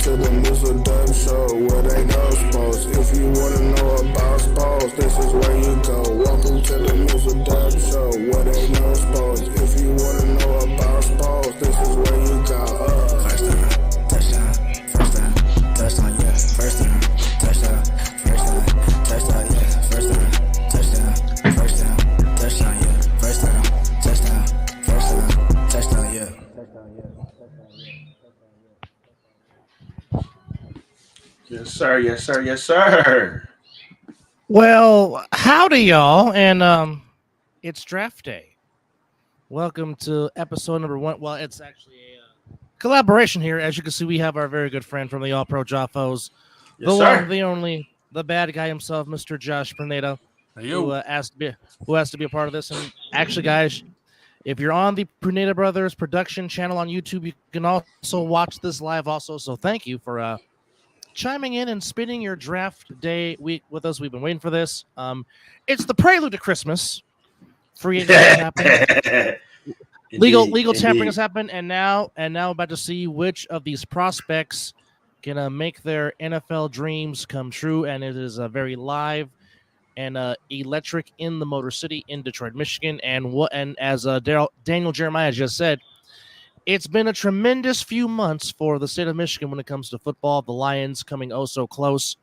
to the Mizzle Dub Show where they know sports. If you wanna know about sports, this is where you go. Welcome to the Mizzle Dub Show where they know sports. If you wanna know about sports, this is where you go. First down, touchdown, first down, touchdown, yeah. First down, touchdown, first down, touchdown, yeah. First down, touchdown, first down, touchdown, yeah. First down, touchdown, first down, touchdown, yeah. Yes, sir. Yes, sir. Yes, sir. Well, howdy, y'all, and it's draft day. Welcome to episode number 1. Well, it's actually a collaboration here. As you can see, we have our very good friend from the All Pro JAFFOS, Yes, the sir. one, the only, the bad guy himself, Mr. Josh Pineda, who has to be a part of this. And actually, guys, if you're on the Pineda Brothers production channel on YouTube, you can also watch this live. Also, so thank you for chiming in and spending your draft day week with us. We've been waiting for this. It's the prelude to Christmas. Free agency has happened. Legal tampering has happened, and now about to see which of these prospects can make their NFL dreams come true. And it is a very live and electric in the Motor City in Detroit, Michigan. And as Daniel Jeremiah just said, it's been a tremendous few months for the state of Michigan when it comes to football. The Lions coming oh so close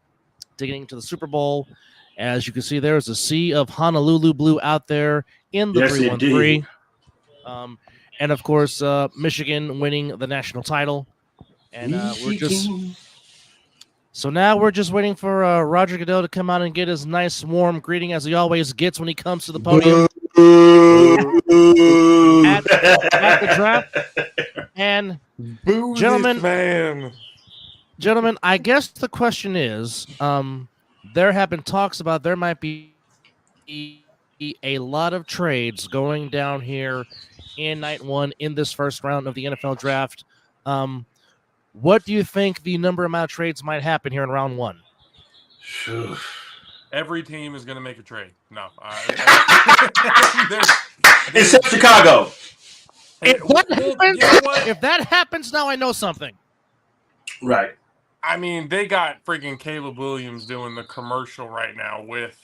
to getting to the Super Bowl. As you can see, there's a sea of Honolulu blue out there in the 313. And of course, Michigan winning the national title. And now we're just waiting for Roger Goodell to come out and get his nice warm greeting as he always gets when he comes to the podium. At the draft. And gentlemen, I guess the question is, there have been talks about there might be a lot of trades going down here in night 1 in this first round of the NFL draft. What do you think the amount of trades might happen here in round 1? Every team is going to make a trade. No. Except Chicago. If that happens, now I know something. Right. I mean, they got freaking Caleb Williams doing the commercial right now with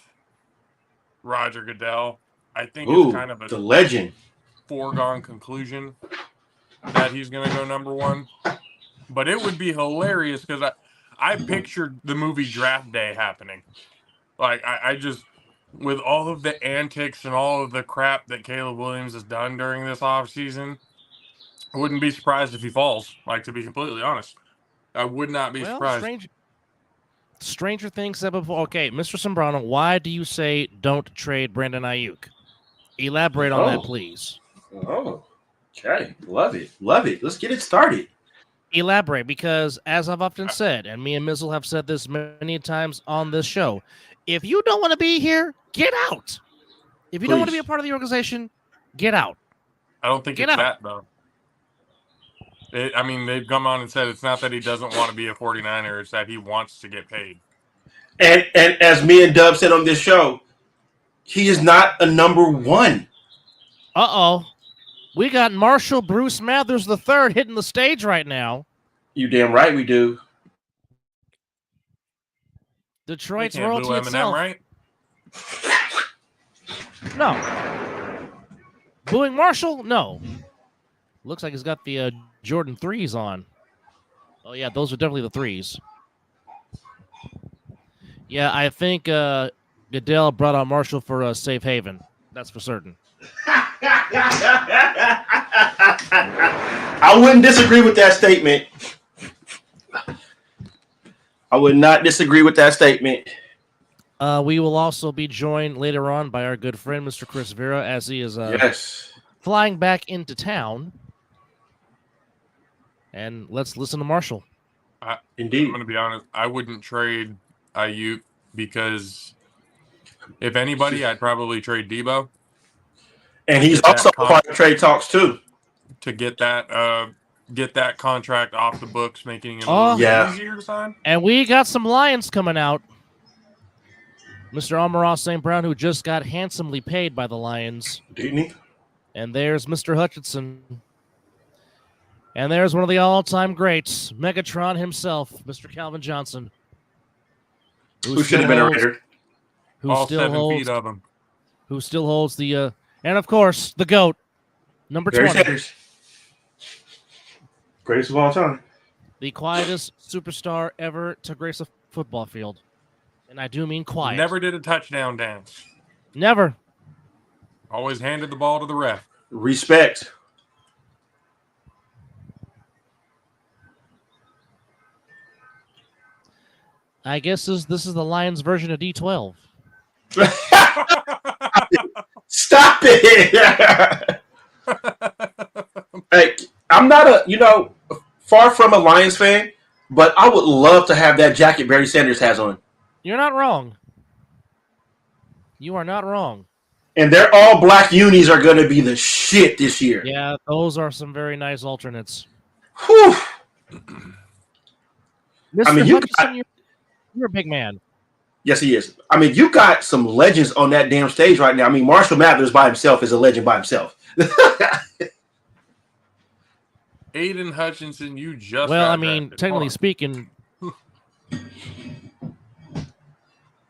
Roger Goodell. I think it's kind of the legend foregone conclusion that he's going to go number 1. But it would be hilarious because I pictured the movie Draft Day happening. Like, I just, with all of the antics and all of the crap that Caleb Williams has done during this offseason, I wouldn't be surprised if he falls, like, to be completely honest. I would not be surprised. Stranger things said before. Okay, Mr. Sombrano, why do you say don't trade Brandon Ayuk? Elaborate on that, please. Oh, okay. Love it. Love it. Let's get it started. Elaborate, because as I've often said, and me and Mizzle have said this many times on this show, if you don't want to be here, get out. If you don't want to be a part of the organization, get out. I don't think that, though. They've come on and said it's not that he doesn't want to be a 49er, it's that he wants to get paid. And as me and Dub said on this show, he is not a number 1. Uh-oh. We got Marshall Bruce Mathers III hitting the stage right now. You damn right we do. Detroit's royalty itself. Right? No. Booing Marshall? No. Looks like he's got the Jordan 3s on. Oh, yeah, those are definitely the 3s. Yeah, I think Goodell brought out Marshall for a safe haven. That's for certain. I wouldn't disagree with that statement. I would not disagree with that statement. We will also be joined later on by our good friend, Mr. Chris Vera, as he is flying back into town. And let's listen to Marshall. Indeed. I'm going to be honest. I wouldn't trade Ayuk because if anybody, I'd probably trade Debo. And he's also part of trade talks too. To get that contract off the books, making it easier to sign. And we got some Lions coming out. Mr. Amon-Ra St. Brown, who just got handsomely paid by the Lions. Didn't he? And there's Mr. Hutchinson. And there's one of the all-time greats, Megatron himself, Mr. Calvin Johnson. Who should have been a Raider. All 7 feet of him. Who still holds the, and of course, the GOAT, number 20. Sanders. Greatest of all time. The quietest superstar ever to grace a football field. And I do mean quiet. Never did a touchdown dance. Never. Always handed the ball to the ref. Respect. I guess this is the Lions version of D12. Stop it. Hey, I'm not far from a Lions fan, but I would love to have that jacket Barry Sanders has on. You're not wrong. You are not wrong. And their all black unis are going to be the shit this year. Yeah, those are some very nice alternates. Whew. Mr. I mean, you're a big man. Yes, he is. I mean, you got some legends on that damn stage right now. I mean, Marshall Mathers by himself is a legend by himself. Aiden Hutchinson, you just technically speaking.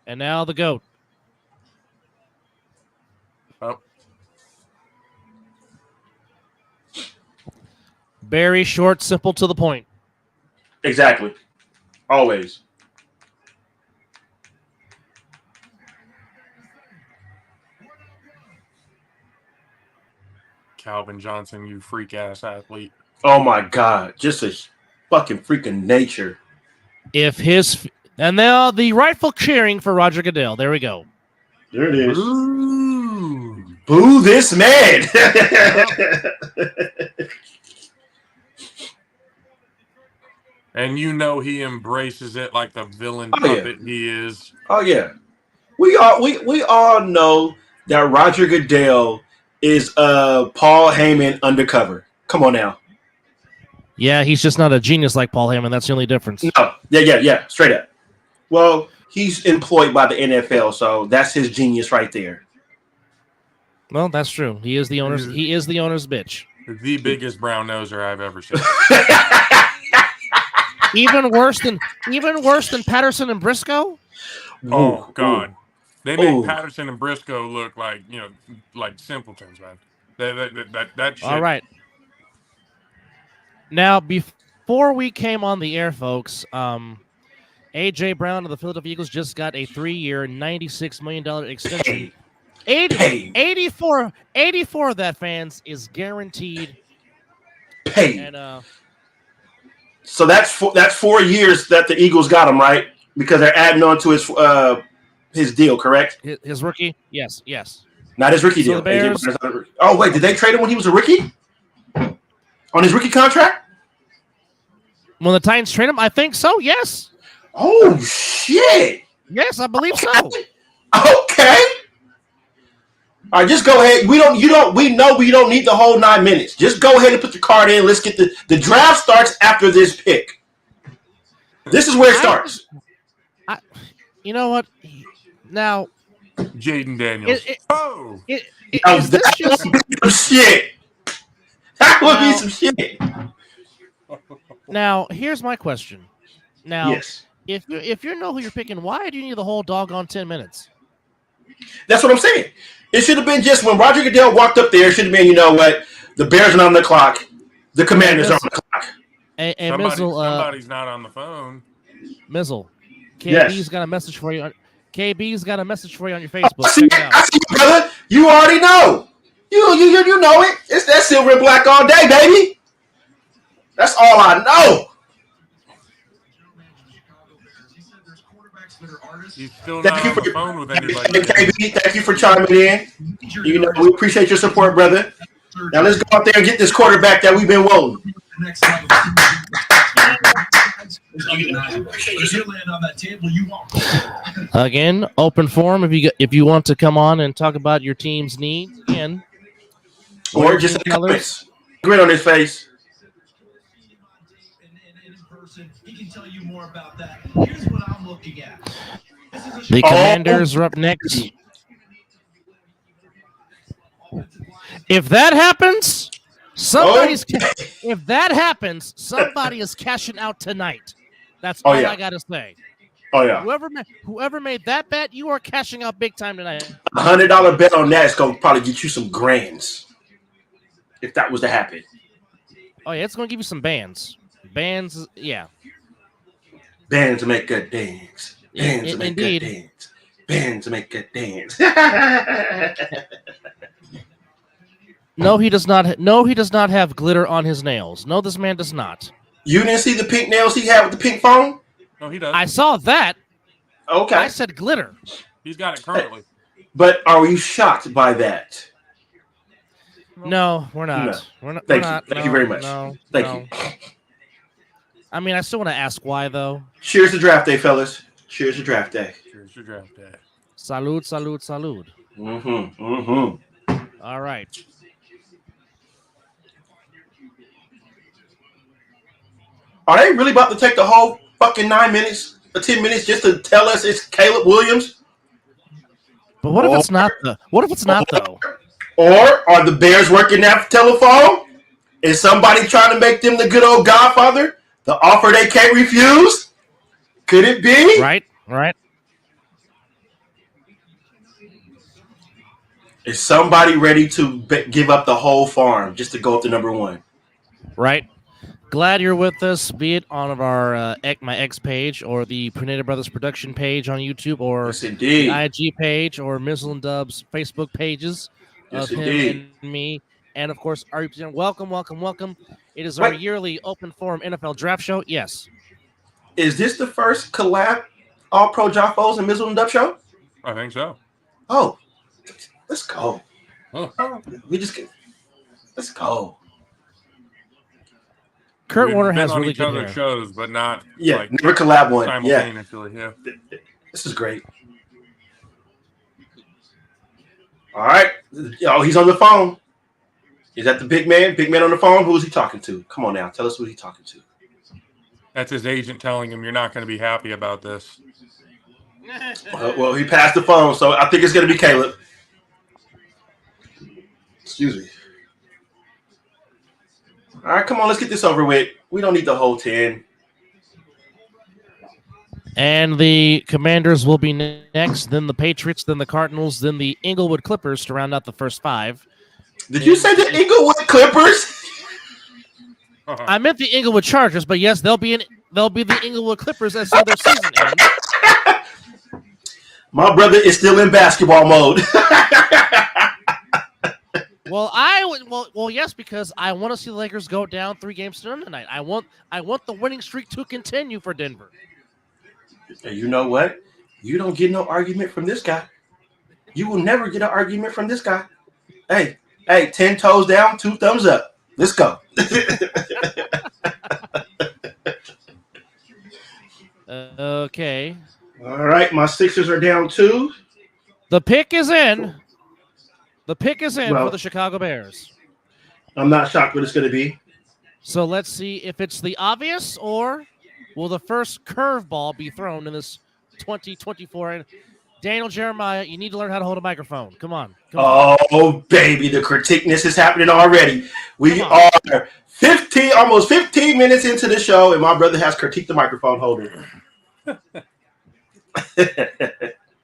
And now the GOAT. Oh. Very short, simple, to the point. Exactly. Always. Calvin Johnson, you freak ass athlete. Oh my God. Just a fucking freaking nature. And now the rightful cheering for Roger Goodell. There we go. There it is. Ooh. Boo this man. And you know he embraces it like the villain puppet he is. Oh yeah. We all know that Roger Goodell is Paul Heyman undercover. Come on now. Yeah, he's just not a genius like Paul Heyman. That's the only difference. No. Yeah. Straight up. Well, he's employed by the NFL, so that's his genius right there. Well, that's true. He is the owner's bitch. The biggest brown noser I've ever seen. Even worse than Patterson and Briscoe? Oh God. They make Ooh. Patterson and Briscoe look like, like simpletons, man. That shit. All right. Now, before we came on the air, folks, A.J. Brown of the Philadelphia Eagles just got a 3-year, $96 million extension. 84 of that, fans, is guaranteed. Pay. And, so that's 4 years that the Eagles got him, right? Because they're adding on to his deal, correct? His rookie? Yes. Not his rookie deal. The Bears, oh, wait, did they trade him when he was a rookie? On his rookie contract? When the Titans trade him, I think so, yes. Oh, shit. Yes, I believe so. Okay. All right, just go ahead. We know we don't need the whole 9 minutes. Just go ahead and put your card in. Let's get the draft starts after this pick. This is where it starts. You know what? Now, Jaden Daniels. Some shit. That would be some shit. Now, here's my question. Now, yes. if you know who you're picking, why do you need the whole doggone 10 minutes? That's what I'm saying. It should have been just when Roger Goodell walked up there, it should have been, you know what, the Bears are on the clock, the Commanders are on the clock. Somebody's not on the phone. Mizzle, KB's got a message for you. KB's got a message for you on your Facebook. I see you, brother. You already know. You know it. It's that silver and black all day, baby. That's all I know. He's still not on the phone with anybody. KB, thank you for chiming in. You know, we appreciate your support, brother. Now let's go out there and get this quarterback that we've been wanting. Again, open forum if you want to come on and talk about your team's needs again. Or just colors. Grin on his face. He can tell you more about that. Here's what I'm looking at. The Commanders are up next. If that happens, If that happens, somebody is cashing out tonight. That's all I gotta say. Oh yeah. Whoever made that bet, you are cashing out big time tonight. $100 bet on that is gonna probably get you some grands. If that was to happen. Oh yeah, it's gonna give you some bands. Bands, yeah. Bands to make good dance. Bands to make indeed. good dance. Bands to make good dance. No, he does not. No, he does not have glitter on his nails. No, this man does not. You didn't see the pink nails he had with the pink phone? No, he does. I saw that. Okay. I said glitter. He's got it currently. But are you shocked by that? No, we're not. No. We're not. Thank you very much. Thank you. I mean, I still want to ask why, though. Cheers to draft day, fellas. Cheers to draft day. Cheers to draft day. Salud, salud, salud. Mm-hmm. Mm-hmm. All right. Are they really about to take the whole fucking 9 minutes or 10 minutes just to tell us it's Caleb Williams? But what if it's not the? What if it's not though? Or are the Bears working that telephone? Is somebody trying to make them the good old Godfather? The offer they can't refuse? Could it be? Right. Is somebody ready to give up the whole farm just to go up to number one? Right. Glad you're with us, be it on our my X page or the Pruneda Brothers production page on YouTube or the IG page or Mizzle and Dub's Facebook pages of him and me. And, of course, welcome. It is our yearly open forum NFL draft show. Yes. Is this the first collab All-Pro JAFFOS and Mizzle and Dub show? I think so. Oh, let's go. Let's go. Kurt Warner has really good hair. Shows, but not never collab one. Simultaneously, yeah. This is great. All right. Oh, he's on the phone. Is that the big man? Big man on the phone? Who is he talking to? Come on now. Tell us who he's talking to. That's his agent telling him you're not going to be happy about this. Well, he passed the phone, so I think it's going to be Caleb. Excuse me. All right, come on. Let's get this over with. We don't need the whole 10. And the Commanders will be next, then the Patriots, then the Cardinals, then the Inglewood Clippers to round out the first 5. Did you say the Inglewood Clippers? I meant the Inglewood Chargers, but yes, they'll be the Inglewood Clippers as soon as their season ends. My brother is still in basketball mode. Well, yes, because I want to see the Lakers go down 3 games to none tonight. I want the winning streak to continue for Denver. And you know what? You don't get no argument from this guy. You will never get an argument from this guy. Hey, 10 toes down, 2 thumbs up. Let's go. Okay. All right, my Sixers are down 2. The pick is in. For the Chicago Bears. I'm not shocked what it's going to be. So let's see if it's the obvious or will the first curveball be thrown in this 2024. And Daniel Jeremiah, you need to learn how to hold a microphone. Come on. Oh, baby, the critiqueness is happening already. We are almost 15 minutes into the show, and my brother has critiqued the microphone holder.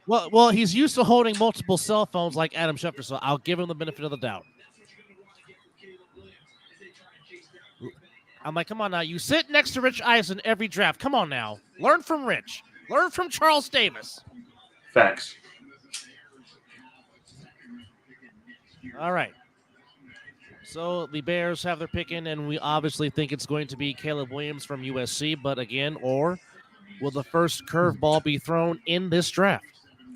Well, he's used to holding multiple cell phones like Adam Schefter, so I'll give him the benefit of the doubt. I'm like, come on now. You sit next to Rich Eisen every draft. Come on now. Learn from Rich. Learn from Charles Davis. Facts. All right. So the Bears have their pick in, and we obviously think it's going to be Caleb Williams from USC. But again, or will the first curveball be thrown in this draft?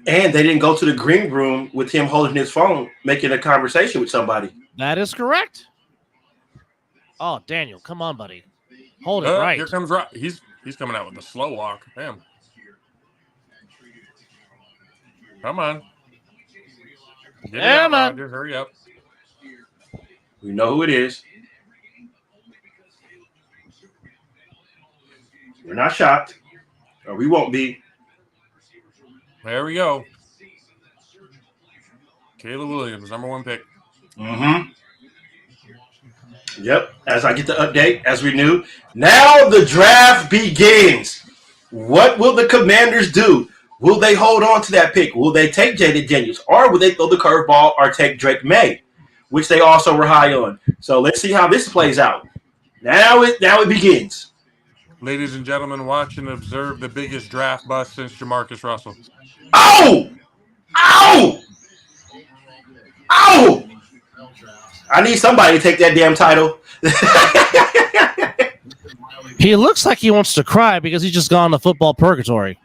And they didn't go to the green room with him holding his phone, making a conversation with somebody. That is correct. Oh, Daniel, come on, buddy. Hold it right. Here comes Rob. He's coming out with a slow walk. Damn. Come on. Get it out, Roger. Hurry up. We know who it is. We're not shocked, or we won't be. There we go. Caleb Williams, number 1 pick. Mm-hmm. Yep. As I get the update, as we knew. Now the draft begins. What will the Commanders do? Will they hold on to that pick? Will they take Jaden Daniels? Or will they throw the curveball or take Drake May, which they also were high on? So let's see how this plays out. Now it begins. Ladies and gentlemen, watch and observe the biggest draft bust since Jamarcus Russell. Oh! Ow! Ow! I need somebody to take that damn title. He looks like he wants to cry because he's just gone to football purgatory.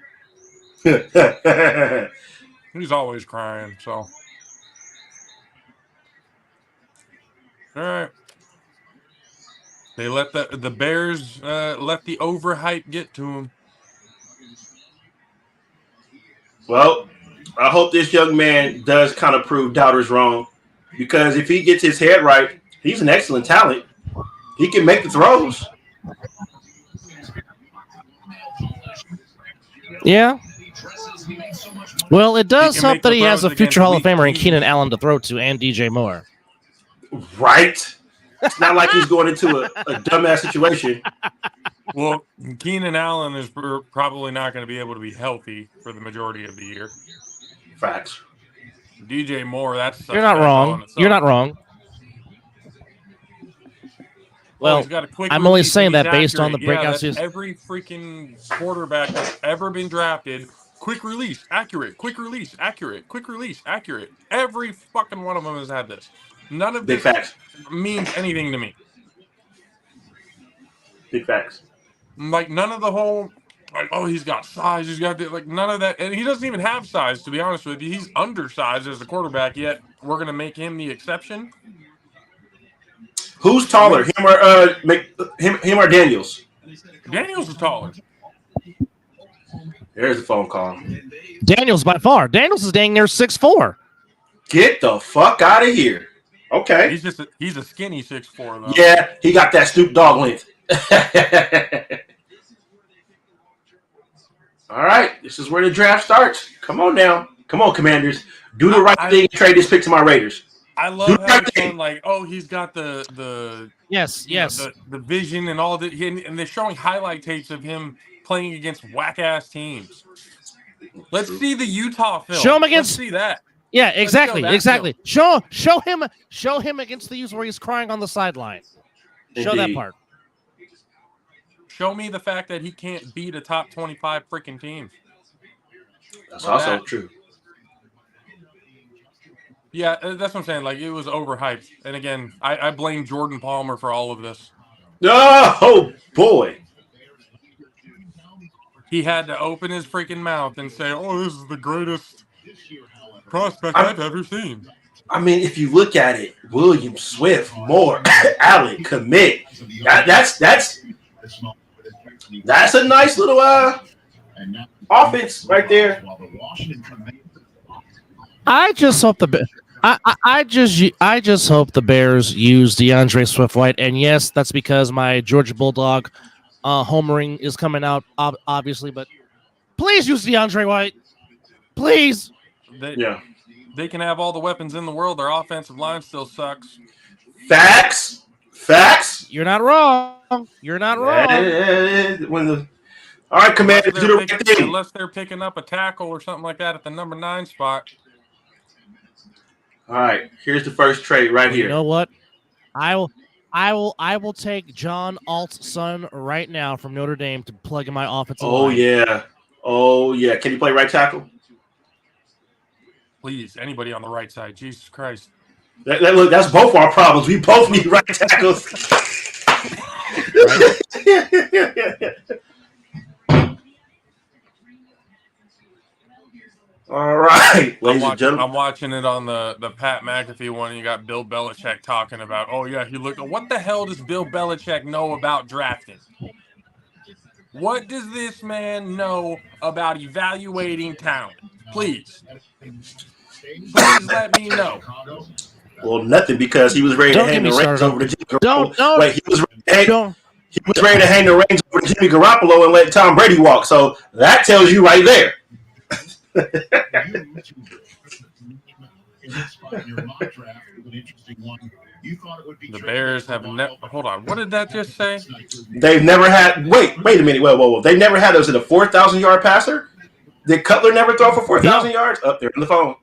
He's always crying, so. All right. They let the Bears let the overhype get to him. Well, I hope this young man does kind of prove doubters wrong, because if he gets his head right, he's an excellent talent. He can make the throws. Yeah. Well, it does help that he has a future Hall of Famer in Keenan Allen to throw to and DJ Moore. Right? It's not like he's going into a dumbass situation. Well, Keenan Allen is probably not going to be able to be healthy for the majority of the year. Facts. DJ Moore, that's you're not wrong. You're not wrong. Well, I'm only saying that based on the breakout season. Every freaking quarterback that's ever been drafted, quick release, accurate, quick release, accurate, quick release, accurate. Every fucking one of them has had this. None of this means anything to me. Big facts. Like, none of the whole, like, oh, he's got size, he's got, like, none of that. And he doesn't even have size, to be honest with you. He's undersized as a quarterback, yet we're going to make him the exception. Who's taller, him or Daniels? Daniels is taller. There's a phone call. Daniels by far. Daniels is dang near 6'4". Get the fuck out of here. Okay. He's a skinny 6'4", though. Yeah, he got that Snoop Dogg length. All right, this is where the draft starts. Come on now. Come on, Commanders. Do the right thing and trade this pick to my Raiders. I love how he's saying, like, oh, he's got the yes the vision and all that, and they're showing highlight tapes of him playing against whack ass teams. Let's see the Utah film. Show him against. Let's see that. Yeah, exactly. Show him against the use where he's crying on the sideline. Show that part. Show me the fact that he can't beat a top 25 freaking team. That's also true. Yeah, that's what I'm saying. Like, it was overhyped. And again, I blame Jordan Palmer for all of this. Oh, boy. He had to open his freaking mouth and say, oh, this is the greatest prospect I've ever seen. I mean, if you look at it, William Swift, Moore, Allen, commit. That's a nice little offense right there. I just hope I just hope the Bears use DeAndre Swift-White, and yes, that's because my Georgia Bulldog homering is coming out, obviously. But please use DeAndre White, please. They can have all the weapons in the world. Their offensive line still sucks. Facts. You're not wrong. All right, Commander, do the right thing. Unless they're picking up a tackle or something like that at the number 9 spot. All right, here's the first trade right here. You know what? I will take John Alt's son right now from Notre Dame to plug in my offensive line. Oh yeah. Can you play right tackle? Please, anybody on the right side. Jesus Christ. Look, that's both our problems. We both need right tackles. All right, ladies and gentlemen. I'm watching it on the Pat McAfee one. You got Bill Belichick talking about, oh, yeah, what the hell does Bill Belichick know about drafting? What does this man know about evaluating talent? Please let me know. Well, nothing, because he was ready to hang the reins over to Jimmy Garoppolo. He was ready to hang the reins over to Jimmy Garoppolo and let Tom Brady walk. So that tells you right there. The Bears have never. Hold on. What did that just say? They've never had. Wait a minute. Whoa. They never had. Was it a 4,000-yard passer? Did Cutler never throw for 4,000 yards? Up there on the phone.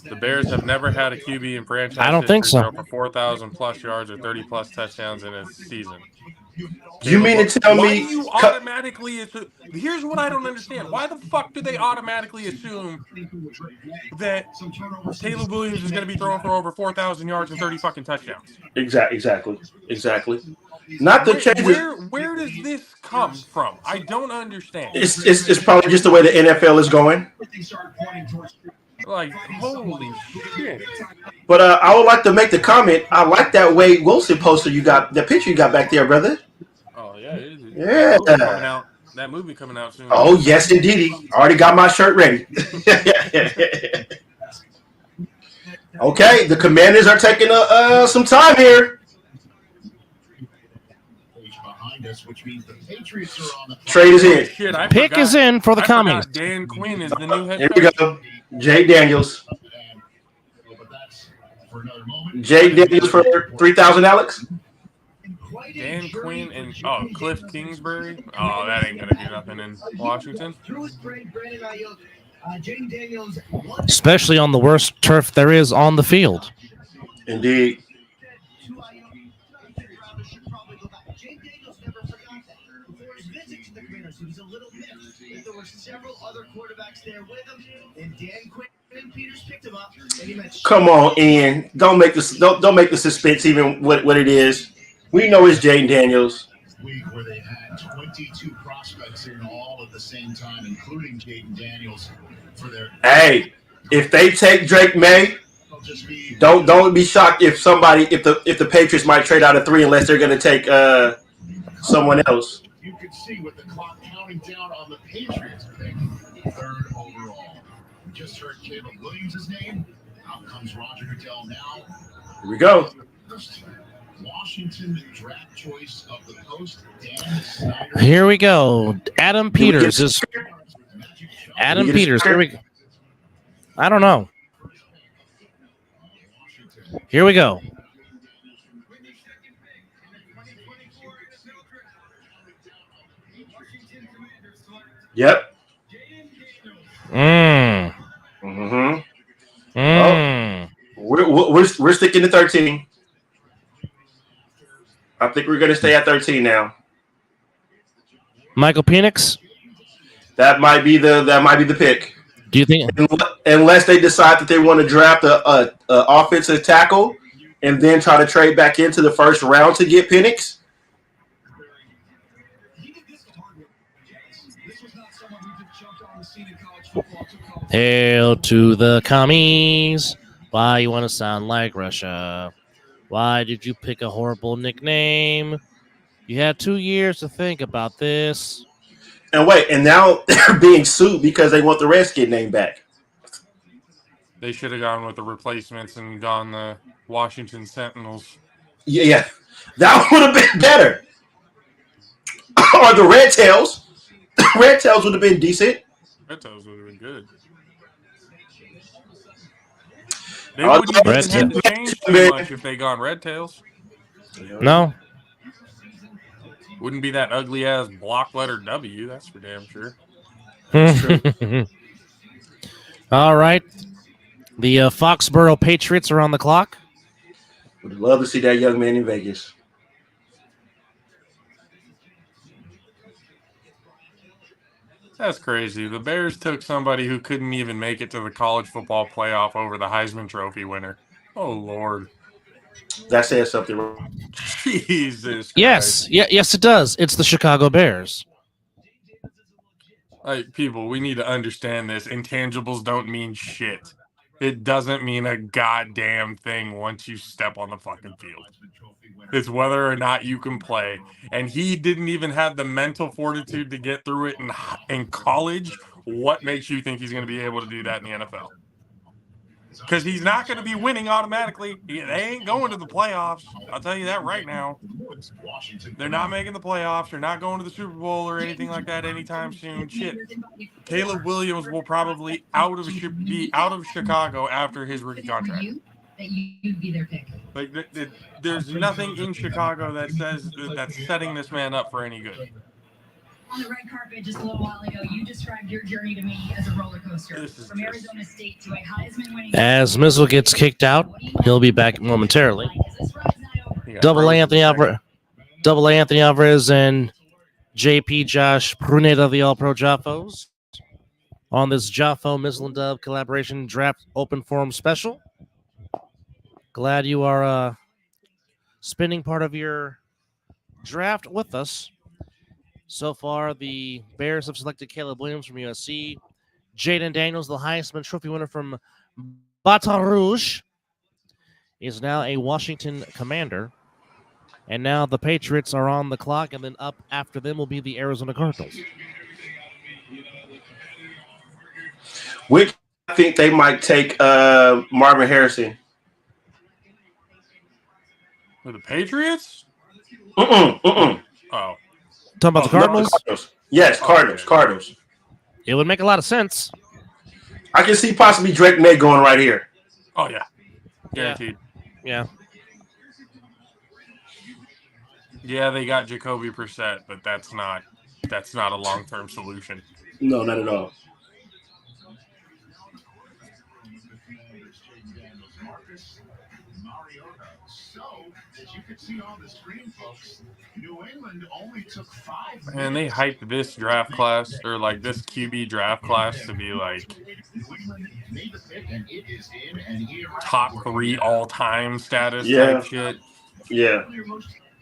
The Bears have never had a QB in franchise I don't think so. throw for 4,000 plus yards or 30 plus touchdowns in a season. You mean to tell why me? Do you automatically assume? Here's what I don't understand. Why the fuck do they automatically assume that Taylor Williams is going to be throwing for over 4,000 yards and 30 fucking touchdowns? Exactly. Not the changes. Where does this come from? I don't understand. It's probably just the way the NFL is going. Like, holy shit. But I would like to make the comment. I like that Wade Wilson poster you got, the picture you got back there, brother. Oh, yeah. Yeah. That movie coming out soon. Oh, yes, indeed. I already got my shirt ready. Okay, the Commanders are taking some time here. Trade is in. Shit, Pick is in for the Commies. Dan Quinn is the new head Here coach. we go. Jay Daniels. Jay Daniels for 3,000, Alex. Dan Quinn and Cliff Kingsbury. Oh, that ain't gonna do nothing in Washington. Especially on the worst turf there is on the field. Indeed. Come on, Ian. Don't make the suspense even what it is. We know it's Jaden Daniels. Where they had 22 prospects in all at the same time, including Jaden Daniels for their. Hey, if they take Drake May, don't be shocked if the Patriots might trade out of 3 unless they're going to take someone else. You could see with the clock counting down on the Patriots pick, 3rd overall. We just heard Caleb Williams' name. Out comes Roger Goodell now. Here we go. Washington draft choice of the post. Dan Snyder. Here we go. Adam Peters is. Adam Peters. Here we go. I don't know. Here we go. Yep. We're sticking to 13. I think we're going to stay at 13 now. Michael Penix? That might be the pick. Do you think? Unless they decide that they want to draft a offensive tackle and then try to trade back into the first round to get Penix. Hail to the Commies. Why you want to sound like Russia? Why did you pick a horrible nickname? You had 2 years to think about this. And now they're being sued because they want the Redskin name back. They should have gone with the replacements and gone the Washington Sentinels. Yeah. That would have been better. Or the Red Tails. The Red Tails would have been decent. Red Tails would have been good. They wouldn't even have to change too much if they gone Red Tails. No. Wouldn't be that ugly ass block letter W, that's for damn sure. All right. The Foxborough Patriots are on the clock. Would love to see that young man in Vegas. That's crazy. The Bears took somebody who couldn't even make it to the college football playoff over the Heisman Trophy winner. Oh, Lord. That says something. Jesus Christ. Yes, it does. It's the Chicago Bears. Like, people, we need to understand this. Intangibles don't mean shit. It doesn't mean a goddamn thing once you step on the fucking field. It's whether or not you can play. And he didn't even have the mental fortitude to get through it in college. What makes you think he's going to be able to do that in the NFL? Because he's not going to be winning automatically. They ain't going to the playoffs. I'll tell you that right now. They're not making the playoffs. They're not going to the Super Bowl or anything like that anytime soon. Shit. Caleb Williams will probably be out of Chicago after his rookie contract. that you'd be their pick. Like, there's nothing in Chicago that says that's setting this man up for any good. On the red carpet just a little while ago, you described your journey to me as a roller coaster. From Arizona State to a Heisman-winning... As Mizzle gets kicked out, he'll be back momentarily. Double A Anthony Alvarez and JP Josh Pruneda of the All-Pro JAFFOS on this JAFFO Mizzle and Dub collaboration draft open forum special. Glad you are spending part of your draft with us. So far, the Bears have selected Caleb Williams from USC. Jaden Daniels, the Heisman Trophy winner from Baton Rouge, is now a Washington Commander. And now the Patriots are on the clock, and then up after them will be the Arizona Cardinals. Which I think they might take Marvin Harrison. For the Patriots? Oh. Talking about the Cardinals? Cardinals. Yes, Cardinals. Okay. Cardinals. It would make a lot of sense. I can see possibly Drake May going right here. Oh, yeah. Guaranteed. Yeah. Yeah, they got Jacoby Brissett, but that's not a long-term solution. No, not at all. So, as you can see on the screen, folks, New England only took 5 minutes. And they hyped this draft class, or like this QB draft class, to be like top 3 all-time status type shit. Yeah.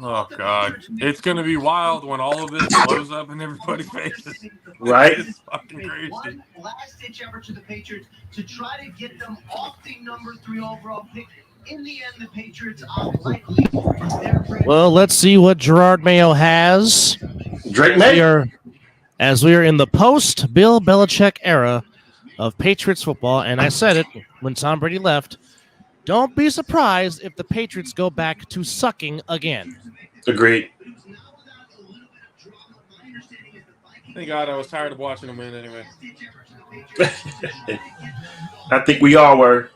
Oh, God. It's going to be wild when all of this blows up in everybody's faces. Right? It's fucking crazy. One last-ditch effort to the Patriots to try to get them off the number 3 overall pick. In the end, the Patriots are likely Well, let's see what Gerard Mayo has. Drake May. As we are in the post-Bill Belichick era of Patriots football, and I said it when Tom Brady left, don't be surprised if the Patriots go back to sucking again. Agreed. Thank God I was tired of watching them win anyway. I think we all were.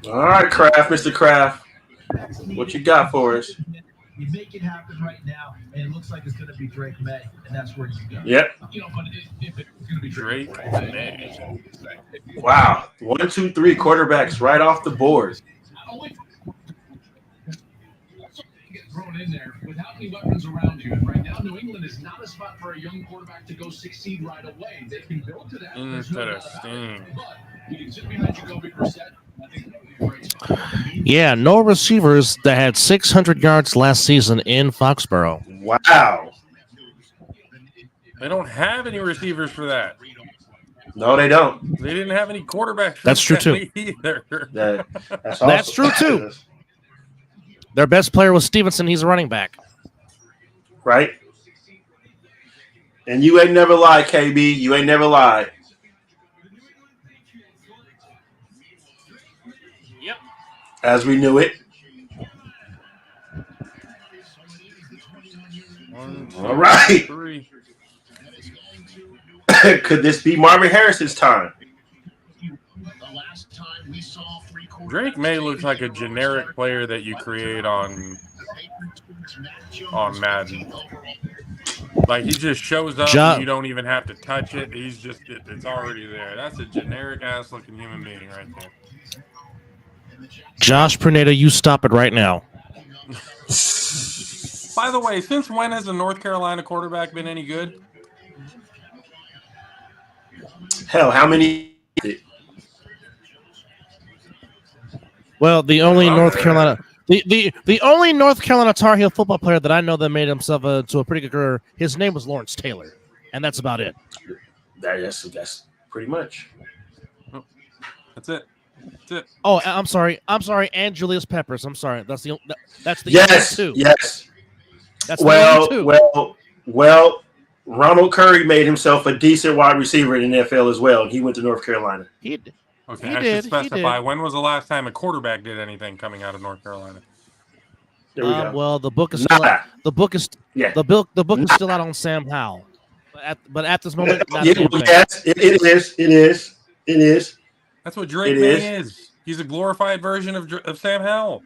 All right, Kraft, Mr. Kraft. What you got for us? You make it happen right now, and it looks like it's going to be Drake May, and that's where you go. Yep. You know, but if it's going to be Drake May. Wow. 1, 2, 3 quarterbacks right off the board. Thrown in there without any weapons around you. And right now, New England is not a spot for a young quarterback to go succeed right away. They can build to that. Interesting. But you can sit behind Jacoby Brissett. I think that would be a great spot. Yeah, no receivers that had 600 yards last season in Foxborough. Wow. They don't have any receivers for that. No, they don't. They didn't have any quarterbacks for That's true, that too. either. That's true, too. Their best player was Stevenson. He's a running back. Right? And you ain't never lied, KB. You ain't never lied. Yep. As we knew it. All right. Could this be Marvin Harrison's time? Drake May looks like a generic player that you create on Madden. Like, he just shows up and you don't even have to touch it. He's just, it's already there. That's a generic-ass looking human being right there. Josh Pruneda, you stop it right now. By the way, since when has a North Carolina quarterback been any good? Hell, how many? Well, the only North Carolina, the only North Carolina Tar Heel football player that I know that made himself to a pretty good career, his name was Lawrence Taylor, and that's about it. That's pretty much. That's it. That's it. Oh, I'm sorry, and Julius Peppers. I'm sorry. That's the yes, only two. Yes. That's the only two. Well. Ronald Curry made himself a decent wide receiver in the NFL as well, and he went to North Carolina. He did. Okay, I should specify. When was the last time a quarterback did anything coming out of North Carolina? There we go. Well, the book is still out. The book is the book is still out on Sam Howell. But at this moment, not yes, it is. That's what Drake May is. He's a glorified version of Sam Howell.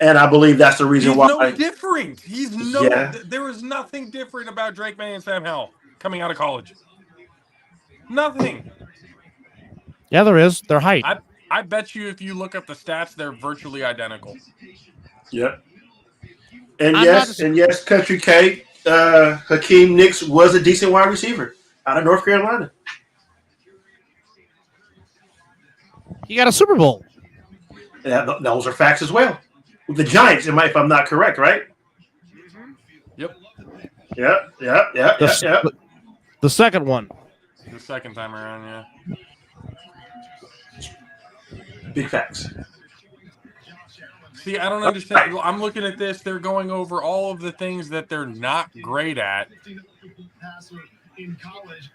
And I believe that's the reason why. He's no different. There is nothing different about Drake May and Sam Howell coming out of college. Nothing. Yeah, there is. Their height. I bet you if you look up the stats, they're virtually identical. Yep. And yes, Country K, Hakeem Nicks was a decent wide receiver out of North Carolina. He got a Super Bowl. Those are facts as well. With the Giants, if I'm not correct, right? Yep. Yep. The second one. The second time around, yeah. Big facts. See, I don't understand. I'm looking at this. They're going over all of the things that they're not great at.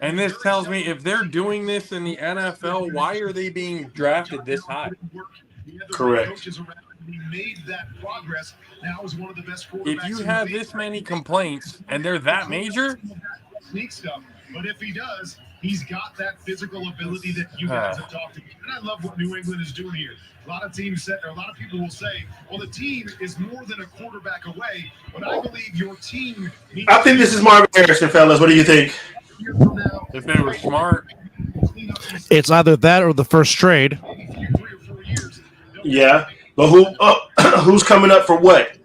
And this tells me if they're doing this in the NFL, why are they being drafted this high? Correct. If you have this many complaints and they're that major, but if he does, he's got that physical ability that you guys have talked about. And I love what New England is doing here. A lot of people will say, well, the team is more than a quarterback away, but I believe your team needs I think this is Marvin Harrison, fellas. What do you think? If they were smart. It's either that or the first trade. Yeah. But who's coming up for what?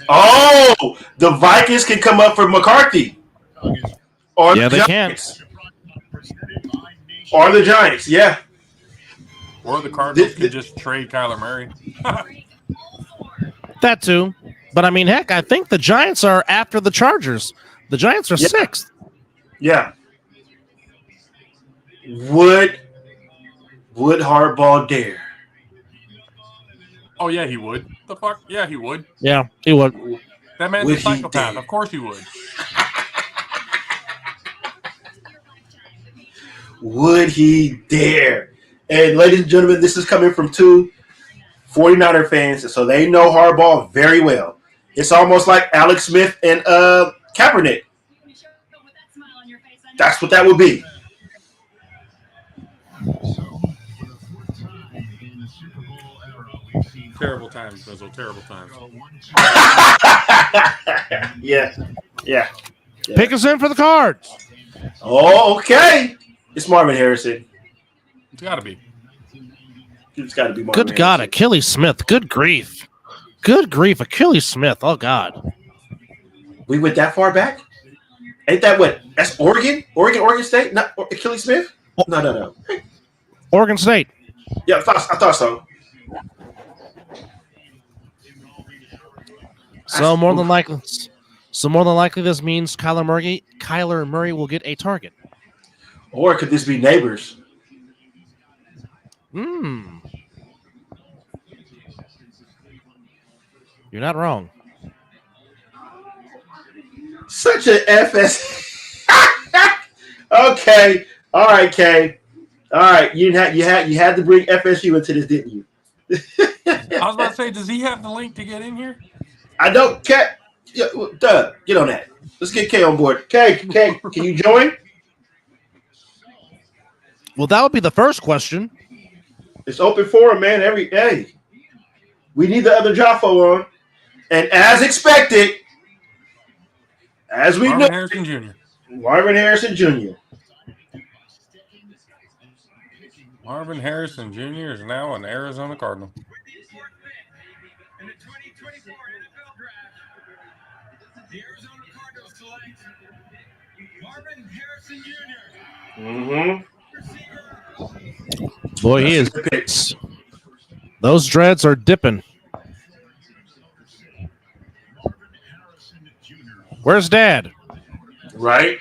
Oh, the Vikings can come up for McCarthy. Or yeah, the they Giants. Or the Giants, yeah. Or the Cardinals could just trade Kyler Murray. That too. But I mean, heck, I think the Giants are after the Chargers. The Giants are sixth. Yeah. Would Harbaugh dare? Oh, yeah, he would. The fuck? Yeah, he would. Yeah, he would. That man's a psychopath. Of course he would. Would he dare? And ladies and gentlemen, this is coming from two 49er fans, so they know Harbaugh very well. It's almost like Alex Smith and Kaepernick. That's what that would be. Terrible times, Mizzle. Terrible times. Yeah. Pick us in for the Cards. Oh, okay. It's Marvin Harrison. It's got to be. It's got to be Marvin Good Harrison. God, Achilles Smith. Good grief. Achilles Smith. Oh, God. We went that far back? Ain't that what? That's Oregon? Oregon State? Not Achilles Smith? No. Oregon State. Yeah, I thought so. So more than likely, this means Kyler Murray will get a target. Or could this be neighbors? You're not wrong. Such an FS. Okay. All right, Kay. All right. You had to bring FSU into this, didn't you? I was about to say, does he have the link to get in here? I don't. Kay, Doug, get on that. Let's get Kay on board. Kay, can you join? Well, that would be the first question. It's open forum, man. Every day. We need the other Jaffo on. And as expected, as we know, Marvin Harrison Jr. Marvin Harrison Jr. is now an Arizona Cardinal. In the 2024 NFL Draft, the Arizona Cardinals select Marvin Harrison Jr. Boy, he is. Those dreads are dipping. Where's Dad? Right.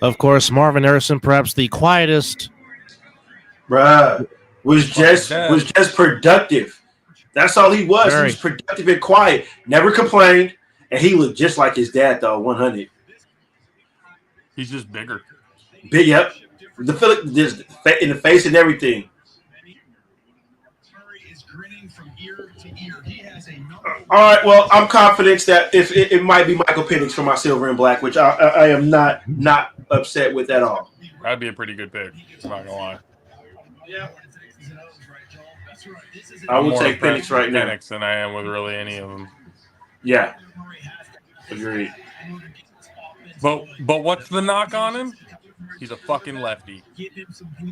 Of course, Marvin Harrison, perhaps the quietest. Bruh, was just productive. That's all he was. He was productive and quiet. Never complained. And he looked just like his dad, though, 100. He's just bigger. Yep. The Philip just in the face and everything. Murray is grinning from ear to ear. He has a All right, well, I'm confident that if it might be Michael Penix for my silver and black, which I am not upset with at all. That'd be a pretty good pick. I'm not gonna lie. Yeah. I will take Penix right now. Penix than I am with really any of them. Yeah, agreed. But what's the knock on him? He's a fucking lefty.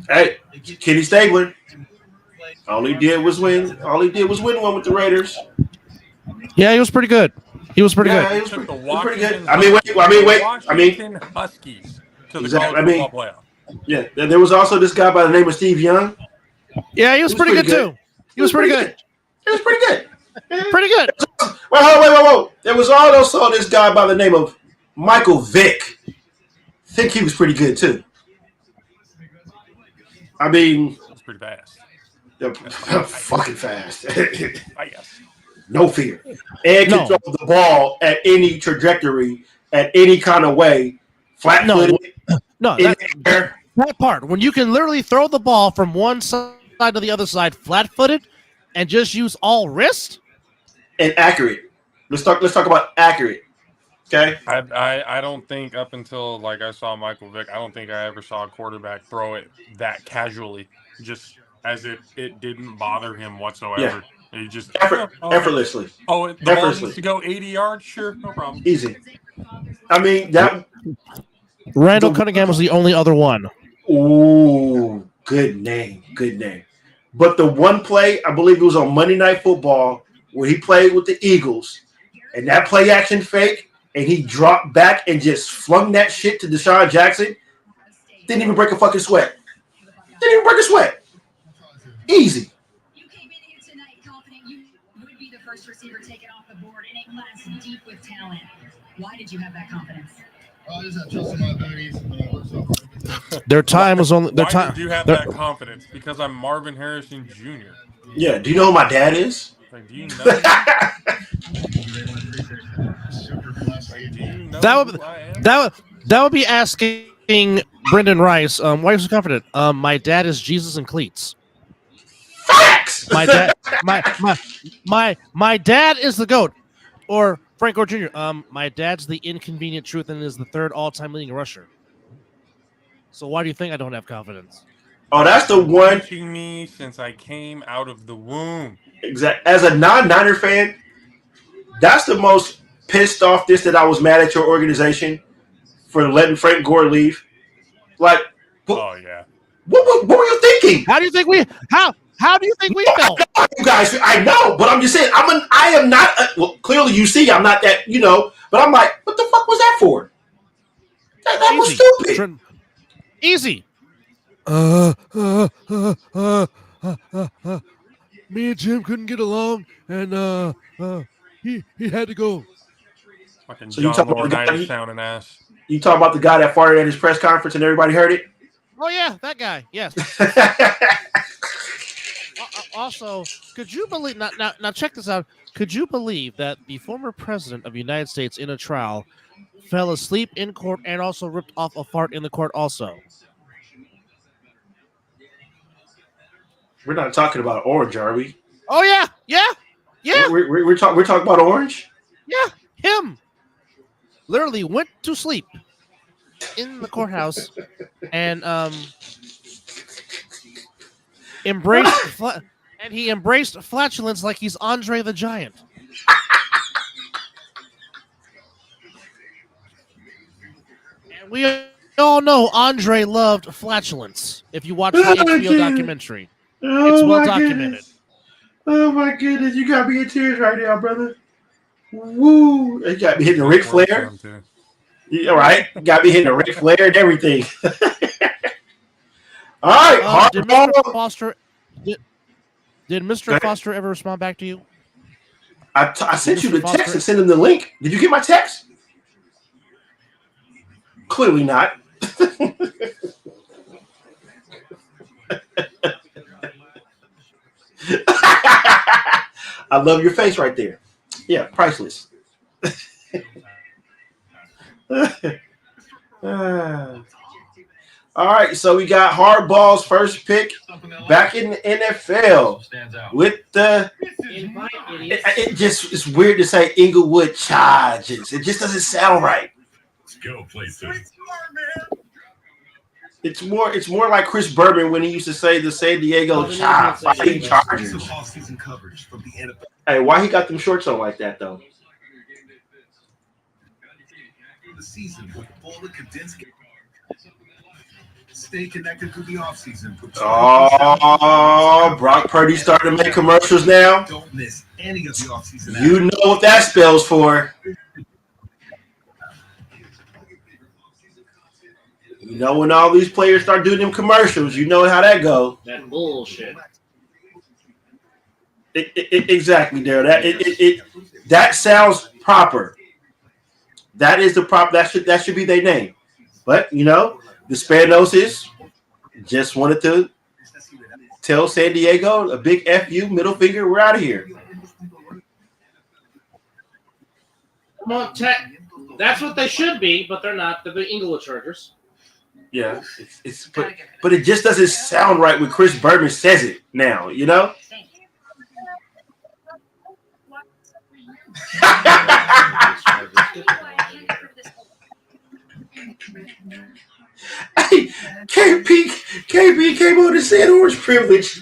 Hey, Kenny Stabler. All he did was win one with the Raiders. Yeah, he was pretty good. He was pretty good. He was pretty good. Washington Huskies to the college football playoff. Yeah, there was also this guy by the name of Steve Young. Yeah, he was pretty good too. He was pretty good. He was pretty good. Pretty good. Wait. There was also this guy by the name of Michael Vick. I think he was pretty good too. I mean, it's pretty fast. Fucking fast. Yes. No fear. And can throw the ball at any trajectory, at any kind of way, flat-footed. No, that part when you can literally throw the ball from one side to the other side, flat-footed, and just use all wrist and accurate. Let's talk about accurate. Okay. I don't think up until like I saw Michael Vick, I don't think I ever saw a quarterback throw it that casually, just as if it didn't bother him whatsoever. Yeah. He just effortlessly. Oh, the ball needs to go 80 yards? Sure, no problem. Easy. I mean that. Randall Cunningham was the only other one. Ooh, good name. But the one play, I believe it was on Monday Night Football, where he played with the Eagles, and that play action fake, and he dropped back and just flung that shit to Deshaun Jackson. Didn't even break a fucking sweat. Easy. You came in here tonight confident you would be the first receiver taken off the board in a class deep with talent. Why did you have that confidence? I just have trust in my abilities. Their time was only their Why time. did you have that confidence? Because I'm Marvin Harrison Jr. Yeah. Do you know who my dad is? Like, do you know? That would be asking Brendan Rice. Why are you so confident? My dad is Jesus in cleats. Facts. My dad. My dad is the GOAT. Or Frank Gore Jr. My dad's the inconvenient truth and is the third all-time leading rusher. So why do you think I don't have confidence? Oh, that's the one. Teaching me since I came out of the womb. Exactly. As a non-Niner fan, that's the most pissed off this that I was mad at your organization for letting Frank Gore leave. Like, oh yeah. What were you thinking? How do you think we felt? You guys, I know, but I'm just saying, I am not. Well, clearly you see, I'm not that, But I'm like, what the fuck was that for? That was stupid. Easy. Me and Jim couldn't get along, and he had to go. Fucking So you John talking about the guy? sounding ass. You talking about the guy that farted at his press conference and everybody heard it? Oh yeah, that guy. Yes. Also, could you believe? Now, check this out. Could you believe that the former president of the United States in a trial fell asleep in court and also ripped off a fart in the court? Also, we're not talking about Orange, are we? Oh yeah. We're talking about Orange. Yeah, him. Literally went to sleep in the courthouse and embraced flatulence like he's Andre the Giant. And we all know Andre loved flatulence. If you watch the HBO documentary, it's well documented. Goodness. Oh my goodness, you got me in tears right now, brother. Woo! You got me hitting Ric Flair. All right, you got me hitting Ric Flair and everything. All right, did Mr. Foster? Did Mr. Foster ever respond back to you? I sent you the text and sent him the link. Did you get my text? Clearly not. I love your face right there. Yeah, priceless. All All right, so we got Hardball's first pick back in the NFL with the. It just it's weird to say Inglewood Chargers. It just doesn't sound right. Let's go play It's more like Chris Berman when he used to say the San Diego Fighting Chargers. Hey, why he got them shorts on like that though? The season with all the condensed. Stay connected to the offseason. Oh, Brock Purdy starting to make commercials now. Don't miss any of the offseason. You know what that spells for. You know when all these players start doing them commercials, you know how that go. That bullshit. Exactly, Daryl. That sounds proper. That is the prop. That should be their name. But you know, the Spanoses just wanted to tell San Diego a big F you, middle finger. We're out of here. Come on, that's what they should be, but they're not. They're the Inglewood Chargers. Yeah, but it just doesn't sound right when Chris Berman says it now. You know. Hey, KB came on to say Orange privilege.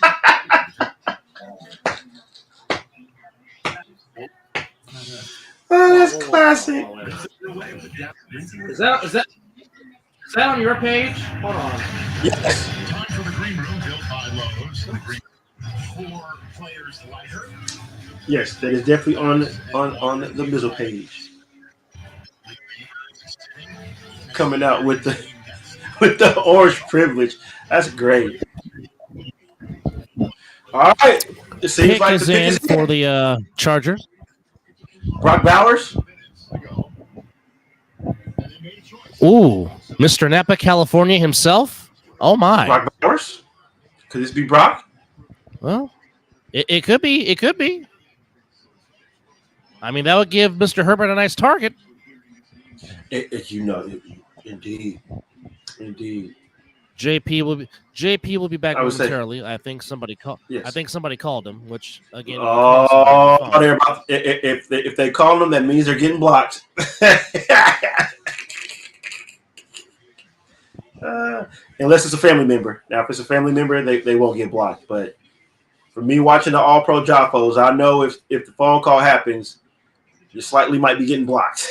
Oh, that's classic. Is that on your page? Hold on. Yes. Time for the green room built by Lowe's. The green 4 players lighter. Yes, that is definitely on the Mizzle page. Coming out with the orange privilege. That's great. All right. It seems pick like is the pick in is for the Charger. Brock Bowers. Ooh, Mr. Napa, California himself. Oh my. Brock Bowers. Could this be Brock? Well, it could be. It could be. I mean, that would give Mr. Herbert a nice target. Indeed. JP will be back momentarily. Say, I think somebody called. Yes. I think somebody called him, which again. They're about, if they call them, that means they're getting blocked. Unless it's a family member. Now, if it's a family member, they won't get blocked. But for me watching the All Pro JAFFOS, I know if the phone call happens, you slightly might be getting blocked.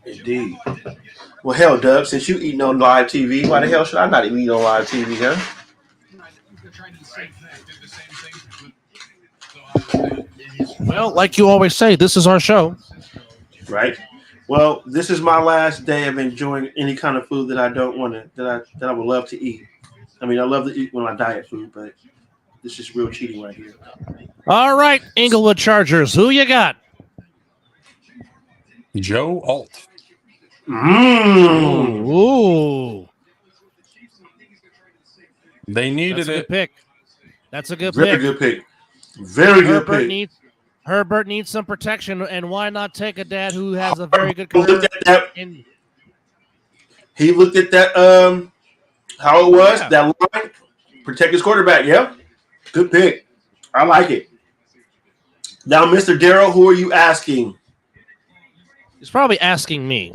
Indeed. Well, hell, Doug, since you eating on live TV, why the hell should I not eat on live TV, huh? Well, like you always say, this is our show. Right. Well, this is my last day of enjoying any kind of food that I don't want to, that I would love to eat. I mean, I love to eat when I diet food, but this is real cheating right here. All right, Inglewood Chargers, who you got? Joe Alt. Ooh. They needed That's a good pick. That's a good Very pick. good pick. Very good pick. Herbert needs some protection, and why not take a dad who has a very good career? He looked at that, how it was, that line, protect his quarterback. Yeah, good pick. I like it. Now, Mr. Darrell, who are you asking? He's probably asking me.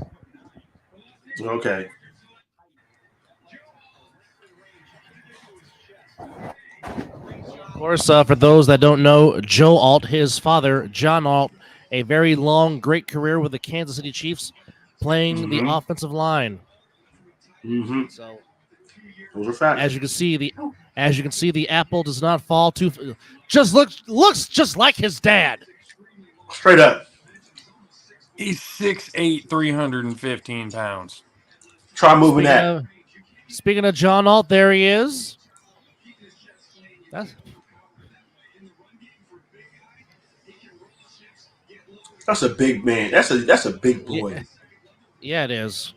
Okay. Of course, for those that don't know, Joe Alt, his father, John Alt, a very long, great career with the Kansas City Chiefs, playing the offensive line. Mm-hmm. So, those are facts. as you can see, the apple does not fall too. Just looks just like his dad. Straight up. He's 6'8", 315 pounds. Try moving that. Speaking of John Alt, there he is. That's a big man. That's a big boy. Yeah, it is.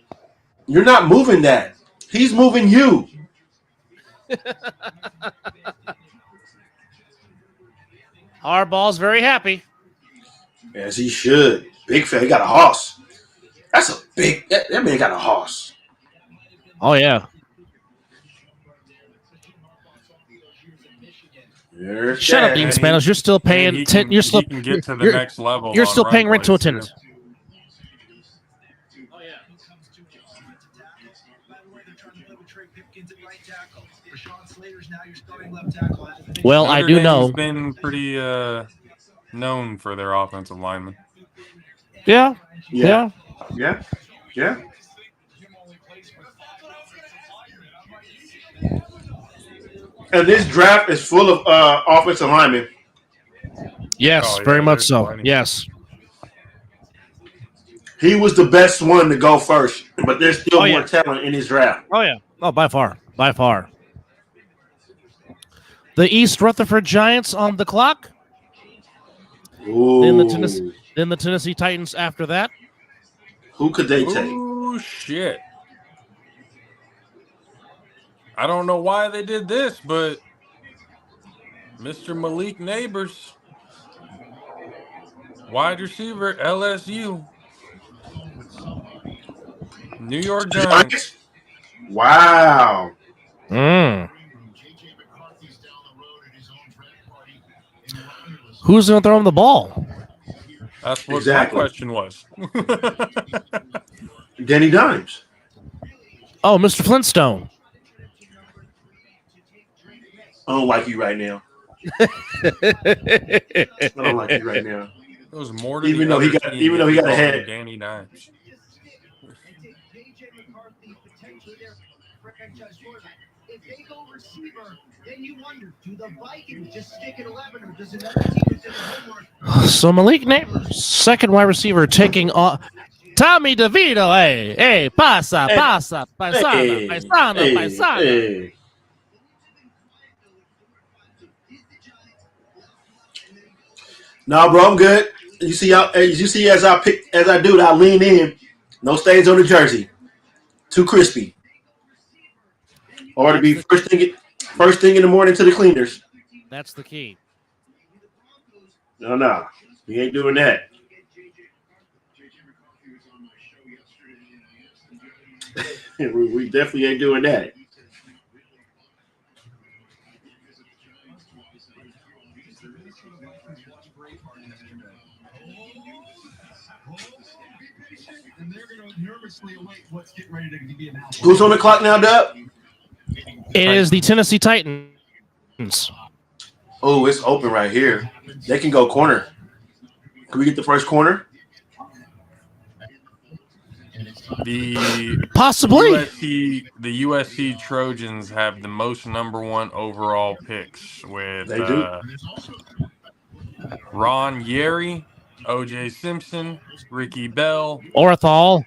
You're not moving that. He's moving you. Harbaugh's very happy. As he should. Big fan. He got a hoss. That's a big. That man got a hoss. Oh yeah. Shut up, Dean Spanos. You're still paying. He can get to the next level. You're still paying rent to attendance. Well, I do know. Been pretty known for their offensive linemen. Yeah. And this draft is full of offensive linemen. Yes, very much so. Plenty. Yes. He was the best one to go first, but there's still more talent in his draft. Oh, yeah. Oh, by far. By far. The East Rutherford Giants on the clock. Ooh. Then the Tennessee Titans after that. Who could they take? Oh, shit. I don't know why they did this, but Mr. Malik Neighbors, wide receiver, LSU. New York Giants. Wow. Who's going to throw him the ball? That's what my question was. Danny Dimes. Oh, Mr. Flintstone. I don't like you right now. I don't like you right now. It was more to even though he got a head. Danny Dimes. If they go receiver, then you wonder, do the Vikings just stick at 11 or does another team do the homework? So Malik Neighbors, second wide receiver, taking on Tommy DeVito. Hey, pasa, paisano. No, bro, I'm good. You see as I do, I lean in. No stains on the jersey. Too crispy. Or to be first thing in the morning to the cleaners. That's the key. No. We ain't doing that. we definitely ain't doing that. Who's on the clock now, Dub? It is the Tennessee Titans. Oh, it's open right here. They can go corner. Can we get the first corner? Possibly. The USC Trojans have the most number 1 overall picks with Ron Yeri, O.J. Simpson, Ricky Bell, Orthal,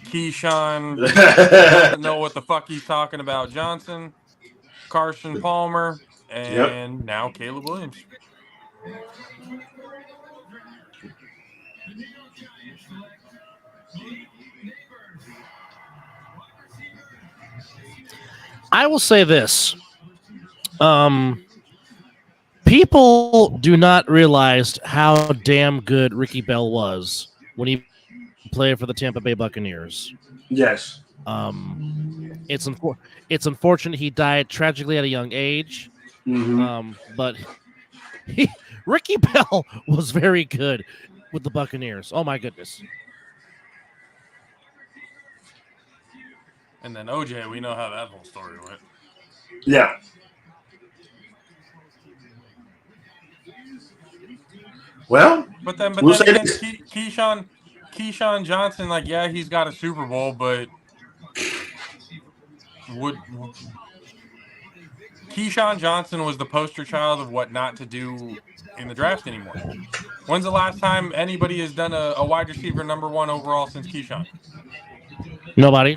Keyshawn, doesn't know what the fuck he's talking about, Johnson, Carson Palmer, and now Caleb Williams. I will say this. People do not realize how damn good Ricky Bell was when he played for the Tampa Bay Buccaneers. Yes. It's unfortunate he died tragically at a young age. Mm-hmm. But Ricky Bell was very good with the Buccaneers. Oh my goodness. And then OJ, we know how that whole story went. Yeah. Well, but then again, Keyshawn Johnson, like, yeah, he's got a Super Bowl, but Keyshawn Johnson was the poster child of what not to do in the draft anymore. When's the last time anybody has done a wide receiver number 1 overall since Keyshawn? Nobody.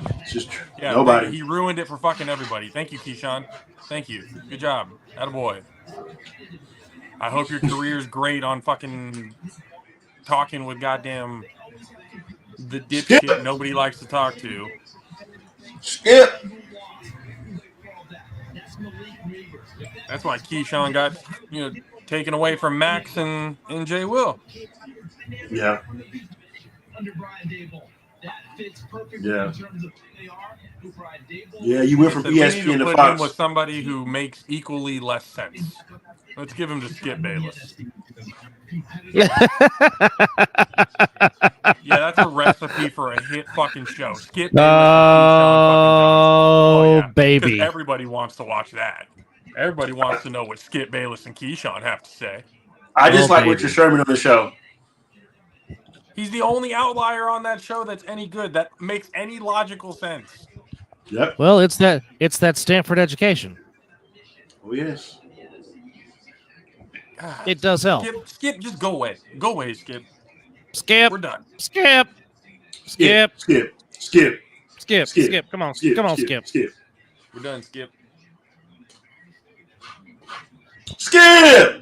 Nobody. He ruined it for fucking everybody. Thank you, Keyshawn. Thank you. Good job. Attaboy. I hope your career's great on fucking talking with goddamn the dipshit nobody likes to talk to. Skip. That's why Keyshawn got, taken away from Max and Jay Will. Yeah. Under Brian Dable. That fits perfectly Yeah. in terms of who they are, who Brian Dable. Yeah, you went from So we need ESPN to to put Fox. him with somebody who makes equally less sense. Let's give him to Skip Bayless. Yeah, that's a recipe for a hit fucking show. Skip Bayless and Keyshawn fucking Johnson. Oh, yeah. baby. Because everybody wants to watch that. Everybody wants to know what Skip Bayless and Keyshawn have to say. I just like baby. Richard Sherman on the show. He's the only outlier on that show that's any good, that makes any logical sense. Yep. Well, it's that Stanford education. Oh, yes. God. It does help. Skip, just go away. Go away, Skip. Skip. We're done. Skip. Skip. Come on, Skip. We're done, Skip. Skip.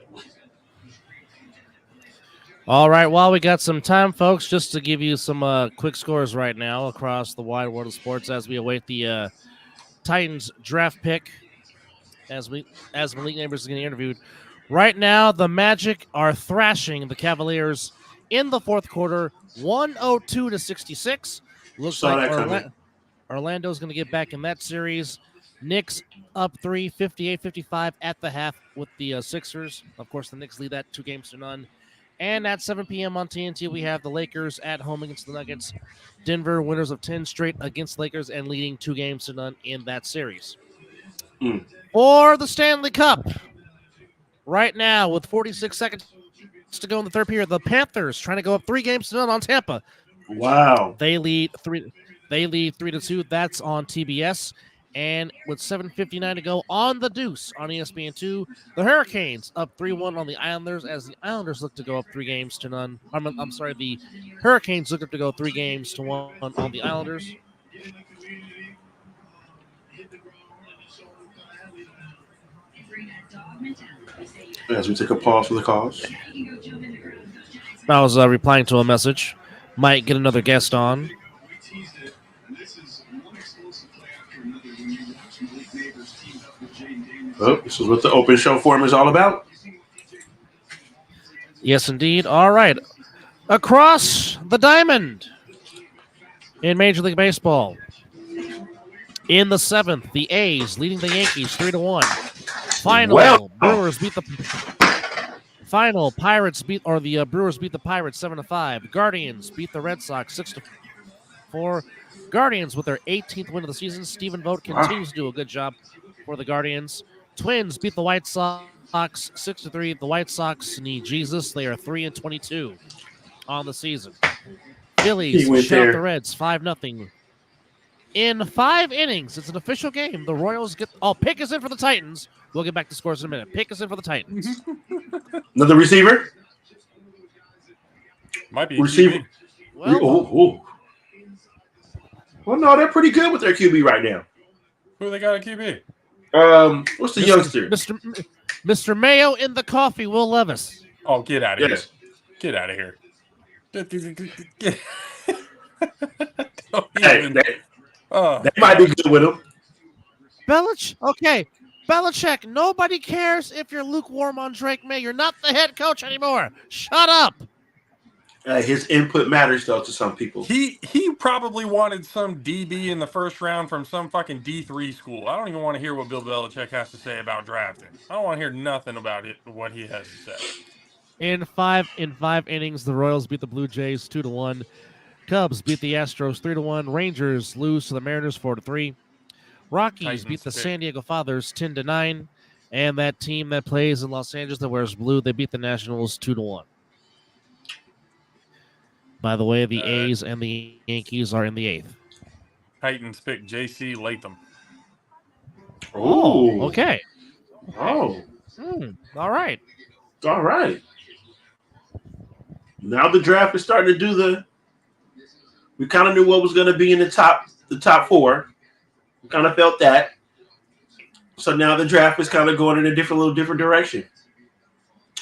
All right, while we got some time, folks, just to give you some quick scores right now across the wide world of sports as we await the Titans draft pick as Malik Neighbors is getting interviewed. Right now, the Magic are thrashing the Cavaliers in the fourth quarter, 102-66. Looks Saw like that coming. Orlando's going to get back in that series. Knicks up 3, 58-55 at the half with the Sixers. Of course, the Knicks lead that 2-0. And at 7 p.m. on TNT, we have the Lakers at home against the Nuggets. Denver, winners of 10 straight against Lakers and leading 2-0 in that series. For the Stanley Cup, right now with 46 seconds to go in the third period, the Panthers trying to go up 3-0 on Tampa. Wow. They lead 3-2. That's on TBS. And with 7:59 to go on the Deuce on ESPN2, the Hurricanes up 3-1 on the Islanders as the Islanders look to go up 3-0. I'm sorry, the Hurricanes look up to go 3-1 on the Islanders. As we take a pause for the cause. I was replying to a message. Might get another guest on. Oh, this is what the open show forum is all about. Yes, indeed. All right. Across the diamond in Major League Baseball. In the seventh, the A's leading the Yankees 3-1. Final, Brewers beat the Brewers beat the Pirates 7-5. Guardians beat the Red Sox 6-4. Guardians with their 18th win of the season. Stephen Vogt continues to do a good job for the Guardians. Twins beat the White Sox 6-3. The White Sox need Jesus. They are 3-22 on the season. Phillies shut out the Reds 5-0. In 5 innings, it's an official game. The Royals get. Oh, Pick is in for the Titans. We'll get back to scores in a minute. Pick is in for the Titans. Another receiver? Might be receiver. Well, well, no, they're pretty good with their QB right now. Who they got at QB? What's the youngster? Mr. Mayo in the coffee, Will Levis. Oh, get out of Yes. here. Get out of here. They might be good with him. Belichick, nobody cares if you're lukewarm on Drake May. You're not the head coach anymore. Shut up. His input matters, though, to some people. He probably wanted some DB in the first round from some fucking D3 school. I don't even want to hear what Bill Belichick has to say about drafting. I don't want to hear nothing about it, what he has to say. In five innings, the Royals beat the Blue Jays 2-1. Cubs beat the Astros 3-1. Rangers lose to the Mariners 4-3. Rockies Titans beat the pick. San Diego Fathers 10-9. And that team that plays in Los Angeles that wears blue, they beat the Nationals 2-1. By the way, the A's and the Yankees are in the 8th. Titans pick J.C. Latham. Oh, okay. Oh, all right. All right. Now the draft is starting to do the. We kind of knew what was going to be in the top 4. We kind of felt that. So now the draft is kind of going in a little different direction.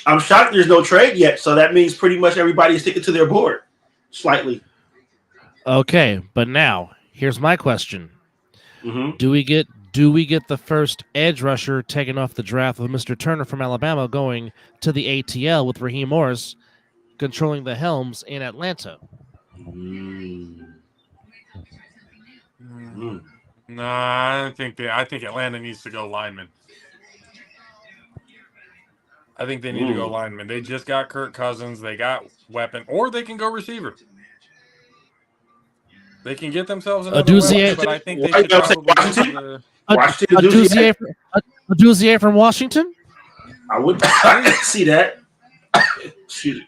I'm shocked there's no trade yet. So that means pretty much everybody's sticking to their board slightly. Okay, but now here's my question: Mm-hmm. Do we get Do we get the first edge rusher taken off the draft with Mr. Turner from Alabama going to the ATL with Raheem Morris controlling the helms in Atlanta? Nah, I think Atlanta needs to go lineman. I think they need to go lineman. They just got Kirk Cousins. They got weapon, or they can go receiver. They can get themselves another weapon, but I think they should probably go to Washington. Aduzier from Washington? I would see that. Excuse me.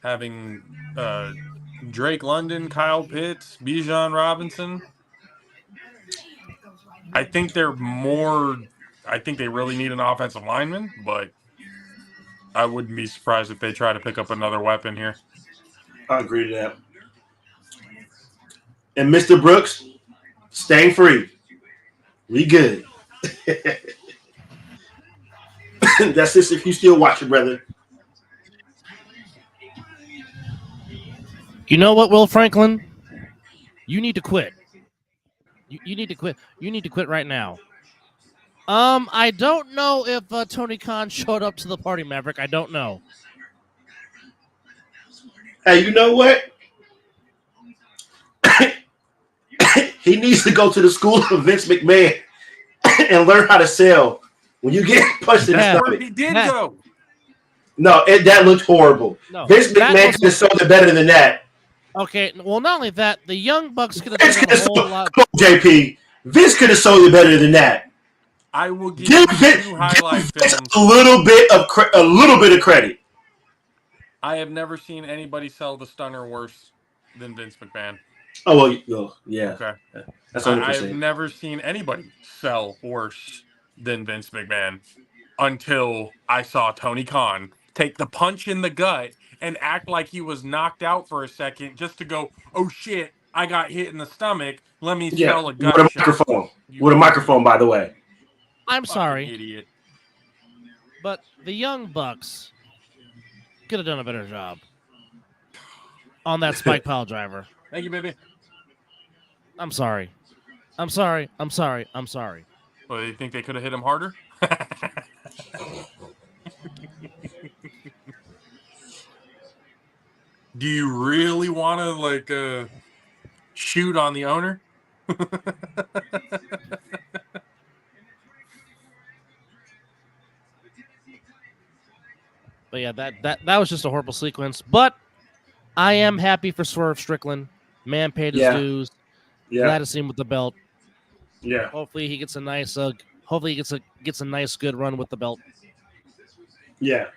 Having Drake London, Kyle Pitts, Bijan Robinson. I think they're more. I think they really need an offensive lineman, but I wouldn't be surprised if they try to pick up another weapon here. I agree to that. And Mr. Brooks, staying free. We good. That's this if you still watching, brother. You know what, Will Franklin? You need to quit. You need to quit. You need to quit right now. I don't know if Tony Khan showed up to the party, Maverick. I don't know. Hey, you know what? He needs to go to the school of Vince McMahon and learn how to sell. When you get punched in the stomach. He did go. No, that looked horrible. No, Vince McMahon could have sold it better than that. Okay, well, not only that, the Young Bucks could have done a whole lot. Come on, JP. Vince could have sold it better than that. I will give you two highlight films. A little bit of credit. I have never seen anybody sell the stunner worse than Vince McMahon. Oh, well, yeah. Okay. That's 100%. I have never seen anybody sell worse than Vince McMahon until I saw Tony Khan take the punch in the gut and act like he was knocked out for a second just to go, oh shit, I got hit in the stomach. Let me sell a gut with a microphone. With a microphone, by the way. I'm sorry, idiot. But the Young Bucks could have done a better job on that spike pile driver. Thank you, baby. I'm sorry. I'm sorry. I'm sorry. I'm sorry. Well, you think they could have hit him harder? Do you really want to shoot on the owner? But yeah, that was just a horrible sequence. But I am happy for Swerve Strickland. Man paid his dues. Glad to see him with the belt. Yeah. Hopefully he gets a nice. Hopefully he gets a nice, good run with the belt. Yeah.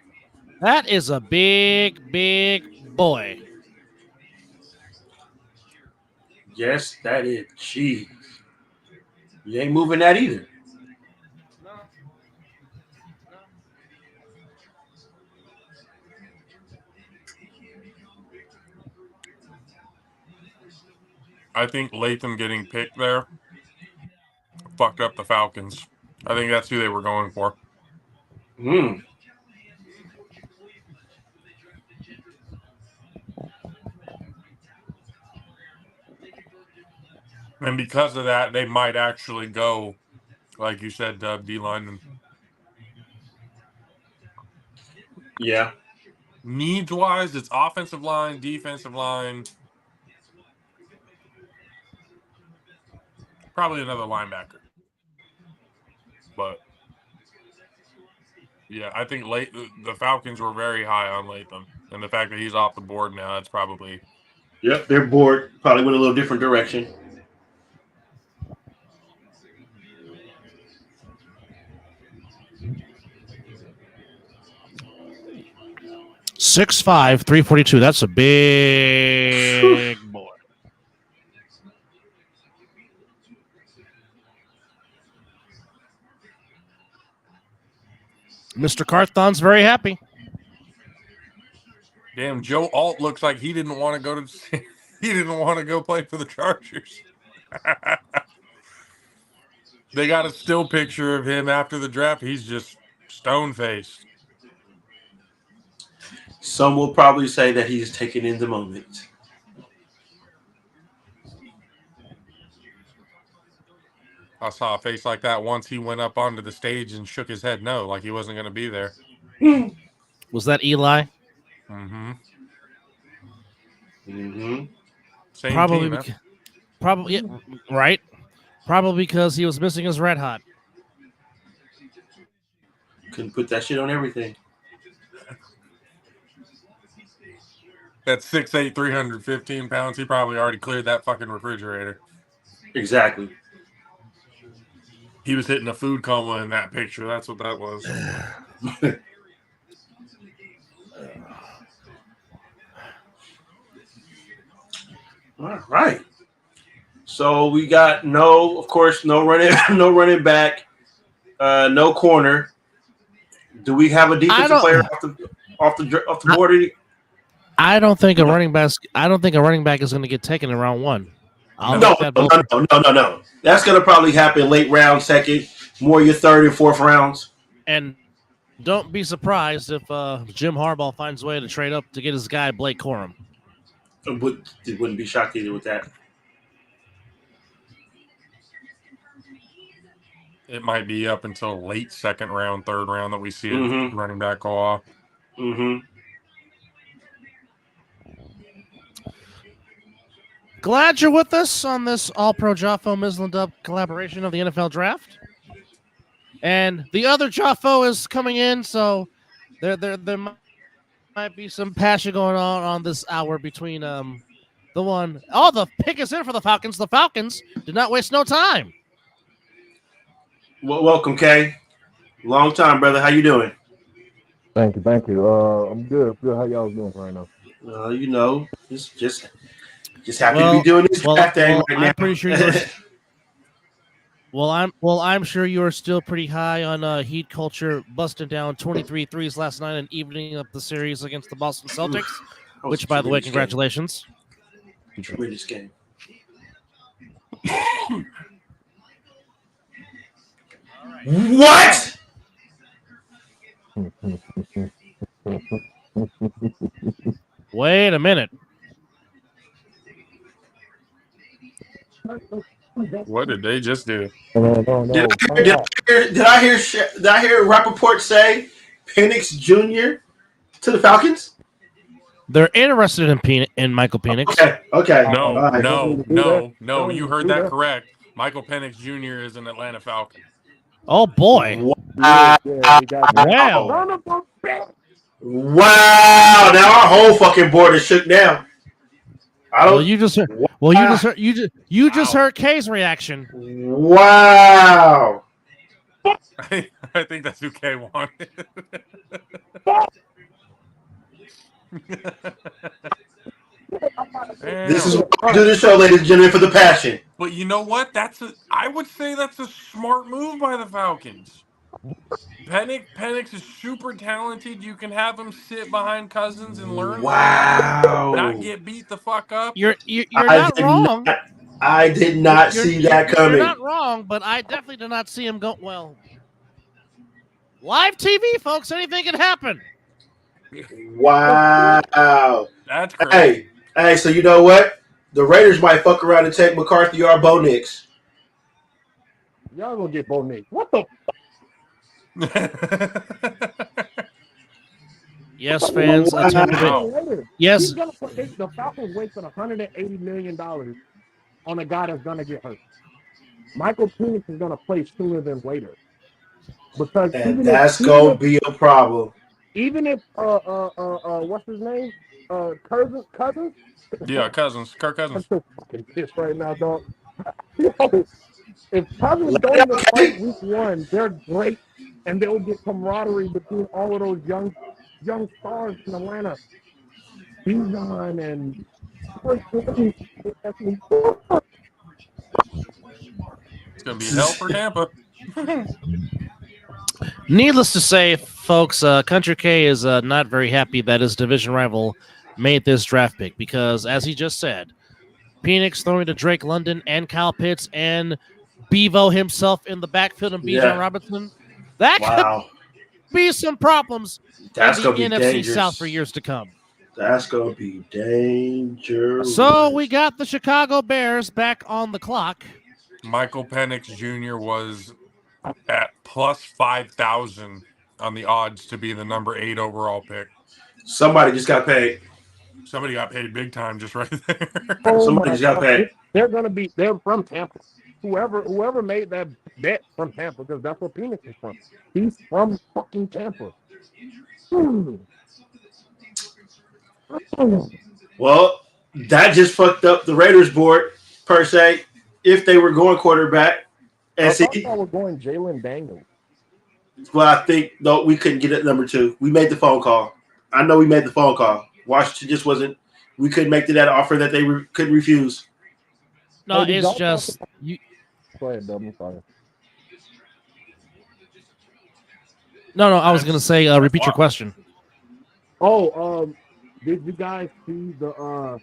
That is a big, big boy. Yes, that is. Jeez. You ain't moving that either. I think Latham getting picked there fucked up the Falcons. I think that's who they were going for. And because of that, they might actually go, like you said, D lineman. Yeah. Needs-wise, it's offensive line, defensive line. Probably another linebacker. But, yeah, I think the Falcons were very high on Latham. And the fact that he's off the board now, that's probably... Yep, their board probably went a little different direction. .65", 342. That's a big boy. Mr. Carthon's very happy. Damn, Joe Alt looks like he didn't want to go to. He didn't want to go play for the Chargers. They got a still picture of him after the draft. He's just stone-faced. Some will probably say that he's taking in the moment. I saw a face like that once. He went up onto the stage and shook his head no, like he wasn't going to be there. Was that Eli? Mm-hmm. Mm-hmm. Same Probably, team. probably yeah, right. Probably because he was missing his red hot. Couldn't put that shit on everything. That's 6'8", 315 pounds. He probably already cleared that fucking refrigerator. Exactly. He was hitting a food coma in that picture. That's what that was. All right. So we got of course, no running back, no corner. Do we have a defensive player off the board? I don't think a running back. I don't think a running back is going to get taken in round one. No. That's going to probably happen late round, second, more your third and fourth rounds. And don't be surprised if Jim Harbaugh finds a way to trade up to get his guy Blake Corum. Wouldn't be shocked either with that. It might be up until late second round, third round that we see a running back go off. Mm-hmm. Glad you're with us on this All-Pro Jaffo Mizzle and Dub collaboration of the NFL Draft. And the other Jaffo is coming in, so there might be some passion going on this hour between the one. Oh, the pick is in for the Falcons. The Falcons did not waste no time. Well, welcome, Kay. Long time, brother. How you doing? Thank you. I'm good. How y'all doing right now? Just happy to be doing this draft thing right now. I'm pretty sure I'm sure you're still pretty high on Heat culture, busting down 23 threes last night and evening up the series against the Boston Celtics. Which, by the way, congratulations. Tremendous game. What? Wait a minute. What did they just do? No. Did I hear Rappaport say Penix Jr. to the Falcons? They're interested in Michael Penix. Okay. No. You heard that correct. Michael Penix Jr. is an Atlanta Falcon. Oh boy! Wow! Now our whole fucking board is shook down. You just heard K's reaction. Wow! I think that's who K wanted. This is what we do the show, ladies and gentlemen, for the passion. But you know what? I would say that's a smart move by the Falcons. Penix is super talented. You can have him sit behind Cousins and learn. Wow! Not get beat the fuck up. You're not wrong. I did not see that coming. You're not wrong, but I definitely did not see him go well. Live TV, folks. Anything can happen. Wow! That's crazy. Hey, so you know what? The Raiders might fuck around and take McCarthy or Bo Nix. Y'all gonna get Bo Nix. What the Yes, fans. Yes. The Falcons wasted $180 million on a guy that's gonna get hurt. Michael Penix is gonna play sooner than later. Because that's gonna be a problem. Even if what's his name? Cousins? Yeah, Cousins. Kirk Cousins. I'm so fucking pissed right now, dog. If Cousins don't even fight week one, they're great, and they'll get camaraderie between all of those young stars in Atlanta. Bijan and it's gonna be hell for Tampa. Needless to say, folks, Country K is not very happy that his division rival made this draft pick because, as he just said, Penix throwing to Drake London and Kyle Pitts and Bevo himself in the backfield and Bijan Robinson. That could be some problems in the NFC dangerous. South for years to come. That's going to be dangerous. So we got the Chicago Bears back on the clock. Michael Penix Jr. was at plus 5,000 on the odds to be the number 8 overall pick. Somebody just got paid. Somebody got paid big time just right there. Oh Somebody my just got God. paid. They're from Tampa. Whoever made that bet from Tampa, because that's where Phoenix is from. He's from fucking Tampa. Well, that just fucked up the Raiders board, per se, if they were going quarterback. And I thought I was going Jalen Daniels. Well, I think no, we couldn't get it at number 2. We made the phone call. I know we made the phone call. Washington just wasn't. We couldn't make that offer that they couldn't refuse. No, it's just you. Go ahead, Dub. I'm sorry. No. I was gonna say, repeat your question. Oh, did you guys see the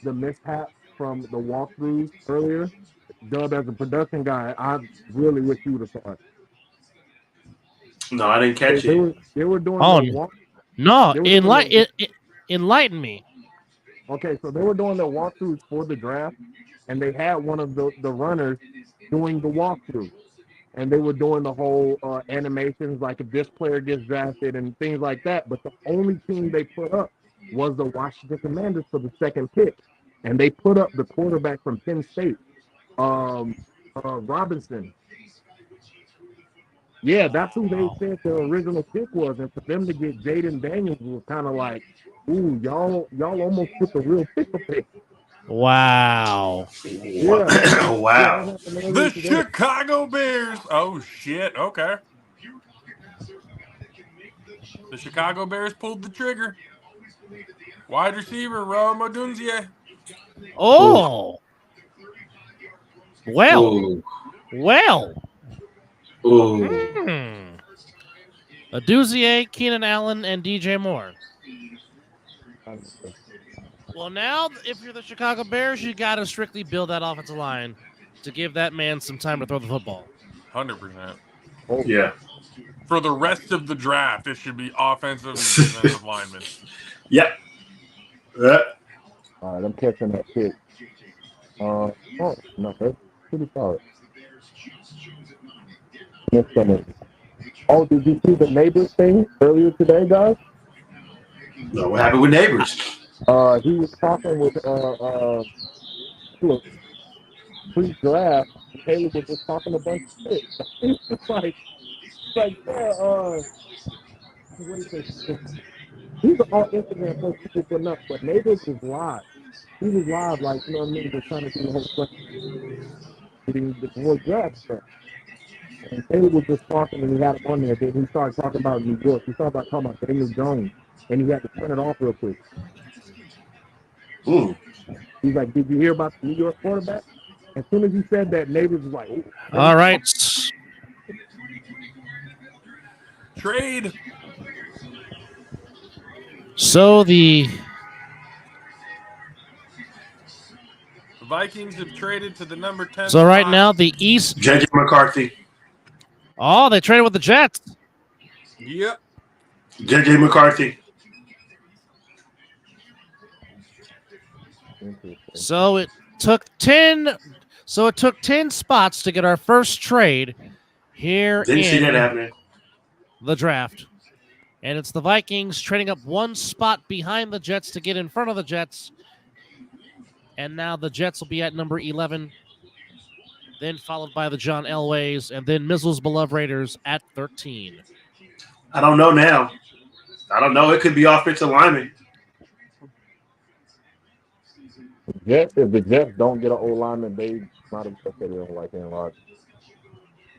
mishap from the walkthroughs earlier? Dub, as a production guy, I really wish you would have saw it. No, I didn't catch it. They were doing the walk. No, enlighten me. Okay, so they were doing their walkthroughs for the draft, and they had one of the runners doing the walkthrough. And they were doing the whole animations, like if this player gets drafted and things like that. But the only team they put up was the Washington Commanders for the second pick. And they put up the quarterback from Penn State, Robinson. Yeah, that's who they said the original pick was. And for them to get Jaden Daniels was kind of like, ooh, y'all almost put the real pick pick. Wow. Yeah. Wow. The Chicago Bears. Oh, shit. Okay. The Chicago Bears pulled the trigger. Wide receiver, Rome Odunzie. Oh. Well. Ooh. Well. Ooh. Odunzie, Keenan Allen, and DJ Moore. Well, now, if you're the Chicago Bears, you got to strictly build that offensive line to give that man some time to throw the football. 100%. Yeah. For the rest of the draft, it should be offensive and defensive linemen. Yep. All right, I'm catching that pick. No, that's pretty solid. Oh, did you see the Neighbors thing earlier today, guys? No, what happened with Neighbors? He was talking with pre-draft. Caleb was just talking a bunch of shit. It's like, yeah, what is this? These are all Instagram posts people putting up, but Neighbors was live. He was live, like, you know what I mean? Just trying to do the whole thing. Getting the whole draft stuff. And Caleb was just talking, and he had him on there. Then he started talking about New York. He started talking about Daniel Jones, and he had to turn it off real quick. Ooh. He's like, did you hear about the New York quarterback? As soon as he said that, Neighbors was like, ooh. All right. Trade. So the Vikings have traded to the number 10 So right spot. now, the East. JJ McCarthy. Oh, they traded with the Jets. Yep. JJ McCarthy. So it took 10. So it took 10 spots to get our first trade here Didn't see that in happening. the draft. And it's the Vikings trading up one spot behind the Jets to get in front of the Jets. And now the Jets will be at number 11. Then followed by the John Elways, and then Mizzle's beloved Raiders at 13. I don't know now. I don't know. It could be offensive lineman. If the Jets don't get an old lineman, they might have said they don't like Aaron Rodgers.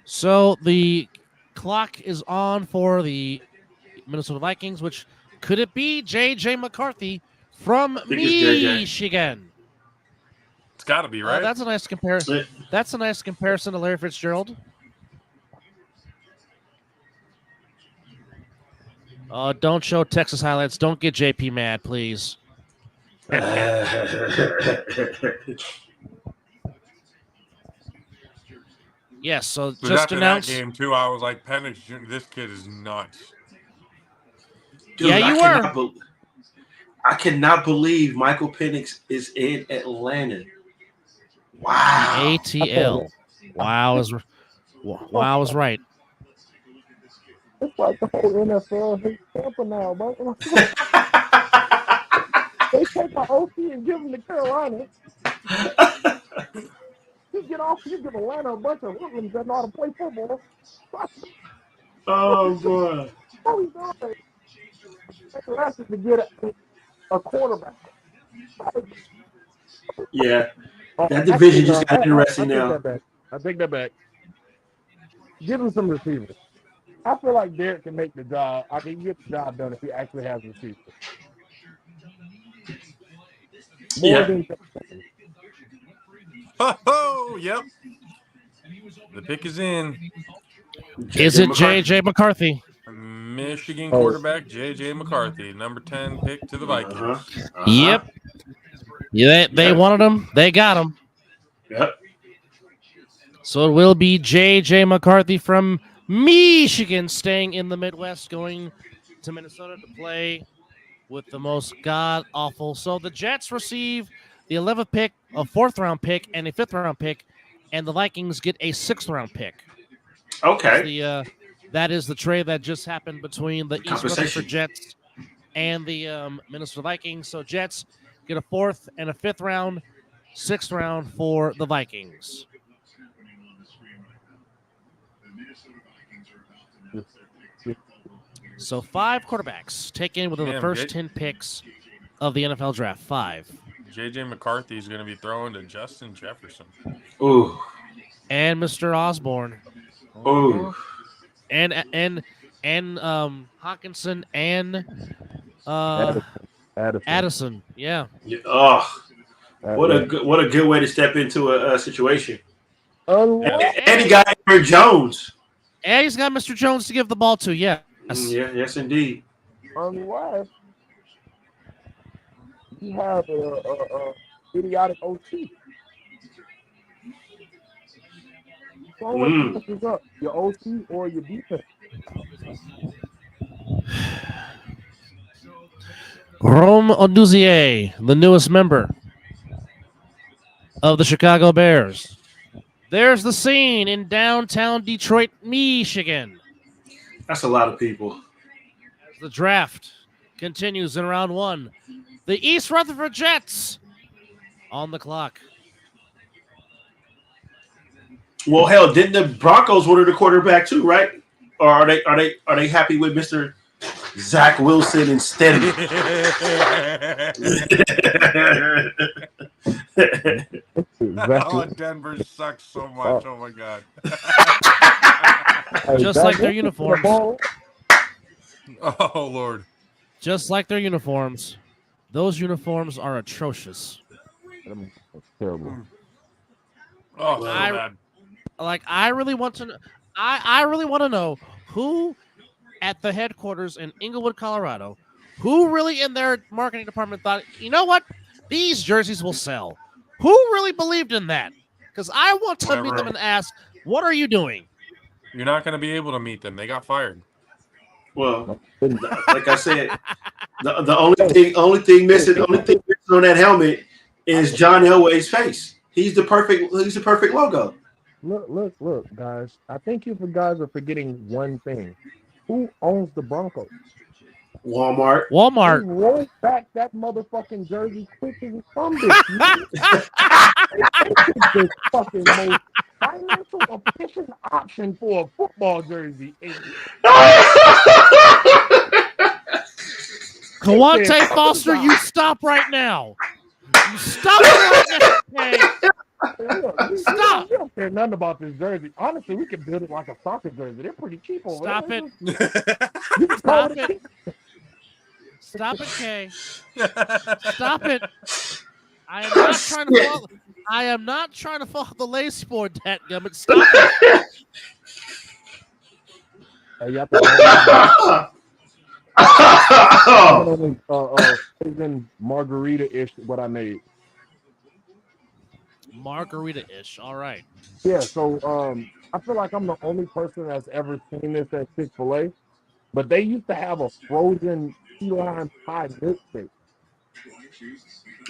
So the clock is on for the Minnesota Vikings, which could it be J.J. McCarthy from Michigan? It's got to be, right? That's a nice comparison. That's a nice comparison to Larry Fitzgerald. Don't show Texas highlights. Don't get JP mad, please. Yes, so But just after announced. that game, too, I was like, Penix, this kid is nuts. Dude, yeah, you were. I cannot believe Michael Penix is in Atlanta. Wow. ATL. Wow is right. It's like the whole NFL hates Tampa now, bro. They take an OC and give them to Carolina. You give Atlanta a bunch of hoodlums that know how to play football. Oh boy. What we doing? They're asking to get a quarterback. Yeah. Oh, That division just got I interesting take now. that back. I take that back. Give him some receivers. I feel like Derek can make the job. I can get the job done if he actually has receivers. More than Oh, yep. The pick is in. Is it J.J. McCarthy? Michigan quarterback J.J. McCarthy, number 10 pick to the Vikings. Yep. Yeah, they wanted him. They got him. Yep. So it will be J.J. McCarthy from Michigan staying in the Midwest, going to Minnesota to play with the most god-awful. So the Jets receive the 11th pick, a 4th-round pick, and a 5th-round pick, and the Vikings get a 6th-round pick. Okay. That is the trade that just happened between the East Rutherford Jets and the Minnesota Vikings. So Jets get a 4th and a 5th round, 6th round for the Vikings. So 5 quarterbacks taken within the first 10 picks of the NFL draft. 5. J.J. McCarthy is going to be throwing to Justin Jefferson. Ooh. And Mr. Osborne. Ooh. And Hawkinson and Addison. Yeah. Oh. What a good way to step into a situation. And he got Aaron Jones. And he's got Mr. Jones to give the ball to. Yeah. Yes, indeed. Unless you have a idiotic OC. So what up? Your OC or your defense? Rome Odouzier, the newest member of the Chicago Bears. There's the scene in downtown Detroit, Michigan. That's a lot of people. As the draft continues in round 1, the East Rutherford Jets on the clock. Well, hell, didn't the Broncos order the quarterback too, right? Or are they happy with Mr. Zach Wilson instead of Oh, Denver sucks so much. Oh my god. Just like their uniforms. Oh Lord. Just like their uniforms. Those uniforms are atrocious. Terrible. Oh, so bad. I really want to know. I really want to know who at the headquarters in Inglewood, Colorado, who really in their marketing department thought, you know what, these jerseys will sell. Who really believed in that? Because I want to meet them and ask, what are you doing? You're not going to be able to meet them. They got fired. Well, like I said, the only thing missing on that helmet is John Elway's face. He's the perfect logo. Look, guys. I think you guys are forgetting one thing. Who owns the Broncos? Walmart. Who rolled back that motherfucking jersey quick as from this. This fucking most financial efficient option for a football jersey. Kawante Foster, you stop right now. You stop right now. Stop. We don't care nothing about this jersey. Honestly, we can build it like a soccer jersey. They're pretty cheap over Stop there. it. Stop it. Stop it, Kay. Stop it. I am not trying to follow the lace board, dadgummit. Stop it. Margarita-ish what I made. Margarita-ish. All right. Yeah, so I feel like I'm the only person that's ever seen this at Chick-fil-A, but they used to have a frozen key lime pie milkshake.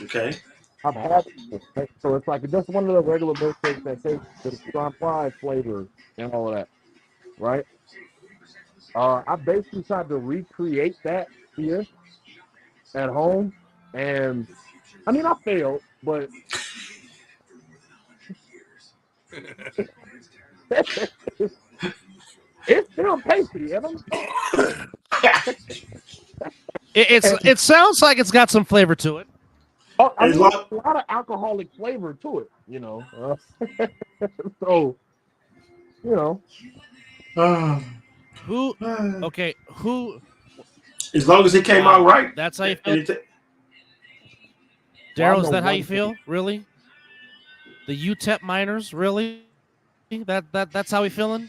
Okay. I've had it. Right? So it's like just one of the regular milkshakes that tastes the strong fries flavor and all of that, right? I basically tried to recreate that here at home, and I mean I failed, but it's still tasty, Evan. It sounds like it's got some flavor to it. Oh, I mean, a lot of alcoholic flavor to it, you know. So, you know. Who? Okay, who? As long as it came out right. That's how you feel. Daryl, is that how you feel? Really? The UTEP miners, really? That's how we feeling?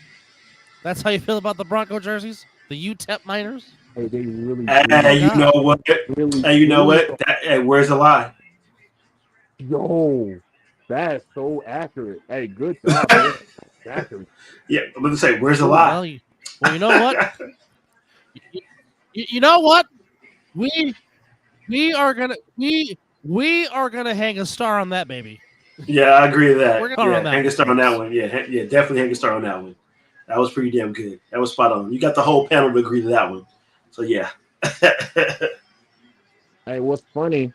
That's how you feel about the Bronco jerseys? The UTEP miners? Hey, they really. Hey, you know what? Really, hey, you know what? Hey, where's the lie? Yo, that's so accurate. Hey, good job. Man. Accurate. Yeah, I'm going to say, where's the lie? Well, you know what? you know what? We are gonna hang a star on that, baby. Yeah, I agree with that. We're gonna hang a star on that one. Yeah, definitely hang a star on that one. That was pretty damn good. That was spot on. You got the whole panel to agree to that one. So yeah. Hey, what's funny?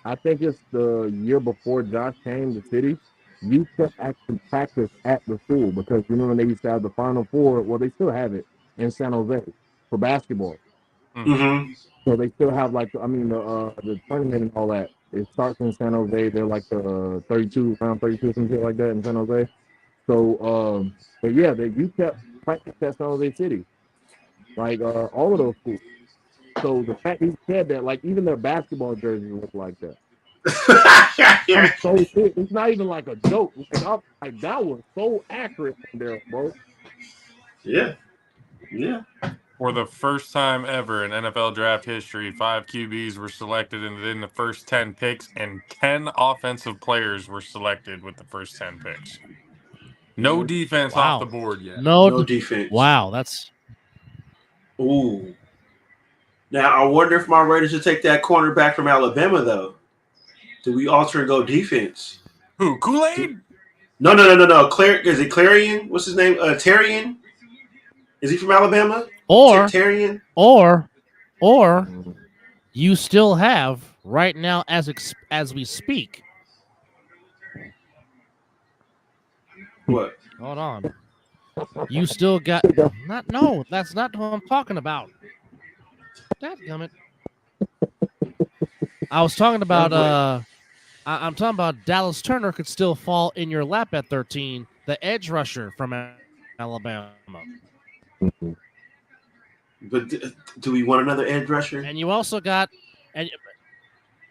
I think it's the year before Josh came to the city. You could actually practice at the school because you know when they used to have the Final Four. Well, they still have it in San Jose for basketball. Mm-hmm. So they still have like the tournament and all that. It starts in San Jose. They're like the 32 round 32 something like that in San Jose. So but yeah, you kept practice at San Jose City, like all of those schools. So the fact he said that, like even their basketball jerseys look like that. It's not even like a joke. Like that was so accurate from there, bro. Yeah. For the first time ever in NFL draft history, 5 QBs were selected within the first 10 picks, and 10 offensive players were selected with the first 10 picks. No defense off the board yet. No defense. Wow, that's. Ooh. Now I wonder if my Raiders should take that cornerback from Alabama though. Do we alter and go defense? Who? Kool-Aid? No. Is it Clarion? What's his name? Terrian? Is he from Alabama? Or Terrian? Or you still have right now as we speak. What? Hold on. You still got that's not who I'm talking about. Dadgummit. I was talking about I'm talking about Dallas Turner could still fall in your lap at 13, the edge rusher from Alabama. But do we want another edge rusher? And you also got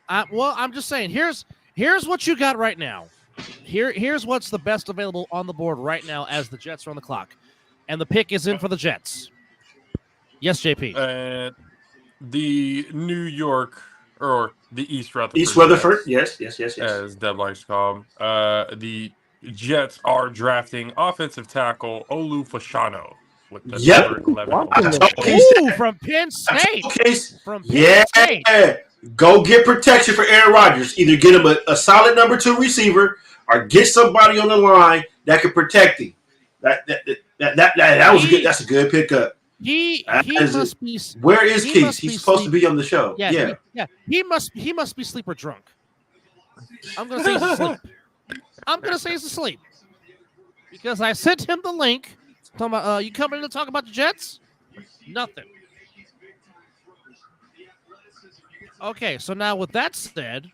I'm just saying here's what you got right now. Here's what's the best available on the board right now as the Jets are on the clock. And the pick is in for the Jets. Yes, JP. The New York or the East Rutherford. East Rutherford, yes. As Deb likes to call him. The Jets are drafting offensive tackle Olu Fashanu. Yep. From Penn State. From Penn State. Go get protection for Aaron Rodgers. Either get him a solid number 2 receiver or get somebody on the line that can protect him. That was a good. That's a good pickup. He must be. Where is Keith? He's supposed to be on the show. Yeah. He must be sleep or drunk. I'm gonna say he's asleep. I'm gonna say he's asleep because I sent him the link. Talking about you coming in to talk about the Jets? Nothing. Okay, so now with that said,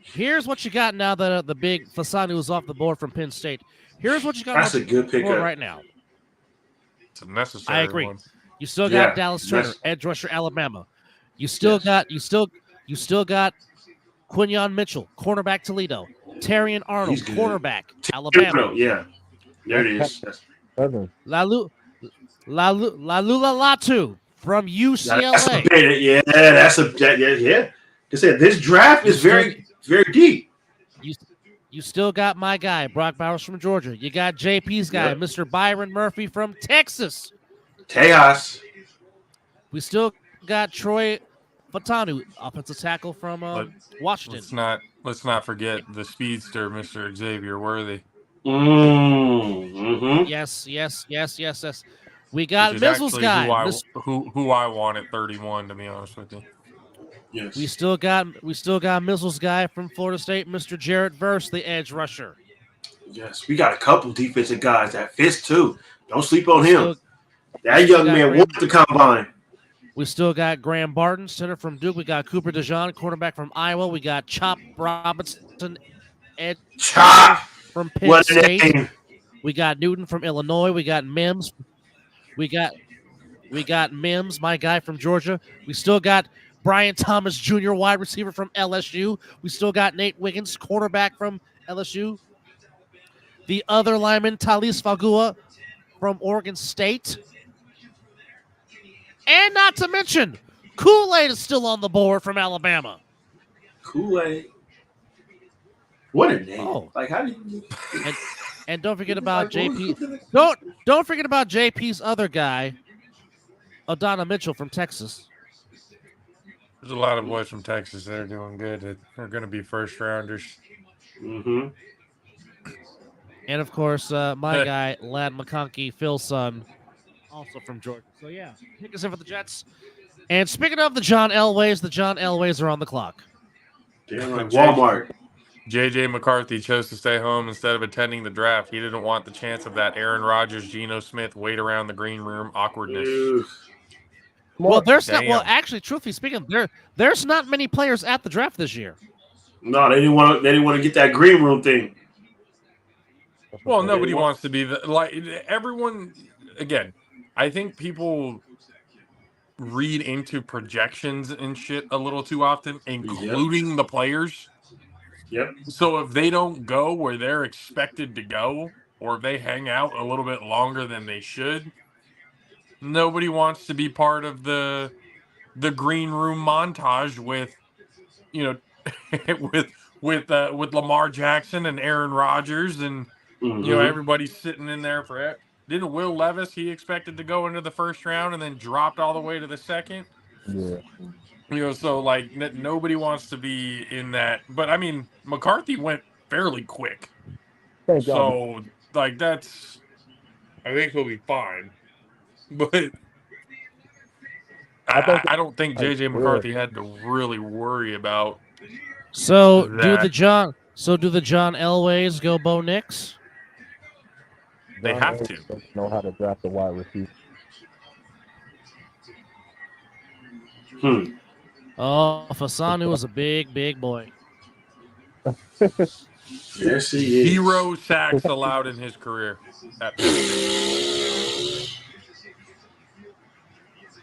here's what you got now that the big Fasanu is off the board from Penn State. Here's what you got. That's a good pickup right now. It's a necessary. I agree. One. You still got Dallas Turner, edge rusher, Alabama. You still got Quinyon Mitchell, cornerback, Toledo. Terrian Arnold, cornerback, Alabama. Yeah, there it is. Lalula Latu from UCLA. That's a. I said this draft is very deep. You still got my guy, Brock Bowers from Georgia. You got JP's guy, Mr. Byron Murphy from Texas. Tejas. We still got Troy Fatanu, offensive tackle from Washington. let's not forget the speedster, Mr. Xavier Worthy. Mm-hmm. Yes. We got Which is Mizzle's actually guy. who I want at 31, to be honest with you. Yes. We still got Mizzle's guy from Florida State, Mr. Jarrett Verse, the edge rusher. Yes, we got a couple defensive guys that fits too. Don't sleep on him. That young man wants the combine. We still got Graham Barton, center from Duke. We got Cooper DeJean, quarterback from Iowa. We got Chop Robinson, edge from Penn State. We got Newton from Illinois. We got Mims. We got Mims, my guy from Georgia. We still got Brian Thomas Jr., wide receiver from LSU. We still got Nate Wiggins, quarterback from LSU. The other lineman, Talis Fagua from Oregon State. And not to mention, Kool-Aid is still on the board from Alabama. Kool-Aid. What a name! Oh. Like how do you? And don't forget about JP. Don't forget about JP's other guy, Adonai Mitchell from Texas. There's a lot of boys from Texas that are doing good. They're going to be first rounders. Mm-hmm. And of course, my guy, Ladd McConkey, Phil's son, also from Georgia. So yeah, pick us in for the Jets. And speaking of the John Elways are on the clock. Damn like Walmart. J.J. McCarthy chose to stay home instead of attending the draft. He didn't want the chance of that Aaron Rodgers, Geno Smith wait around the green room awkwardness. Well, there's not. Well, actually, truthfully speaking, there's not many players at the draft this year. No, they didn't want to get that green room thing. Well, nobody wants to be everyone. Again, I think people read into projections and shit a little too often, including the players. Yep. So if they don't go where they're expected to go, or if they hang out a little bit longer than they should, nobody wants to be part of the green room montage with, with Lamar Jackson and Aaron Rodgers and everybody's sitting in there for it. Didn't Will Levis, he expected to go into the first round and then dropped all the way to the second? Yeah. So like nobody wants to be in that. But I mean, McCarthy went fairly quick. So like I think he'll be fine. But I don't think JJ McCarthy had to really worry about. So do the John Elways go Bo Nix? They have to know how to draft a wide receiver. Oh, Fasanu is a big boy. Yes, he is. 0 sacks allowed in his career.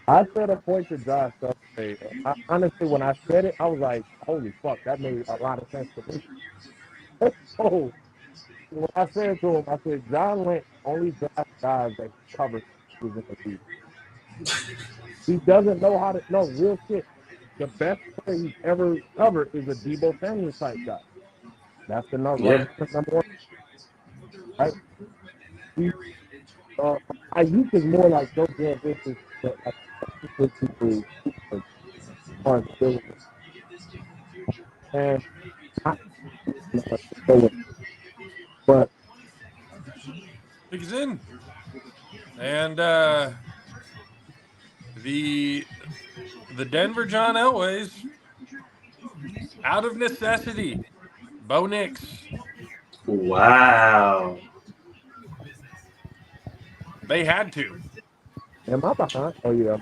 I said a point to Josh. Honestly, when I said it, I was like, holy fuck, that made a lot of sense to me. So, when I said to him, I said, John Lynch only drafts guys that cover in the league. He doesn't know how to, no, real shit. The best player he's ever covered is a Debo Samuel type guy. That's the number one. Right? I used to more like those damn bitches that people are still. And but he's in. And the Denver John Elways, out of necessity, Bo Nix. Wow. They had to. Am I behind? Oh yeah.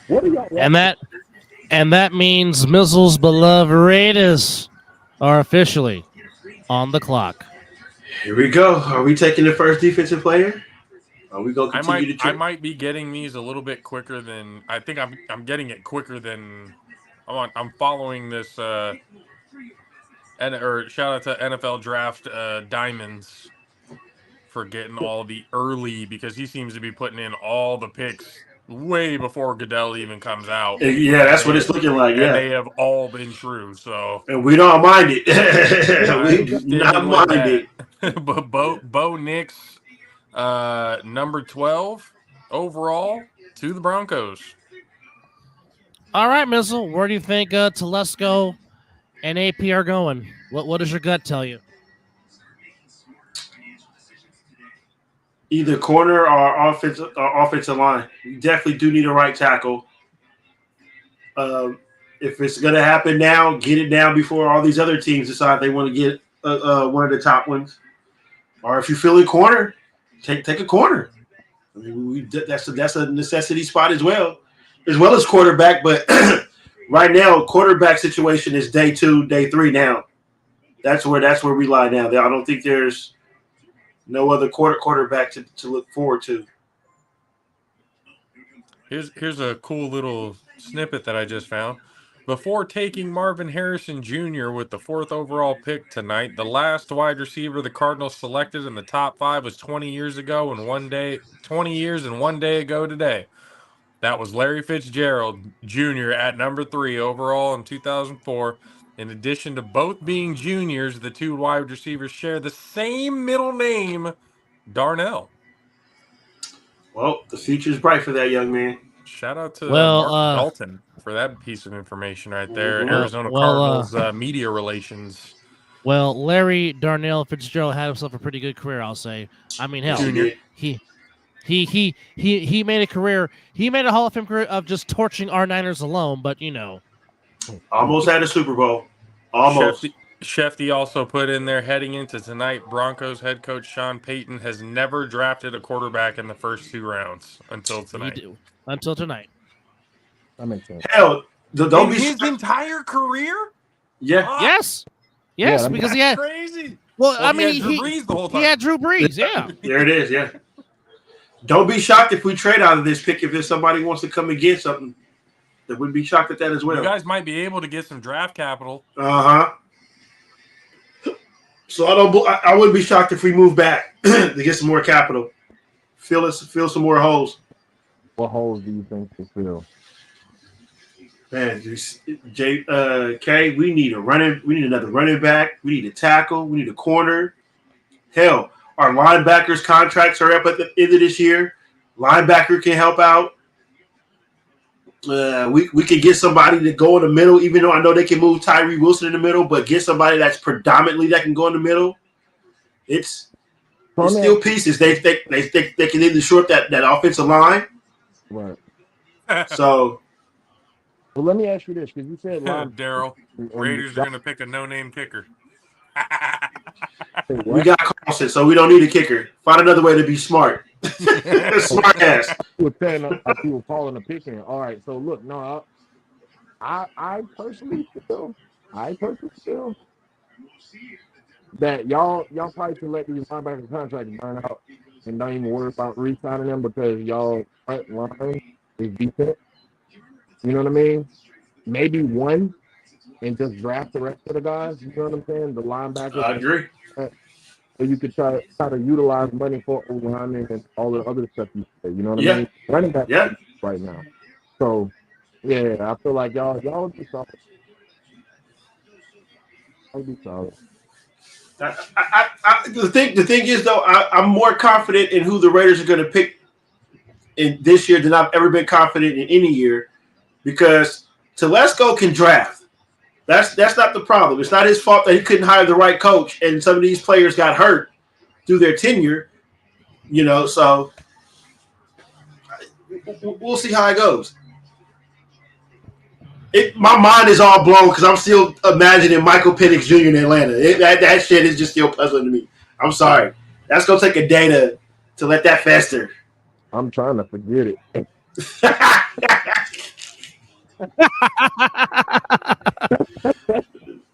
What are y'all? And that means Mizzle's beloved Raiders are officially on the clock. Here we go. Are we taking the first defensive player? Are we going to continue to? I might be getting these a little bit quicker than I think. I'm getting it quicker than I'm following this. Shout out to NFL Draft Diamonds for getting all the early, because he seems to be putting in all the picks way before Goodell even comes out. Yeah, that's what it's looking like. Yeah, and they have all been true. So, and we don't mind it. We do not mind it. But Bo Nix, number 12 overall to the Broncos. All right, Mizzle, where do you think Telesco and AP are going? What does your gut tell you? Either corner or offensive line. We definitely do need a right tackle. If it's going to happen now, get it now before all these other teams decide they want to get one of the top ones. Or if you're feeling corner, take a corner. I mean, that's a necessity spot as well as quarterback. But right now, quarterback situation is day 2, day 3 now. That's where we lie now. I don't think there's no other quarterback to look forward to. Here's a cool little snippet that I just found. Before taking Marvin Harrison Jr. with the 4th overall pick tonight, the last wide receiver the Cardinals selected in the top 5 was 20 years ago and 20 years and 1 day ago today. That was Larry Fitzgerald Jr. at number 3 overall in 2004. In addition to both being juniors, the 2 wide receivers share the same middle name, Darnell. Well, the future's bright for that young man. Shout out to Mark Dalton for that piece of information right there. Arizona Cardinals media relations. Well, Larry Darnell Fitzgerald had himself a pretty good career, I'll say. I mean, hell, he made a career. He made a Hall of Fame career of just torching our Niners alone. But almost had a Super Bowl. Almost. Shefty also put in there, heading into tonight, Broncos head coach Sean Payton has never drafted a quarterback in the first 2 rounds until tonight. Until tonight. That makes sense. Hell, don't be his entire career? Yeah. Yes. Yes, because he had crazy. Well, I mean, he had Drew Brees the whole time. He had Drew Brees, yeah. There it is, yeah. Don't be shocked if we trade out of this pick if there's somebody wants to come and get something. That would be shocked at that as well. You guys might be able to get some draft capital. Uh-huh. So I wouldn't be shocked if we move back to get some more capital. Fill some more holes. What holes do you think to fill? Man, K, we need another running back. We need a tackle. We need a corner. Hell, our linebackers' contracts are up at the end of this year. Linebacker can help out. We could get somebody to go in the middle, even though I know they can move Tyree Wilson in the middle, but get somebody that's predominantly that can go in the middle. It's still pieces. They can either short that offensive line. Right. So, well, let me ask you this, because you said Daryl, Raiders are going to pick a no-name kicker. We got Carlson, so we don't need a kicker. Find another way to be smart. Smart ass. People calling a picking. All right, so look, no, I personally feel that y'all probably should let these linebacker contracts burn out and don't even worry about re-signing them because y'all front line is decent. You know what I mean? Maybe one and just draft the rest of the guys. You know what I'm saying? The linebackers. I agree. So you could try to utilize money for linemen and all the other stuff you say. You know what I mean? Running back right now. So yeah, I feel like y'all would be solid. I'll be solid. The thing is though, I'm more confident in who the Raiders are going to pick in this year than I've ever been confident in any year, because Telesco can draft. That's not the problem. It's not his fault that he couldn't hire the right coach, and some of these players got hurt through their tenure. So we'll see how it goes. My mind is all blown because I'm still imagining Michael Penix Jr. in Atlanta. That shit is just still puzzling to me. I'm sorry. That's gonna take a day to let that fester. I'm trying to forget it.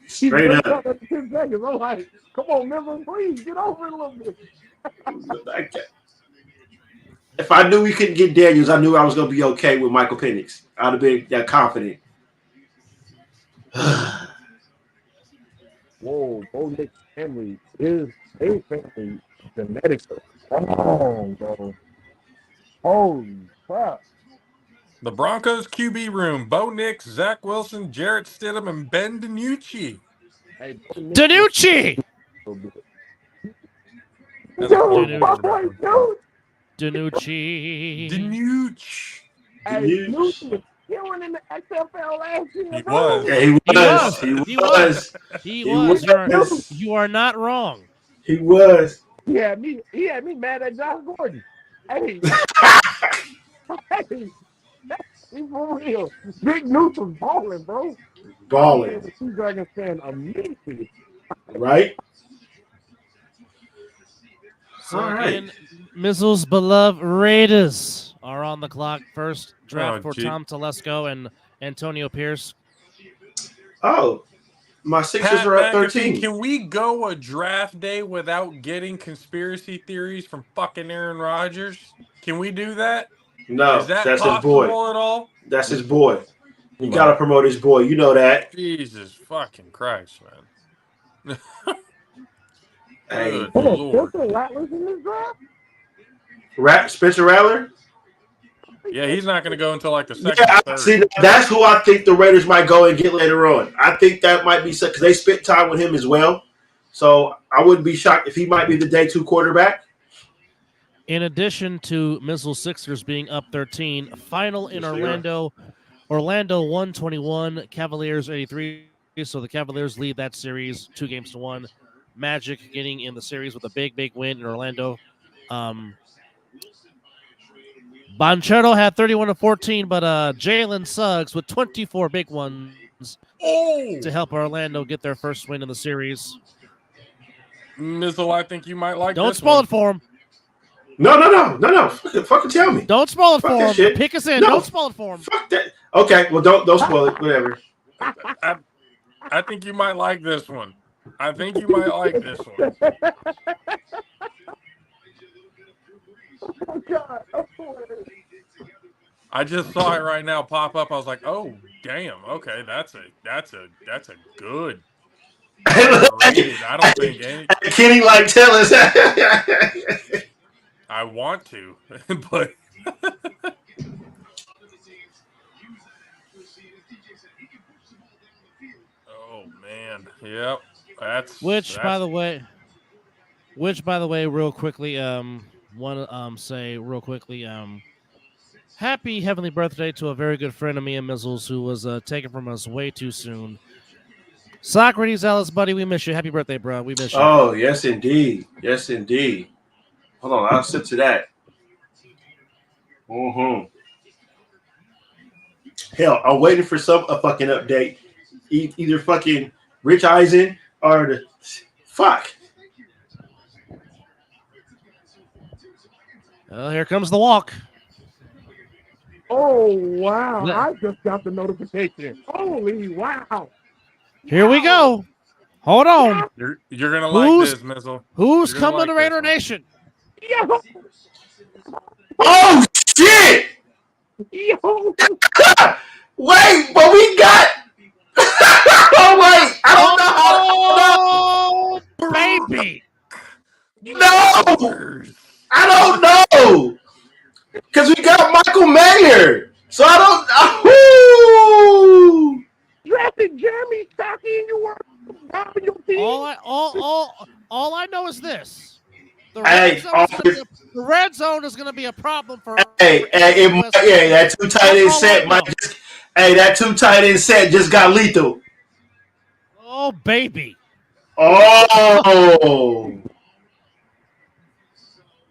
Straight up. 10 seconds. I'm like, come on, Mizzle, please get over it a little bit. If I knew we couldn't get Daniels, I knew I was going to be okay with Michael Penix. I'd have been that confident. Whoa, Bo Nick's family is a family genetics are strong, bro. Holy crap. The Broncos QB room: Bo Nix, Zach Wilson, Jarrett Stidham, and Ben DiNucci. Hey, DiNucci! DiNucci. DiNucci. Hey, DiNucci was killing balling in the XFL last year, He bro. was. Yeah, he was. He was. You are not wrong. He was. He had me mad at Josh Gordon. Hey, hey, he for real. Big News was balling, bro. Balling. The Sea Dragons fan immediately. Right? So All again, right. Mizzle's beloved Raiders are on the clock. First draft for gee. Tom Telesco and Antonio Pierce. Oh, my Sixers Pat are up McAfee, 13. can we go a draft day without getting conspiracy theories from fucking Aaron Rodgers? Can we do that? No, Is that that's his possible boy. at all? That's his boy. You got to promote his boy. You know that. Jesus fucking Christ, man. Hey, Good Hold on, Lord. Spencer Rattler's in this draft? Spencer Rattler? Yeah, he's not going to go until like the second Yeah, or third. see, that's who I think the Raiders might go and get later on. I think that might be because they spent time with him as well. So I wouldn't be shocked if he might be the day 2 quarterback. In addition to Mizzle Sixers being up 13, final in Orlando 121, Cavaliers 83. So the Cavaliers lead that series 2-1. Magic getting in the series with a big win in Orlando. Bonchero had 31-14, but Jalen Suggs with 24 big ones to help Orlando get their first win in the series. Mizzle, I think you might like Don't this spoil one. it for him. No. Fucking tell me. Don't spoil it Fuck for that him. shit. Pick us in. No. Don't spoil it for him. Fuck that. Okay, well, don't spoil it. Whatever. I think you might like this one. I think you might like this one. Oh, God. Oh, I just saw it right now pop up. I was like, "Oh, damn! Okay, that's a good." Underrated. I don't think any. Kenny like tell us. I want to, but oh man, yep. Which by the way, real quickly, want to say real quickly, happy heavenly birthday to a very good friend of me and Mizzles who was taken from us way too soon. Socrates Ellis, buddy, we miss you. Happy birthday, bro. We miss you. Oh, yes, indeed. Yes, indeed. Hold on, I'll sip to that. Hell, I'm waiting for a fucking update. Either fucking Rich Eisen or the fuck. Well, here comes the walk. Oh, wow. I just got the notification. Holy wow. Here we go. Hold on. You're gonna like this, Mizzle. Who's coming to Raider Nation? Yo. Oh shit! Yo. Wait, but we got. Oh wait, I don't know. Baby. No, I don't know. Because we got Michael Mayer, so I don't. Drafted Jeremy Stocky and you were robbing your team. All I know is this. The red zone is going to be a problem for. That 2 tight end set might just. Hey, that 2 tight end set just got lethal. Oh baby. Oh.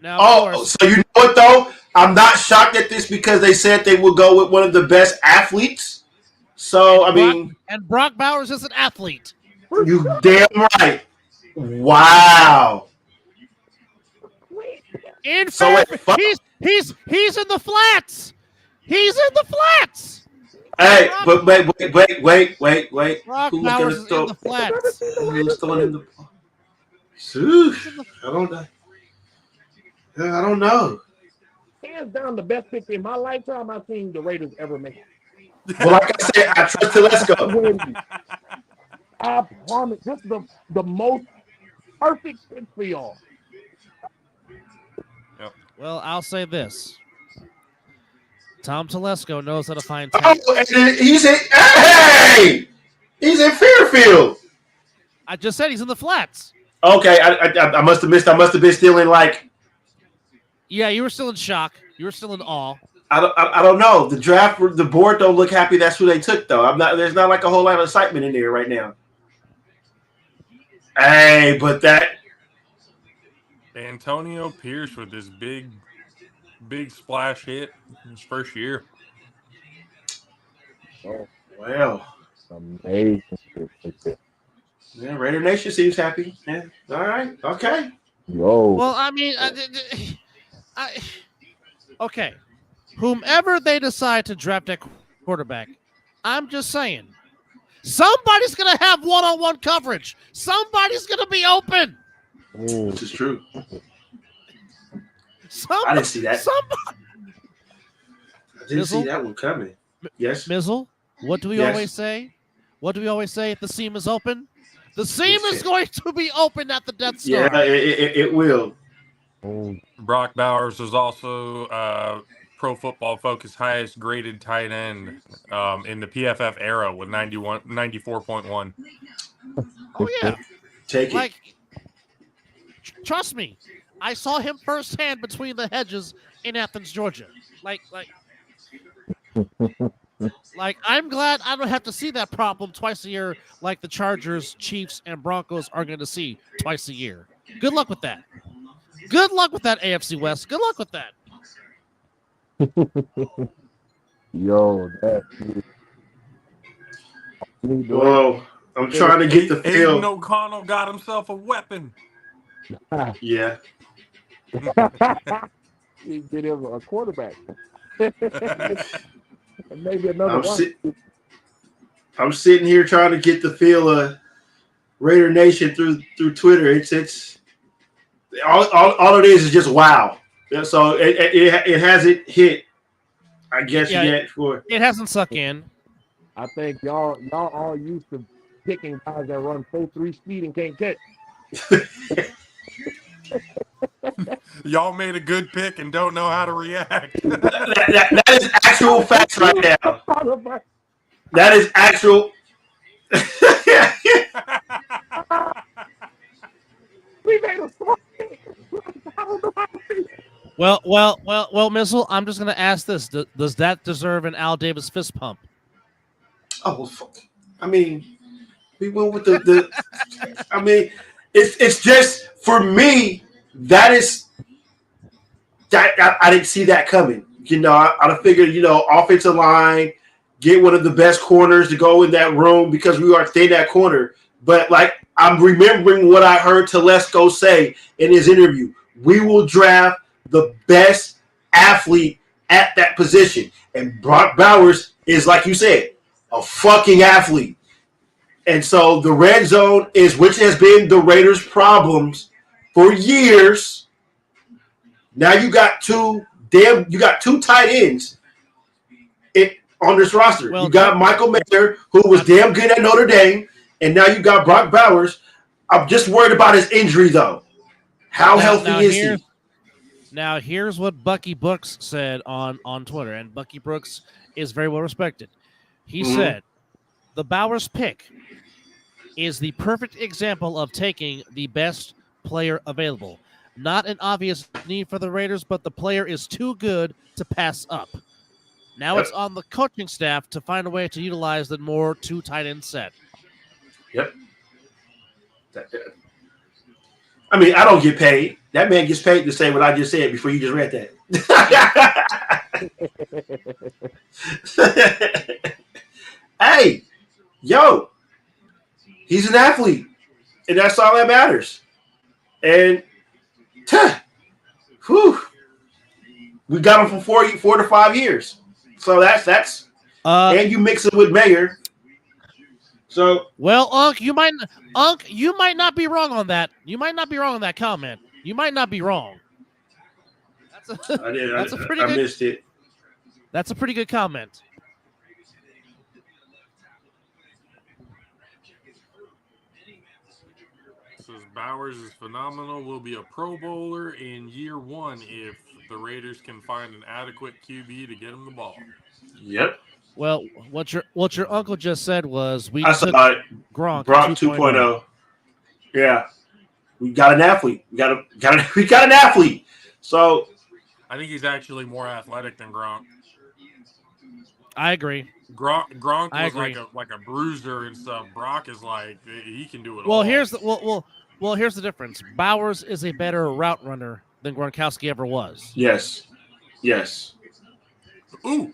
Now, so you know what though? I'm not shocked at this because they said they would go with one of the best athletes. So I mean, and Brock Bowers is an athlete. You damn right. Wow. He's in the flats. He's in the flats. Hey, but wait. Brock Bowers is in the flats. Who's throwing in the? I don't know. Hands down, the best pick in my lifetime I've seen the Raiders ever make. Well, like I said, I trust Telesco. I promise, this is the most perfect pick for y'all. Yep. Well, I'll say this. Tom Telesco knows how to find talent. He's in Fairfield. I just said he's in the flats. Okay, I must have missed. I must have been still in like. Yeah, you were still in shock. You were still in awe. I don't know. The board don't look happy. That's who they took, though. There's not like a whole lot of excitement in there right now. Hey, but that Antonio Pierce with this big splash hit in his first year. Oh, well, amazing. Yeah, Raider Nation seems happy. Yeah. All right. Okay. Whoa. Well, I mean, okay. Whomever they decide to draft at quarterback, I'm just saying, somebody's going to have one-on-one coverage. Somebody's going to be open. This is true. I didn't see that. I didn't see that one coming. Yes. Mizzle, what do we always say? What do we always say if the seam is open? The seam is going to be open at the Death Star. Yeah, it will. Brock Bowers was also Pro Football Focus highest graded tight end in the PFF era with 94.1. Oh, yeah. Take it. Trust me, I saw him firsthand between the hedges in Athens, Georgia. I'm glad I don't have to see that problem twice a year like the Chargers, Chiefs, and Broncos are going to see twice a year. Good luck with that. Good luck with that, AFC West. Good luck with that. Yo, that's whoa. I'm trying to get the feel. Aiden O'Connell got himself a weapon. Yeah. He get him a quarterback. Maybe another one. I'm sitting here trying to get the feel of Raider Nation through Twitter. It's all it is just wow. So it hasn't hit, I guess, yet. It hasn't sunk in. I think y'all all used to picking guys that run 4.3 speed and can't catch. Y'all made a good pick and don't know how to react. That is actual facts right now. That is actual. We made a smart pick. Well, Mizzle, I'm just going to ask this. Does that deserve an Al Davis fist pump? Oh, well, fuck. I mean, we went with the I mean, it's just, for me, that I didn't see that coming. I figured, offensive line, get one of the best corners to go in that room because we are thin that corner. But, I'm remembering what I heard Telesco say in his interview. We will draft the best athlete at that position. And Brock Bowers is, like you said, a fucking athlete. And so the red zone which has been the Raiders' problems for years. Now you got two tight ends on this roster. You got Michael Mayer, who was damn good at Notre Dame, and now you got Brock Bowers. I'm just worried about his injury, though. How healthy is he? Now, here's what Bucky Brooks said on Twitter, and Bucky Brooks is very well respected. He said, the Bowers pick is the perfect example of taking the best player available. Not an obvious need for the Raiders, but the player is too good to pass up. Now it's on the coaching staff to find a way to utilize the more two tight end set. Yep. I mean, I don't get paid. That man gets paid to say what I just said before you just read that. Hey, yo, he's an athlete, and that's all that matters. And we got him for 4 to 5 years. So that's and you mix it with Mayer. So Unc, you might not be wrong on that. You might not be wrong on that comment. You might not be wrong. I missed it. That's a pretty good comment. Says Bowers is phenomenal. Will be a Pro Bowler in year 1 if the Raiders can find an adequate QB to get him the ball. Yep. Well, what your uncle just said was I saw it. Gronk 2.0. Yeah, we got an athlete. We got an athlete. So I think he's actually more athletic than Gronk. I agree. Gronk I was agree. like a bruiser and stuff. Brock is like he can do it Well, all. here's the difference. Bowers is a better route runner than Gronkowski ever was. Yes. Ooh.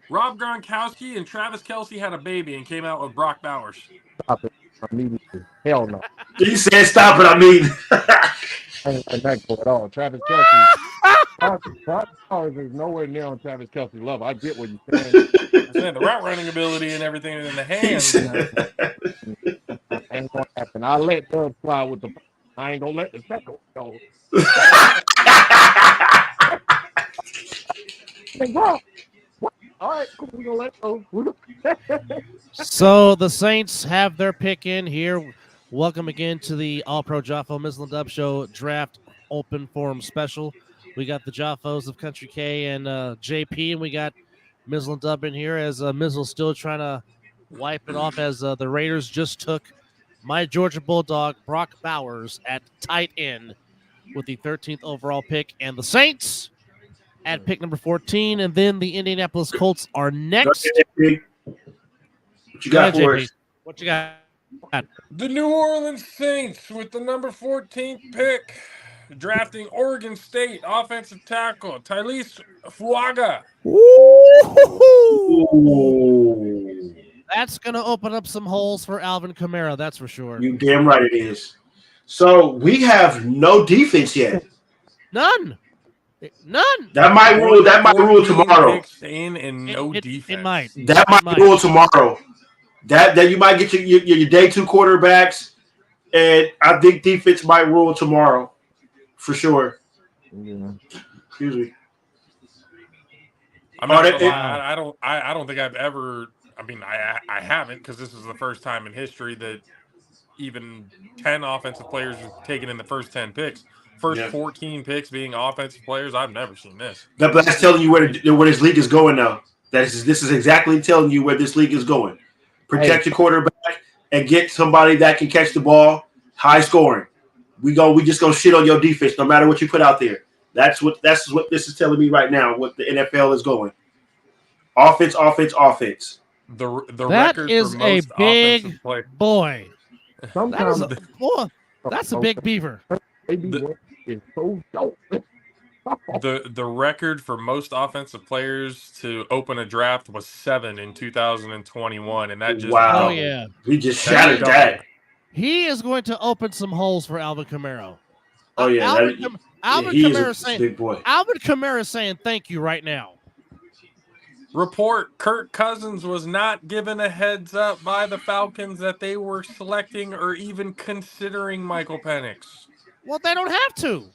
Rob Gronkowski and Travis Kelce had a baby and came out with Brock Bowers. Stop it immediately. Hell no. He said, "Stop it." I mean, I ain't like that at all. Travis Kelce. Brock Bowers is nowhere near on Travis Kelce level. I get what you're saying. I said the route running ability and everything in the hands. Ain't gonna happen. I'll let Doug fly with the. I ain't gonna let the tackle go. Hey, bro. What? All right, cool. We're gonna let go. So the Saints have their pick in here. Welcome again to the All Pro Jaffo Mizzle and Dub Show Draft Open Forum Special. We got the Jaffos of Country K and JP, and we got Mizzle and Dub in here as Mizzle's still trying to wipe it off as the Raiders just took my Georgia Bulldog, Brock Bowers, at tight end with the 13th overall pick, and the Saints at pick number 14, and then the Indianapolis Colts are next. What you got for us? What you got? The New Orleans Saints with the number 14th pick, drafting Oregon State offensive tackle Tylise Fuaga. Ooh. That's going to open up some holes for Alvin Kamara, that's for sure. You damn right it is. So we have no defense yet. None. That might rule tomorrow. In and no defense. It might. That might rule tomorrow. That you might get your day two quarterbacks, and I think defense might rule tomorrow, for sure. Yeah. Excuse me. I'm not gonna lie, I don't think I've ever. I mean, I haven't, because this is the first time in history that even 10 offensive players are taken in the first 10 picks. First 14 picks being offensive players. I've never seen this. But that's telling you where this league is going now. This is exactly telling you where this league is going. Protect your quarterback and get somebody that can catch the ball, high scoring. We just gonna shit on your defense no matter what you put out there. That's what this is telling me right now. What the NFL is going. Offense. The that record is for most a big boy. That's a big beaver. Is so dope. The record for most offensive players to open a draft was 7 in 2021, and that just Oh yeah, we just shattered that. He is going to open some holes for Alvin Kamara. Oh yeah, Alvin Kamara is saying thank you right now. Report: Kirk Cousins was not given a heads up by the Falcons that they were selecting or even considering Michael Penix. Well, they don't have to.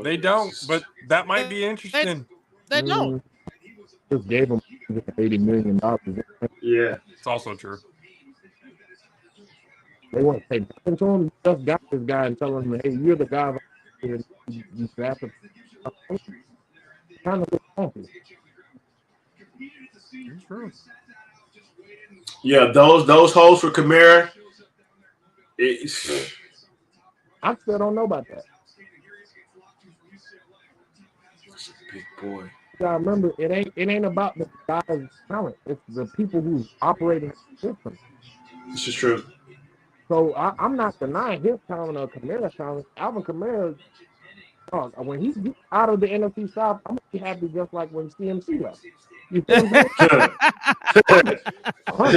They don't, but that might be interesting. They don't. Just gave him $80 million. Yeah, it's also true. They want to say nothing to him. Just got this guy and tell him, "Hey, you're the guy." You drafted. Kind of funky. True. Yeah, those holes for Kamara. I still don't know about that. Big boy. You gotta remember, it ain't about the guy's talent. It's the people who's operating the system. This is true. So I'm not denying his talent or Kamara's talent. Alvin Kamara, when he's out of the NFC South, I'm gonna be happy just like when CMC left. You feel what I'm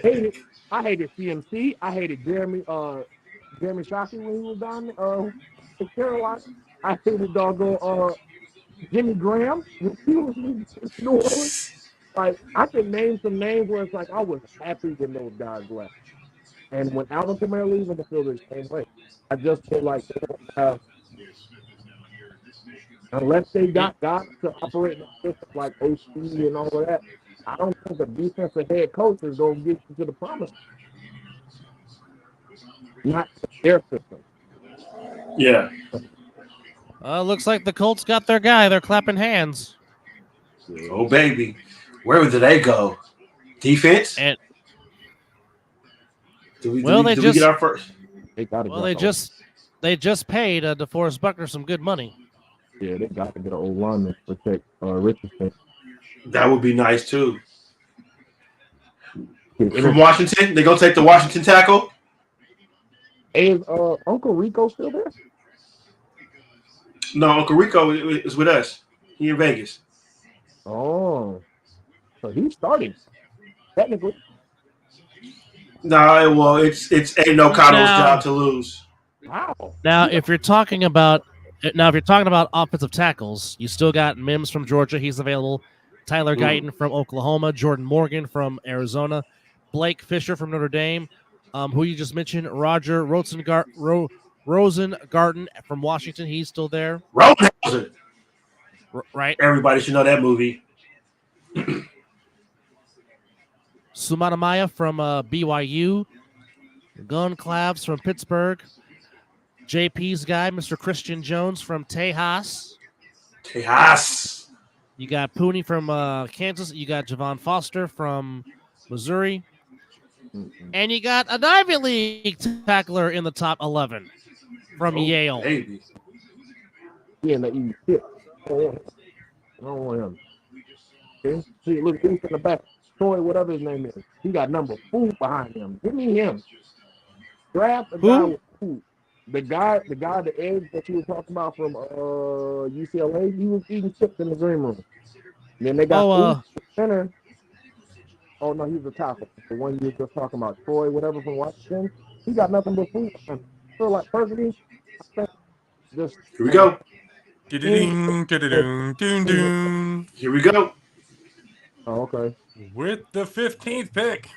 saying? I hated CMC. I hated Jeremy Shockey when he was down in Carolina. I hated doggone Jimmy Graham when he was in New Orleans. Like, I can name some names where it's like I was happy when those guys left. And when Alvin Kamara leaves, I feel the same way. I just feel like they don't have, unless they got guys to operate in the system like OC and all of that, I don't think a defensive head coach is going to get you to the promise. Not their system. Yeah. Looks like the Colts got their guy. They're clapping hands. Oh, baby. Where did they go? Defense? And do we get our first? They just paid DeForest Buckner some good money. Yeah, they got to get an old lineman to protect Richardson. That would be nice too. And From Washington, they gonna take the Washington tackle. is Uncle Rico still there? No, Uncle Rico is with us. He in Vegas. Oh, so he's starting technically. No, well, it's ain't no Cotto's job to lose. Wow. Now, if you're talking about offensive tackles, you still got Mims from Georgia. He's available. Tyler Guyton from Oklahoma. Jordan Morgan from Arizona. Blake Fisher from Notre Dame. Who you just mentioned, Roger Rosengarten from Washington. He's still there. Rosen. Right. Everybody should know that movie. Sumatamaya from BYU. Gun Clavs from Pittsburgh. JP's guy, Mr. Christian Jones from Tejas. Tejas. You got Pooney from Kansas. You got Javon Foster from Missouri. And you got an Ivy League tackler in the top 11 from Yale. Baby. Yeah, let you shit. I don't want him. Okay? See, look, he's in the back. Troy, whatever his name is. He got number 4 behind him. Give me him. Draft a guy with 2. The guy, the edge that you were talking about from UCLA, he was eating chips in the green room. And then they got center. Oh no, he's a tackle. The one you were just talking about, Troy, whatever from Washington. He got nothing but food. I feel like personally, just here we go. Here we go. Oh, okay. With the 15th pick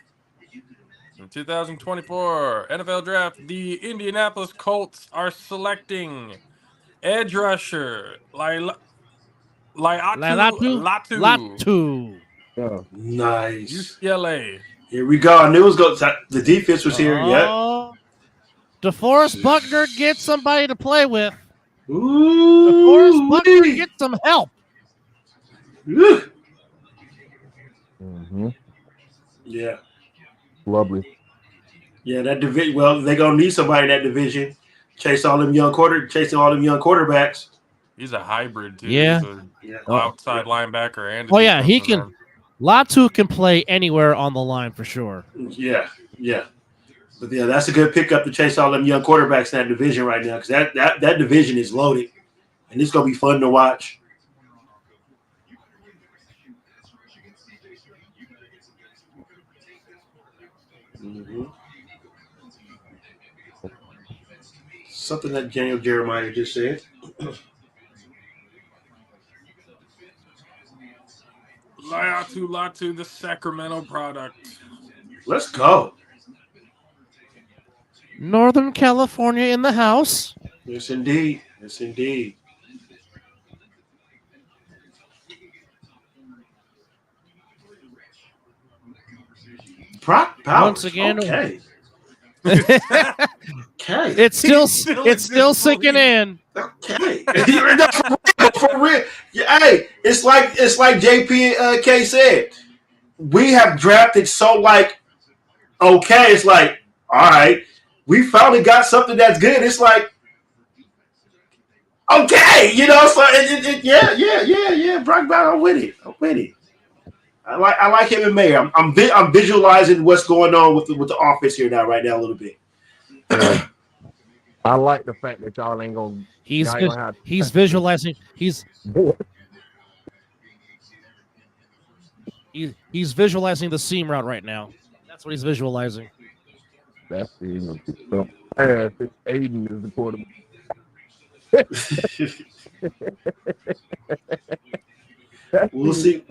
in 2024 NFL Draft, the Indianapolis Colts are selecting edge rusher Latu. Yeah. Nice. UCLA. Here we go. I knew it was going. The defense was here. Yeah. DeForest Buckner gets somebody to play with. Ooh. DeForest Buckner gets some help. Mm-hmm. Yeah. Lovely. Yeah, that division. Well, they're gonna need somebody in that division. Chasing all them young quarterbacks. He's a hybrid too. Yeah. He's outside linebacker and he can. Latu can play anywhere on the line for sure. Yeah. But yeah, that's a good pickup to chase all them young quarterbacks in that division right now, because that division is loaded, and it's gonna be fun to watch. Mm-hmm. Something that Daniel Jeremiah just said. Latu, the Sacramento product. Let's go. Northern California in the house. Yes, indeed. Yes, indeed. Brock Bowers. Once again, okay. Okay. It's still sinking in. Okay. For real. Hey, it's like JP and K said. We have drafted so okay. It's like, all right, we finally got something that's good. It's like, okay, so yeah. Brock Bowers, I'm with it. I like him and Mayer. I'm visualizing what's going on with the offense here right now a little bit. I like the fact that y'all ain't gonna. He's visualizing. He's visualizing the seam route right now. That's what he's visualizing. That's the Aiden is the quarterback. We'll see.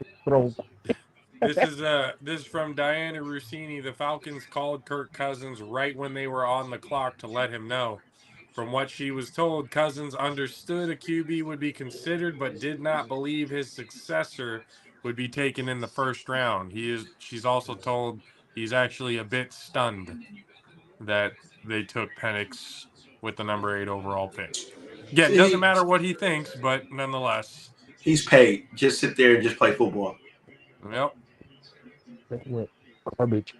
This is from Diana Rossini. The Falcons called Kirk Cousins right when they were on the clock to let him know. From what she was told, Cousins understood a QB would be considered, but did not believe his successor would be taken in the first round. She's also told he's actually a bit stunned that they took Penix with the number 8 overall pick. Yeah, it doesn't matter what he thinks, but nonetheless. He's paid. Just sit there and just play football. Yep. Garbage.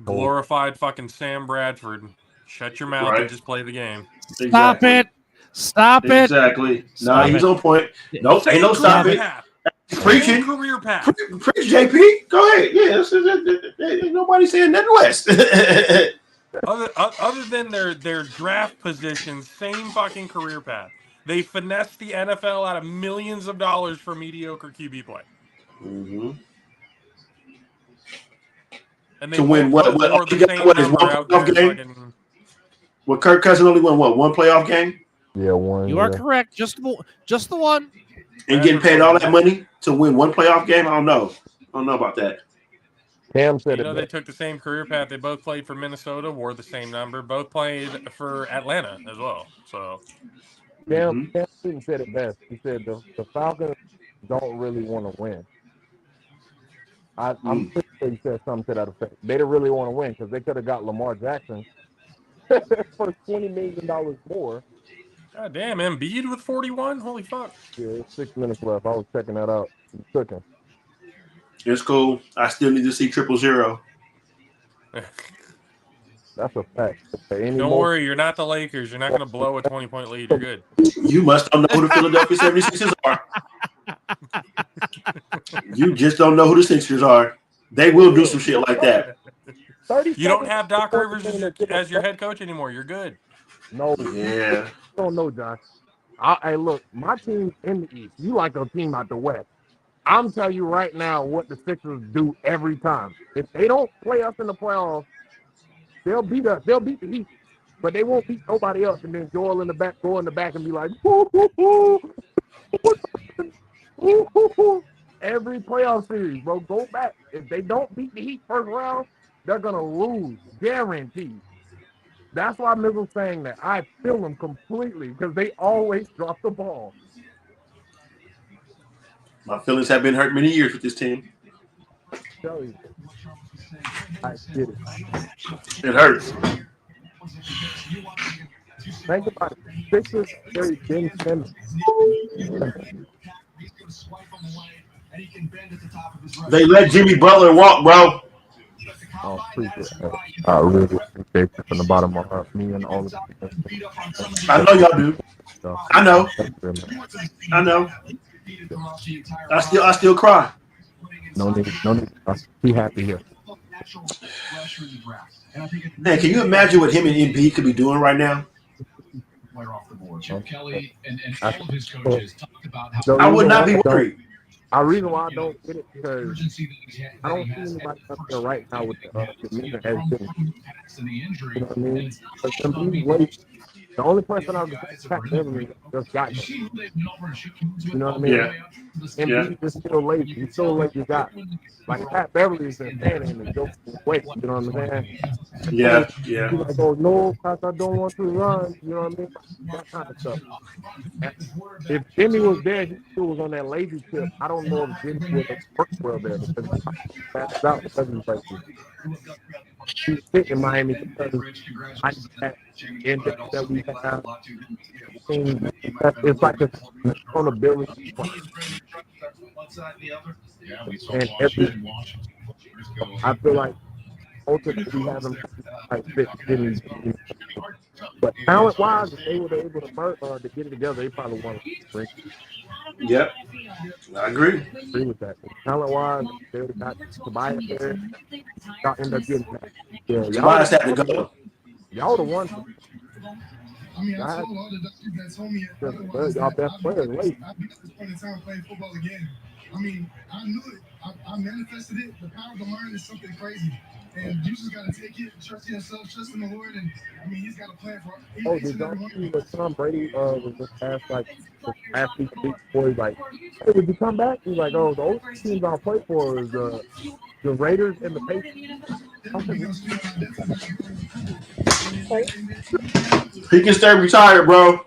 Glorified fucking Sam Bradford. Shut your mouth and just play the game. Stop it. Exactly. No, he's on point. Nope, ain't no stop it. Preaching. Career path. Preach, JP. Go ahead. Yeah, nobody saying nothing less. Other than their draft position, same fucking career path. They finessed the NFL out of millions of dollars for mediocre QB play. Mm-hmm. And they To win what wore the same what is number one out playoff there. game? Fucking... Well, Kirk Cousins only won what, one playoff game? Yeah, one. You are correct. Just the one. And getting paid all that money to win one playoff game? I don't know about that. Cam said they took the same career path. They both played for Minnesota, wore the same number. Both played for Atlanta as well. So Cam said it best. He said the Falcons don't really want to win. I'm pretty sure he said something to that effect. They don't really want to win because they could have got Lamar Jackson for $20 million more. God damn, Embiid with 41? Holy fuck. Yeah, 6 minutes left. I was checking that out. He's cooking. It's cool. I still need to see 000. That's a fact. Don't worry, you're not the Lakers. You're not going to blow a 20-point lead. You're good. You must don't know who the Philadelphia 76ers are. You just don't know who the Sixers are. They will do some shit like that. You don't have Doc Rivers as your head coach anymore. You're good. No. Yeah. Don't know, Josh. Hey, look, my team's in the East. You like a team out the West. I'm telling you right now what the Sixers do every time. If they don't play us in the playoffs, they'll beat us. They'll beat the Heat, but they won't beat nobody else. And then go in the back and be like, hoo, hoo, hoo. Hoo, hoo, hoo. Every playoff series, bro. Go back. If they don't beat the Heat first round, they're gonna lose, guaranteed. That's why Mizzle's saying that. I feel them completely because they always drop the ball. My feelings have been hurt many years with this team. Tell you. I get it. It hurts. Think about it. Sixers carry Ben Simmons. They let Jimmy Butler walk, bro. Oh, appreciate that. I really appreciate it from the bottom of me and all of them. I know y'all do. I know. I still cry. No need. Be happy here. Man, can you imagine what him and Embiid could be doing right now? Chip Kelly and all of his coaches talked about how I would not be worried. The reason why I don't get it because I don't see anybody up there right now with the meter has been. You know what I mean? But the only person I was just got him. You know what I mean? Yeah. And he's just still lazy. He's so lazy got. Like Pat Beverly's been standing and go wait. You know what I'm saying? Yeah. He's like, oh no, Pat, I don't want to run. You know what I mean? That kind of stuff. If Jimmy was there, he still was on that lazy tip. I don't know if Jimmy would have worked well there because that's out the Cousins places. He's fit in Miami because I that we have. It's like a accountability. And I feel like ultimately we have them like fit Jimmy. But talent-wise, if they were able to get it together, they probably won. Yep, I agree. Agree with that. Talent-wise, they would have got Tobias there. Y'all end up getting that. Yeah, Tobias had to go. Y'all the one. I mean, I told all the doctors that told me y'all best players. I'd be at this point in time playing football again. I mean, I knew it. I manifested it. The power to learn is something crazy. And you just got to take it, trust in yourself, trust in the Lord. And, I mean, he's got a plan for it. Oh, did y'all see what Tom Brady was just asked, like, last week before he's like, hey, would you come back? He's like, oh, the only teams I'll play for is the Raiders and the Patriots. He can stay retired, bro.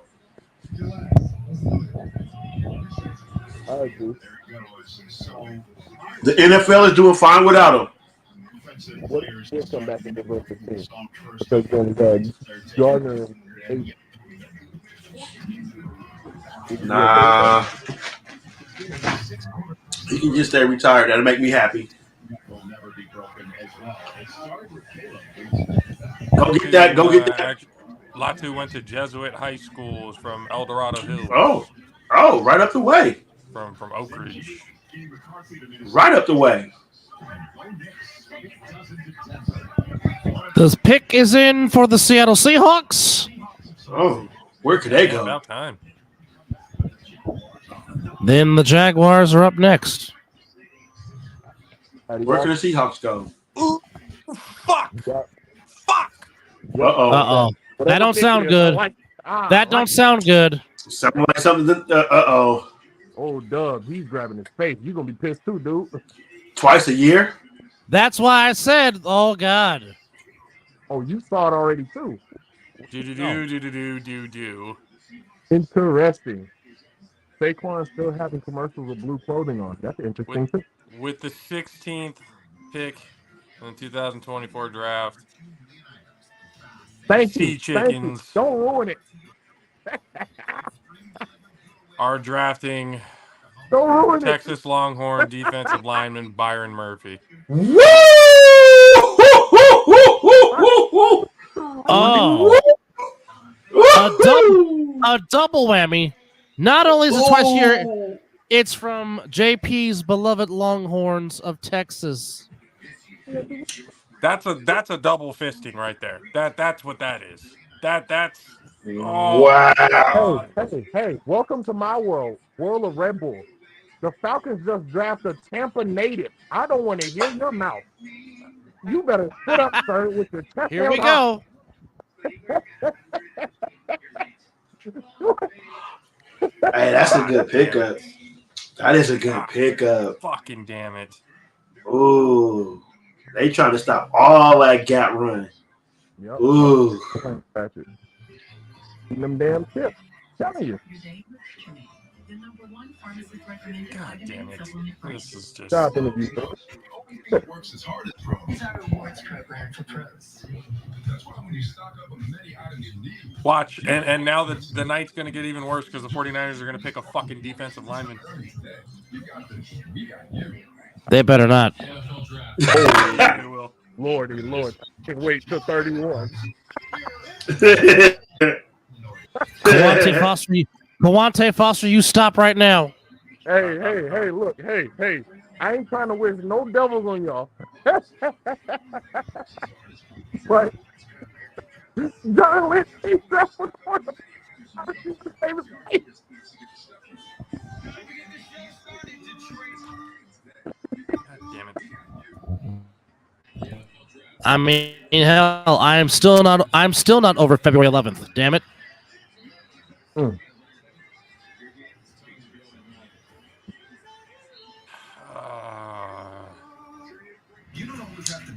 I agree. The NFL is doing fine without him. What if he come back and give us the team? Because then Gardner and nah. He can just stay retired. That'll make me happy. Go get that. Go get that. Latu went to Jesuit high schools from El Dorado Hills. Oh, right up the way. from Oak Ridge. Right up the way. The pick is in for the Seattle Seahawks. Oh, where could they go? About time. Then the Jaguars are up next. Where can the Seahawks go? Ooh, fuck. Fuck. Uh-oh. That don't sound good. That don't sound good. Sound like something. Uh-oh. Oh, Doug, he's grabbing his face. You're going to be pissed too, dude. Twice a year? That's why I said, oh, God. Oh, you saw it already, too. Do. Interesting. Saquon's still having commercials with blue clothing on. That's interesting, too. With the 16th pick in the 2024 draft. Thank Sea you. Chickens. Don't ruin it. Are drafting Don't ruin Texas Longhorn defensive lineman Byron Murphy. Woo! Oh. A double whammy. Not only is it twice a year, it's from JP's beloved Longhorns of Texas. That's a double fisting right there. That's what that is. That's wow. Hey, welcome to my world of Red Bull. The Falcons just drafted a Tampa native. I don't want to hear your mouth. You better sit up, sir, with your chest. Here we go. Hey, that's a good pickup. That is a good pickup. Fucking damn it. Ooh. They trying to stop all that gap run. Yep. Ooh. Them damn tips. Telling you. God damn it. This is just. Job interview. Works as hard as pros. It's our rewards program for pros. That's why when you stock up on the many items you need. Watch, and now the night's going to get even worse because the 49ers are going to pick a fucking defensive lineman. You got this. We got you. They better not. They will. Lordy, Lord. I can't wait till 31. Kawante Foster, you stop right now. Hey, look, hey. I ain't trying to wish no devils on y'all. But John Lynch, that's what Damn it. I mean, hell, I'm still not over February 11th. Damn it.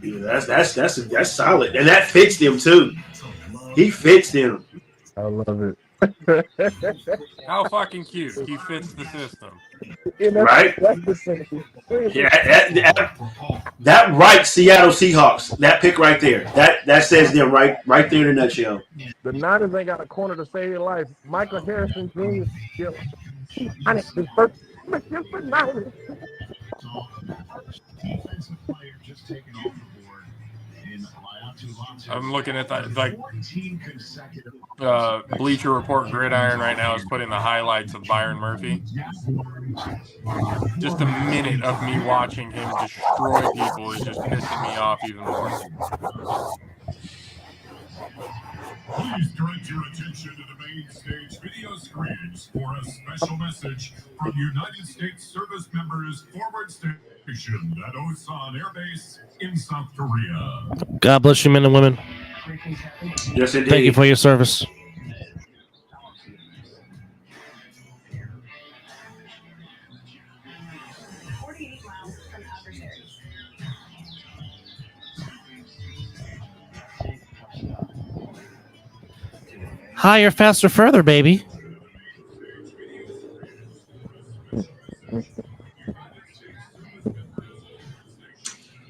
Yeah, that's solid, and that fits them too. He fits them. I love it. How fucking cute. He fits the system. Right? Yeah, that right Seattle Seahawks. That pick right there. That says them right there in a nutshell. The Niners ain't got a corner to save your life. Michael Harrison Jr. His first Niners. I'm looking at that, like, Bleacher Report Gridiron right now is putting the highlights of Byron Murphy. Just a minute of me watching him destroy people is just pissing me off even more. Please direct your attention to the main stage video screens for a special message from United States service members forward station at Osan Air Base in South Korea. God bless you, men and women. Yes, indeed. Thank you for your service. Higher, faster, further, baby.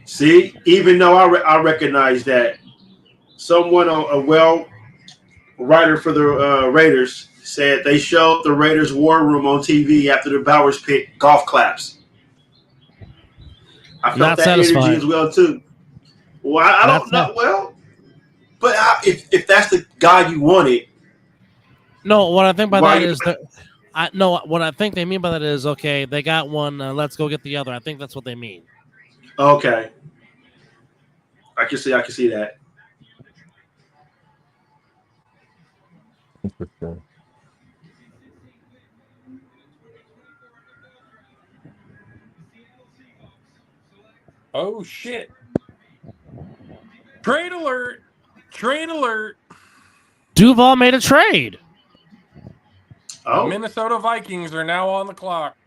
See, even though I recognize that someone, a writer for the Raiders, said they showed the Raiders war room on TV after the Bowers pick golf claps. I felt Not that satisfied. energy as well too. Well, I don't know. Well, but if that's the guy you wanted, no, what I think by that is that No, what I think they mean by that is, okay, they got one, let's go get the other. I think that's what they mean. Okay. I can see that. Interesting. Oh shit! Trade alert! Trade alert! Duval made a trade. The Minnesota Vikings are now on the clock.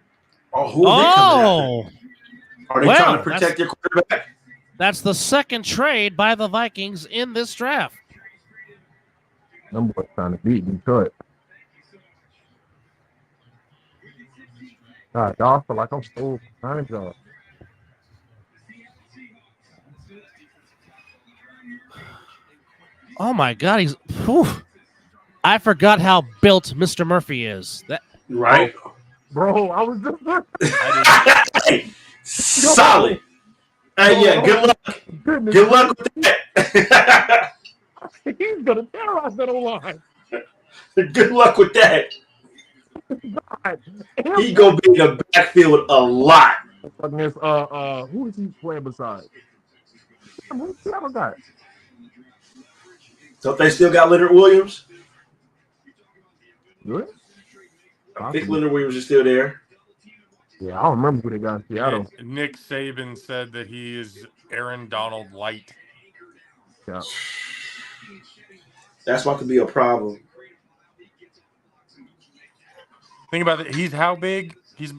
Oh, who are they coming after? Are they trying to Well, protect their quarterback? That's the second trade by the Vikings in this draft. Them boys trying to beat Detroit. God, y'all feel like I'm so behind y'all. Oh my God, he's. Whew. I forgot how built Mr. Murphy is. That right, bro. I was just solid. Hey, yeah, good luck. Goodness. Good luck with that. He's gonna terrorize that O-line. Good luck with that. God. He gonna be in the backfield a lot. Against who is he playing beside? Who's the other guy? So they still got Leonard Williams. Good. I think Leonard Williams is still there. Yeah, I don't remember who they got in Seattle. Nick Saban said that he is Aaron Donald light. Yeah. That's about to be a problem. Think about it. He's how big? He's.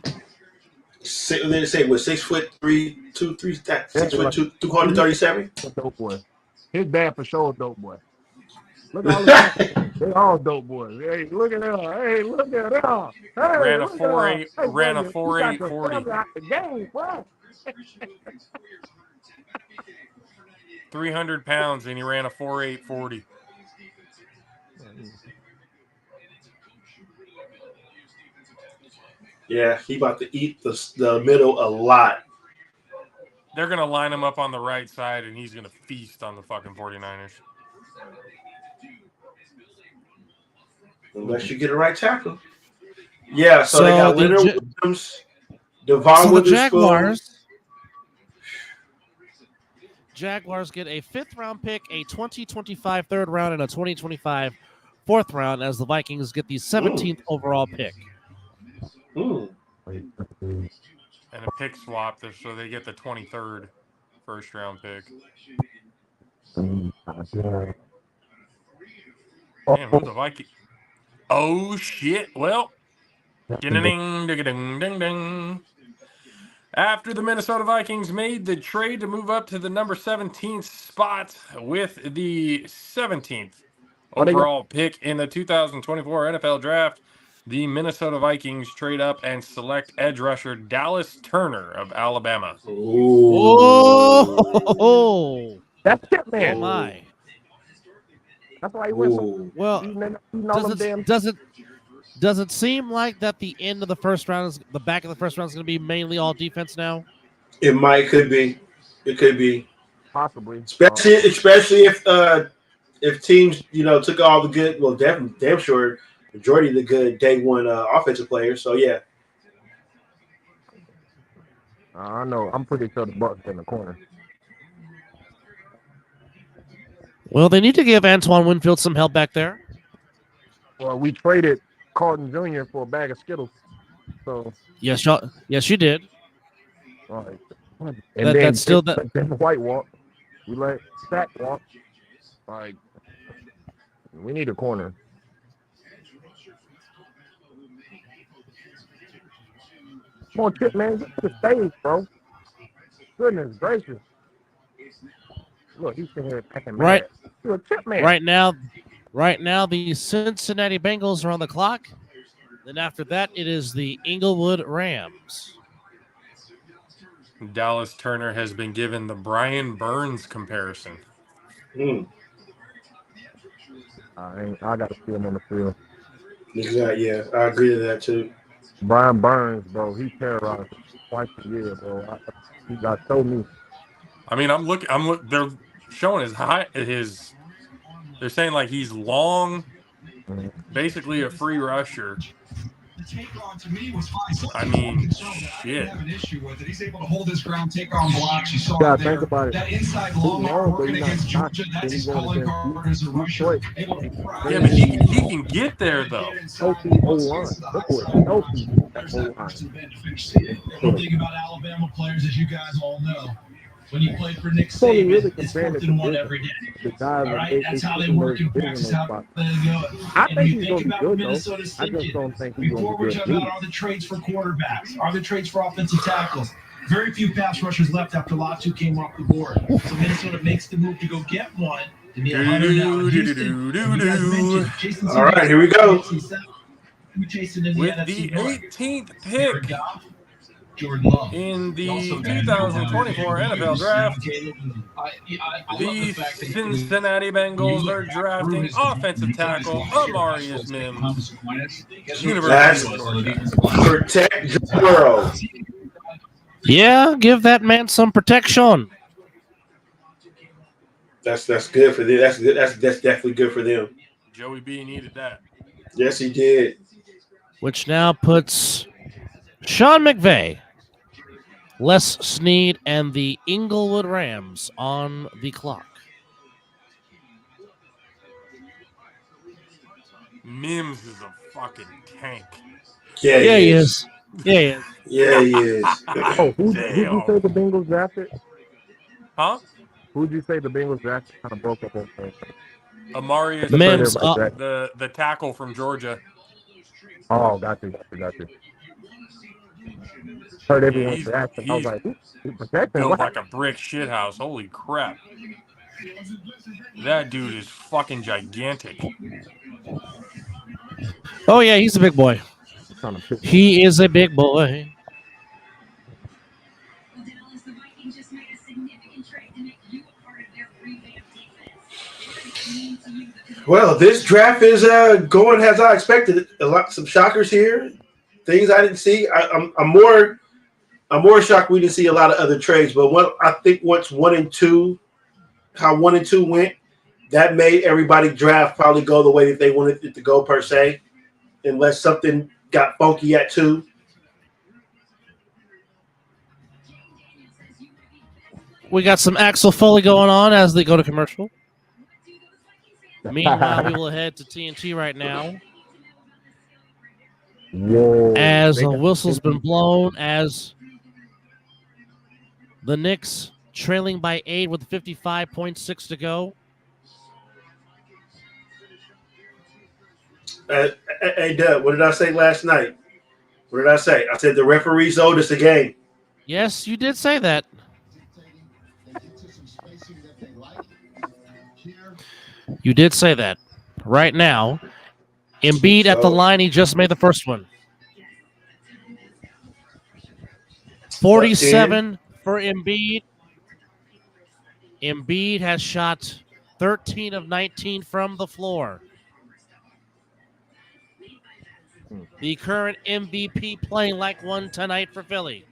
They say what 6'3", 6'2", 237. Dope boy. His dad for sure dope boy. Look at all the they all dope boys. Hey, look at them. Hey, look at them. Hey, ran a 4.8. Hey, ran a buddy, 4.8 40. Out the game, bro. 300 pounds, and he ran a 4.8 40. Yeah, he about to eat the middle a lot. They're going to line him up on the right side, and he's going to feast on the fucking 49ers. Unless you get a right tackle. Yeah, so they got Leonard Williams, Devon Witherspoon. Jaguars get a 5th-round pick, a 2025 3rd round, and a 2025 4th round as the Vikings get the 17th overall pick. Ooh. And a pick swap, so they get the 23rd first-round pick. Damn, who's the Viking? Oh, shit. Well, ding-a-ding-ding-a-ding-ding-ding. After the Minnesota Vikings made the trade to move up to the number 17th spot with the 17th overall pick in the 2024 NFL Draft, the Minnesota Vikings trade up and select edge rusher Dallas Turner of Alabama. Oh, that's it, man. Oh my! That's why he went so well. Does it seem like that the end of the first round is the back of the first round is going to be mainly all defense now? It could be. It could be possibly, especially if teams took all the good. Well, damn sure majority of the good day one offensive players. So yeah. I know. I'm pretty sure the Bucs in the corner. Well, they need to give Antoine Winfield some help back there. Well, we traded Carlton Jr. for a bag of Skittles. So yes, you did. All right. And then that's still that. White walk. We let Sack walk. Like we need a corner. Come on, Chip, man, get to the stage, bro. Goodness gracious. Look, he's sitting here packing right. You're a Chip man. Right now, the Cincinnati Bengals are on the clock. Then after that, it is the Inglewood Rams. Dallas Turner has been given the Brian Burns comparison. I got to see him on the field. Exactly. Yeah, I agree to that too. Brian Burns, bro, he terrorized twice a year, bro. He got so me. I mean, I'm looking. They're showing his height. They're saying like he's long, basically a free rusher, take on to me was fine. I mean, I shit. have an issue with it. He's able to hold his ground, take on blocks. You saw Yeah, it there. think about it. That inside He's long arm long, but working he's not against cocky. Georgia. That's Then his he's going calling against card as a rusher. Detroit. Able to press. Yeah, but he can get there though. Healthy O-line. Look what healthy O-line. One thing about Alabama players, as you guys all know, when you play for Nick It's only really Saban, it's comparing it fourth to and one vision. every day. The guys, All right, that's how they put work in those practice, vision how spots. they go. I And think you he's think going to be about good, Minnesota's though. I just thinking. don't think he's going Before to we be talk good. about are the trades for quarterbacks, are the trades for offensive tackles. Very few pass rushers left after Latu came off the board. So Minnesota makes the move to go get one. To be a hunter now in Houston. You guys mentioned Jason All right, here we go. With the 18th pick Jordan Love. in the 2024 NFL Draft, the Cincinnati Bengals are drafting offensive tackle Amarius Mims, University of Georgia. Protect Burrow. Yeah, give that man some protection. That's good for them. That's good. That's definitely good for them. Joey B needed that. Yes, he did. Which now puts Sean McVay, Les Snead, and the Inglewood Rams on the clock. Mims is a fucking tank. Yeah, he is. Yeah, he is. Yeah, he is. Oh, who'd you say the Bengals drafted? Huh? Who'd you say the Bengals drafted? Kind of broke up on that. Amarius Mims, the tackle from Georgia. Oh, got you. Heard everyone drafted. I was like, he's protecting. Built like a brick shithouse. Holy crap. That dude is fucking gigantic. Oh, yeah, he's a big boy. He is a big boy. Well, this draft is going as I expected. Some shockers here, things I didn't see. I'm more shocked we didn't see a lot of other trades. But I think once 1 and 2, how 1 and 2 went, that made everybody draft probably go the way that they wanted it to go per se, unless something got funky at 2. We got some Axel Foley going on as they go to commercial. Meanwhile, we will head to TNT right now. Whoa. As a whistle's been blown, as the Knicks trailing by 8 with 55.6 to go. Hey, Doug, what did I say last night? What did I say? I said the referees owed us a game. Yes, you did say that. You did say that. Right now, Embiid at the line, he just made the first one. 47 for Embiid. Embiid has shot 13 of 19 from the floor. The current MVP playing like one tonight for Philly.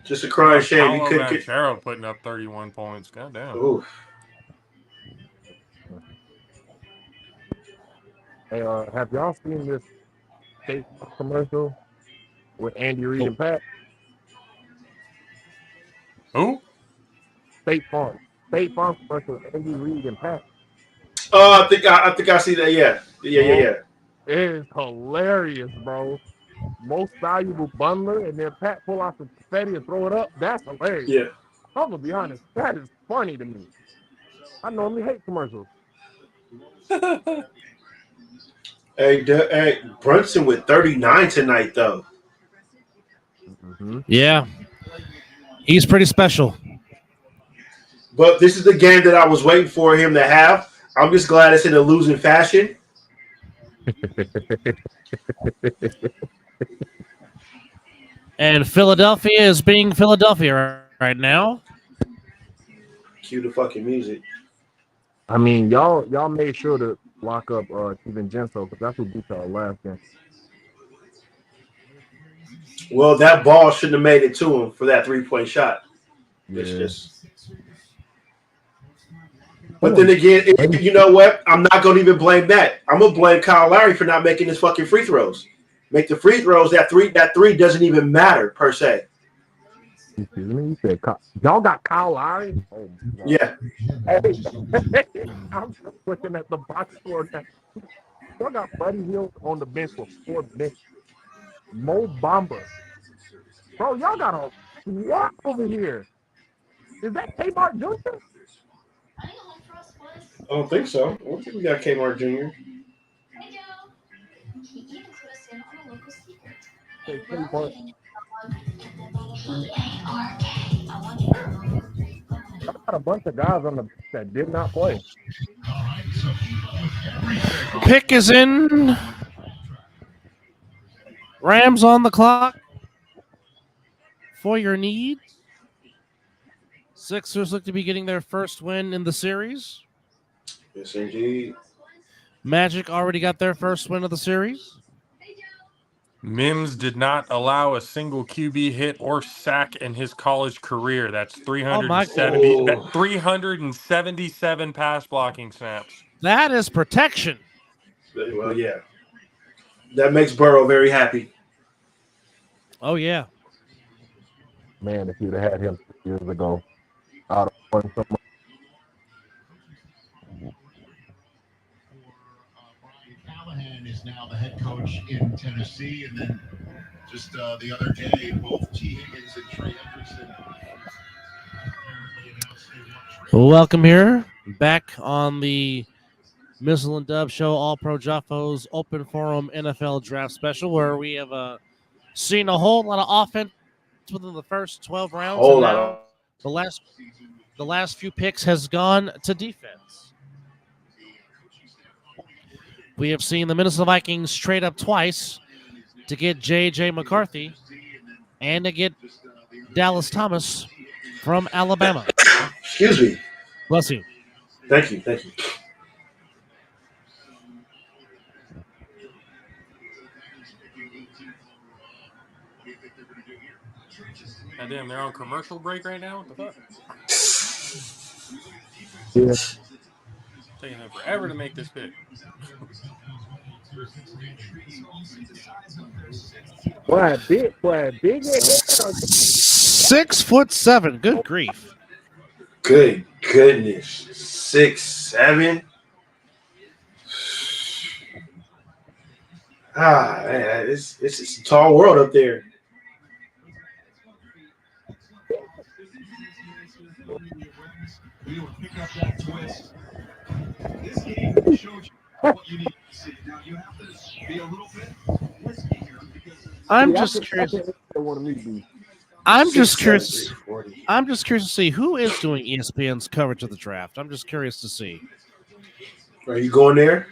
Just a crying shame. He couldn't get Banchero putting up 31 points. Goddamn. Ooh. Hey, have y'all seen this State commercial with Andy Reid and Pat? Who? State Farm commercial with Andy Reid and Pat. Oh, I think I see that. Yeah. It is hilarious, bro. Most valuable bundler, and then Pat pull out the confetti and throw it up. That's hilarious. Yeah. I'm gonna be honest. That is funny to me. I normally hate commercials. Hey, Brunson with 39 tonight, though. Mm-hmm. Yeah. He's pretty special. But this is the game that I was waiting for him to have. I'm just glad it's in a losing fashion. And Philadelphia is being Philadelphia right now. Cue the fucking music. I mean, y'all made sure to lock up Steven Genso because that's who beat y'all last game. Well, that ball shouldn't have made it to him for that 3-point shot. Yeah. It's just. But then again, you know what? I'm not going to even blame that. I'm going to blame Kyle Lowry for not making his fucking free throws. make the free throws, that three doesn't even matter per se. Excuse me. You said y'all got Kyle Lowry? Oh, no. Yeah. Hey, I'm just looking at the box score now. Y'all got Buddy Hield on the bench for 4 minutes. Mo Bamba. Bro, y'all got a what over here? Is that Kmart Jr.? I don't think so. I don't think we got Kmart Jr. Hey, Kmart. I got a bunch of guys on the that did not play. Pick is in. Rams on the clock for your need. Sixers look to be getting their first win in the series. Yes, indeed. Magic already got their first win of the series. Mims did not allow a single QB hit or sack in his college career. That's 377 pass blocking snaps. That is protection. Well, yeah. That makes Burrow very happy. Oh, yeah. Man, if you'd have had him 6 years ago, I'd have won so much. Callahan is now the head coach in Tennessee, and then just the other day, both T. Higgins and Trey Hendrickson. Welcome here, back on the Mizzle and Dub Show, All Pro JAFFOS Open Forum NFL Draft Special, where we have seen a whole lot of offense within the first 12 rounds, and now the last few picks has gone to defense. We have seen the Minnesota Vikings trade up twice to get J.J. McCarthy and to get Dallas Thomas from Alabama. Excuse me. Bless you. Thank you. Thank you. God damn, they're on commercial break right now? What the fuck? Yeah. Taking them forever to make this pick. Boy, big. 6'7". Good grief. Good goodness. 6'7". Man, it's a tall world up there. Pick up that twist. This game showed you what you need to see. Now you have to be a little bit risky here because I'm just curious. I'm just curious to see who is doing ESPN's coverage of the draft. I'm just curious to see. Are you going there?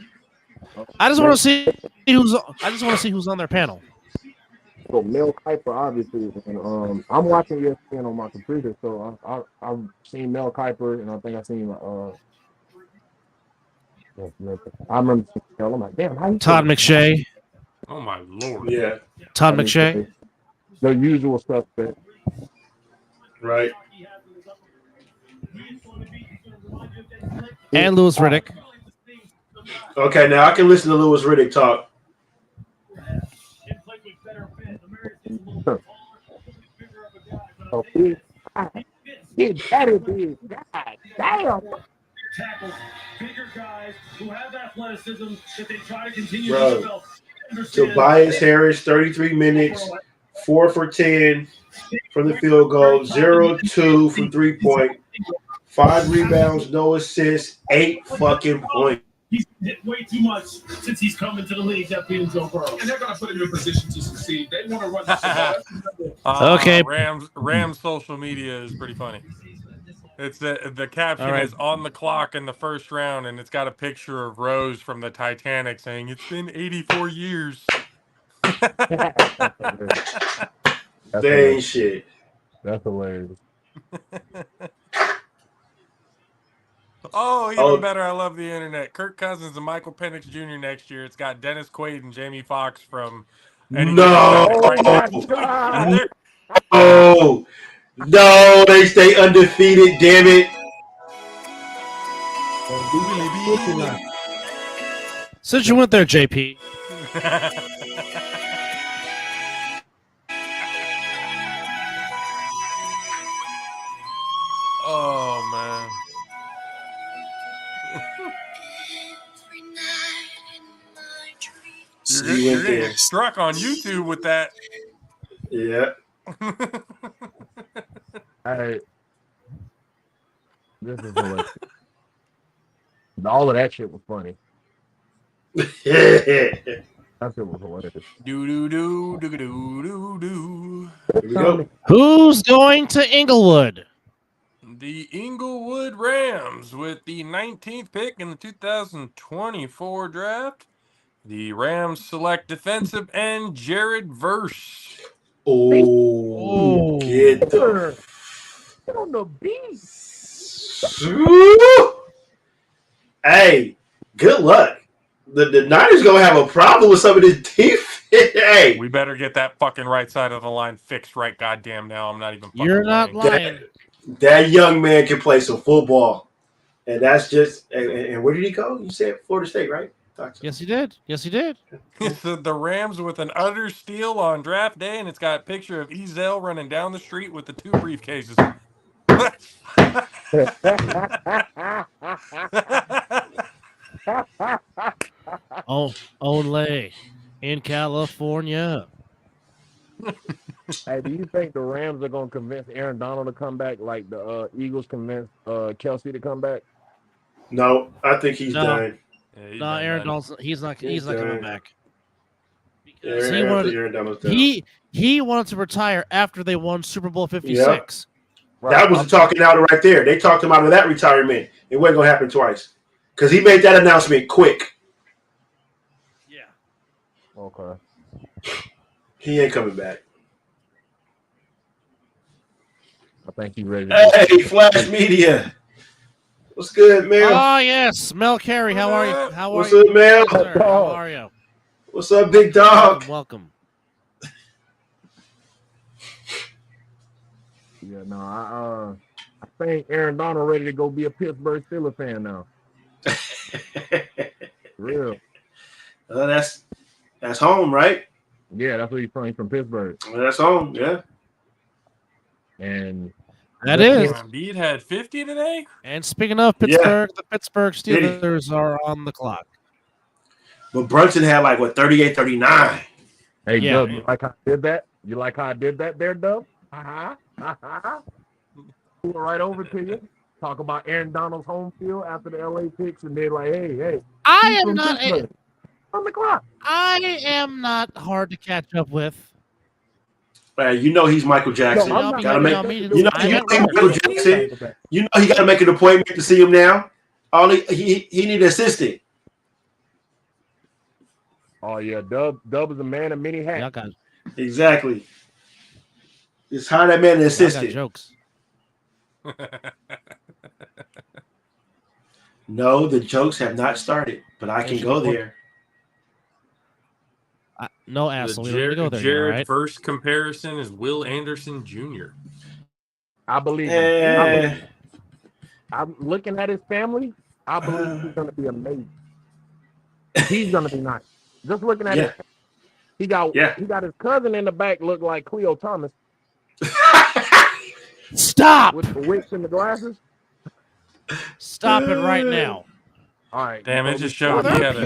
I just want to see who's on their panel. So Mel Kiper, obviously, and I'm watching ESPN on my computer, so I've seen Mel Kiper, and I think I've seen I remember seeing Mel. I'm like, damn, how you Todd McShay. Oh my lord. Yeah. Todd McShay. The usual suspect. Right. And Louis Riddick. Okay, now I can listen to Louis Riddick talk. Oh, big daddy, big God damn. Tackles, bigger guys who have athleticism that they try to continue Bro. to develop. Tobias Harris, 33 minutes, 4 for 10 from the field goal, 0-2 from 3-point, 5 rebounds, no assists, 8 fucking points. He's hit way too much since he's come into the league. That being Joe Burrow, and they're going to put him in a position to succeed. They want to run the ball. Okay. Rams social media is pretty funny. It's the caption is on the clock in the first round, and it's got a picture of Rose from the Titanic saying it's been 84 years. They ain't shit. That's hilarious. Oh, even better. I love the internet. Kirk Cousins and Michael Penix Jr. next year. It's got Dennis Quaid and Jamie Foxx from Eddie. No. Oh, no, they stay undefeated, damn it. Since you went there, JP. right there. Struck on YouTube with that. Yeah. Hey, this is hilarious. All of that shit was funny. That shit was hilarious. Do. Here we go. Who's going to Inglewood? The Inglewood Rams with the 19th pick in the 2024 draft. The Rams select defensive end Jared Verse. Oh, get the Get on the beat. Hey, good luck. The Niners gonna have a problem with some of this defense. Hey, We better get that fucking right side of the line fixed right goddamn now. I'm not even fucking You're not lying. that young man can play some football. And that's just and where did he go? You said Florida State, right? Yes, he did. Yes, he did. The Rams with an utter steal on draft day, and it's got a picture of Mizzle running down the street with the 2 briefcases. Oh, Olay in California. Hey, do you think the Rams are going to convince Aaron Donald to come back like the Eagles convinced Kelsey to come back? No, I think he's done. Yeah, No, Aaron Donaldson, he's not coming back. Because he wanted to retire after they won Super Bowl 56. Yep. That was the talking out right there. They talked him out of that retirement. It wasn't going to happen twice. Because he made that announcement quick. Yeah. Okay. He ain't coming back. I think he's ready. Hey, Flash Media. What's good, Mel? Oh, yes. Mel Carey, how are you? What's up, Mel? How are you? What's up, big dog? Welcome. Yeah, no, I think Aaron Donald ready to go be a Pittsburgh Steelers fan now. Real. That's home, right? Yeah, that's where he's from. He's from Pittsburgh. That's home, yeah. And that is. Embiid had 50 today. And speaking of Pittsburgh, the Pittsburgh Steelers are on the clock. But Brunson had 38, 39. Hey, yeah. Dub, you like how I did that? You like how I did that there, Dub? Pull right over to you. Talk about Aaron Donald's home field after the LA picks, and they're like, hey. I am not on the clock. I am not hard to catch up with. You know he's Michael Jackson. No, Michael Jackson. You know he got to make an appointment to see him now. All he need an assistant. Oh yeah, Dub is a man of many hats. Exactly. Just hire that man an assistant. Jokes. No, the jokes have not started, but I can go there. No asshole. We don't need to go there. Jared right? First comparison is Will Anderson Jr. I believe him. I'm looking at his family. I believe he's going to be amazing. He's going to be nice. Just looking at it, he got his cousin in the back look like Cleo Thomas. Stop with the wicks and the glasses. Stop it right now. All right. Damn, it just showed together.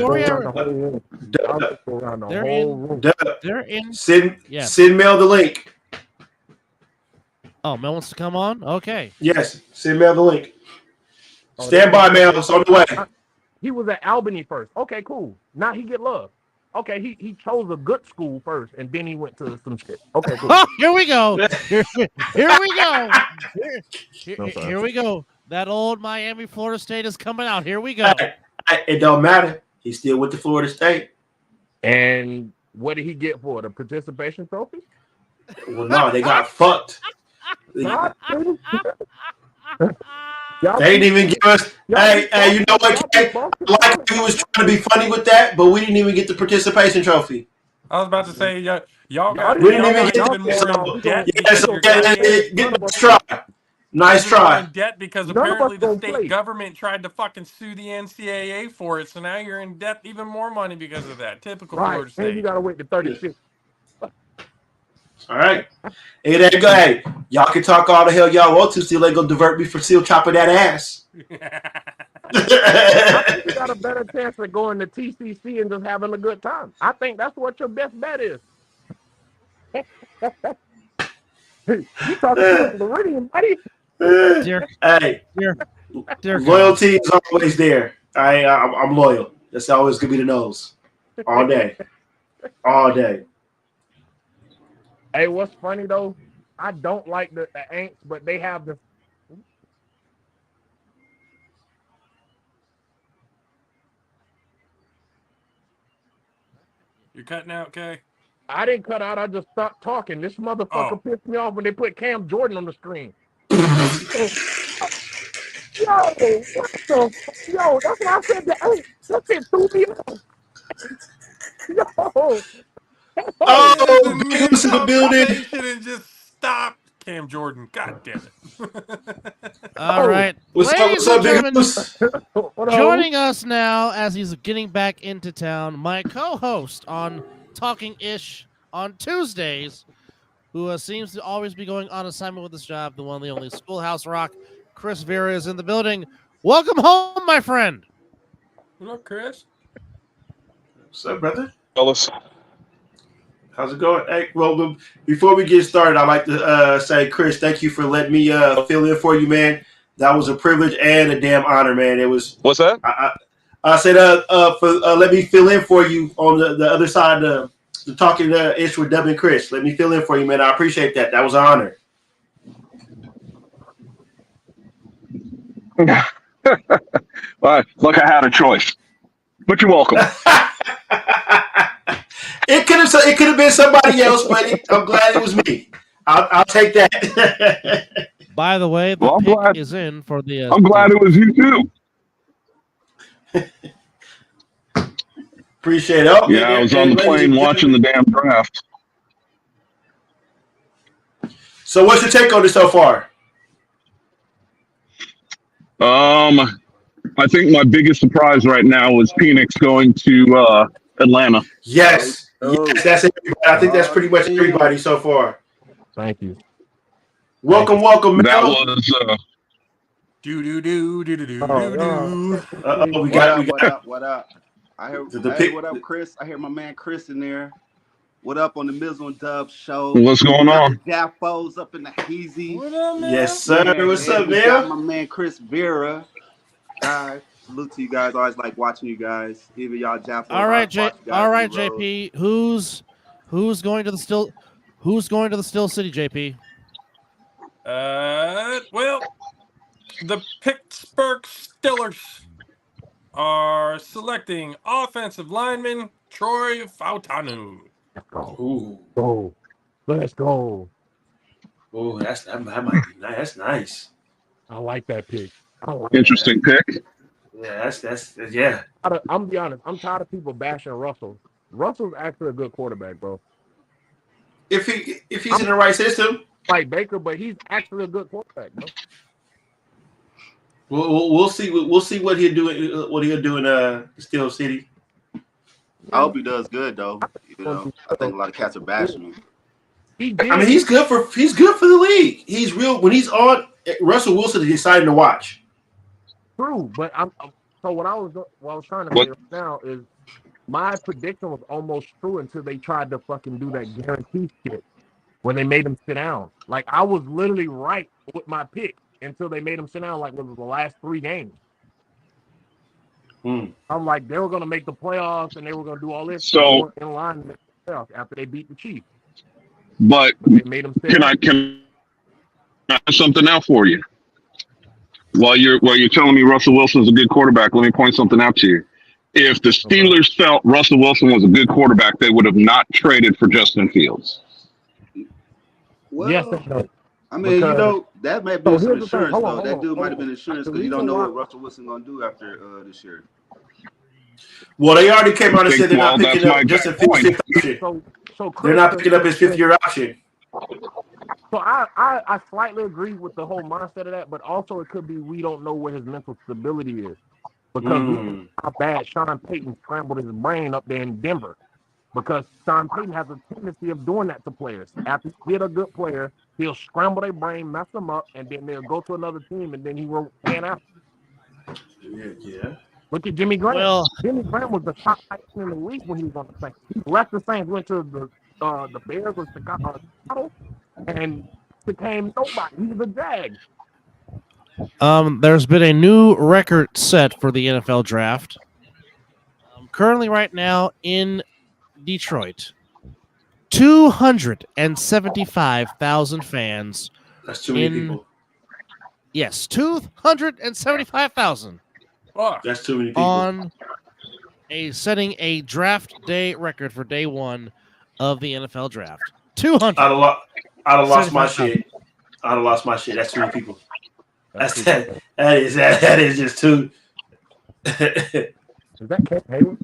They're in. Send Mel the link. Oh, Mel wants to come on? Okay. Yes, send Mel the link. Stand by, Mel. It's on the way. He was at Albany first. Okay, cool. Now he get love. Okay, he chose a good school first, and then he went to some shit. Okay, cool. Oh, here we go. Here we go. Here we go. That old Miami, Florida State is coming out. Here we go. It don't matter. He still went to Florida State. And what did he get for the participation trophy? Well, no, they got fucked. They didn't even give us. Hey, you know what? Like he was trying to be funny with that, but we didn't even get the participation trophy. I was about to say, y'all got we didn't even get more in debt. Nice try. Nice try. In debt because apparently the state government tried to fucking sue the NCAA for it, so now you're in debt even more money because of that. Typical Florida State. And you gotta wait to 36. All right. Hey, go ahead. Y'all can talk all the hell y'all want to, still ain't gonna divert me from still chopping that ass. I think you got a better chance of going to TCC and just having a good time. I think that's what your best bet is. You talking to the Floridian, buddy? Hey, loyalty is always there. I'm loyal. That's always gonna be the nose. All day. All day. Hey, what's funny though? I don't like the Aints, but they have the. You're cutting out, Kay? I didn't cut out. I just stopped talking. This motherfucker pissed me off when they put Cam Jordan on the screen. Yo, what the? Yo, that's what I said. That shit threw me off. Yo. Oh, Big Goose in the building. And just stop Cam Jordan. God damn it. All right. What's Ladies up, and Big gentlemen, Goose? joining us now as he's getting back into town, my co-host on Talking Ish on Tuesdays, who seems to always be going on assignment with his job, the one, the only Schoolhouse Rock. Chris Vera is in the building. Welcome home, my friend. What up, Chris? What's up, brother? Fellas. How's it going? Hey, well, before we get started, I'd like to say, Chris, thank you for letting me fill in for you, man. That was a privilege and a damn honor, man. It was. What's that? I said, for let me fill in for you on the other side of the Talking Ish with Dub and Chris. Let me fill in for you, man. I appreciate that. That was an honor. Well, look, I had a choice, but you're welcome. It could have been somebody else, but I'm glad it was me. I'll take that. By the way, the pick is in for the. I'm glad it was you too. Appreciate it. Yeah, I was on the plane watching the damn draft. So, what's your take on this so far? I think my biggest surprise right now is Phoenix going to Atlanta. Yes, yes, that's it. I think that's pretty much everybody so far. Thank you. Welcome, Mel. That was What up? I heard what up, Chris? I hear my man Chris in there. What up on the Mizzle and Dub show? What's going on? JAFFOS up in the hazy. What up, man? Yes, sir. What's up, man? Got my man Chris Vera. Guys, salute to you guys. Always like watching you guys. Even y'all JAFFOS. All right, JP. Who's going to the Still City, JP? Well, the Pittsburgh Steelers are selecting offensive lineman Troy Fautanu. Ooh. Let's go. Oh, that might be nice. That's nice. I like that pick. Interesting pick. Yeah, that's yeah. I'm be honest. I'm tired of people bashing Russell. Russell's actually a good quarterback, bro. If he's in the right system, like Baker, but he's actually a good quarterback, bro. We'll see. We'll see what he'll do. What he'll do in Steel City. I hope he does good though. You know, I think a lot of cats are bashing him. I mean, he's good for the league. He's real when he's on. Russell Wilson is exciting to watch. True, but so what I was trying to say right now is my prediction was almost true until they tried to fucking do that guarantee shit when they made him sit down. Like I was literally right with my pick until they made him sit down. Like what was the last 3 games? I'm like they were gonna make the playoffs and they were gonna do all this. So in line to make the playoffs after they beat the Chiefs. But they made him sit down. Can I have something out for you? While you're telling me Russell Wilson's a good quarterback, let me point something out to you. If the Steelers felt Russell Wilson was a good quarterback, they would have not traded for Justin Fields. Well, yes, I mean, that might be some insurance, though. That dude might have been insurance because you don't know what Russell Wilson going to do after this year. Well, they already came out and said they're not picking up Justin Fields' option. So they're not picking up his 5th-year option. So I slightly agree with the whole mindset of that, but also it could be we don't know where his mental stability is because how bad Sean Payton scrambled his brain up there in Denver. because Sean Payton has a tendency of doing that to players. After he get a good player, he'll scramble their brain, mess them up, and then they'll go to another team, and then he will pan out. Yeah. Look at Jimmy Graham. Well, Jimmy Graham was the top tight end in the league when he was on the Saints. He left the Saints, went to the Bears or Chicago, and became nobody. He was a Jag. There's been a new record set for the NFL draft. Currently, right now in Detroit, 275,000 fans. That's too many people. Yes, 275,000. That's too many people. On setting a draft day record for day one of the NFL draft. 200. I'd have lost my shit. I'd have lost my shit. That's too many people. That is just too. Is that Kent Hayward?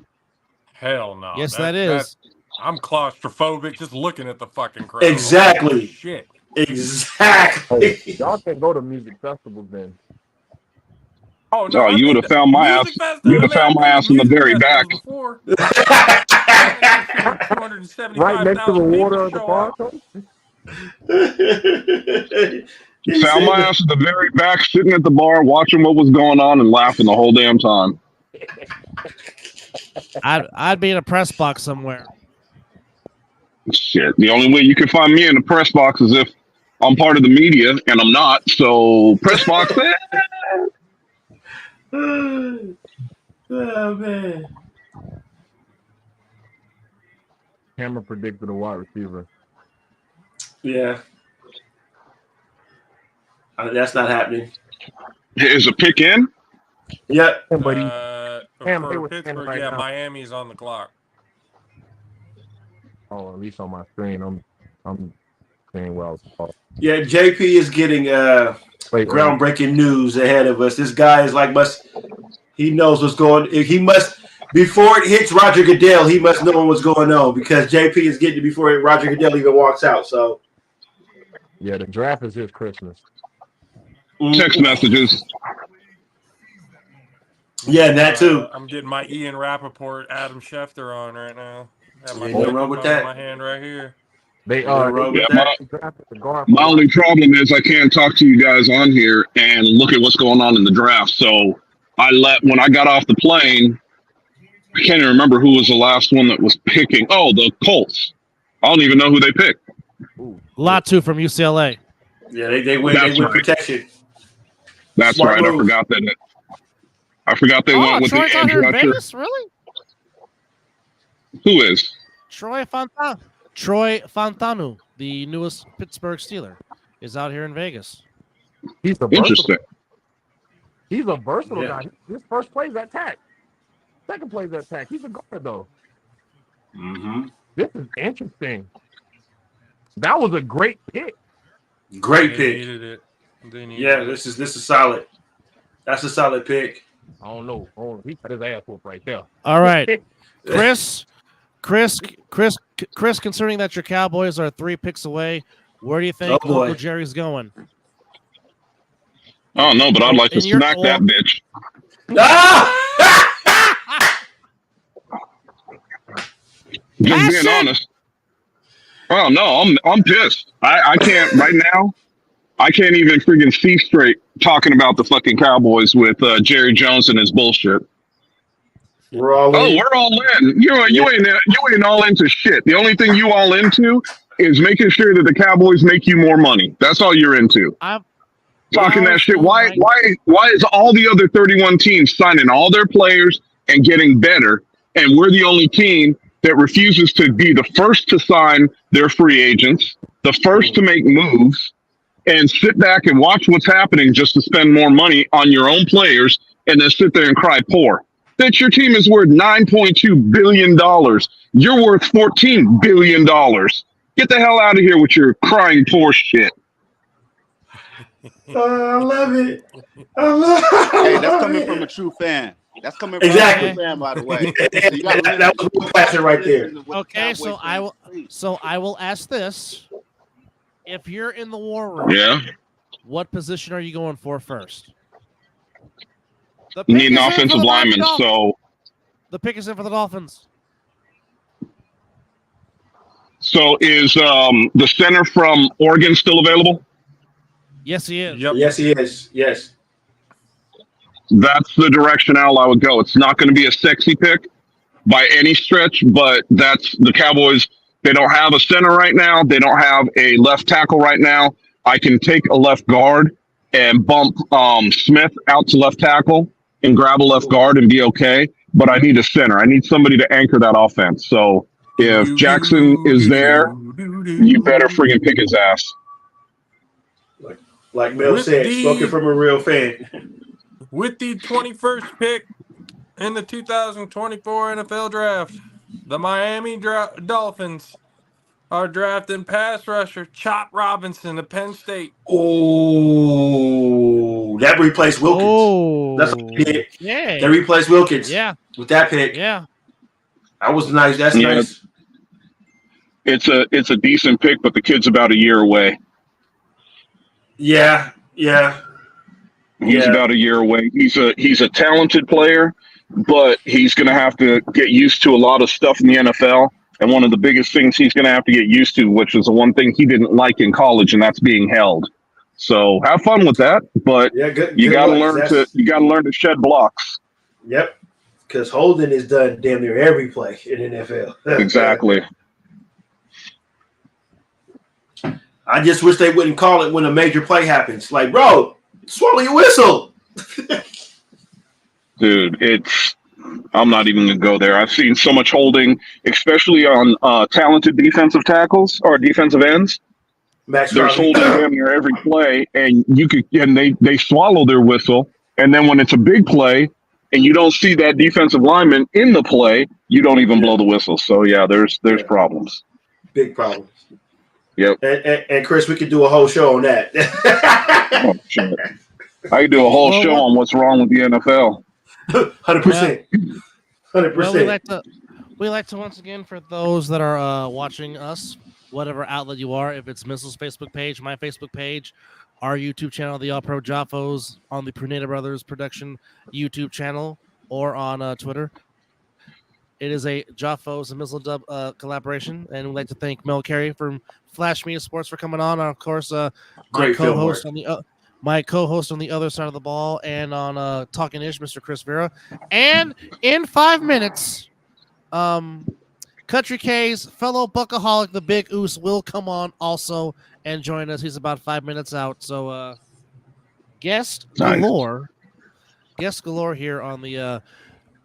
Hell no. Yes, that is. I'm claustrophobic just looking at the fucking crowd. Exactly. Oh, shit. Exactly. Oh, y'all can go to music festivals then. Oh no! You would have found my ass. You would have found my ass in the very back. Right next to the water of the bar. Found my ass at the very back, sitting at the bar, watching what was going on and laughing the whole damn time. I'd be in a press box somewhere. Shit. The only way you can find me in the press box is if I'm part of the media, and I'm not. So press box. Oh man. Cameron predicted a wide receiver. Yeah. That's not happening. Is a pick in? Yep. For Pittsburgh, right now. Miami's on the clock. Oh, at least on my screen, I'm saying well. Yeah, JP is getting groundbreaking news ahead of us. This guy is he knows what's going. He must before it hits Roger Goodell. He must know what's going on because JP is getting it before Roger Goodell even walks out. So yeah, the draft is his Christmas. Text messages. Yeah, that too. I'm getting my Ian Rappaport, Adam Schefter on right now. Ain't nothing wrong with that. My hand right here. My only problem is I can't talk to you guys on here and look at what's going on in the draft. So when I got off the plane, I can't even remember who was the last one that was picking. Oh, the Colts. I don't even know who they picked. Latu from UCLA. Yeah, they win protection. That's Smart right. move. I forgot they went with the Troy's out edge here in rusher. Vegas, really? Who is? Troy Fontanu, the newest Pittsburgh Steeler, is out here in Vegas. He's Interesting. He's a versatile guy. His first play is at tack. Second play is at tack. He's a guard though. Mm-hmm. This is interesting. That was a great pick. Great They pick. needed it. This is solid. That's a solid pick. I don't know. He got his ass whooped right there. All right, Chris. Considering that your Cowboys are 3 picks away, where do you think Uncle Jerry's going? I don't know, but I'd like to smack that bitch. Just being honest. Oh no, I'm pissed. I can't right now. I can't even freaking see straight talking about the fucking Cowboys with Jerry Jones and his bullshit. We're all in. We're all in. You ain't all into shit. The only thing you all into is making sure that the Cowboys make you more money. That's all you're into. Talking that shit. Why is all the other 31 teams signing all their players and getting better, and we're the only team that refuses to be the first to sign their free agents, the first to make moves, and sit back and watch what's happening just to spend more money on your own players and then sit there and cry poor? That your team is worth $9.2 billion. You're worth $14 billion. Get the hell out of here with your crying poor shit. I love it. Hey, that's coming from a true fan. That's coming from a true fan, by the way. That was a question right there. Okay, so I will ask this: if you're in the war room, what position are you going for first? You need an offensive lineman, so the pick is in for the Dolphins. So is the center from Oregon still available? Yes, he is. Yep. Yes, he is. Yes. That's the direction I would go. It's not going to be a sexy pick by any stretch, but that's the Cowboys. They don't have a center right now. They don't have a left tackle right now. I can take a left guard and bump Smith out to left tackle and grab a left guard and be okay. But I need a center. I need somebody to anchor that offense. So if Jackson is there, you better friggin' pick his ass. Like Mel said, spoken from a real fan. With the 21st pick in the 2024 NFL Draft, the Miami Dolphins are drafting pass rusher Chop Robinson of Penn State. Oh, that replaced Wilkins. Oh, that's what he did. Yeah, they replaced Wilkins. Yeah, with that pick. Yeah, that was nice. That's nice. It's a decent pick, but the kid's about a year away. Yeah. He's about a year away. He's a talented player, but he's going to have to get used to a lot of stuff in the NFL. And one of the biggest things he's going to have to get used to, which is the one thing he didn't like in college, and that's being held. So have fun with that, but you got to learn to shed blocks. Yep, because holding is done damn near every play in NFL. Exactly. I just wish they wouldn't call it when a major play happens. Like, bro, swallow your whistle. Dude, I'm not even going to go there. I've seen so much holding, especially on talented defensive tackles or defensive ends. There's holding damn near every play, and they swallow their whistle. And then when it's a big play and you don't see that defensive lineman in the play, you don't even blow the whistle. So yeah, there's problems. Big problems. Yep. And Chris, we could do a whole show on that. Oh, shit. I could do a whole show on what's wrong with the NFL. 100%. 100%. Well, we like to once again, for those that are watching us, whatever outlet you are, if it's Mizzle's Facebook page, my Facebook page, our YouTube channel, the All Pro JAFFOS, on the Pruneda Brothers Production YouTube channel, or on Twitter. It is a JAFFOS and Mizzle Dub collaboration, and we'd like to thank Mel Carey from Flash Media Sports for coming on. And of course, my co-host on the other side of the ball, and on Talking Ish, Mr. Chris Vera. And in 5 minutes, Country K's fellow Buckaholic, the Big Oos, will come on also and join us. He's about 5 minutes out. So guest galore here on the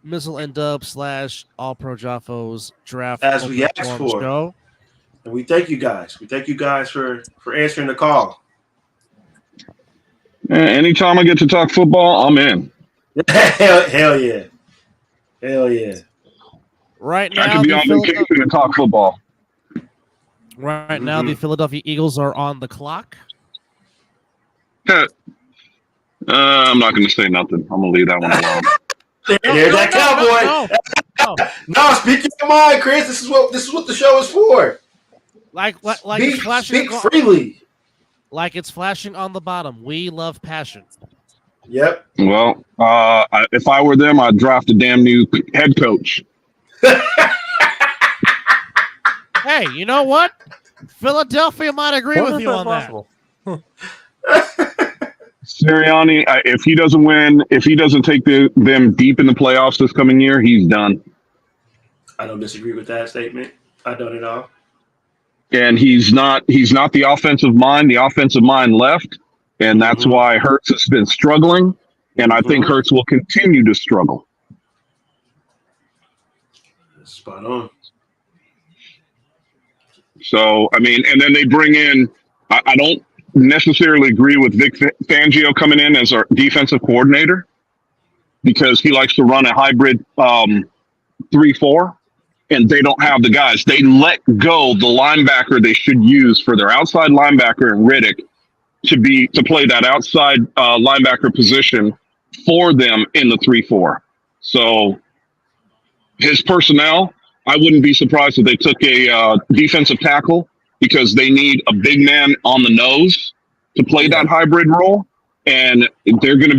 Mizzle and Dub / All Pro JAFFOS draft as we asked for. Show. And we thank you guys. We thank you guys for answering the call. Anytime I get to talk football, I'm in. Hell yeah. Hell yeah. Right now, I could be on vacation and talk football. Right now, the Philadelphia Eagles are on the clock. I'm not going to say nothing. I'm going to leave that one alone. There's that cowboy. No, speak your mind, Chris. This is what the show is for. Like it's flashing. Speak freely. Like it's flashing on the bottom. We love passion. Yep. Well, if I were them, I'd draft a damn new head coach. Hey, you know what? Philadelphia might agree with you on that. Sirianni, if he doesn't win, if he doesn't take them deep in the playoffs this coming year, he's done. I don't disagree with that statement. I don't at all. And he's not the offensive mind. The offensive mind left, and that's why Hurts has been struggling. And I think Hurts will continue to struggle. Spot on. So, I mean, and then they bring in, I don't necessarily agree with Vic Fangio coming in as our defensive coordinator because he likes to run a hybrid 3-4, and they don't have the guys. They let go the linebacker they should use for their outside linebacker and Riddick to play that outside linebacker position for them in the 3-4. So his personnel, I wouldn't be surprised if they took a defensive tackle because they need a big man on the nose to play that hybrid role. And I think they're going to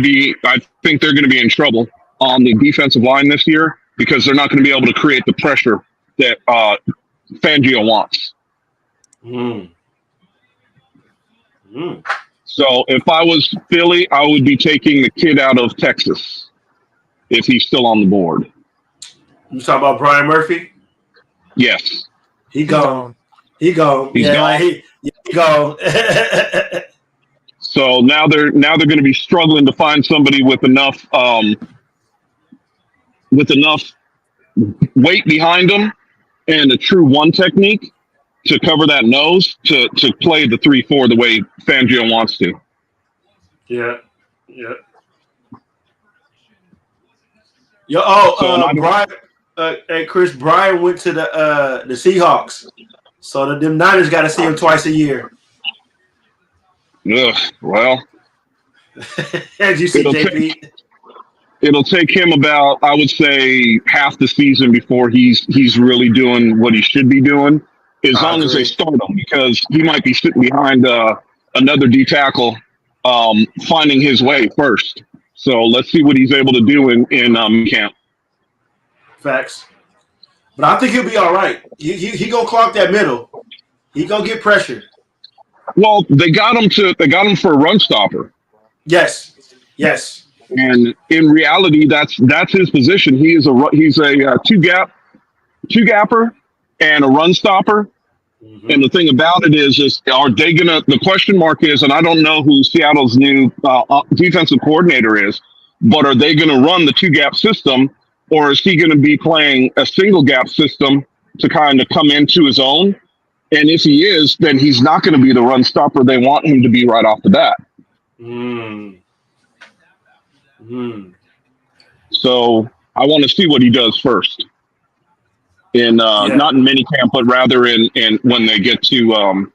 be in trouble on the defensive line this year because they're not going to be able to create the pressure that Fangio wants. So if I was Philly, I would be taking the kid out of Texas if he's still on the board. You talking about Brian Murphy? Yes. He gone. He gone. He's gone. He gone. So now they're going to be struggling to find somebody with enough weight behind them and a true one technique to cover that nose to play the 3-4 the way Fangio wants to. Yeah. Brian. Hey, Chris, Brian went to the Seahawks, so them Niners got to see him twice a year. Ugh, well, as you see, JP. It'll take him about, I would say, half the season before he's really doing what he should be doing. As long as they start him, because he might be sitting behind another D tackle, finding his way first. So let's see what he's able to do in camp. Facts, but I think he'll be all right. He gonna clock that middle. He gonna get pressure. Well, they got him for a run stopper. Yes. And in reality, that's his position. He's a two-gapper and a run stopper. Mm-hmm. And the thing about it is are they gonna? The question mark is, and I don't know who Seattle's new defensive coordinator is, but are they gonna run the two-gap system, or is he gonna be playing a single-gap system to kind of come into his own? And if he is, then he's not going to be the run stopper they want him to be right off the bat. So I want to see what he does first. Not in minicamp, but rather in when they get to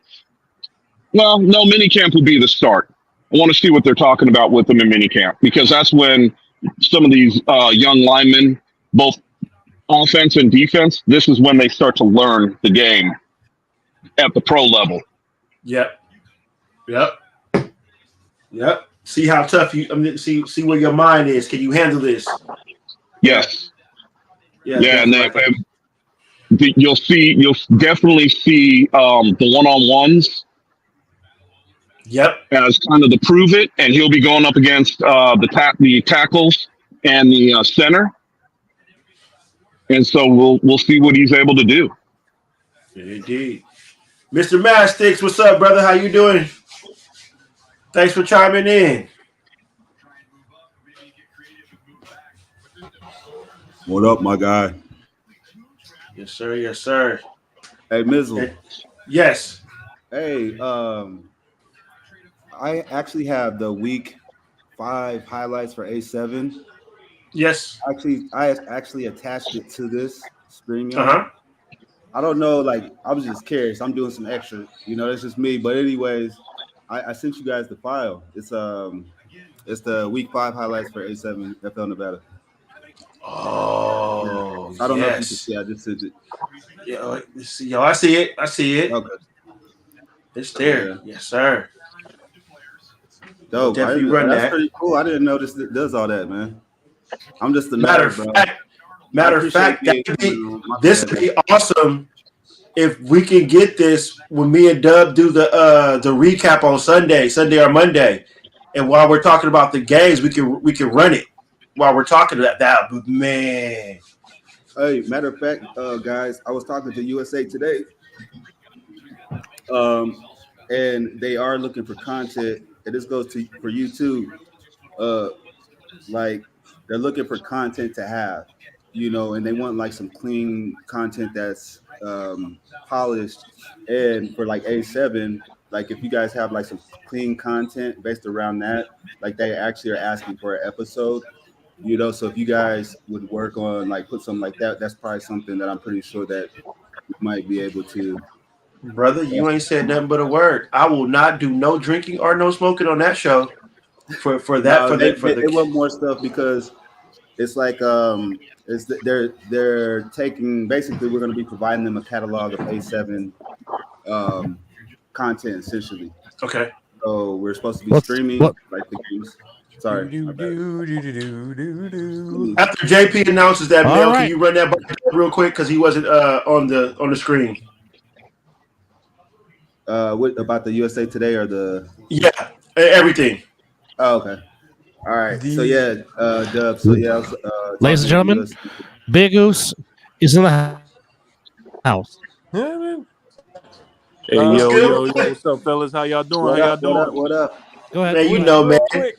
minicamp would be the start. I want to see what they're talking about with them in minicamp, because that's when some of these young linemen, both offense and defense, this is when they start to learn the game at the pro level. Yep. See how tough see where your mind is. Can you handle this? Yes. Yeah, and you'll definitely see the one-on-ones. Yep. As kind of to prove it, and he'll be going up against the tackles and the center, and so we'll see what he's able to do. Indeed. Mr. Mastix, what's up, brother? How you doing? Thanks for chiming in. What up, my guy? Yes, sir. Hey, Mizzle. Yes. Hey, I actually have the week 5 highlights for A7. Yes. I actually attached it to this spring. I don't know, I was just curious. I'm doing some extra, that's just me. But anyways, I sent you guys the file. It's the week 5 highlights for A7 FL Nevada. Oh, I don't know if you can see. I just sent it. Yo, I see it. Okay. It's there. Yeah. Yes, sir. Dope. Definitely run that's that. Pretty cool. I didn't notice it does all that, man. I'm just a matter of fact, this would be awesome if we can get this when me and Dub do the recap on Sunday or Monday, and while we're talking about the games, we can run it while we're talking about that. Man. Hey, matter of fact, guys, I was talking to USA Today, and they are looking for content, and this goes for you too. They're looking for content to have, and they want some clean content that's polished. And for A7, if you guys have some clean content based around that, they actually are asking for an episode, so if you guys would work on put something like that, that's probably something that I'm pretty sure that we might be able to. Brother, you ain't said nothing but a word. I will not do no drinking or no smoking on that show. For that, no, they want more stuff, because it's they're taking, basically we're going to be providing them a catalog of A7 content essentially. Okay. So we're supposed to be streaming the games. Sorry. After JP announces that, Mel, can you run that real quick, because he wasn't on the screen? What about the USA Today or the? Yeah, everything. Oh, okay. All right. So yeah, Dub. So yeah, I was, Ladies and gentlemen, Big Goose is in the house. Yeah, man. Hey, What's yo, good? yo, yo, what's up, fellas? How y'all doing? How y'all doing? What up? Go ahead. Man, you With, know, man. real quick,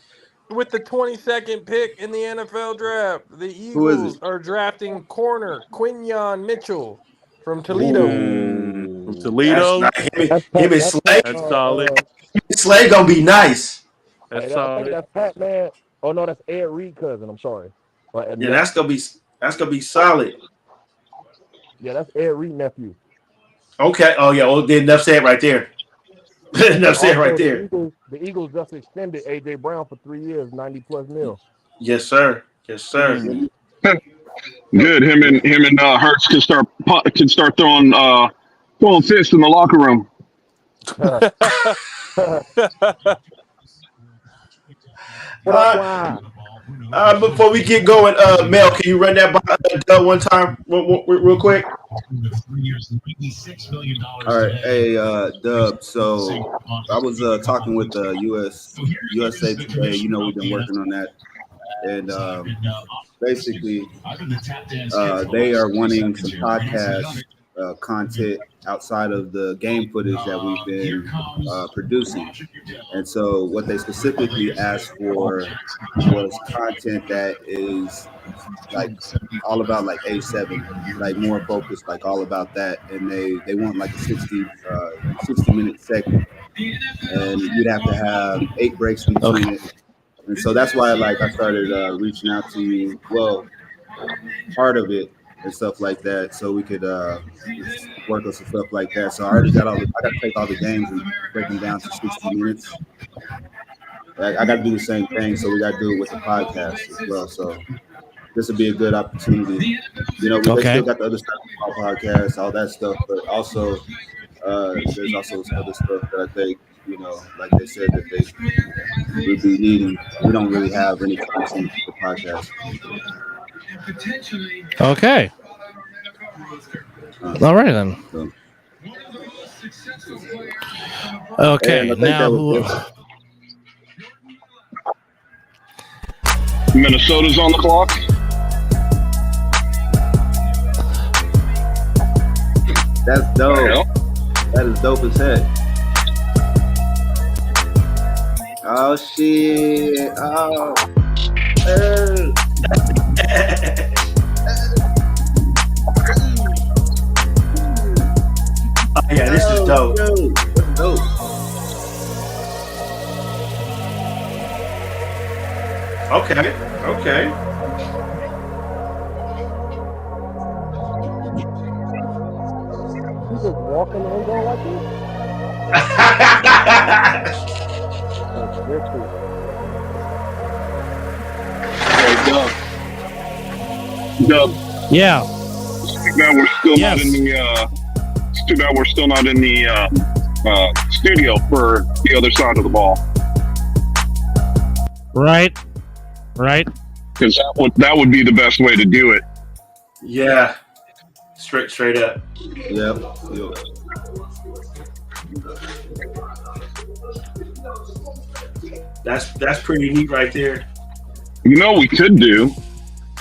with the 22nd pick in the NFL draft, the Who is Eagles it? are drafting corner Quinyon Mitchell from Toledo. From That's Toledo. not him. That's Him and that's Slay. That's solid. Slay gonna be nice. That's I think solid. that's Fat Man. Oh no, that's Ed Reed cousin. I'm sorry. But, Yeah, that's gonna be solid. yeah, that's Ed Reed nephew. Okay. Oh yeah. Well, then enough said right there. Enough said right there. The Eagles just extended AJ Brown for 3 years, 90+ mil. Yes, sir. Yes, sir. Good. Him and Hurts can start throwing fists in the locker room. Before we get going, Mel, can you run that by Doug one time, real quick? All right, hey, Dub. So I was talking with USA Today. You know, we've been working on that, and basically, they are wanting some podcast content outside of the game footage that we've been producing. And so what they specifically asked for was content that is like all about like A7, like more focused, like all about that. And they want like a 60-minute segment. And you'd have to have 8 breaks in between it. And so that's why like I started reaching out to you. Well, part of it and stuff like that, so we could work on some stuff like that. So I already got I got to take all the games and break them down to 60 minutes. I got to do the same thing, so we got to do it with the podcast as well. So this would be a good opportunity. You know, they still got the other stuff, podcast, all that stuff, but also there's also other stuff that I think, you know, like they said that they would be needing. We don't really have any content for the podcast. Okay. All right then. Okay. Now who? Minnesota's on the clock. That's dope. That is dope as heck. Oh shit! Oh, hey. Oh, yeah, this is dope. Dope. Okay. You just walking and going like this? Dub. Yeah. Too bad we're still not in the. It's too bad we're still not in the studio for the other side of the ball. Right. Because that would be the best way to do it. Yeah. Straight up. Yep. That's pretty neat right there. You know what we could do?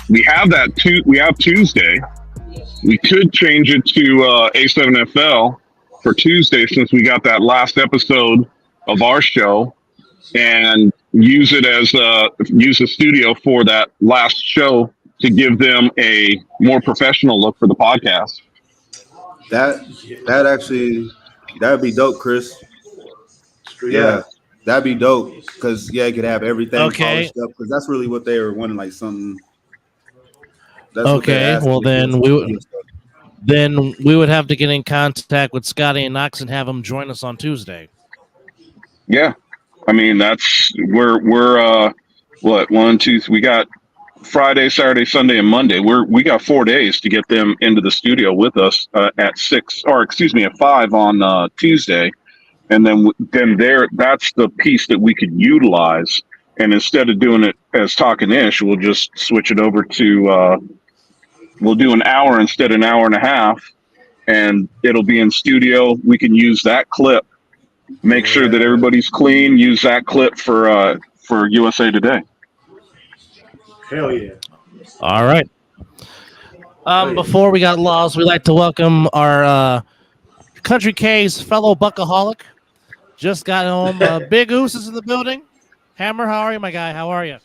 We have Tuesday. We could change it to A7FL for Tuesday since we got that last episode of our show, and use it as use the studio for that last show to give them a more professional look for the podcast. That'd be dope, Chris. Yeah, that'd be dope because you could have everything polished up because that's really what they were wanting, like something. Okay, well then we would have to get in contact with Scotty and Knox and have them join us on Tuesday. Yeah, I mean we're what 1, 2, 3, we got Friday, Saturday, Sunday, and Monday. We got 4 days to get them into the studio with us at 5 on Tuesday, and then that's the piece that we could utilize. And instead of doing it as Talking Ish, we'll just switch it over to we'll do an hour instead of an hour and a half, and it'll be in studio. We can use that clip Make sure that everybody's clean. Use that clip for USA Today. Hell yeah. All right. Before we got lost, we'd like to welcome our Country K's fellow Buckaholic. Just got home. Big Oos is in the building. Hammer, how are you, my guy? How are you?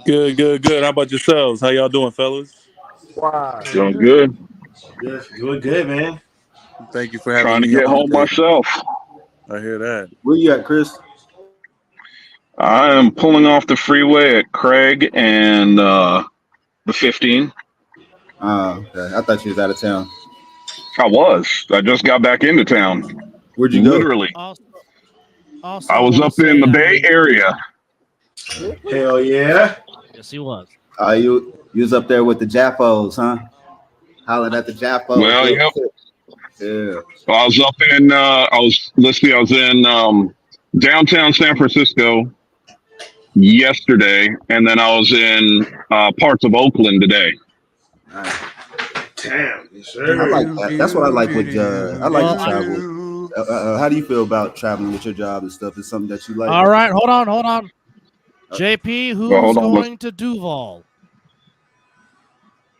Good. How about yourselves? How y'all doing, fellas? Wow. Doing good. Yeah, doing good, man. Thank you for having Trying to me get on home today. myself. I hear that. Where you at, Chris? I am pulling off the freeway at Craig and the 15. Oh, okay. I thought you was out of town. I was. I just got back into town. Where'd you go? Literally. Also, I was up in the Bay Area. Hell yeah. Yes, he was. You was up there with the JAFFOS, huh? Hollering at the JAFFOS. Well, yep. Yeah. Well, I was up in I was in downtown San Francisco yesterday, and then I was in parts of Oakland today. Damn. Yes, I sir. like that. That's what I like with I like to travel. How do you feel about traveling with your job and stuff? Is something that you like? All right, hold on. JP, who's going to Duval?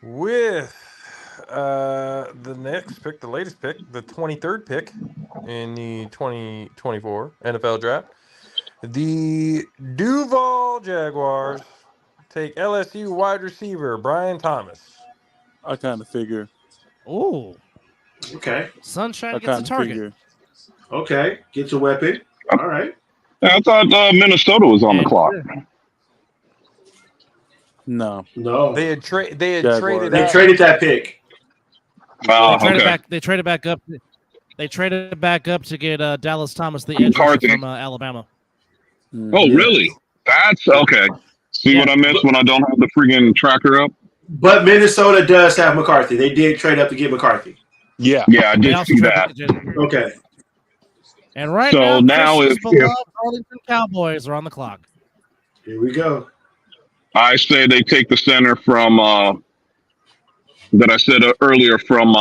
With the next pick, the latest pick, the 23rd pick in the 2024 NFL Draft, the Duval Jaguars take LSU wide receiver Brian Thomas. I kind of figure. Oh, okay. Sunshine gets a target. Figure. Okay, get your weapon. All right. I thought Minnesota was on the clock. No. They had traded. They traded that pick. Oh, They traded back up. They traded back up to get Dallas Thomas, the edge rusher from Alabama. Oh, really? That's okay. See what I missed when I don't have the friggin' tracker up? But Minnesota does have McCarthy. They did trade up to get McCarthy. Yeah, I did see that. Okay. And right So now Chris's if beloved Arlington Cowboys are on the clock. Here we go. I say they take the center from that I said earlier from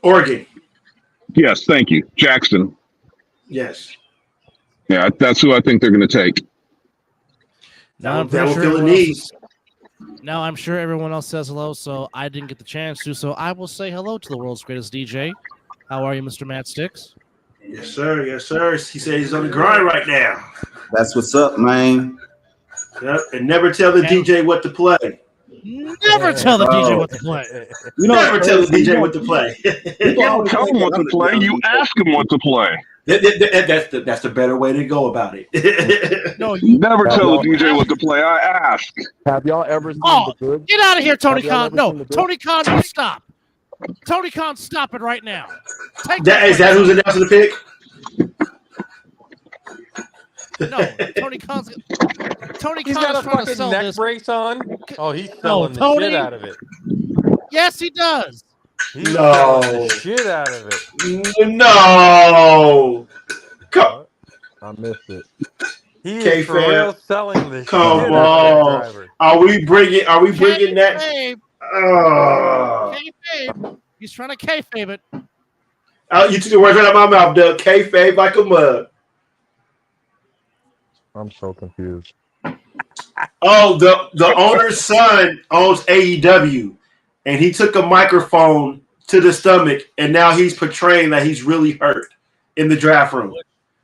Oregon. Yes, thank you, Jackson. Yes. Yeah, that's who I think they're going to take. Now I'm sure everyone else says hello, so I didn't get the chance to. So I will say hello to the world's greatest DJ. How are you, Mr. Matt Sticks? Yes, sir. Yes, sir. He said he's on the grind right now. That's what's up, man. Yep. And never tell the DJ what to play. Never tell the DJ what to play. You never tell the DJ what to play. You don't tell him what to play. You ask him what to play. That's the better way to go about it. No, never tell the DJ what to play. I ask. Have y'all ever seen the good? Get out of here, Tony Khan. No, Tony Khan, you stop. Tony Khan, stop it right now. Is that who's announcing the pick? No, Tony Khan's got a trying to fucking sell neck this. brace on. Oh, he's selling the Tony? shit out of it. Yes, he does. He's selling the shit out of it. No. I missed it. He is for real selling the shit Come out on. of that driver. Are we bringing that? Kayfabe. He's trying to kayfabe it. You took the words right out of my mouth, Doug. Kayfabe like a mug. I'm so confused. Oh, the owner's son owns AEW, and he took a microphone to the stomach, and now he's portraying that he's really hurt in the draft room.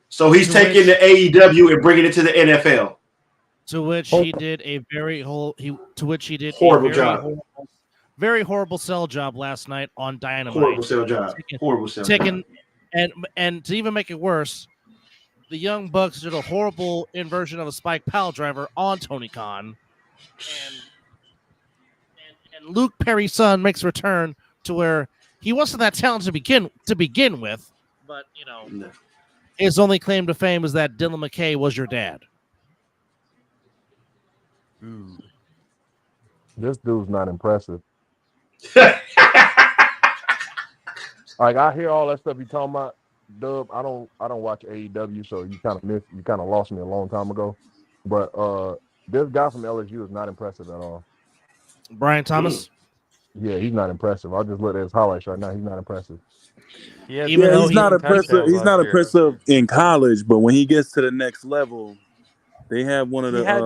So he's taking the AEW and bringing it to the NFL. To which he did a very horrible job. Very horrible sell job last night on Dynamite. Horrible sell job. And to even make it worse, the Young Bucks did a horrible inversion of a Spike Powell driver on Tony Khan. And Luke Perry's son makes a return to where he wasn't that talented to begin with, but his only claim to fame is that Dylan McKay was your dad. This dude's not impressive. Like, I hear all that stuff you talking about, Dub. I don't watch AEW, so you kind of lost me a long time ago. But this guy from LSU is not impressive at all. Brian Thomas. Yeah, he's not impressive. I'll just look at his highlights right now. He's not impressive. Even Yeah, though he's not impressive. He's not impressive in college, but when he gets to the next level, they have one of He the had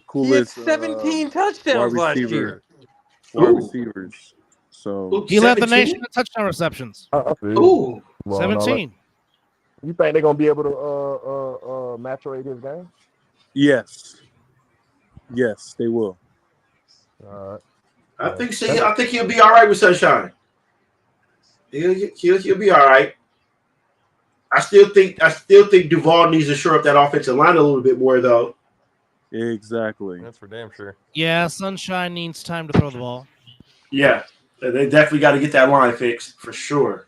coolest 17 wide touchdowns last year. receivers. So he led the nation in touchdown receptions. Ooh. 17. You think they're gonna be able to maturate his game? yes, they will. All right. I think he'll be all right with Sunshine. He'll be all right. I still think Duval needs to shore up that offensive line a little bit more, though. Exactly. That's for damn sure. Yeah, Sunshine needs time to throw the ball. Yeah, they definitely got to get that line fixed for sure.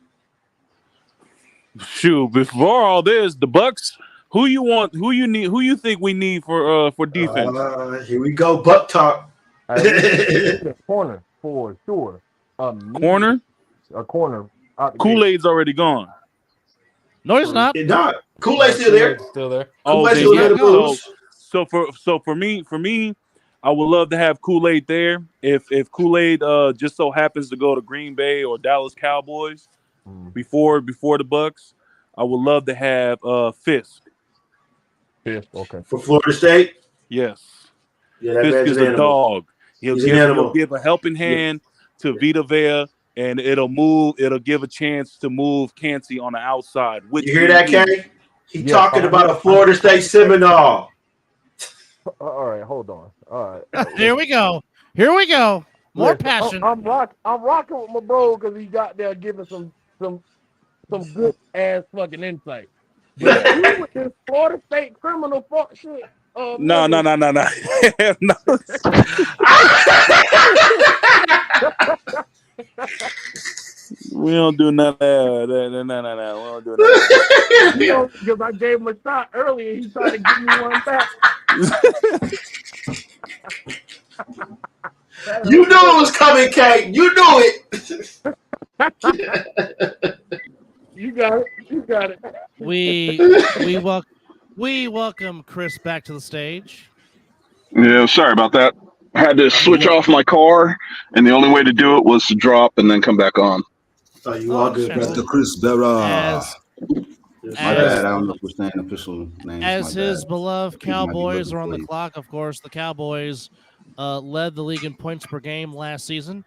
Shoot, before all this, the Bucks. Who you want? Who you need? Who you think we need for defense? Here we go, Buck talk. Corner for sure. Corner. A corner. Kool-Aid's already gone. No, he's not. It's not. Kool-Aid's still there. Still there. Oh, still there to lose. So for me, I would love to have Kool-Aid there. If Kool-Aid just so happens to go to Green Bay or Dallas Cowboys before the Bucks, I would love to have Fisk. Fisk, okay. For Florida State? Yes. Yeah, Fisk is a dog. He'll give a helping hand to Vita Vea, and it'll give a chance to move Kancey on the outside. You hear that, Kay? He's talking about a Florida State Seminole. All right, hold on. All right. Here we go. More passion. I'm rocking with my bro because he got there giving some good ass fucking insight. But you with this Florida State criminal fuck shit. No. We don't do none of that. No. We don't do that. Because I gave him a shot earlier. He tried to give me one back. You knew it was coming, Kate. You knew it. You got it. We welcome Chris back to the stage. Yeah, sorry about that. I had to switch off my car, and the only way to do it was to drop and then come back on. Oh, you all good, Mr. Chris Berra. My bad. I don't know if we're saying official names. As his beloved Cowboys are on the clock, of course, the Cowboys led the league in points per game last season.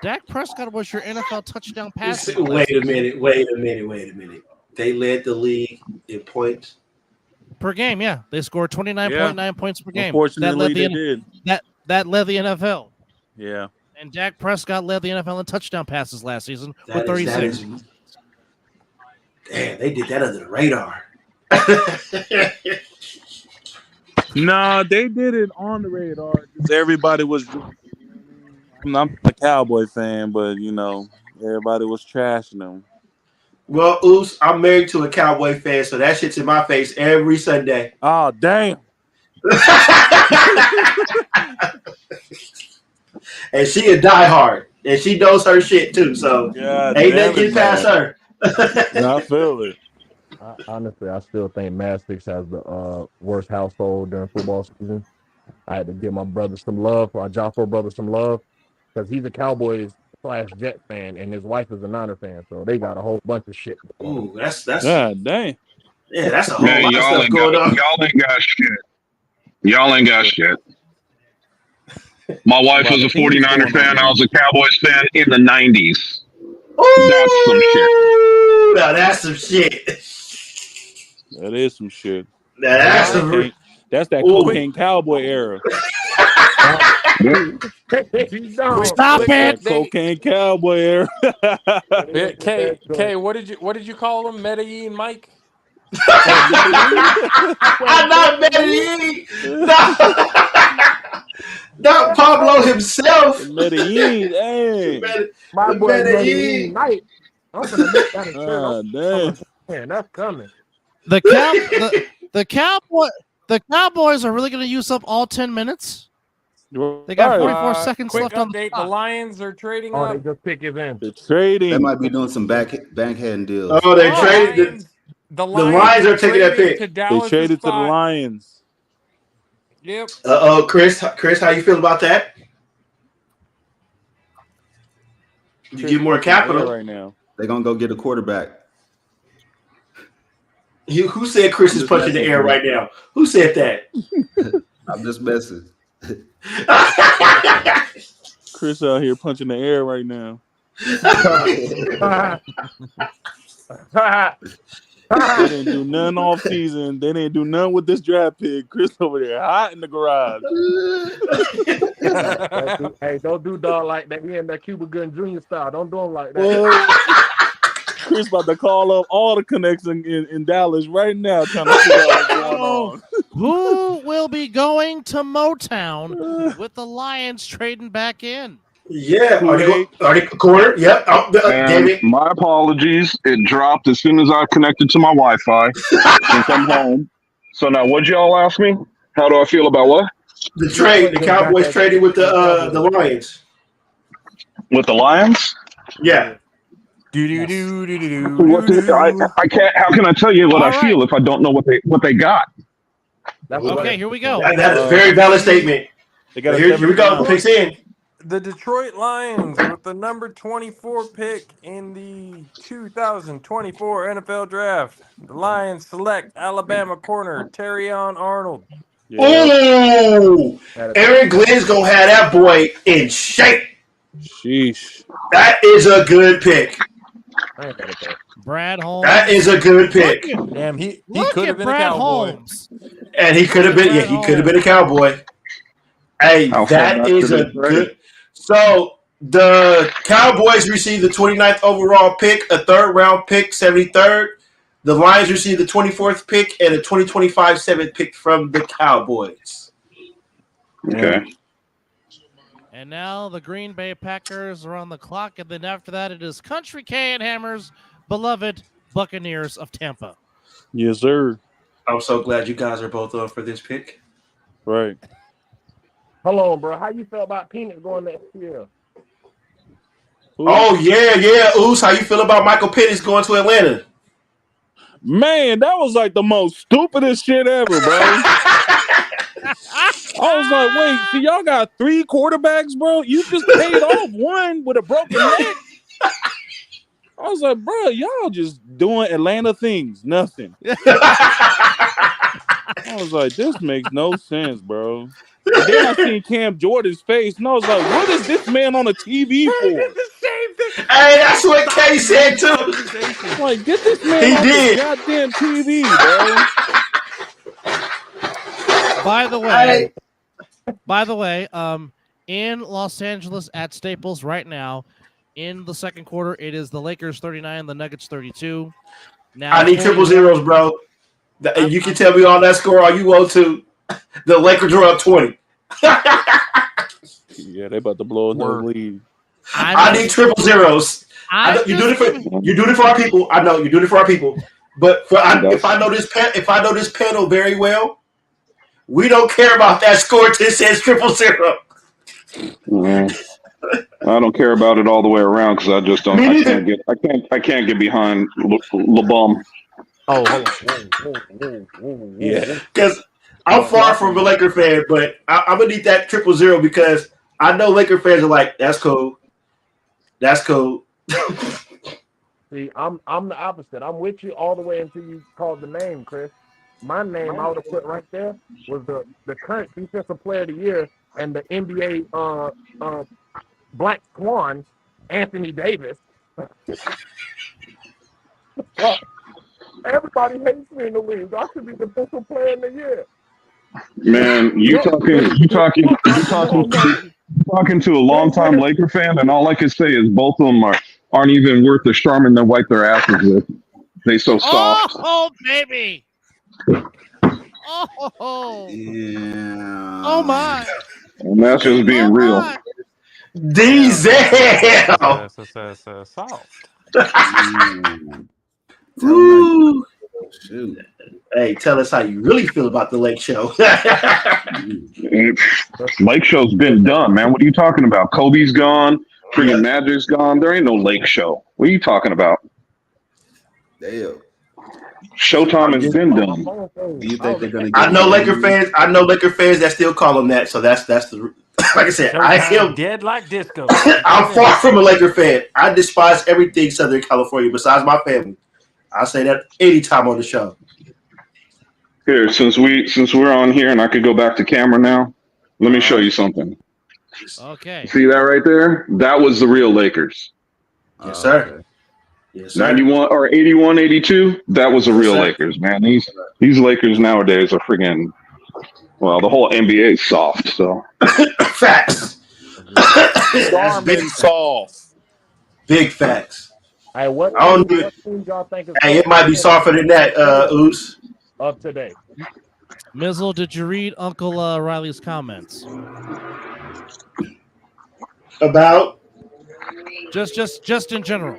Dak Prescott was your NFL touchdown passer. Wait a minute. They led the league in points per game. Yeah, they scored 29.9 points per game. Unfortunately, they did. That led the NFL. Yeah. And Dak Prescott led the NFL in touchdown passes last season with 36. Damn, they did that under the radar. Nah, they did it on the radar. Everybody was. I'm a Cowboy fan, but everybody was trashing them. Well, Oos, I'm married to a Cowboy fan, so that shit's in my face every Sunday. Oh, damn. And she a diehard, and she knows her shit too. So ain't nothing getting past her. I feel it. Honestly, I still think Mad Six has the worst household during football season. I had to give my brother some love, our JAFFOS brother some love, because he's a Cowboys / Jet fan, and his wife is a Niner fan. So they got a whole bunch of shit. Ooh, that's God dang. Yeah, that's a whole lot of stuff going on. Y'all ain't got shit. Y'all ain't got shit. My wife was a 49er fan. I was a Cowboys fan in the 90s. Ooh, that's some shit. That is some shit. That's that cocaine cowboy era. Stop it! Cocaine cowboy era. K, what did you call him? Medellin Mike? I'm not Medellin. Not Pablo himself. Medellin, hey. My boy Medellin Mike. I'm gonna make that a damn. Man, that's coming. The Cowboys are really going to use up all 10 minutes. They got 44 seconds left on the clock. The Lions are trading up. They just pick his in. They're trading. They might be doing some backhand deals. Oh, they traded. The Lions are taking that pick. They traded to the Lions. Yep. Chris, how you feel about that? You get more capital right now. They're gonna go get a quarterback. Who said Chris is punching the air right now? Who said that? I'm just messing. Chris out here punching the air right now. They didn't do none off season. They didn't do none with this draft pick. Chris over there hot in the garage. Hey, don't do dog like that. He in that Cuba Gooding Jr. style. Don't do him like that. Well, Chris about to call up all the connections in Dallas right now, trying to figure out what's going on. Who will be going to Motown with the Lions trading back in? Yeah, already corner. Yep. And my apologies. It dropped as soon as I connected to my Wi-Fi since I'm home. So now, what'd y'all ask me? How do I feel about what? The trade. The Cowboys traded with the Lions. With the Lions? Yeah. I can't. How can I tell you what I feel if I don't know what they got? Okay, here we go. That's a very valid statement. Here we go. Picks in. The Detroit Lions with the number 24 pick in the 2024 NFL Draft. The Lions select Alabama corner Terrion Arnold. Yeah. Oh, Aaron Glenn's gonna have that boy in shape. Sheesh. That is a good pick. Brad Holmes. That is a good pick. Damn, he could have been a Cowboy. Holmes. And he could have been. Yeah, he could have been a Cowboy. Hey, that is a good. So the Cowboys received the 29th overall pick, a third-round pick, 73rd. The Lions received the 24th pick and a 2025 7th pick from the Cowboys. Okay. And now the Green Bay Packers are on the clock, and then after that it is Country K and Hammer's beloved Buccaneers of Tampa. Yes, sir. I'm so glad you guys are both on for this pick. Right. Hold on, bro. How you feel about Peanut going next year? Oh, yeah. Oos, how you feel about Michael Penix going to Atlanta? Man, that was like the most stupidest shit ever, bro. I was like, wait, see, y'all got 3 quarterbacks, bro? You just paid off one with a broken neck. I was like, bro, y'all just doing Atlanta things, nothing. I was like, this makes no sense, bro. And then I seen Cam Jordan's face, and I was like, what is this man on the TV for? Hey, that's what K said, too. Like, get this man on the goddamn TV, bro. By the way, in Los Angeles at Staples right now, in the second quarter, it is the Lakers 39, the Nuggets 32. Now I need triple zeros, bro. You can tell me all that score all you want to. The Lakers are up 20. Yeah, they about to blow another lead. I need triple zeros. You're doing it for our people. I know you're doing it for our people. But if I know this panel very well, we don't care about that score until it says triple zero. I don't care about it all the way around because I just don't. I can't get behind LeBum. Oh, hold on. Yeah, because I'm far from a Laker fan, but I'm gonna need that triple zero because I know Laker fans are like, that's cool. That's cool. See, I'm the opposite. I'm with you all the way until you called the name, Chris. My name I would have put right there was the current defensive player of the year and the NBA Black Swan, Anthony Davis. Everybody hates me in the league. I should be the defensive player in the year. Man, you talking to a longtime Laker fan, and all I can say is both of them aren't even worth the Charmin to wipe their asses with. They so soft. Oh, baby. Oh. Yeah. Oh, my. And that's just being real. Diesel. Soft. Ooh. Shoot. Hey, tell us how you really feel about the Lake Show. Lake Show's been done, man. What are you talking about? Kobe's gone. Freaking Magic's gone. There ain't no Lake Show. What are you talking about? Damn. Showtime has been done. Do you think they're gonna? I know Laker fans that still call them that. So that's the. like I said, I am dead like disco. I'm far from a Laker fan. I despise everything Southern California besides my family. I say that anytime on the show. Here, since we're on here and I could go back to camera now, let me show you something. Okay. See that right there? That was the real Lakers. Yes, sir. Yes, sir. 91 or 81, 82, that was the real sir. Lakers, man. These Lakers nowadays are friggin', well, the whole NBA is soft, so. Facts. Garmin soft. Big facts. Hey, what team y'all think is it might be softer than that, Oos. Of today. Mizzle, did you read Uncle Riley's comments? About? Just in general.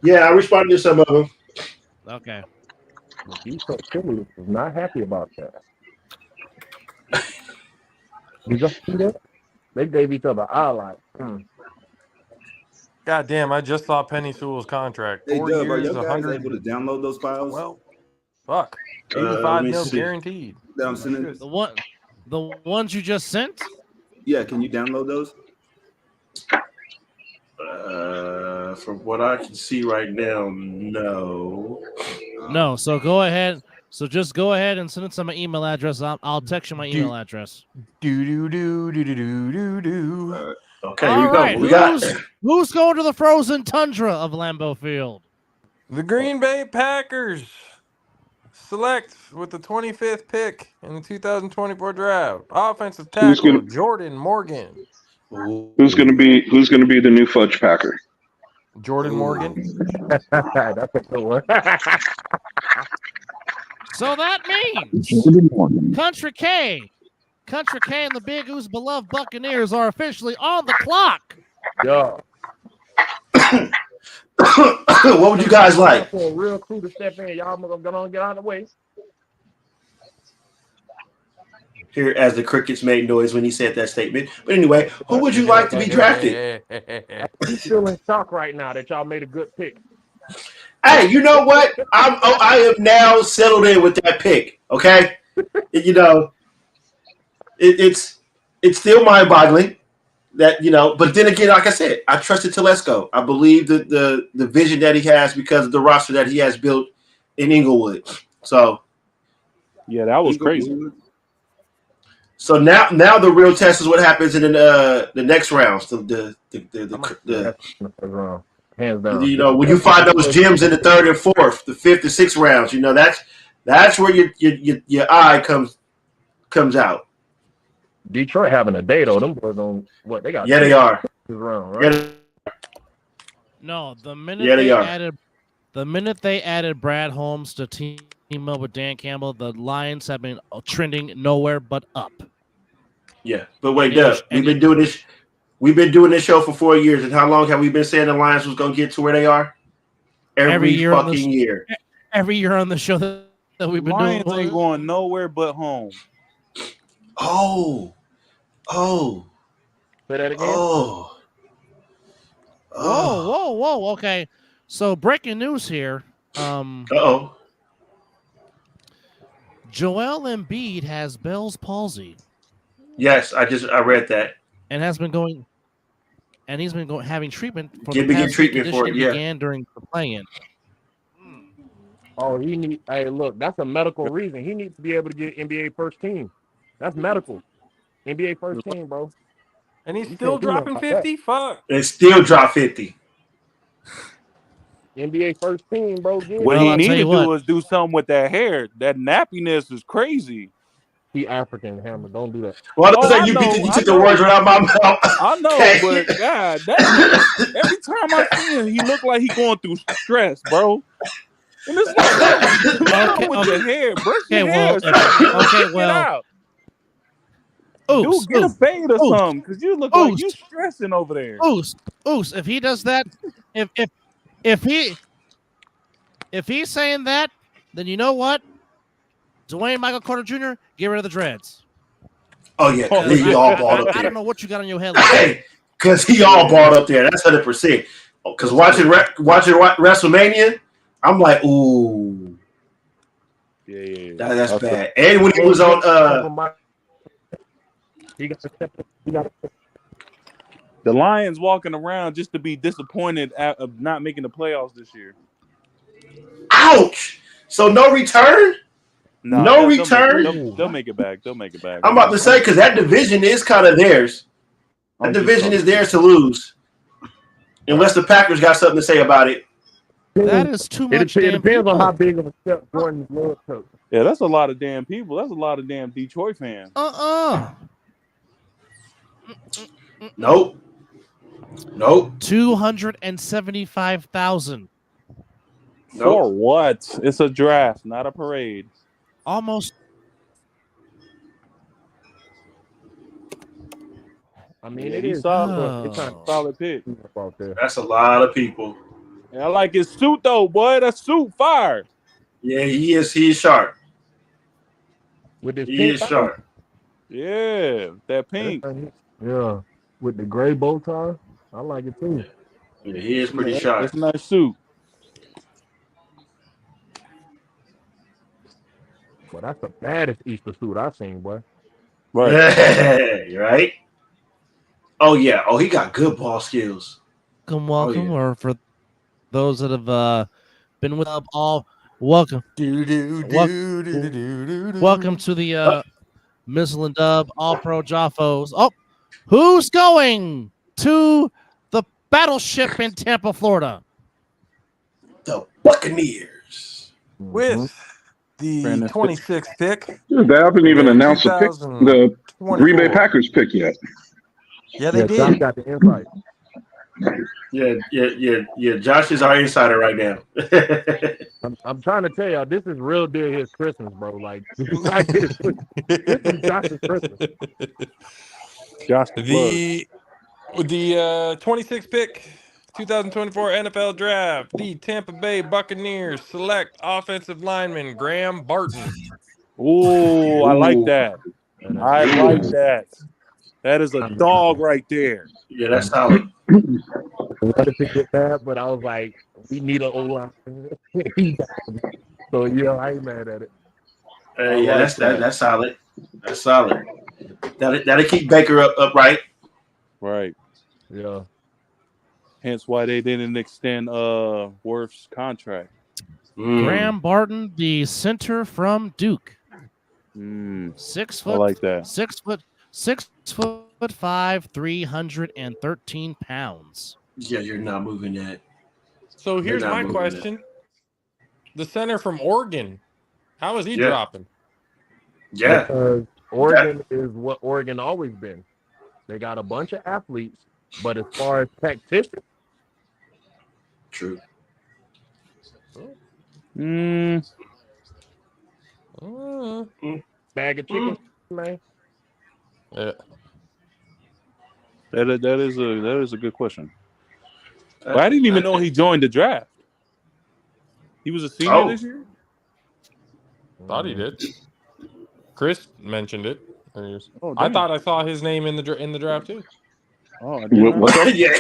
Yeah, I responded to some of them. Okay. Detroit Phillies is not happy about that. Did you see that? They gave each other eye like. God damn! I just saw Penny Sewell's contract. Hey, 4 Dub, are years, you guys 100. able to download those files? Well, fuck. 85 mil guaranteed. That I'm sending. The ones you just sent? Yeah, can you download those? From what I can see right now, no. No. So go ahead. So just go ahead and send it to my email address. I'll text you my email address. Do. Okay, all here we go. right. We got who's going to the frozen tundra of Lambeau Field? The Green Bay Packers select with the 25th pick in the 2024 draft. Offensive tackle Jordan Morgan. Who's gonna be the new Fudge Packer? Jordan Morgan. That's a good one. So that means Country K and the Big Oos beloved Buccaneers are officially on the clock. Yeah. What would you guys like? For a real crew to step in, y'all gonna get out of the way. Here, as the crickets made noise when he said that statement. But anyway, who would you like to be drafted? He's still in shock right now that y'all made a good pick. Hey, you know what? I am now settled in with that pick. Okay, you know, it's still mind-boggling that But then again, like I said, I trusted Telesco. I believe that the vision that he has because of the roster that he has built in Inglewood. So yeah, that was crazy. So now the real test is what happens in the next rounds. The hands down. When you find those gems in the third and fourth, the fifth and sixth rounds, that's where your eye comes out. Detroit having a day though. Them boys on what they got. Yeah, they are. Round, right? Yeah. No, the minute they added Brad Holmes to team up with Dan Campbell, the Lions have been trending nowhere but up. Yeah, but wait, Dub, we've been doing this. We've been doing this show for 4 years, and how long have we been saying the Lions was going to get to where they are? Every year fucking year. Every year on the show that we've been Lions doing. Ain't going nowhere but home. Oh. Say that again. Whoa. Okay. So breaking news here. Uh-oh. Joel Embiid has Bell's palsy. Yes, I read that. And he's been having treatment for getting treatment for it. Yeah. Began during the play-in. Oh, hey, look, that's a medical reason. He needs to be able to get NBA first team. That's medical. NBA first team, bro. And he's still dropping 50? Fuck. And still drop 50. NBA first team, bro. What he need to do is do something with that hair. That nappiness is crazy. He African, Hammer. Don't do that. Well, you took the words right out of my mouth. I know, but God, every time I see him, he look like he going through stress, bro. And it's like, with your hair, brush your hair. Get out. Dude, get a fade or something, because you look like you stressing over there. Oos, if he does that, if he's saying that, then you know what? Dwayne Michael Carter Jr., get rid of the dreads. Oh, yeah, because he all balled up there. I don't know what you got on your head. Hey, because he all balled up there. That's 100%. Because watching WrestleMania, I'm like, ooh. Yeah. That's bad. And when he was on... he got The Lions walking around just to be disappointed of not making the playoffs this year. Ouch! So no return? Nah, no return? They'll make it back. They'll make it back. I'm about to say, because that division is kind of theirs. That division is theirs to lose. Unless the Packers got something to say about it. That is too much. It depends on how big of a step Jordan's Lord took. Yeah, that's a lot of damn people. That's a lot of damn Detroit fans. Nope. 275,000. For what? It's a draft, not a parade. Almost. I mean, Yeah, it he's is solid. It's a solid pick. That's a lot of people. And I like his suit though, boy. That suit fire. Yeah, he is. He is sharp. With his he is sharp. Yeah, that pink. Yeah, with the gray bow tie, I like it too. Yeah, he is pretty sharp. That's a nice suit. Well, that's the baddest Easter suit I've seen, boy. Right. Right. Oh yeah. Oh, he got good ball skills. Welcome, or for those that have been with us all, welcome. Welcome to the Mizzle and Dub All-Pro JAFFOS. Oh, who's going to the battleship in Tampa, Florida? The Buccaneers. With the 26th pick. Dude, they haven't even announced the Green Bay Packers pick yet. Yeah, they did. Josh got the invite. Yeah. Josh is our insider right now. I'm trying to tell y'all, this is real deal his Christmas, bro. Like, this is Josh's Christmas. Josh the 26th pick, 2024 NFL Draft, the Tampa Bay Buccaneers select offensive lineman Graham Barton. Ooh, I like that. I like that. That is a dog right there. Yeah, that's solid. I wanted to get that, but I was like, we need an O-line. So yeah, I ain't mad at it. Yeah, that's solid. That's solid. That'll keep Baker upright. Right. Yeah. Hence why they didn't extend Worth's contract. Graham Barton, the center from Duke. 6 foot. I like that. 6'5", 313 pounds. Yeah, you're not moving that. So here's my question: the center from Oregon, how is he dropping? Yeah, because Oregon is what Oregon always been. They got a bunch of athletes, but as far as tacticians, true. Bag of chicken, man. Yeah. That is a good question. But I didn't even know he joined the draft. He was a senior this year? Thought he did. Chris mentioned it. Oh, I thought I saw his name in the draft too. Oh, I didn't know. Yeah.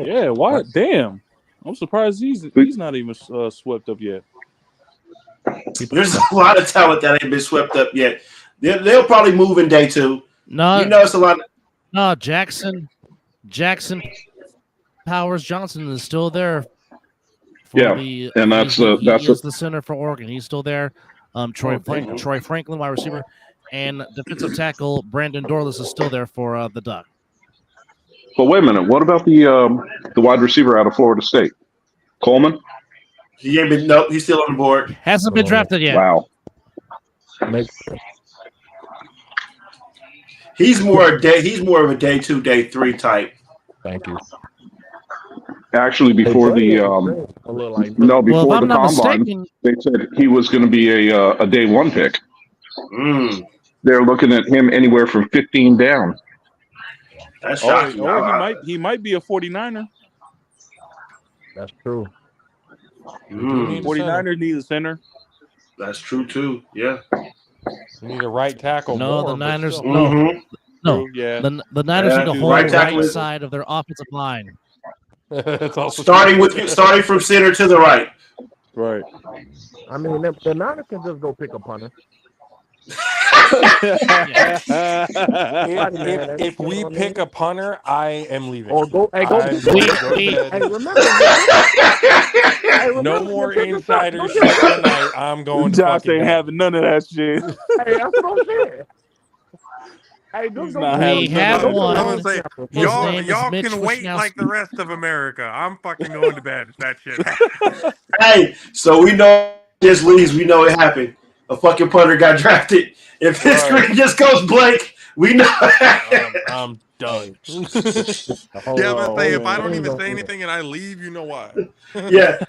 Yeah, why? Damn. I'm surprised he's not even swept up yet. There's a lot of talent that ain't been swept up yet. They'll probably move in day 2. No, it's a lot. No, Jackson Powers Johnson is still there. And that's the center for Oregon. He's still there. Troy Franklin, wide receiver, and defensive tackle Brandon Dorless is still there for the Duck. But wait a minute, what about the wide receiver out of Florida State, Coleman? He ain't been. Nope, he's still on the board. Hasn't been drafted yet. Wow. He's more of a day 2, day 3 type. Thank you. Actually, before the combine, they said he was going to be a day 1 pick. They're looking at him anywhere from 15 down. That's shocking. He might be a 49er. That's true. 49ers need a center. That's true too. Yeah. You need a right tackle. The Niners. Mm-hmm. No. Yeah. The Niners need to hold right side of their offensive line. starting from center to the right. Right. I mean, the Niners can just go pick a punter. If we pick a punter, I am leaving. Or go, hey, go. I'm going to go to bed. Hey, remember, No more insider shit tonight. I'm going to Josh fucking ain't bed. having none of that shit. Hey, that's what I'm saying. Hey, He's not having none have of that. one. I'm gonna say, His y'all name is can Mitch wait like Wisnowski. the rest of America. I'm fucking going to bed if that shit Hey, so we know this leaves. We know it happened. A fucking punter got drafted. If his screen just goes blank, we know. I'm done. Yeah, but say if I don't even say anything and I leave, you know why? Yeah,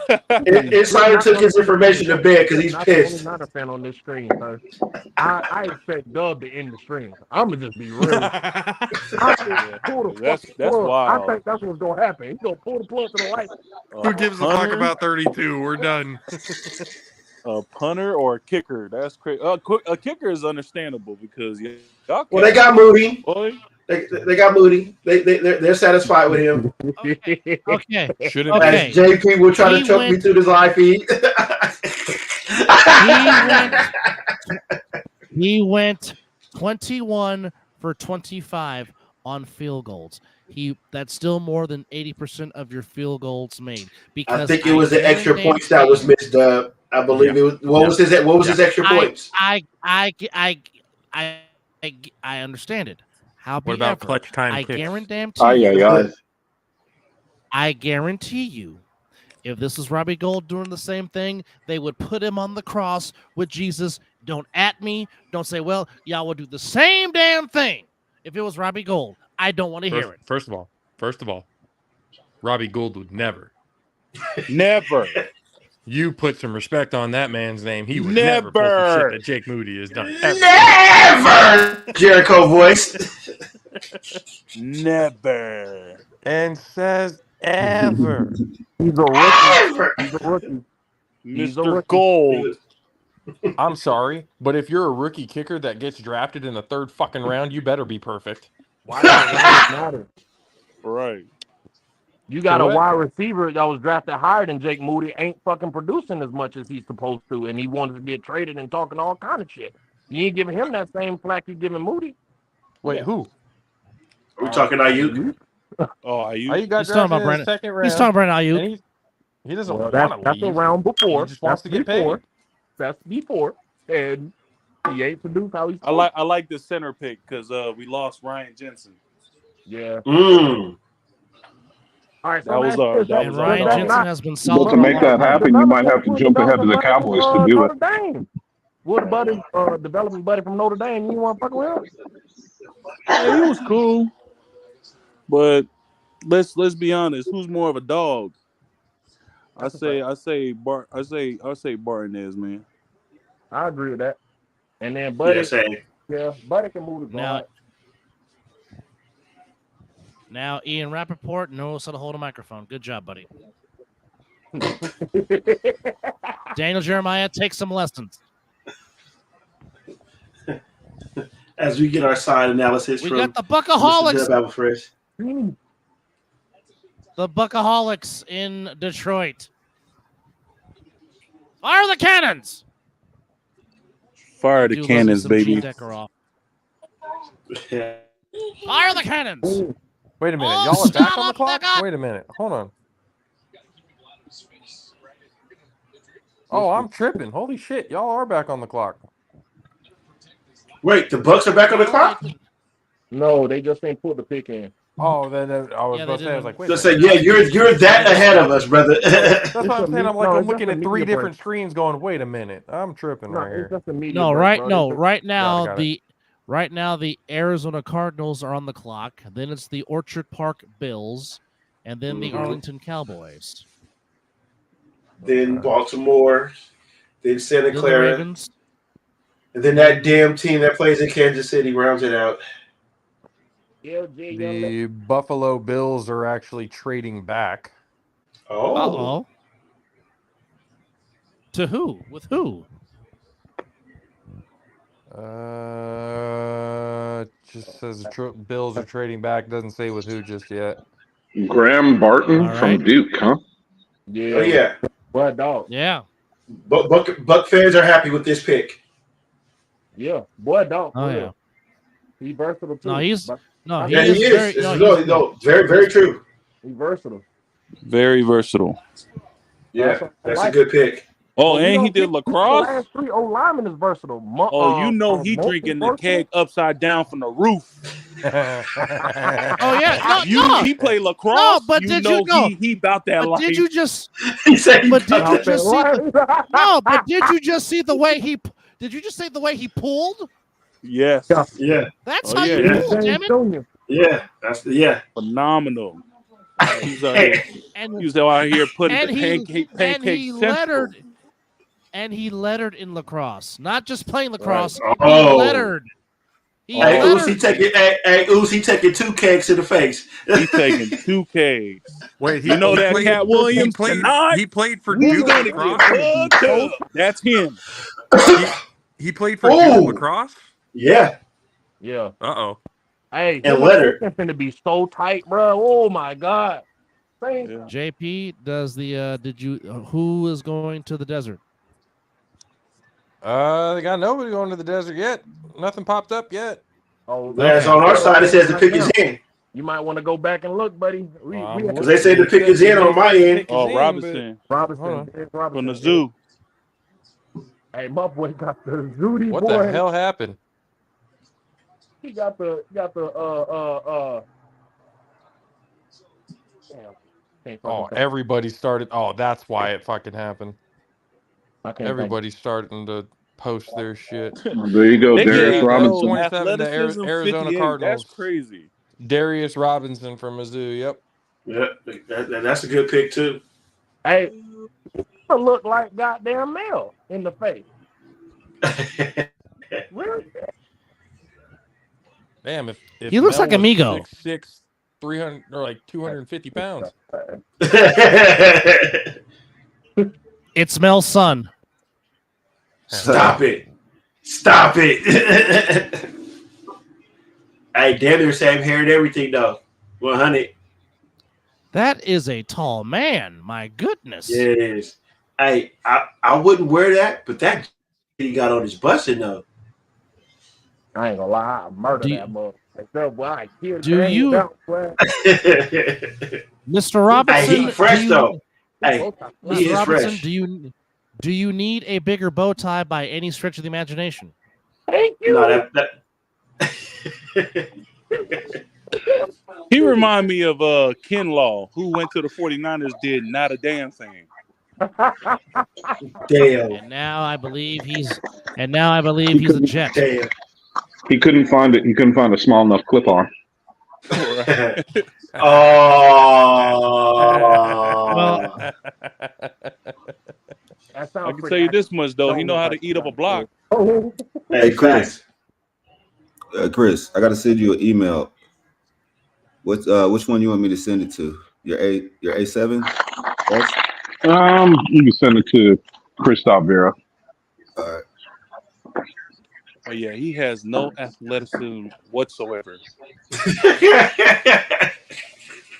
Insider took his information to bed because he's pissed. I'm not a fan on this stream, sir. I expect Dub to end the stream. I'm gonna just be real. Pull the That's plug. wild. I think that's what's gonna happen. He's gonna pull the plug to the light. Who gives a fuck about 32? We're done. A punter or a kicker? That's crazy. A kicker is understandable because y'all. Well, they got Moody. Boy. They got Moody. They're satisfied with him. Okay. Shouldn't As JP will try to choke me through this live feed. He went 21 for 25 on field goals. That's still more than 80% of your field goals made. Because I think it was the extra points that was missed. I believe it was. What was his extra points? I understand it. What about clutch time kicks? I guarantee you, if this was Robbie Gould doing the same thing, they would put him on the cross with Jesus. Don't at me. Don't say, well, y'all would do the same damn thing if it was Robbie Gould. I don't want to hear it. First of all, Robbie Gould would never. Never. You put some respect on that man's name. He would never pull some shit that Jake Moody has done. Never! Jericho voice. Never. And says ever. He's a rookie. He's a rookie. Mr. Gold. I'm sorry, but if you're a rookie kicker that gets drafted in the third fucking round, you better be perfect. Why does it matter? Right. You got a wide receiver that was drafted higher than Jake Moody, ain't fucking producing as much as he's supposed to, and he wanted to get traded and talking all kind of shit. You ain't giving him that same flack you giving Moody. Wait, who? Are we talking Ayuk? Oh, Ayuk. Ayuk got He's talking drafted about in the second round. He's talking about Ayuk. He doesn't Well, want to that's leave. a round before. He just wants to get paid. That's before, and he ain't produced how he's. I like the center pick because we lost Ryan Jensen. Yeah. All right, that was Ryan Jensen has been solid. But to make that happen, you might have to jump ahead of the Cowboys to do it. Wood buddy, developing buddy from Notre Dame. You want to fuck with him? Yeah, he was cool, but let's be honest. Who's more of a dog? I say Barton is, man. I agree with that. And then Buddy, Buddy can move the guard. Now, Ian Rappaport knows how to hold a microphone. Good job, buddy. Daniel Jeremiah, take some lessons. As we get our side analysis we from got the Buckaholics. The The Buckaholics in Detroit. Fire the cannons! Fire the cannons, baby. Fire the cannons! Wait a minute. Y'all are back on the clock? Wait a minute. Hold on. Oh, I'm tripping. Holy shit. Y'all are back on the clock. Wait, the Bucks are back on the clock? No, they just ain't put the pick in. Oh, then I was about to say, I was like, wait. Let's say, yeah, you're that ahead of us, brother. That's what I'm saying. I'm looking at three different screens, going, wait a minute, I'm tripping right here. Right now the Arizona Cardinals are on the clock. Then it's the Orchard Park Bills, and then the Arlington Cowboys. Then Baltimore, then Santa Then Clara, the Ravens. and then that damn team that plays in Kansas City rounds it out. The Buffalo Bills are actually trading back. Oh. To who? With who? Just says the Bills are trading back. Doesn't say with who just yet. Graham Barton from Duke, huh? Yeah. Oh, yeah. What dog? Yeah. Buck fans are happy with this pick. Yeah, boy, dog. Oh yeah. He's versatile too. No, he is. Very, very true. He's versatile. Very versatile. Yeah, that's a good pick. Oh, and he did lacrosse. The last 3 O linemen is versatile. He drinking the keg upside down from the roof. Oh yeah, he played lacrosse. No, but did you know he about that but life? Did you just? He said. But did you just see? No, but did you just see the way he? Did you just say the way he pulled? Yes. Yeah. That's how you pull, damn it. Yeah, that's phenomenal. He's out here putting the pancake central. And he lettered in lacrosse, not just playing lacrosse. Right. He lettered. Hey, Oos, he taking 2 kegs to the face. He taking 2 kegs. Wait, you know that Cat Williams? He played for Duke lacrosse. That's him. He played for Duke lacrosse. Yeah. Uh-oh. Hey, and Leonard going to be so tight, bro. Oh my God. JP does the who is going to the desert? They got nobody going to the desert yet. Nothing popped up yet. Oh, that's on our side. It says the pick is in. You might want to go back and look, buddy. Because they say the pick is in on my end. Oh, Robinson from the zoo. Hey, my boy got the Zooty What boy. the hell happened? He got the Oh, everybody started. Oh, that's why it fucking happened. Everybody's starting to post their shit. There you go, Darius Robinson. 27 to Arizona Cardinals. That's crazy. Darius Robinson from Mizzle. Yep. Yeah, that's a good pick too. Hey, look like goddamn Mel in the face. Really? Damn, if he looks Mel like Amigo. 6'6", 300 or like 250 pounds. It's Mel's son. Stop it. Hey, damn, they're same hair and everything though. 100. That is a tall man. My goodness. Yeah, it is. Hey, I wouldn't wear that, but that he got on his busting though. I ain't gonna lie, I murdered that motherfucker. Do you, Mr. Robinson? Hey, he fresh though. Hey, Mr. Robinson, do you need a bigger bow tie by any stretch of the imagination? Thank you. No, He remind me of Kinlaw, who went to the 49ers, did not a damn thing. Damn. And now I believe he's a Jet. Damn. He couldn't find it. He couldn't find a small enough clip on. Well, I can tell you this much though. He know how to eat up a block. Hey, Chris. Chris, I got to send you an email. Which one you want me to send it to? Your A7? You can send it to Christoph Vera. All right. Oh yeah, he has no athleticism whatsoever.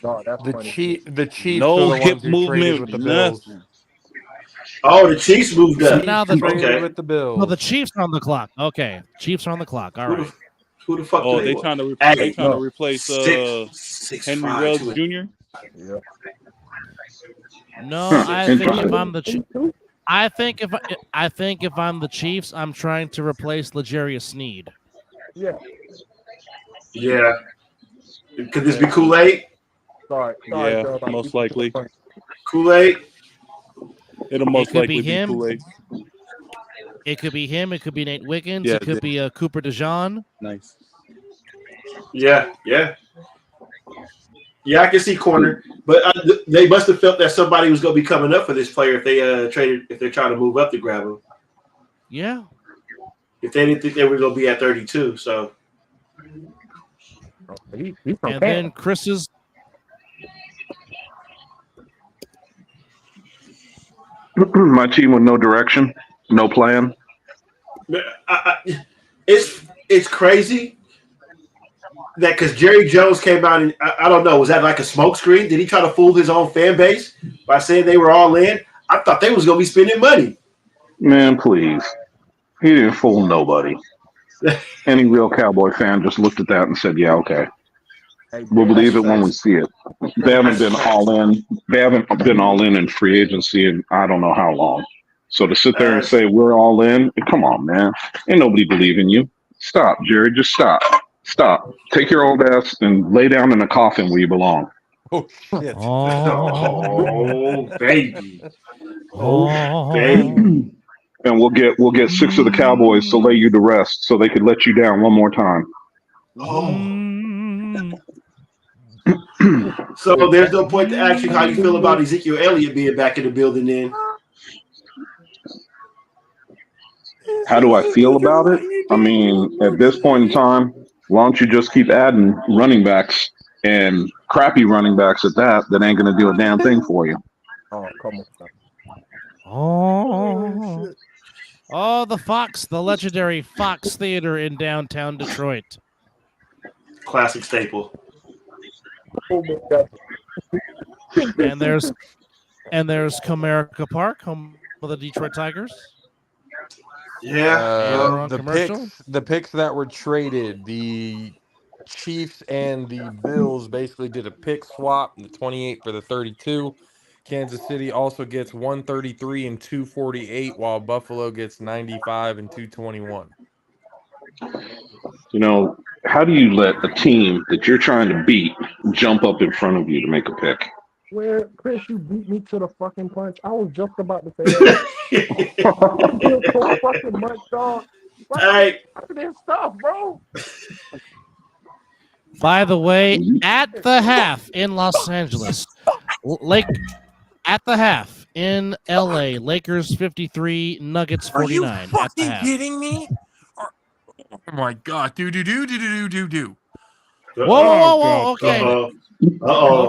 Oh, that's funny. The Chiefs no are the hip ones who movement traded with the Bills. nothing. Oh, the Chiefs moved up. Now the Okay. with the Bills. Well, the Chiefs are on the clock. Okay, Chiefs are on the clock. All right. Who the fuck? Oh, do they want? trying to Hey, replace Henry 6'5" Ruggs to it. Jr. Yeah. No, I think if I'm the I think if I'm the Chiefs, I'm trying to replace L'Jarius Sneed. Yeah. Yeah. Could this be Kool-Aid? Sorry, Yeah, Joe, most likely. Kool-Aid? It'll most could likely be him. Kool-Aid. It could be him. It could be Nate Wiggins. Yeah, it could be Cooper DeJean. Nice. Yeah. Yeah, I can see corner, but they must have felt that somebody was going to be coming up for this player if they if they're trying to move up to grab him. Yeah. If they didn't think they were going to be at 32, so. And then Chris's. My team with no direction, no plan. It's crazy that because Jerry Jones came out and I don't know, was that like a smokescreen? Did he try to fool his own fan base by saying they were all in? I thought they was going to be spending money. Man, please. He didn't fool nobody. Any real Cowboy fan just looked at that and said, "Yeah, okay, we'll believe it when we see it." They haven't been all in. They haven't been all in free agency in I don't know how long. So to sit there and say we're all in, come on, man. Ain't nobody believing you. Stop, Jerry. Just stop. Stop. Take your old ass and lay down in a coffin where you belong. Oh shit! Oh baby. Oh baby. And we'll get 6 of the Cowboys to lay you to rest, so they could let you down one more time. So there's no point to ask you how you feel about Ezekiel Elliott being back in the building then. How do I feel about it? I mean, at this point in time, why don't you just keep adding running backs and crappy running backs at that ain't going to do a damn thing for you. Oh, come on. Oh, the legendary Fox Theater in downtown Detroit. Classic staple. And there's Comerica Park, home of the Detroit Tigers. Yeah. The picks that were traded, the Chiefs and the Bills basically did a pick swap, the 28 for the 32. Kansas City also gets 133 and 248, while Buffalo gets 95 and 221. You know, how do you let a team that you're trying to beat jump up in front of you to make a pick? Where, Chris, you beat me to the fucking punch. I was just about to say that. So fucking much, dog. Hey. This stuff, bro. By the way, at the half in Los Angeles, at the half in LA, Lakers 53, Nuggets 49. Are you fucking kidding me? Oh my god, do. Whoa, okay. Uh-oh.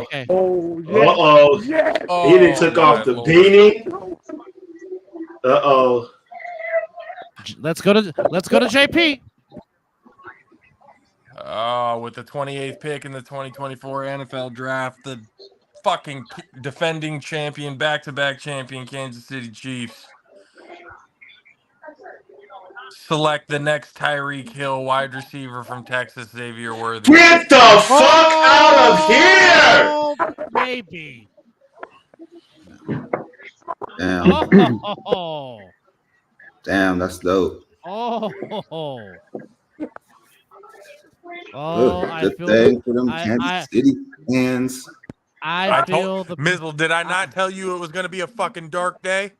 Okay. Oh, yeah. Uh-oh. Yes. He done took off the beanie. Uh-oh. Let's go to JP. Oh, with the 28th pick in the 2024 NFL draft, the fucking defending champion, back-to-back champion Kansas City Chiefs select the next Tyreek Hill wide receiver from Texas, Xavier Worthy. Get the fuck out of here! Oh, baby. Damn. Oh. Damn, that's dope. Oh. Good thing for them Kansas City fans. I feel the Mizzle, did I not tell you it was going to be a fucking dark day?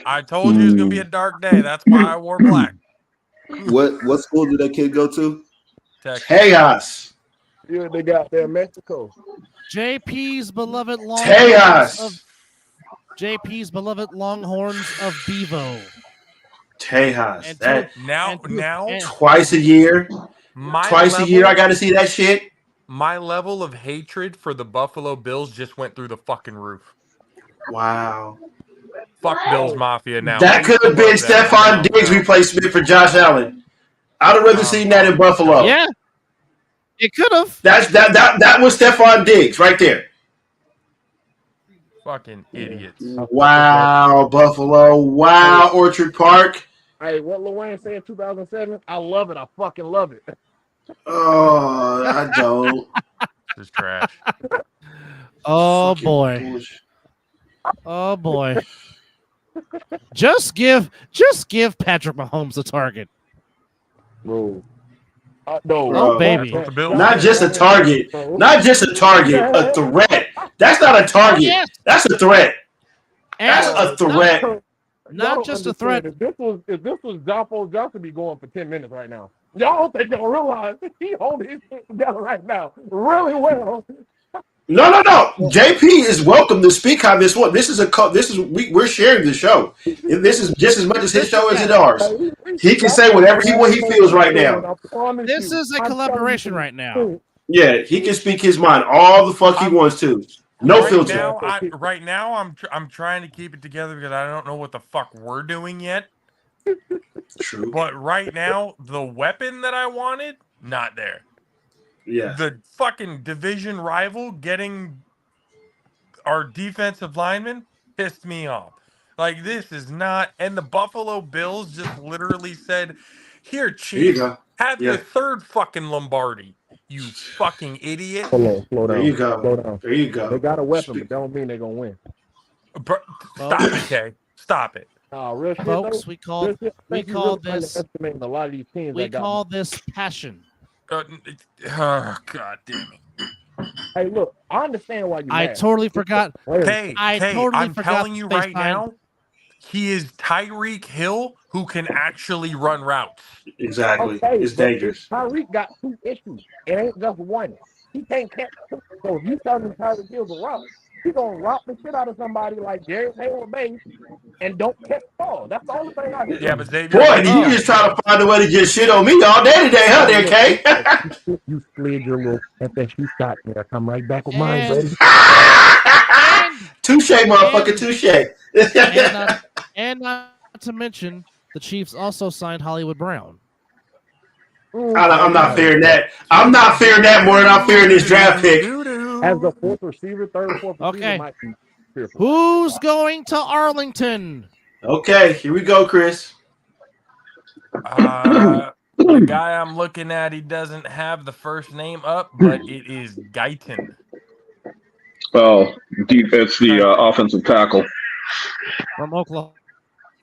I told you it was going to be a dark day. That's why I wore black. What school did that kid go to? Texas. Chaos. Yeah, they got there in Mexico. JP's beloved Longhorns of Bevo. Tejas. Now twice a year. A year I got to see that shit. My level of hatred for the Buffalo Bills just went through the fucking roof. Wow. Fuck Bills Mafia now. That could have been Stephon Diggs replacement for Josh Allen. I'd have rather seen that in Buffalo. Yeah. It could have. That was Stephon Diggs right there. Fucking idiots. Wow, Buffalo. Wow, Orchard Park. Hey, what Lil Wayne said in 2007, I love it. I fucking love it. Oh, I don't. This is trash. Oh, boy. Oh, boy. Just give Patrick Mahomes a target. Bro. No. Oh, baby. Not just a target. Not just a target. A threat. That's not a target. Yes. That's a threat. That's a threat. Not just a threat. If this was JAFFOS, Johnson be going for 10 minutes right now. Y'all don't think they'll realize he holding his shit together right now really well. No. JP is welcome to speak on this one. We're sharing the show. This is just as much as his show as it ours. He can say whatever he feels right now. This is a collaboration right now. Yeah, he can speak his mind all the fuck he wants to. No filter. Right now, I'm trying to keep it together because I don't know what the fuck we're doing yet. True. But right now, the weapon that I wanted, not there. Yeah. The fucking division rival getting our defensive lineman pissed me off. Like, this is not. And the Buffalo Bills just literally said, "Here, There you Chiefs, go. have your Yeah. third fucking Lombardi. You fucking idiot." Hold on, slow There down. you go. Slow down. There you go. They got a weapon, but that don't mean they're gonna win. Bro, stop it, Kay. Stop it. Real shit, Folks, though. we call Real shit, I we think you call really this underestimating a lot of these teams. we that got call this passion. Oh, God damn it. Hey, look, I understand why you. I totally forgot. Kay, I'm forgot telling you they right now, he is Tyreek Hill who can actually run routes. Exactly. Okay, It's but dangerous. Tyreek got 2 issues. It ain't just one. He can't catch 2. So if you tell him Tyreek Hill's a route, he's gonna route the shit out of somebody like Jared Hayward Bay and don't catch the ball. That's the only thing I hear. Yeah, but Xavier. Boy, you just try to find a way to just shit on me all day today, huh, there, Kay? You slid your little FSU shot there. Come right back with mine, buddy. Touche, motherfucker, touche. and not to mention, the Chiefs also signed Hollywood Brown. I'm not fearing that. I'm not fearing that more than I'm fearing this draft pick. As the 4th receiver, 3rd, 4th receiver, Okay. might be fearful. Who's going to Arlington? Okay, here we go, Chris. The guy I'm looking at, he doesn't have the first name up, but it is Guyton. Oh, it's the offensive tackle. From Oklahoma.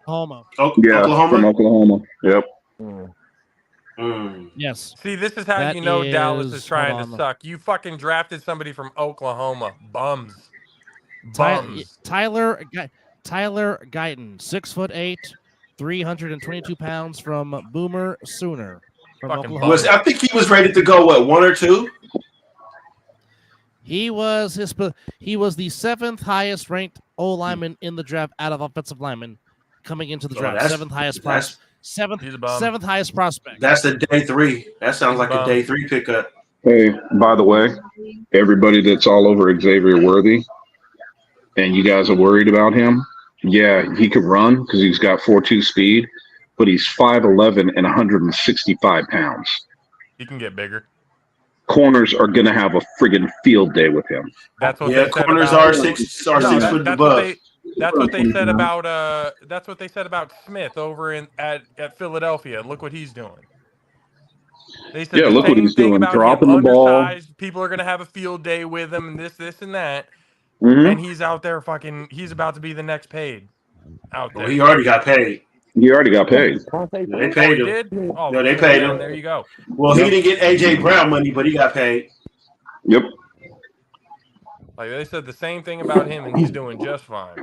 Yeah, Oklahoma? from Oklahoma. Yep. Yes. See, this is how That you know Dallas is- is trying hold to on. suck. You fucking drafted somebody from Oklahoma. Bums. Bums. Tyler Guyton, 6'8", 322 pounds from Boomer Sooner from Fucking Oklahoma. I think he was rated to go, what, 1 or 2? He was the 7th highest ranked O lineman in the draft out of offensive linemen coming into the draft. that's- 7th highest that's- seventh highest prospect. That's a day 3. That sounds like a day 3 pickup. Hey, by the way, everybody that's all over Xavier Worthy, and you guys are worried about him, yeah, he could run because he's got 4.2 speed, but he's 5'11" and 165 pounds. He can get bigger. Corners are going to have a friggin' field day with him. That's what Yeah, they said corners about, are 6 foot above. That's what they said about that's what they said about Smith over at Philadelphia. Look what he's doing. They said the look what same he's thing doing, about dropping him, the ball. undersized. People are gonna have a field day with him, and this, and that. Mhm. And he's out there fucking. He's about to be the next paid out there. Well, he already got paid. He already got paid. They paid he him. did? Oh, No, they paid him. There you go. Well, he didn't get A.J. Brown money, but he got paid. Yep. Like they said the same thing about him, and he's doing just fine.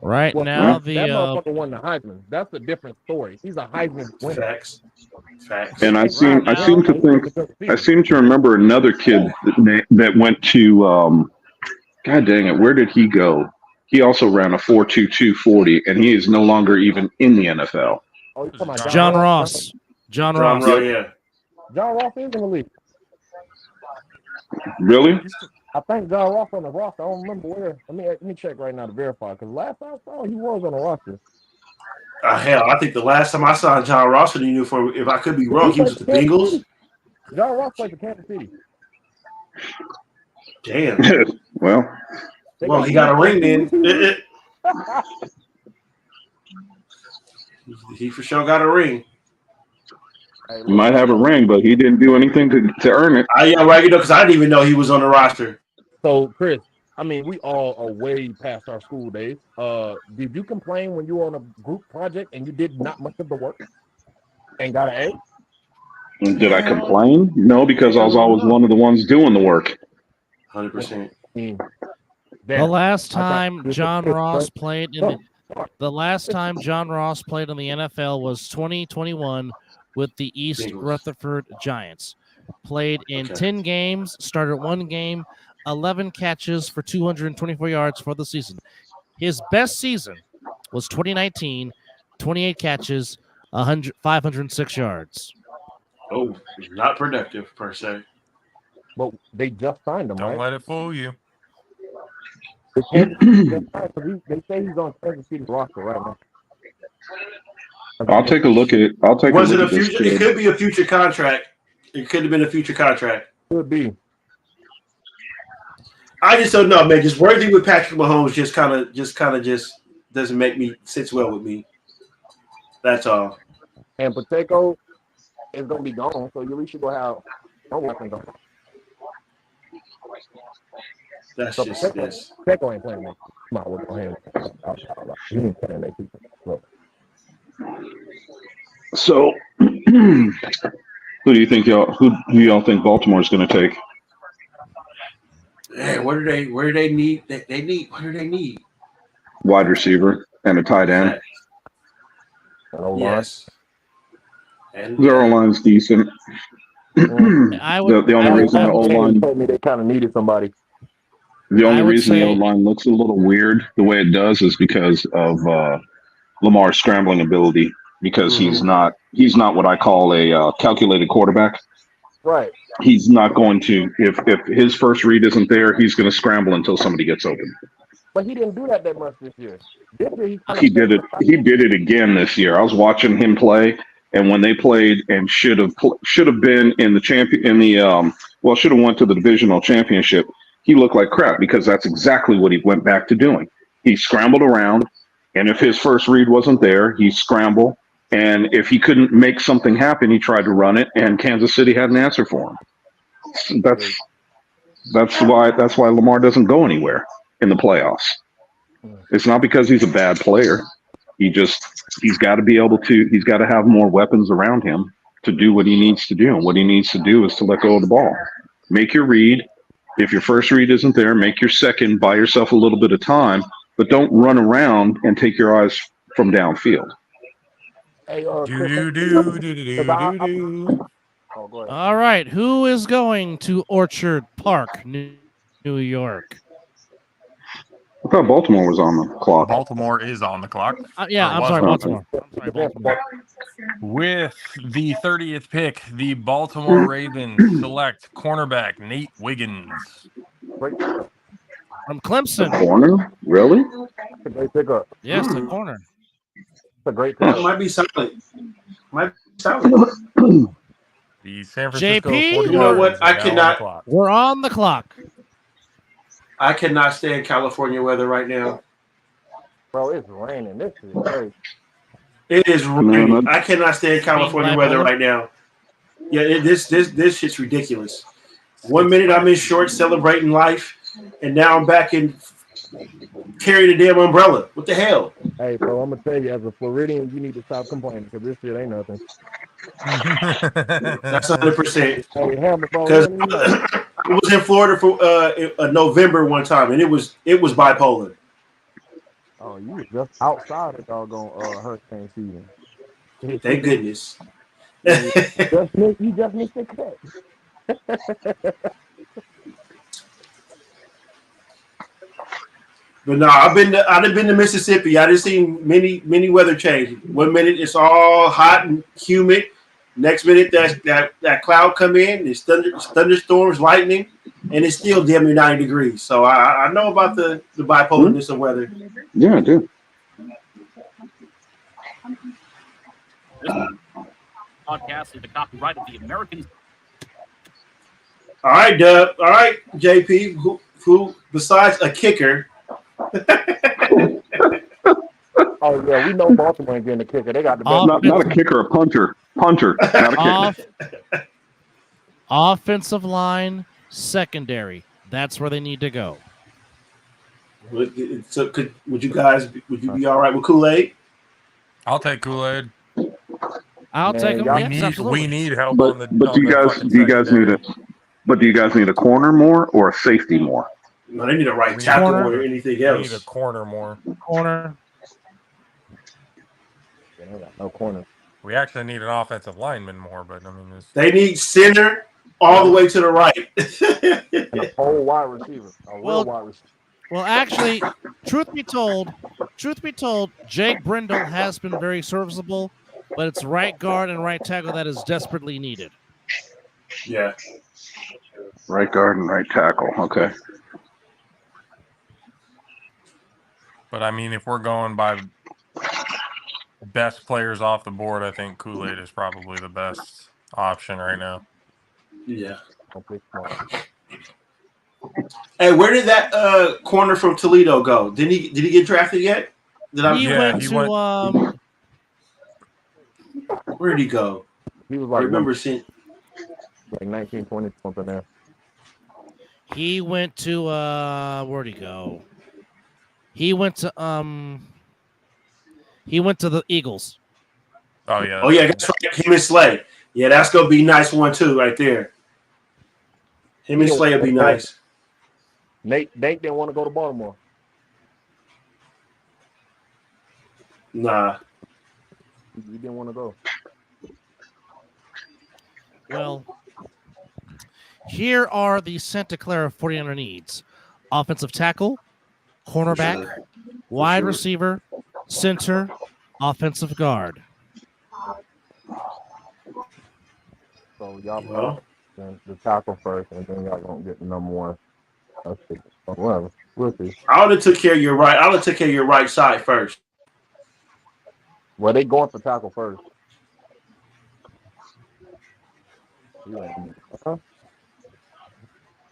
Right Well, now, that the motherfucker won the Heisman. That's a different story. He's a Heisman winner. Facts. And I seem to remember another kid that went to God dang it, where did he go? He also ran a 4.22 40, and he is no longer even in the NFL. Oh, you talking about John Ross. John Ross. Yeah. John Ross is in the league. Really? I think John Ross on the roster. I don't remember where. Let me check right now to verify. Because last time I saw he was on the roster. Hell, I think the last time I saw John Ross in the uniform, if I could be wrong, he was with the Bengals. John Ross played for Kansas City. Damn. Well, he got a ring then. He for sure got a ring. He might have a ring, but he didn't do anything to earn it. Yeah, right. Because I didn't even know he was on the roster. So, Chris, I mean, we all are way past our school days. Did you complain when you were on a group project and you did not much of the work and got an A? Did I complain? No, because I was always one of the ones doing the work. 100%. The last time John Ross played in the NFL was 2021 with the East Rutherford Giants. Played in 10 games, started 1 game, 11 catches for 224 yards for the season. His best season was 2019, 28 catches, 506 yards. Oh, not productive per se. But they just signed him, Don't right? let it fool you. They say he's on Kansas City roster right now. I'll take a look at it. Was it a future? It could be a future contract. It could have been a future contract. Could be. I just don't know, man. Just Worthy with Patrick Mahomes just kind of doesn't make me sits well with me. That's all. And Pacheco is gonna be gone, so you at least should go have no weapons on. That's So just this. Pacheco ain't playing next season. Might as well go ahead and he ain't playing next season. So, who do y'all think Baltimore's going to take? Hey, what do they need? They need what do they need? Wide receiver and a tight end. Yes. And their O-line's decent. The only reason the O-line told me they kind of needed somebody. The only reason the O-line looks a little weird the way it does is because of Lamar's scrambling ability. Because he's not what I call a calculated quarterback. Right. He's not going to if his first read isn't there, he's going to scramble until somebody gets open. But he didn't do that much this year. He did it. He did it again this year. I was watching him play, and when they played and should have been in the should have went to the divisional championship. He looked like crap because that's exactly what he went back to doing. He scrambled around, and if his first read wasn't there, he scrambled. And if he couldn't make something happen, he tried to run it, and Kansas City had an answer for him. That's why Lamar doesn't go anywhere in the playoffs. It's not because he's a bad player. He's got to have more weapons around him to do what he needs to do. And what he needs to do is to let go of the ball. Make your read. If your first read isn't there, make your second, buy yourself a little bit of time, but don't run around and take your eyes from downfield. Hey, All right, who is going to Orchard Park, New York? I thought Baltimore was on the clock. Baltimore is on the clock. I'm sorry, Baltimore. With the 30th pick, the Baltimore Ravens select cornerback Nate Wiggins. From Clemson. The corner? Really? It's a great pickup. Yes, the corner. It's a great pickup. Might be solid. The San Francisco JP, 49ers. You know what? I cannot. We're on the clock. I cannot stand California weather right now. Bro, it's raining. This is crazy. It is raining. I cannot stand California weather right now. Yeah, this shit's ridiculous. 1 minute I'm in shorts celebrating life, and now I'm back in carrying a damn umbrella. What the hell? Hey, bro, I'm gonna tell you, as a Floridian, you need to stop complaining because this shit ain't nothing. That's 100%. Because I was in Florida for November one time, and it was bipolar. Oh, you was just outside of doggone hurricane season. Thank goodness. You just missed the cut. But no, I've been to Mississippi. I just seen many weather changes. 1 minute it's all hot and humid. Next minute that cloud come in. It's thunderstorms, lightning, and it's still damn near 90 degrees. So I know about the bipolarness of weather. Yeah, I do. This podcast is the copyright of the Americans. All right, Dub. All right, JP. Who besides a kicker? Oh yeah, we know Baltimore ain't getting a kicker. They got the best. Not a kicker, a punter. Punter, not a kicker. Offensive line, secondary. That's where they need to go. So would you be all right with Kool-Aid? I'll take Kool-Aid. I'll take him. Yes, we need help But on the. do you guys need a corner more or a safety more? No, they need a right tackle or anything else. We need a corner more. Corner. No corner. We actually need an offensive lineman more, but I mean, they need center all the way to the right. And a whole wide receiver. Wide receiver. Well, actually, truth be told, Jake Brindle has been very serviceable, but it's right guard and right tackle that is desperately needed. Yeah. Right guard and right tackle. Okay. But I mean, if we're going by best players off the board, I think Kool-Aid is probably the best option right now. Yeah. Hey, where did that corner from Toledo go? Did he get drafted yet? Where did he go? He was I like remember seeing like 19, 20 something there. He went to where'd he go? He went to the Eagles. Oh yeah. Oh yeah, that's right. Him and Slay. Yeah, that's gonna be nice one too, right there. Him and Slay will be nice. Nate didn't want to go to Baltimore. Nah. He didn't want to go. Well, here are the Santa Clara 49er needs: offensive tackle, cornerback, wide receiver, center, offensive guard. So y'all the tackle first, and then y'all gonna get the number one. Whatever. We'll see. I would have took care of your right. I would have took care of your right side first. Well, they going for tackle first. He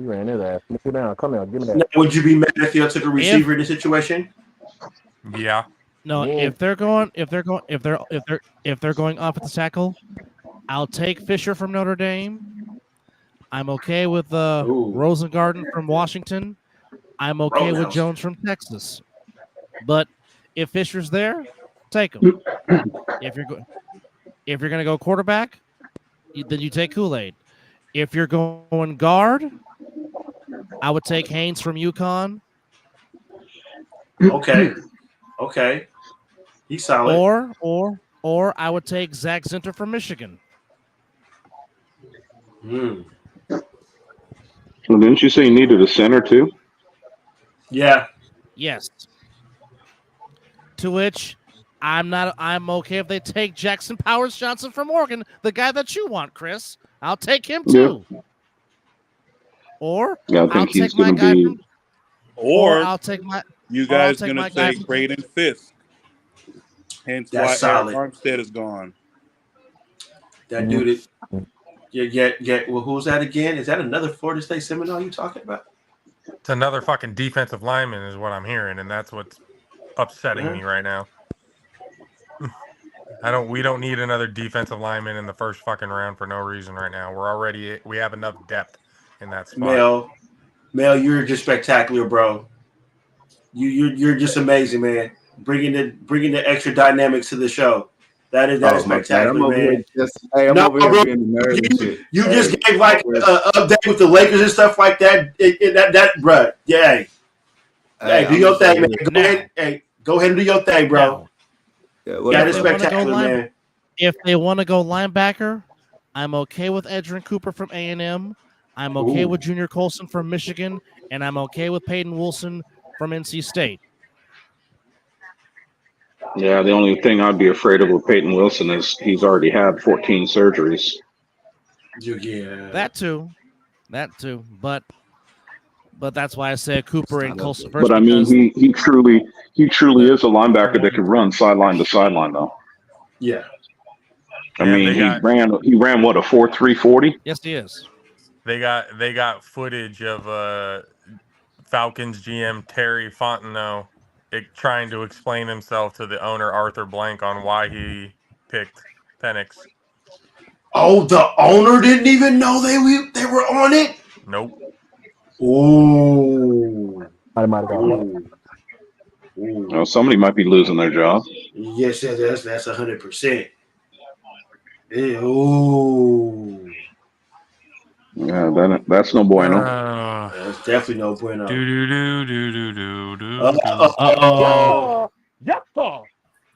ran his ass. Sit down. Come here. Give me that. Now, would you be mad if you took a receiver in the situation? Yeah. No, if they're going offensive tackle, I'll take Fisher from Notre Dame. I'm okay with Rosengarten from Washington. I'm okay with Jones from Texas. But if Fisher's there, take him. If you're going to go quarterback, then you take Kool-Aid. If you're going guard, I would take Haynes from UConn. Okay. He's solid. Or I would take Zach Zinter from Michigan. Well, didn't you say you needed a center too? Yeah. Yes. To which I'm okay if they take Jackson Powers Johnson from Oregon, the guy that you want, Chris. I'll take him too. Yeah. Or I'll take my guy from. Or I'll take my. You guys gonna take Braden Fisk. Hence why solid. Eric Armstead is gone. That dude is. Well, who's that again? Is that another Florida State Seminole you talking about? It's another fucking defensive lineman is what I'm hearing, and that's what's upsetting me right now. We don't need another defensive lineman in the first fucking round for no reason right now. We have enough depth in that spot. Mel, you're just spectacular, bro. You're just amazing, man. Bringing the extra dynamics to the show. That is spectacular, man. I'm over here being a nerd and shit. You just gave like an update with the Lakers and stuff like that. Bro. Yeah. Hey, do your thing, man. Go ahead and do your thing, bro. That is spectacular, man. If they want to go linebacker, I'm okay with Edgerrin Cooper from A&M. I'm okay with Junior Colson from Michigan, and I'm okay with Peyton Wilson from NC State. Yeah, the only thing I'd be afraid of with Peyton Wilson is he's already had 14 surgeries. Yeah. That too. But that's why I said Cooper and Colson first. But I mean, he truly is a linebacker that can run sideline to sideline, though. Yeah. I mean, he ran what, a 4.3 40? Yes, he is. They got footage of Falcons GM Terry Fontenot trying to explain himself to the owner Arthur Blank on why he picked Penix. Oh, the owner didn't even know they were on it? Nope. Oh. Well, somebody might be losing their job. Yes, that's 100%. Ooh. Yeah, that's no bueno. That's definitely no bueno.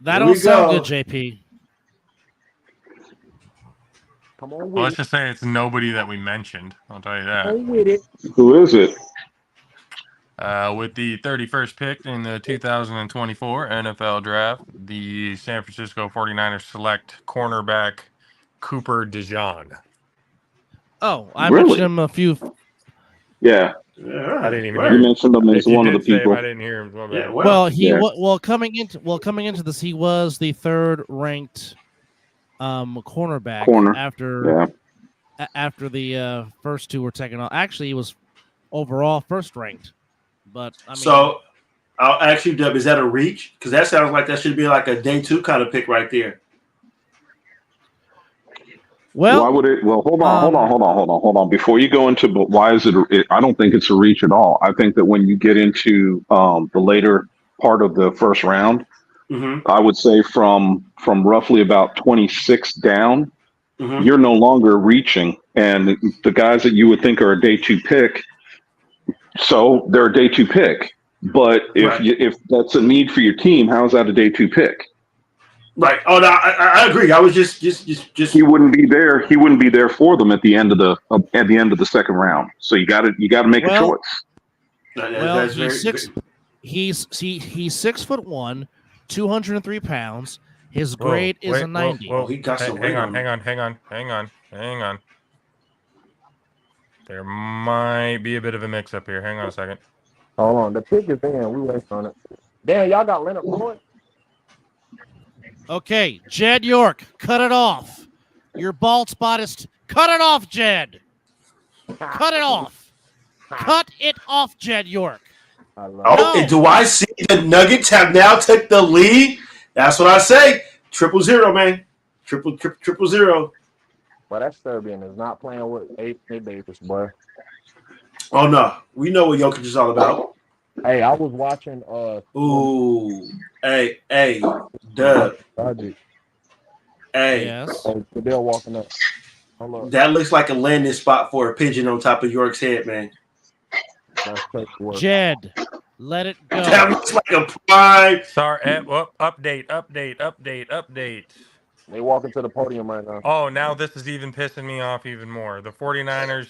That don't sound good, JP. Come on. Well, let's just say it's nobody that we mentioned. I'll tell you that. Who is it? With the 31st pick in the 2024 NFL Draft, the San Francisco 49ers select cornerback Cooper DeJean. Oh, I mentioned him a few. Yeah. I didn't even You hear him. mentioned him as one of the people. I didn't hear him. Coming into this, he was the third ranked cornerback after the first two were taken off. Actually, he was overall first ranked. But I mean, I'll ask you, Dub, is that a reach? Because that sounds like that should be like a day 2 kind of pick right there. Why would it? Well, hold on. Before you go into, but why is it? I don't think it's a reach at all. I think that when you get into the later part of the first round, I would say from roughly about 26 down, you're no longer reaching, and the guys that you would think are a day 2 pick, so they're a day 2 pick. But if that's a need for your team, how is that a day 2 pick? Right. Oh, no, I agree. I was just. He wouldn't be there. He wouldn't be there for them at the end of the second round. So you got to make a choice. Well, he's 6'1", 203 pounds. His grade is a 90. Whoa. He got some. Hang on. There might be a bit of a mix-up here. Hang on a second. Hold on. The pick is in. We wait on it. Damn, y'all got Leonard Floyd? Okay, Jed York, cut it off. Your bald spot is... Cut it off, Jed. Cut it off. Cut it off, Jed York. And do I see the Nuggets have now took the lead? That's what I say. 0-0, man. Triple 0. Well, that Serbian is not playing with Anthony Davis, boy. Oh, no. We know what Jokic is all about. Hey, I was watching. Ooh. Hey. Dub. Hey. Yes. They're walking up. Hold that looks like a landing spot for a pigeon on top of York's head, man. Jed, let it go. That looks like a prime. Sorry. Update. They walking to the podium right now. Oh, now this is even pissing me off even more. The 49ers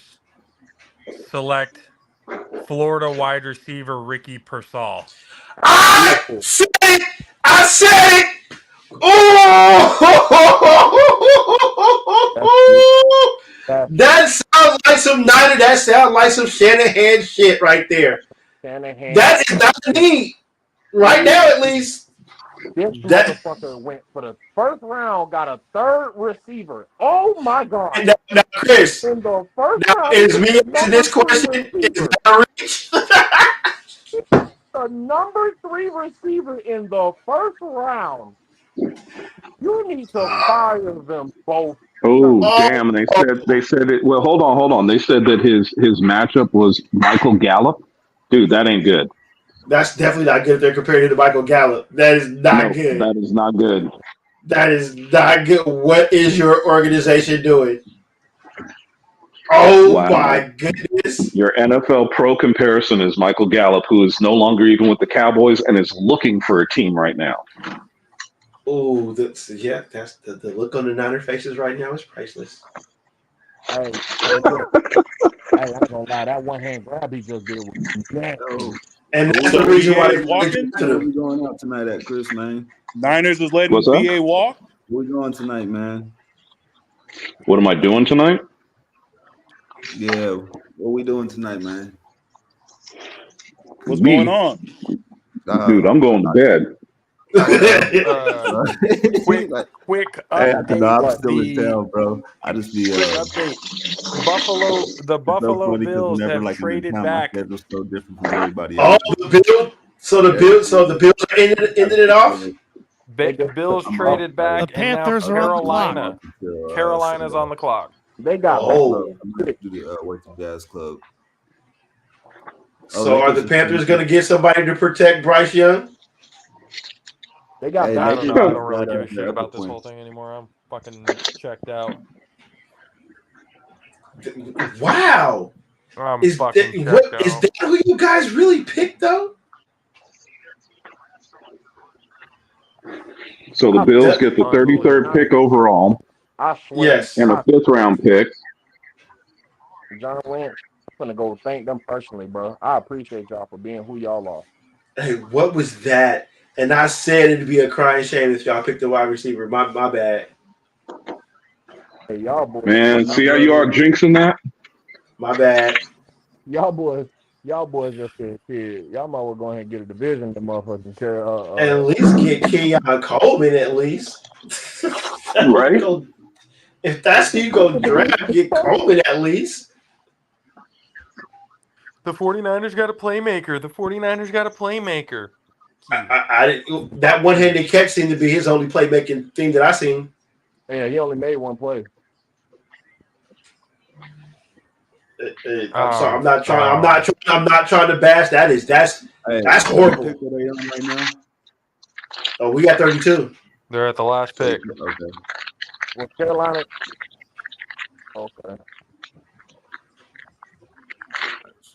select Florida wide receiver Ricky Pearsall. I said it! Oh! That sounds like some Niner. That sounds like some Shanahan shit right there. That is not a need. Right now, at least. This motherfucker went for the first round, got a third receiver. Oh my God! Now, Chris, in the first round, is me answering this question? Is that a reach? The number 3 receiver in the first round. You need to fire them both. Oh, damn! They said it. Well, hold on. They said that his matchup was Michael Gallup. Dude, that ain't good. That's definitely not good if they're comparing it to Michael Gallup. That is not good. That is not good. That is not good. What is your organization doing? Oh, wow. My goodness. Your NFL Pro comparison is Michael Gallup, who is no longer even with the Cowboys and is looking for a team right now. Oh, that's the look on the Niner faces right now is priceless. Hey, I'm gonna lie, that one hand grab he just did was and that's the reason why they're walking. Where we going out tonight at Chris, man? Niners is letting BA walk. Where we going tonight, man? What am I doing tonight? Yeah, what we doing tonight, man? What's going on? Dude, I'm going to bed. Quick update. No, I'm still in town, bro. I just be quick update. The Buffalo Bills have traded back. It's so different from everybody else. Oh, the Bills. So the Bills are ended it off. The Bills traded back. The Panthers are on the clock. Carolina's on the clock. They got Work Jazz Club. So are the Panthers going to get somebody to protect Bryce Young? They got. I don't know. I don't really give a shit about this whole thing anymore. I'm fucking checked out. Wow. Is that who you guys really picked, though? So the Bills get the 33rd pick overall. I swear. Yes. And a 5th round pick. John Lynch, I'm gonna go thank them personally, bro. I appreciate y'all for being who y'all are. Hey, what was that? And I said it'd be a crying shame if y'all picked the wide receiver. My bad. Hey, y'all boys. Man, see how you are jinxing that? My bad. Y'all boys just said, shit. Y'all might well go ahead and get a division, the motherfucking care. At least get Kenyon Coleman, at least. Right? If that's who you go draft, get Coleman at least. The 49ers got a playmaker. I didn't. That one-handed catch seemed to be his only playmaking thing that I seen. Yeah, he only made one play. I'm sorry. I'm not trying to bash. That's horrible. Pick what are they on right now? Oh, we got 32. They're at the last pick. Okay. Well, Carolina. Okay.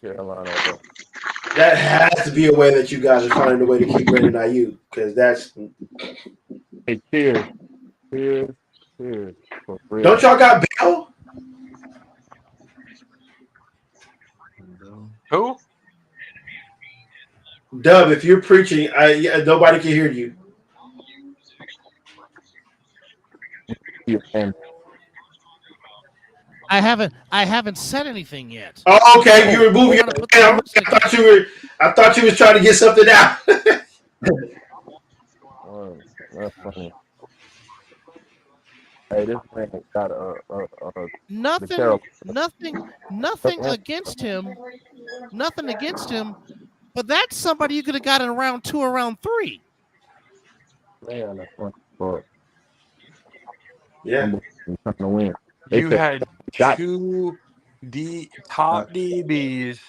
Carolina. Okay. That has to be a way that you guys are finding a way to keep Brandon Ayuk, because that's. Hey, cheers. For real. Don't y'all got Bell? Who? Dub, if you're preaching, nobody can hear you. I haven't said anything yet. Oh, okay. You were moving. I thought you was trying to get something out. That's funny. Hey, this man got nothing against him. Nothing against him. But that's somebody you could have got in round 2 or round 3. Man, that's funny. Yeah. I'm trying to win. You had two top DBs.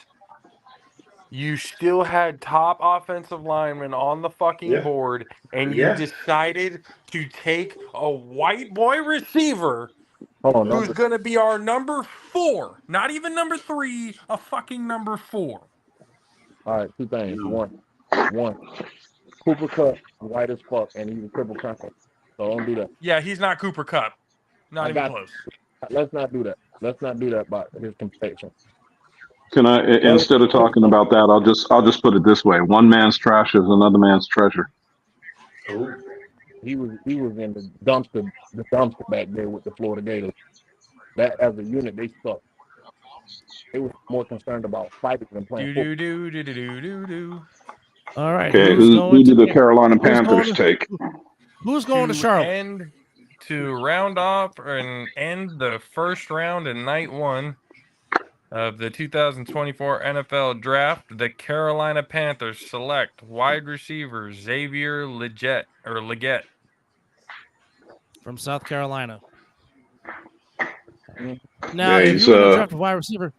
You still had top offensive linemen on the fucking board, and you decided to take a white boy receiver who's going to be our number 4, not even number 3, a fucking number 4. All right, 2 things. One, Cooper Kupp, white as fuck, and he's a triple crown. So don't do that. Yeah, he's not Cooper Kupp. Not even close. Let's not do that. Let's not do that about his complexion. Can I, instead of talking about that, I'll just put it this way: one man's trash is another man's treasure. He was in the dumpster back there with the Florida Gators. That as a unit, they suck. They were more concerned about fighting than playing football. All right. Okay, who did the Carolina Panthers take? Who's going to Charlotte? And to round off and end the first round in night 1 of the 2024 NFL Draft, the Carolina Panthers select wide receiver Xavier Legette from South Carolina. Now, if you were going to draft a wide receiver.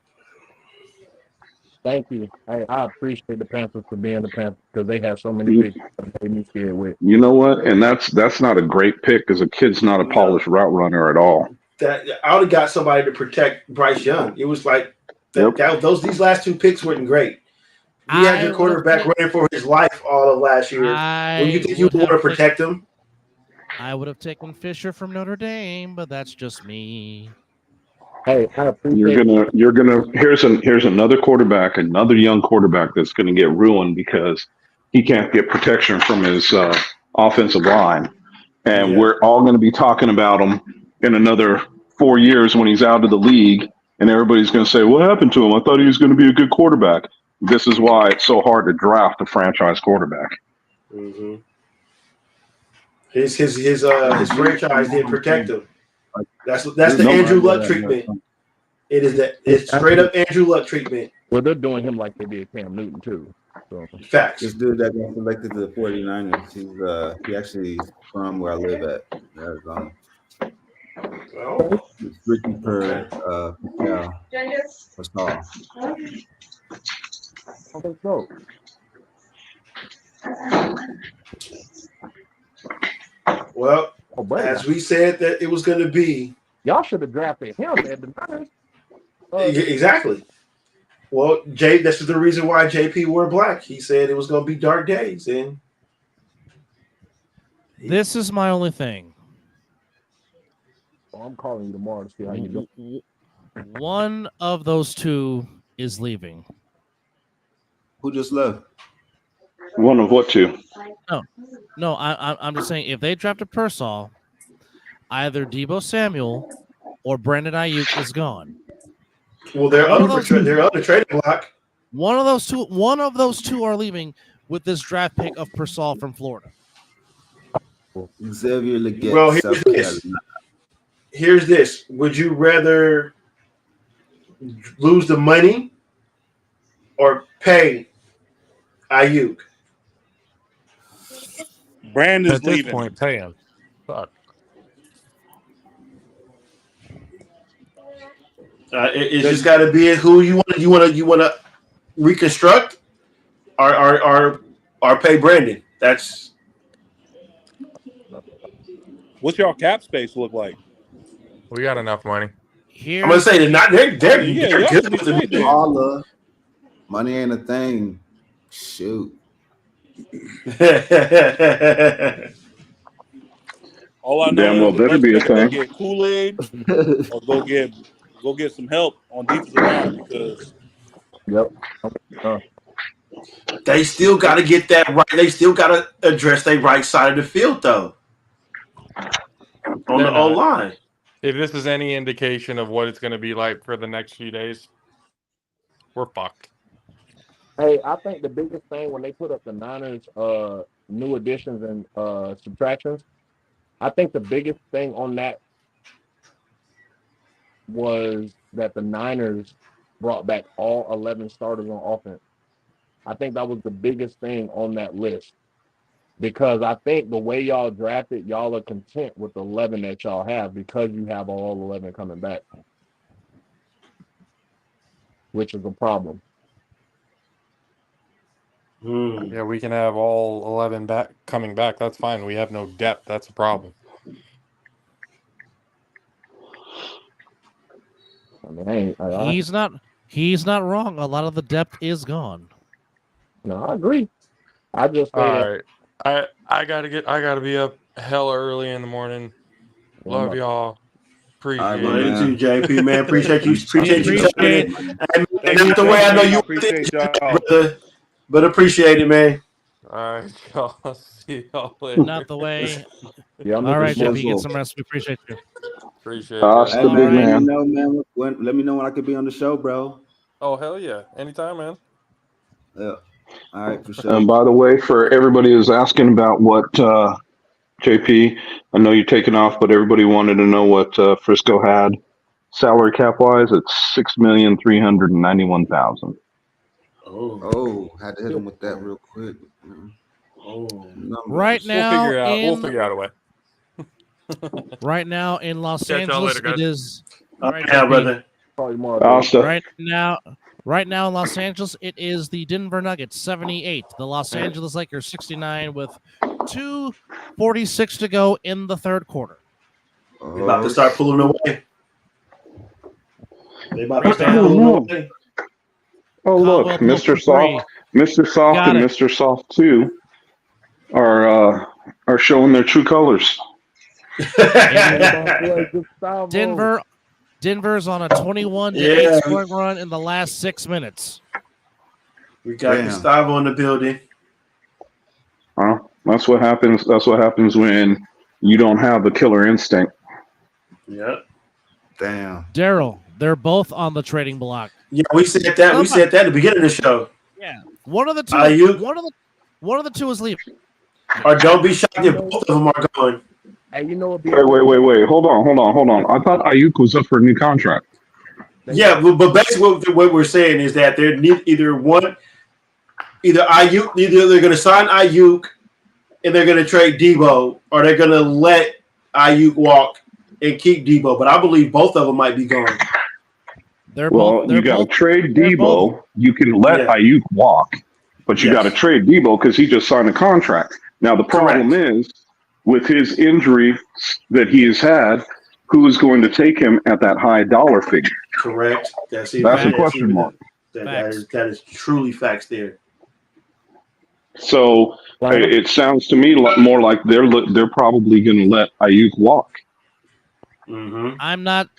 Thank you. I appreciate the Panthers for being the Panthers because they have so many picks that made me scared with. You know what? And that's not a great pick because a kid's not a polished route runner at all. I would have got somebody to protect Bryce Young. It was like these last 2 picks weren't great. You had your quarterback running for his life all of last year. When you think you would want to protect him? I would have taken Fisher from Notre Dame, but that's just me. Hey, I appreciate you're gonna here's another quarterback, another young quarterback that's gonna get ruined because he can't get protection from his offensive line. And we're all gonna be talking about him in another 4 years when he's out of the league, and everybody's gonna say, "What happened to him? I thought he was gonna be a good quarterback." This is why it's so hard to draft a franchise quarterback. Mm-hmm. His franchise didn't protect him. That's the Andrew Luck treatment. It's straight up Andrew Luck treatment. Well, they're doing him like they did Cam Newton too. So. Facts. This dude that got selected to the 49ers, he actually from where I live at, Arizona. Oh. Ricky Pascal. Okay, so. Well, as we said that it was going to be. Y'all should have drafted him at the Niners. Exactly. Well, this is the reason why JP wore black. He said it was going to be dark days. And this is my only thing. I'm calling you tomorrow to see how you do. One of those 2 is leaving. Who just left? One of what 2? No. I'm just saying if they draft a Pearsall, either Deebo Samuel or Brandon Ayuk is gone. Well, they're on the trading block. One of those two are leaving with this draft pick of Pearsall from Florida. Xavier Legette. Well, here's this. Would you rather lose the money or pay Ayuk? Brandon's At this leaving. point, pay him. Fuck. It's just got to be who you want to reconstruct, or pay Brandon. That's what's your cap space look like? We got enough money. I'm gonna say they're good with the Holla. Money ain't a thing. Shoot. All I know Damn is well the better Bucks be a better go thing. get Kool-Aid or go get some help on defensive line because they still got to get that right. They still got to address their right side of the field though. On the O line. If this is any indication of what it's going to be like for the next few days, we're fucked. Hey, I think the biggest thing when they put up the Niners new additions and subtractions, I think the biggest thing on that was that the Niners brought back all 11 starters on offense. I think that was the biggest thing on that list. Because I think the way y'all drafted, y'all are content with the 11 that y'all have because you have all 11 coming back, which is a problem. Yeah, we can have all 11 coming back. That's fine. We have no depth. That's a problem. I mean, He's not wrong. A lot of the depth is gone. No, I agree. I just say all right. I gotta be up hella early in the morning. Love y'all. Appreciate Love it. you too, JP, man. Appreciate you coming in. Thank Not you, the way I know you appreciate y'all. but appreciate it, man. All right, y'all. See y'all later. Not the way. Yeah, all right, JP, get some rest. We appreciate you. Appreciate it. Hey, man, let me know when I could be on the show, bro. Oh, hell yeah. Anytime, man. Yeah. All right, for sure. And by the way, for everybody who's asking about what JP, I know you're taking off, but everybody wanted to know what Frisco had salary cap wise. It's $6,391,000. Oh, had to hit him with that real quick. Right now, we'll figure it out. We'll figure out a way. Right now in Los Catch y'all Angeles, later, guys. it is. Yeah, brother. Right now in Los Angeles, it is the Denver Nuggets 78, the Los Angeles Lakers 69, with 2:46 to go in the third quarter. They're about to start pulling away. They about to start pulling away. Oh look, Mr. Soft, Mr. Soft, and Mr. Soft 2 are showing their true colors. Denver's on a 21-8 scoring run in the last 6 minutes. We got Gustavo in the building. That's what happens. That's what happens when you don't have the killer instinct. Yep. Damn. Daryl, they're both on the trading block. Yeah, we said that. We said that at the beginning of the show. Yeah, one of the two. One of the two is leaving. Or don't be shocked if both of them are going. Hey, you know what? Wait. Hold on. I thought Ayuk was up for a new contract. Yeah, but basically what we're saying is that they're either Ayuk, either they're going to sign Ayuk and they're going to trade Debo, or they're going to let Ayuk walk and keep Debo. But I believe both of them might be gone. You got to trade Debo. You can let Ayuk walk, but you got to trade Debo because he just signed a contract. Now the problem is with his injury that he has had, who is going to take him at that high dollar figure? Correct. That's a question mark. That is truly facts there. So it sounds to me more like they're probably going to let Ayuk walk. Mm-hmm. I'm not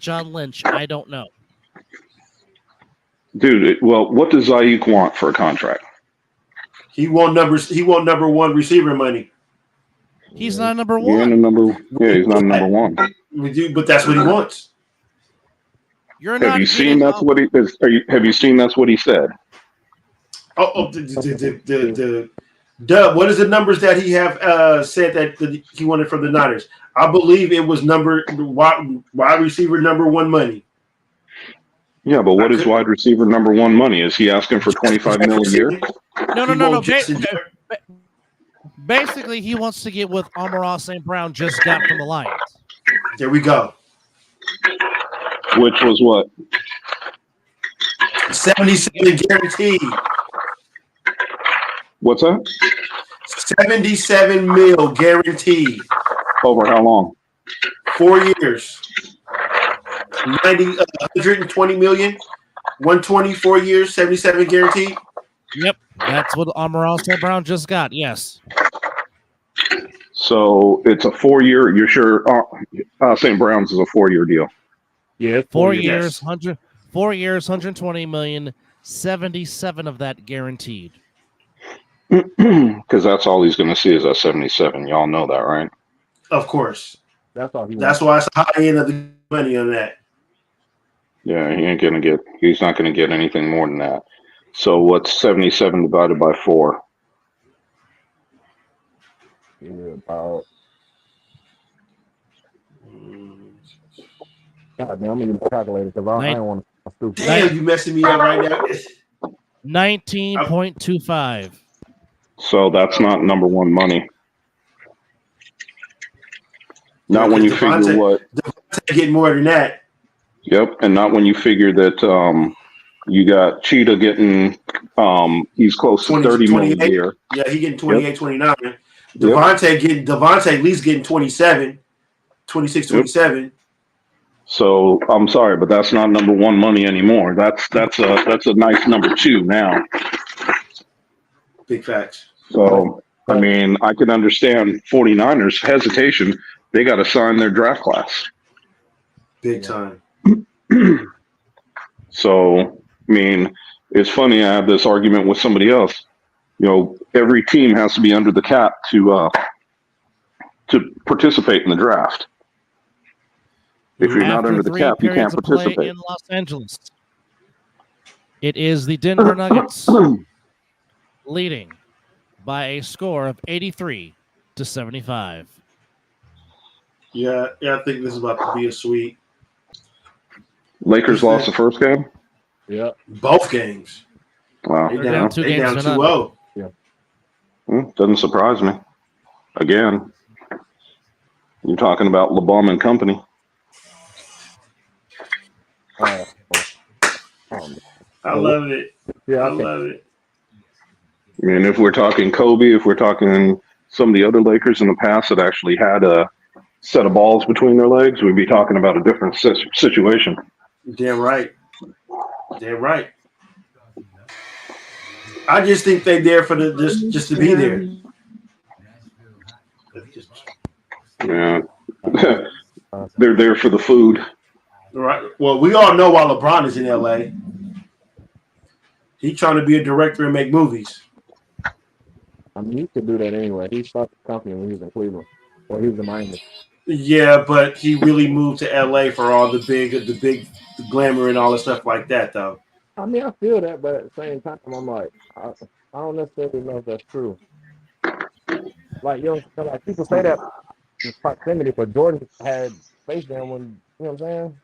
John Lynch. I don't know. Dude, what does Ayuk want for a contract? He want number one receiver money. He's not number one. He's not number one. But that's what he wants. Have you seen that's what he is? Have you seen that's what he said? The what is the numbers that he have said that he wanted from the Niners? I believe it was wide receiver number one money. Yeah, but what is wide receiver number one money? Is he asking for $25 million a year? No. Basically, he wants to get what Amon-Ra St. Brown just got from the Lions. There we go. Which was what? 77 guaranteed. What's that? 77 mil guaranteed. Over how long? 4 years. 120 million. 120, 4 years, 77 guaranteed. Yep, that's what Amon-Ra St. Brown just got. Yes. So it's a 4 year. You're sure St. Brown's is a 4 year deal? Yeah, 4 years, 4 years, 120 million, 77 of that guaranteed. Because that's all he's going to see is that 77. Y'all know that, right? Of course. That's all. That's why it's the high end of the money on that. Yeah, he's not going to get anything more than that. So what's 77 divided by 4? Yeah, about. God damn, I'm going to use a calculator because I don't want to stupid. Damn, you messing me up right now. 19.25. So that's not number one money. Not when you figure what. Devontae getting more than that. Yep, and not when you figure that you got Cheetah getting he's close to 30 million a year. Yeah, he getting 28, Yep. 29. Devontae at least getting 27, 26, 27. Yep. So I'm sorry, but that's not number one money anymore. That's a nice number two now. Big facts. So I mean, I can understand 49ers hesitation. They got to sign their draft class. Big time. So I mean, it's funny. I had this argument with somebody else. You know, every team has to be under the cap to participate in the draft. If you're not under the cap, you can't participate. In Los Angeles, it is the Denver Nuggets leading by a score of 83-75. Yeah, I think this is about to be a sweep. Lakers lost the first game? Yeah. Both games. Wow. They're down 2-0. Yeah. Doesn't surprise me. Again, you're talking about LeBum and company. I love it. Yeah, I love it. I mean, if we're talking Kobe, if we're talking some of the other Lakers in the past that actually had a set of balls between their legs, we'd be talking about a different situation. Damn right. Damn right. I just think they're there for just to be there. Yeah. They're there for the food. Right. Well, we all know why LeBron is in LA. He's trying to be a director and make movies. I mean, he could do that anyway. He started the company when he was in Cleveland, or he was in Miami. Yeah, but he really moved to LA for all the big glamour and all the stuff like that, though. I mean, I feel that, but at the same time, I'm like, I don't necessarily know if that's true. Like, you know, like people say that in proximity, but Jordan had Space Jam when, you know what I'm saying?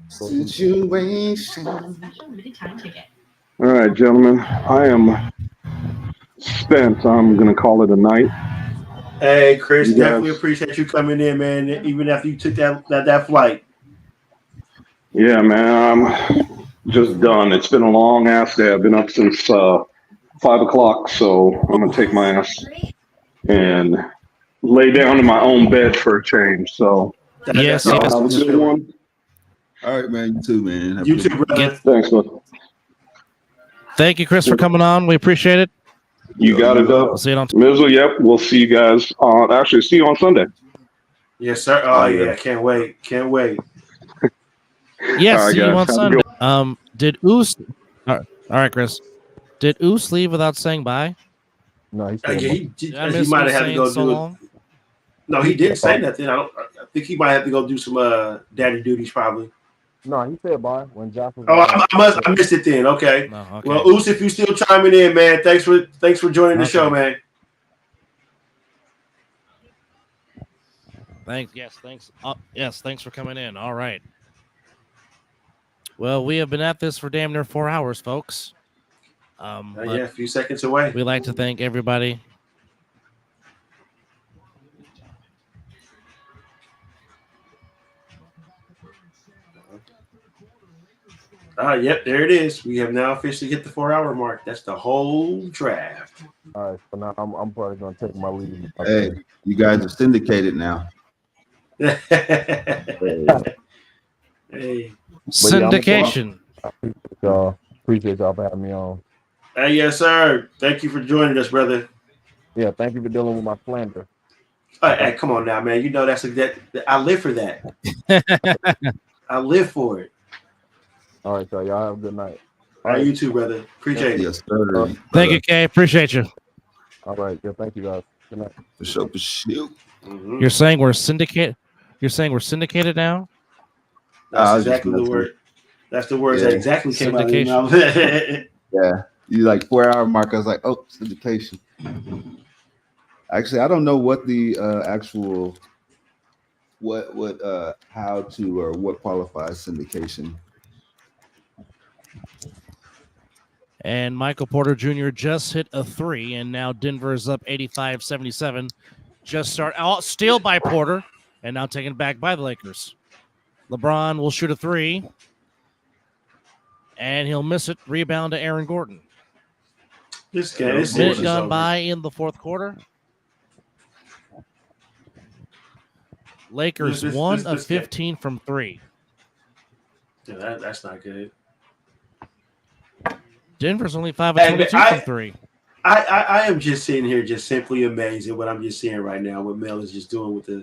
Situation. All right, gentlemen, I am spent. I'm going to call it a night. Hey, Chris, definitely appreciate you coming in, man, even after you took that flight. Yeah, man, I'm just done. It's been a long ass day. I've been up since 5 o'clock, so I'm going to take my ass and lay down in my own bed for a change. So, yes, have a good one. All right, man. You too, man. You too, brother. Thanks, man. Thank you, Chris, for coming on. We appreciate it. You got it, up. We'll see you on Mizzle, yep. We'll see you guys actually see you on Sunday. Yes, sir. Oh, yeah. Can't wait. Yes, right, see you guys. on Sunday. Did Oos? All right, Chris. Did Oos leave without saying bye? No, he he might have had to go do it. No, he didn't say nothing. I think he might have to go do some daddy duties probably. No, he said bye when Josh was. I missed it then. Okay. No, okay. Well, Oos, if you still chiming in, man, thanks for joining the show, man. Thanks. Yes, thanks for coming in. All right. Well, we have been at this for damn near 4 hours, folks. Yeah, a few seconds away. We'd like to thank everybody. Yep, there it is. We have now officially hit the 4-hour mark. That's the whole draft. All right, so now I'm probably gonna take my lead. Hey, you guys are syndicated now. Hey. Syndication. Appreciate y'all for having me on. Hey, yes, sir. Thank you for joining us, brother. Yeah, thank you for dealing with my slander. Hey, come on now, man. You know that I live for that. I live for it. All right, so y'all have a good night. All right, you too, brother. Appreciate it. Yes, sir. Thank you, Kay. Appreciate you. All right, yeah, thank you guys. Good night. For sure, for sure. Mm-hmm. You're saying we're syndicated? You're saying we're syndicated now? That's exactly the word. That's the words that exactly came out of your mouth. Yeah, you like 4-hour mark. I was like, oh, syndication. Actually, I don't know what the actual how to or what qualifies syndication. And Michael Porter Jr. just hit a 3, and now Denver is up 85-77. Just start out steal by Porter, and now taken back by the Lakers. LeBron will shoot a 3, and he'll miss it. Rebound to Aaron Gordon. This guy is minute gone by in the fourth quarter. Lakers 1 of 15 from 3. Yeah, that's not good. Denver's only 5 of 22 from 3. I am just sitting here just simply amazed at what I'm just seeing right now. What Mel is just doing with the.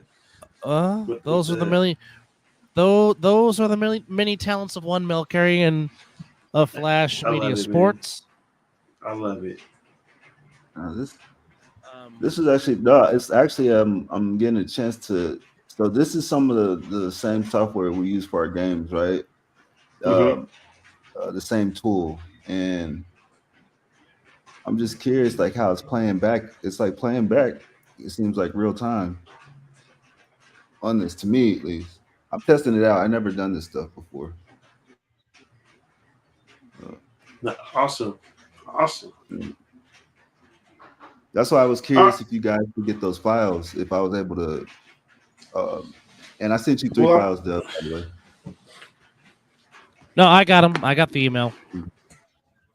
Those are the many talents of one Mel Carey and of Flash Media Sports. I love it. This is actually it's actually I'm getting a chance to. So this is some of the same software we use for our games, right? The same tool, and I'm just curious, like how it's playing back. It's like playing back. It seems like real time on this, to me at least. I'm testing it out. I never done this stuff before. Awesome. That's why I was curious if you guys could get those files, if I was able to. And I sent you 3 files, Dub, by the way. No, I got them. I got the email.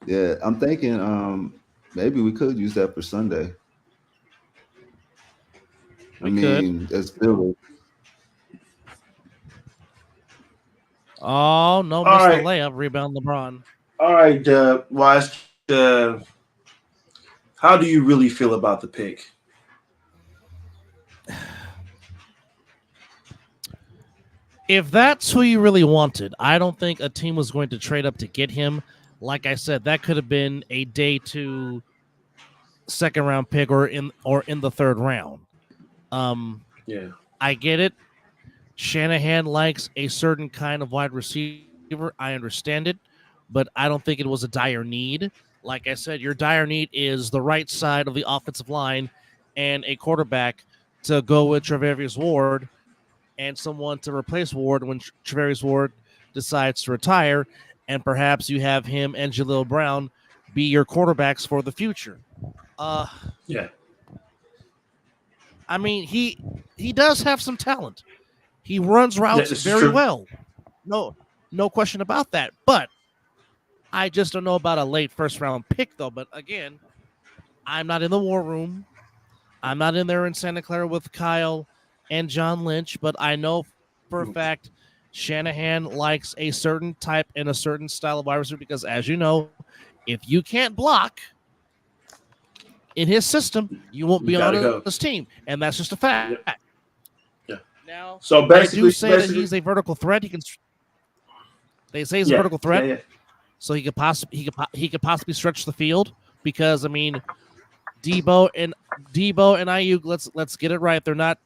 Yeah, I'm thinking maybe we could use that for Sunday. I mean, it's Billy. Oh, no, missed the layup. Rebound LeBron. All right, Wise. How do you really feel about the pick? If that's who you really wanted, I don't think a team was going to trade up to get him. Like I said, that could have been a day 2 second round pick or in the third round. Yeah, I get it. Shanahan likes a certain kind of wide receiver. I understand it, but I don't think it was a dire need. Like I said, your dire need is the right side of the offensive line and a quarterback to go with Tre'Davious Ward and someone to replace Ward when Tre'Davious Ward decides to retire, and perhaps you have him and Jaleel Brown be your quarterbacks for the future. Yeah. I mean, he does have some talent. He runs routes very well. No question about that. But I just don't know about a late first-round pick, though. But again, I'm not in the war room. I'm not in there in Santa Clara with Kyle and John Lynch, but I know for a fact Shanahan likes a certain type and a certain style of wide receiver because, as you know, if you can't block in his system, you won't be on this team, and that's just a fact. Yeah. Now, so basically, they do say that he's a vertical threat. They say he's a vertical threat, so he could possibly stretch the field because I mean, Debo and Ayuk. Let's get it right. They're not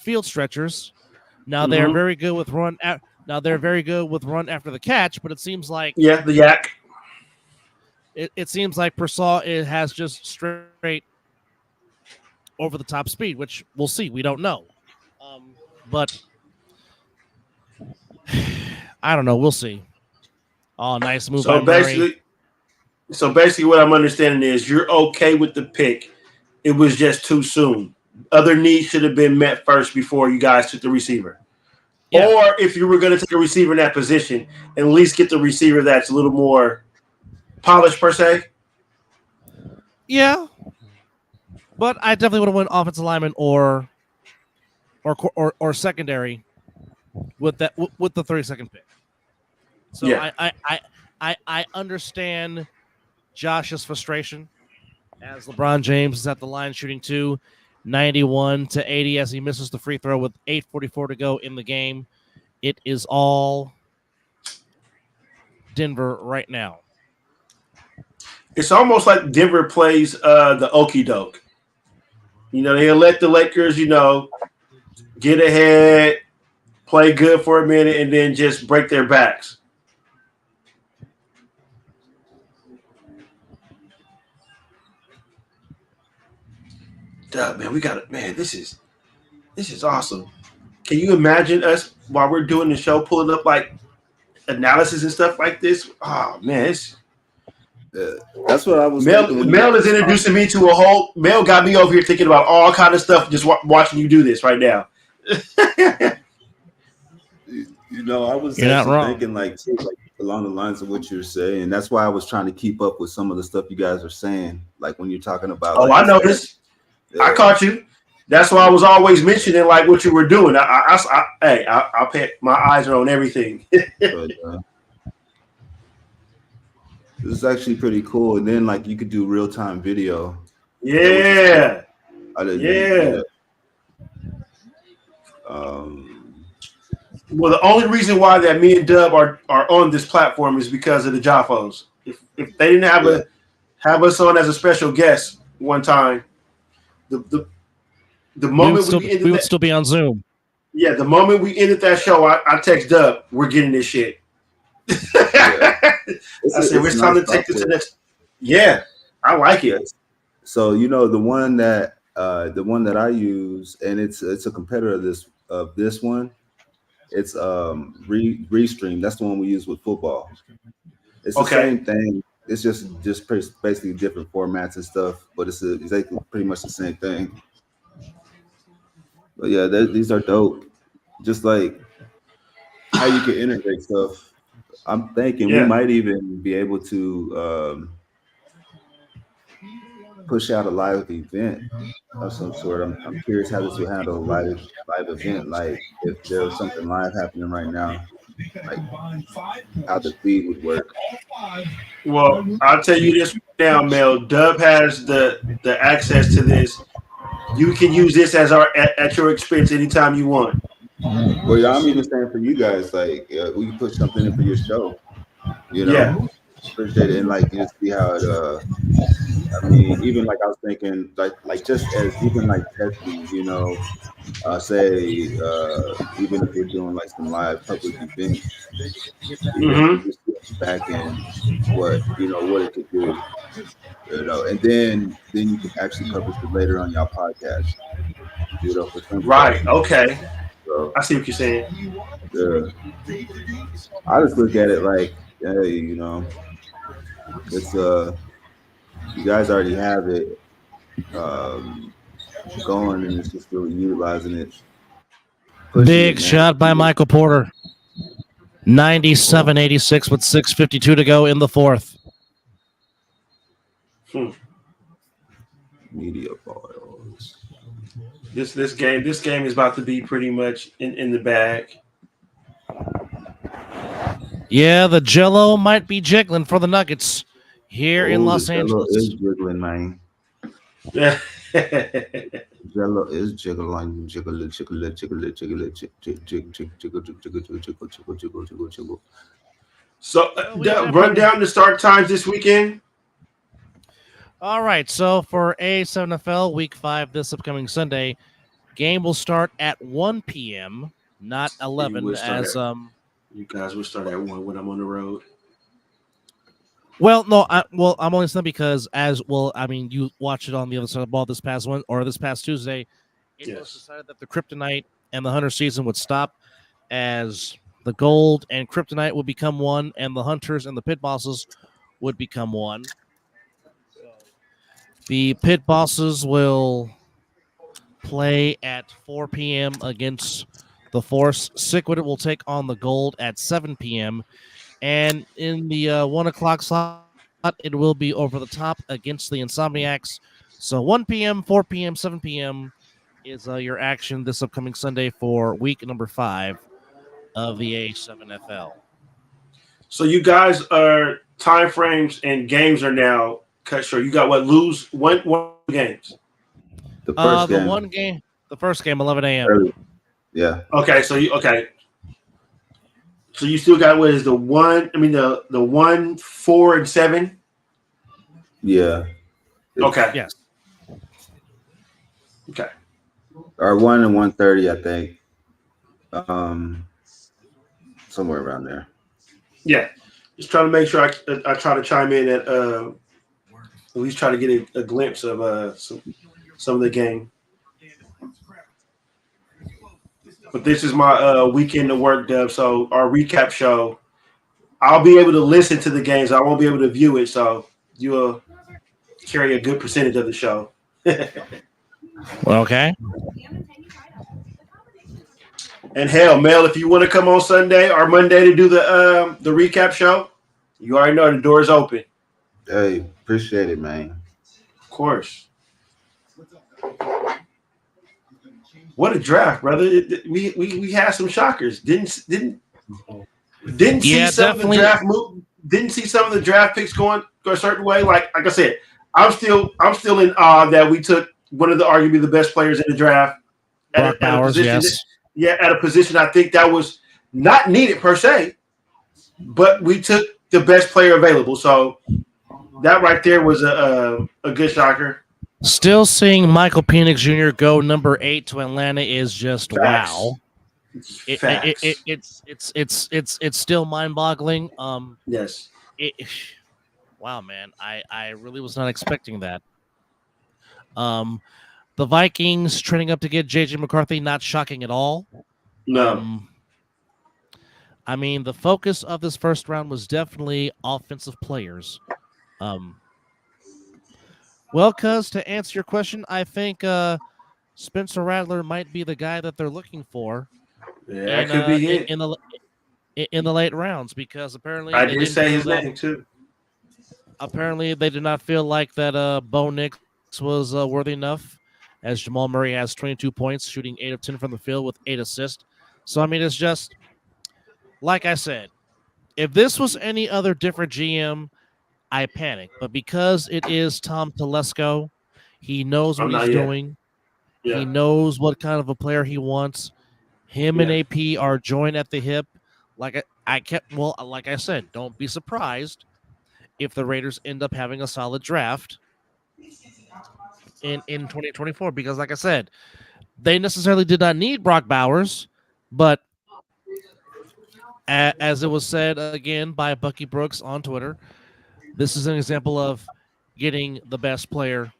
field stretchers. Now they're very good with run. Now they're very good with run after the catch, but it seems like the yak. It seems like Persall has just straight over the top speed, which we'll see. We don't know, but I don't know. We'll see. Oh, nice move by Murray. So basically, what I'm understanding is you're okay with the pick. It was just too soon. Other needs should have been met first before you guys took the receiver. Yeah. Or if you were going to take a receiver in that position, at least get the receiver that's a little more polished per se. Yeah, but I definitely would have went offensive lineman or secondary with the 32nd pick. So yeah. I understand Josh's frustration as LeBron James is at the line shooting 91-80 as he misses the free throw with 8:44 to go in the game. It is all Denver right now. It's almost like Denver plays the okie doke. They'll let the Lakers, get ahead, play good for a minute, and then just break their backs. Duh, man, we got it. Man, this is awesome. Can you imagine us while we're doing the show pulling up like analysis and stuff like this? Oh man, that's what I was. Mel is introducing me to a whole. Mel got me over here thinking about all kind of stuff just watching you do this right now. I was thinking like along the lines of what you're saying. That's why I was trying to keep up with some of the stuff you guys are saying. Like when you're talking about. Oh, I noticed. I caught you. That's why I was always mentioning like what you were doing. I pay, my eyes are on everything. But, this is actually pretty cool. And then like you could do real time video. Yeah. Yeah. Well, the only reason why that me and Dub are on this platform is because of the JAFFOS. If they didn't have us on as a special guest one time, the moment we would still be on Zoom. Yeah, the moment we ended that show, I text Dub, we're getting this shit. I said, it's time to take this to the next. Yeah, I like it. So the one that I use, and it's a competitor of this one. It's Restream. That's the one we use with football. It's the same thing. It's just basically different formats and stuff, but it's exactly pretty much the same thing. But yeah, these are dope. Just like how you can integrate stuff. I'm thinking we might even be able to push out a live event of some sort. I'm curious how this would handle a live event. Like if there was something live happening right now, like how the feed would work. Well, I'll tell you this now, Mel. Dub has the access to this. You can use this as at your expense anytime you want. Well, yeah, I'm even saying for you guys, like we can put something in for your show. Yeah. Appreciate it, and like you see how it. I mean, even like I was thinking, like just as even like testing, say even if we're doing like some live public events, just back in what it could do, and then you can actually publish it later on your podcast. For some right. Okay. So, I see what you're saying. Yeah. I just look at it like, hey, it's you guys already have it going, and it's just really utilizing it. Big shot by Michael Porter. 97-86 with 6:52 to go in the fourth. Media files. This game is about to be pretty much in the bag. Yeah, the Jello might be jiggling for the Nuggets here in Los Angeles. Jello is jiggling, man. Yeah. Jello is jiggling, jiggle. So, run down the start times this weekend. All right, so for A7FL Week 5 this upcoming Sunday, game will start at 1 p.m., not 11, as you guys will start at 1 when I'm on the road. Well, no, I'm only saying because you watched it on the other side of the ball this past Tuesday. It was decided that the Kryptonite and the Hunter season would stop, as the Gold and Kryptonite would become one, and the Hunters and the Pit Bosses would become one. The Pit Bosses will play at 4 p.m. against the Force. Sickwood will take on the Gold at 7 p.m. And in the 1 o'clock slot, it will be Over the Top against the Insomniacs. So 1 p.m., 4 p.m., 7 p.m. is your action this upcoming Sunday for week number 5 of the A7FL. So you guys are time frames and games are now cut short. You got lose one games. The first game. The first game, 11 a.m. Early. Yeah. Okay, so you So you still got what is the 1? I mean the 1, 4, and 7. Yeah. Okay. Yes. Okay. Or 1 and 1:30, I think. Somewhere around there. Yeah. Just trying to make sure I try to chime in at least try to get a glimpse of some of the game. But this is my weekend to work, Dub. So our recap show, I'll be able to listen to the games. I won't be able to view it. So you'll carry a good percentage of the show. Okay. And hell, Mel, if you want to come on Sunday or Monday to do the recap show, you already know the door is open. Hey, appreciate it, man. Of course. What a draft, brother! We had some shockers. Didn't see some of the draft move. Didn't see some of the draft picks go a certain way. Like I said, I'm still in awe that we took one of the arguably the best players in the draft at a position. Yes. At a position I think that was not needed per se, but we took the best player available. So that right there was a good shocker. Still seeing Michael Penix Jr. go number 8 to Atlanta is just wow. It's still mind-boggling. Yes. Wow, man, I really was not expecting that. The Vikings trending up to get J.J. McCarthy, not shocking at all. No. I mean, the focus of this first round was definitely offensive players. Well, cuz to answer your question, I think Spencer Rattler might be the guy that they're looking for. Yeah, that could be it. In the late rounds, because apparently I did say his name too. Apparently, they did not feel like that Bo Nix was worthy enough, as Jamal Murray has 22 points, shooting 8 of 10 from the field with 8 assists. So, I mean, it's just, like I said, if this was any other different GM, I panic. But because it is Tom Telesco, he knows what he's doing. Yeah. He knows what kind of a player he wants. Him and AP are joined at the hip. Like I said, don't be surprised if the Raiders end up having a solid draft in 2024, because like I said, they necessarily did not need Brock Bowers, but as it was said again by Bucky Brooks on Twitter, this is an example of getting the best player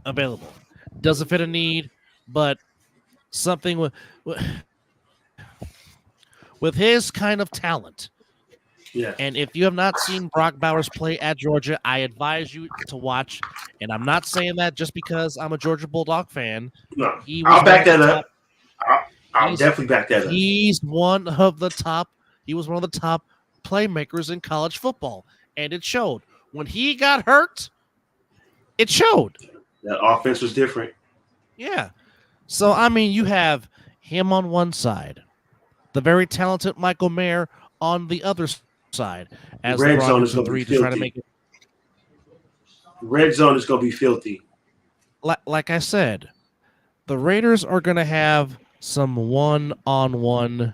available. Doesn't fit a need, but something with his kind of talent. Yeah. And if you have not seen Brock Bowers play at Georgia, I advise you to watch. And I'm not saying that just because I'm a Georgia Bulldog fan. No, I'll back that up. I'll definitely back that up. He was one of the top playmakers in college football. And it showed. When he got hurt, it showed. That offense was different. Yeah. So, I mean, you have him on one side, the very talented Michael Mayer on the other side. As Red zone is going to be filthy. Red zone is going to be filthy. Like I said, the Raiders are going to have some one-on-one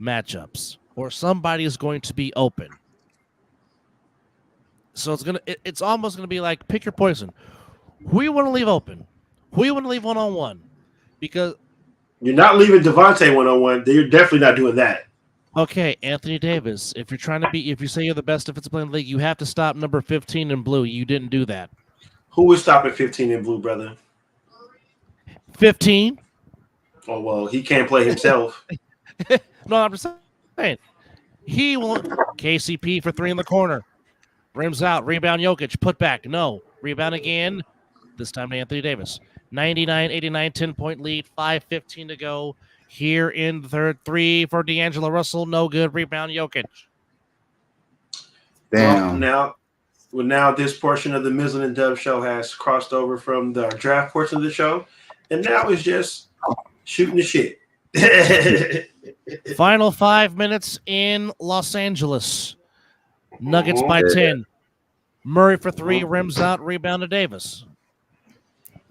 matchups, or somebody is going to be open. So it's almost going to be like pick your poison. Who you want to leave open? Who you want to leave one-on-one? Because you're not leaving Devontae one-on-one. You're definitely not doing that. Okay, Anthony Davis. If you say you're the best defensive player in the league, you have to stop number 15 in blue. You didn't do that. Who was stopping 15 in blue, brother? 15. Oh well, he can't play himself. No, I'm just saying he will KCP for 3 in the corner. Rims out. Rebound Jokic. Put back. No. Rebound again. This time to Anthony Davis. 99-89, 10-point lead. 5:15 to go. Here in the third. 3 for D'Angelo Russell. No good. Rebound Jokic. Damn. Now this portion of the Mizzle and Dub show has crossed over from the draft portion of the show, and now it's just shooting the shit. Final 5 minutes in Los Angeles. Nuggets by 10. Murray for 3, rims out, rebound to Davis.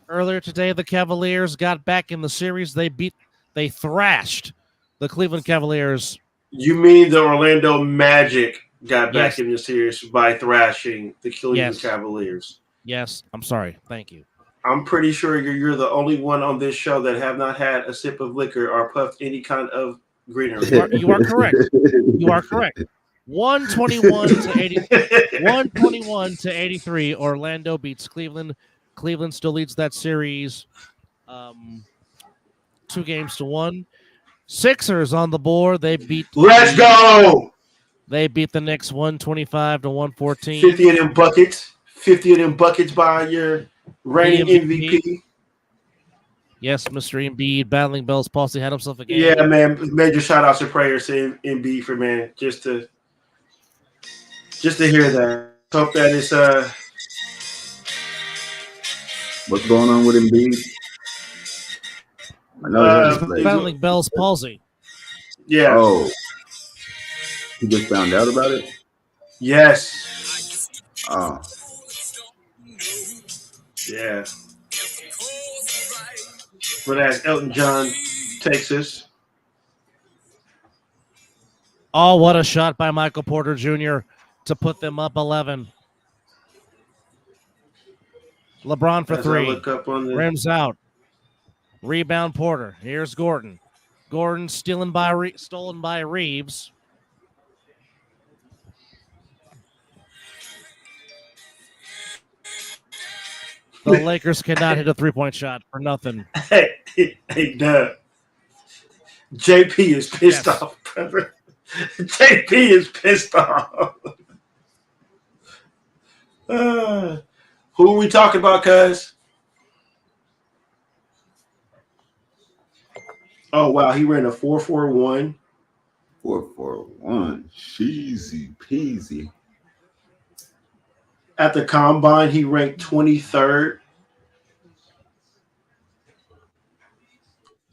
Earlier today, the Cavaliers got back in the series. They thrashed the Cleveland Cavaliers. You mean the Orlando Magic got back in the series by thrashing the Cleveland Cavaliers? Yes, I'm sorry. Thank you. I'm pretty sure you're the only one on this show that have not had a sip of liquor or puffed any kind of greenery. You are correct. You are correct. 121 to 80. 121 to 83. Orlando beats Cleveland. Cleveland still leads that series 2-1. Sixers on the board. They beat. Let's go. They beat the Knicks 125 to 114. 50 of them buckets. 50 of them buckets by your reigning MVP. Yes, Mr. Embiid battling Bell's palsy, had himself a game. Yeah, man. Major shout outs and prayers to Embiid for man. Just to hear that. Hope that is What's going on with Embiid? I know he's battling Bell's palsy. Yeah. Oh. He just found out about it? Yes. Oh. Yeah. But as Elton John takes us. Oh, what a shot by Michael Porter Jr. to put them up 11. LeBron for 3. Rims out. Rebound Porter. Here's Gordon. Gordon stolen by Reeves. The Lakers cannot hit a 3-point shot for nothing. Hey, Dub. JP is pissed off, brother. JP is pissed off. Who are we talking about, cuz? Oh, wow. He ran a 4.41. 4.41. Cheesy peasy. At the combine, he ranked 23rd.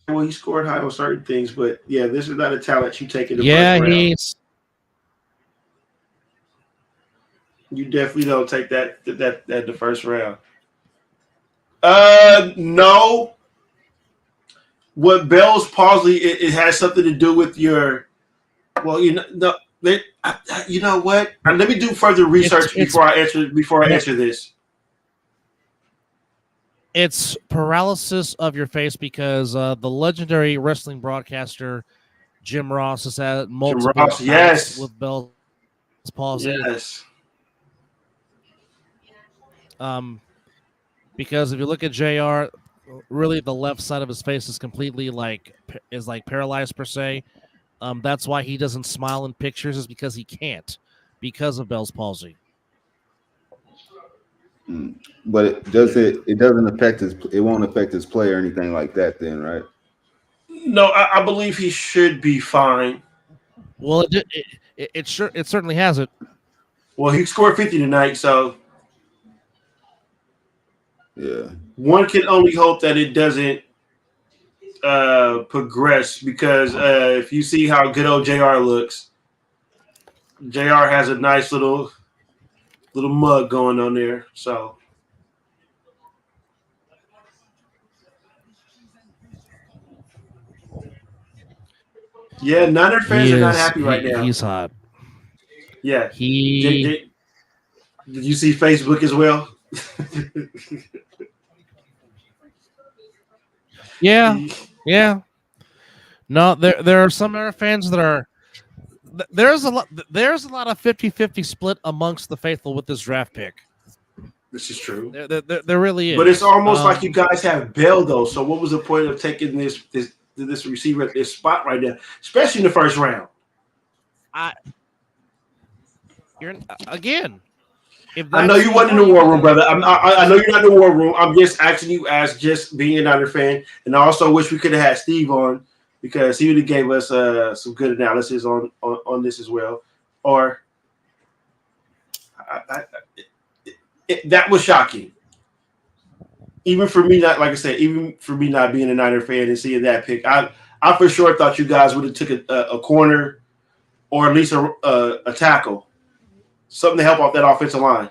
Well, he scored high on certain things, but yeah, this is not a talent you take in the first round. You definitely don't take that the first round. No. What Bell's palsy, it has something to do with your. Well, you know what? Let me do further research before I answer this. It's paralysis of your face because the legendary wrestling broadcaster Jim Ross has had multiple times with Bell's palsy. Yes. Because if you look at JR, really the left side of his face is completely paralyzed per se. That's why he doesn't smile in pictures, is because he can't, because of Bell's palsy. But it doesn't affect it won't affect his play or anything like that then, right? No, I believe he should be fine. Well, it certainly has it. Well, he scored 50 tonight, so yeah. One can only hope that it doesn't progress, because if you see how good old JR looks, JR has a nice little mug going on there. So yeah, Niner fans are not happy right now. He's hot. Yeah. Did you see Facebook as well? Yeah. No, there are some Niner fans that are. There's a lot of 50-50 split amongst the faithful with this draft pick. This is true. There really is. But it's almost like you guys have Bell though. So what was the point of taking this receiver at this spot right now, especially in the first round? I know you wasn't in the war room, brother. I know you're not in the war room. I'm just asking you as just being a Niner fan, and I also wish we could have had Steve on because he would have gave us some good analysis on this as well. Or that was shocking. Even for me, not like I said, even for me not being a Niner fan and seeing that pick, I for sure thought you guys would have took a corner or at least a tackle, something to help off that offensive line.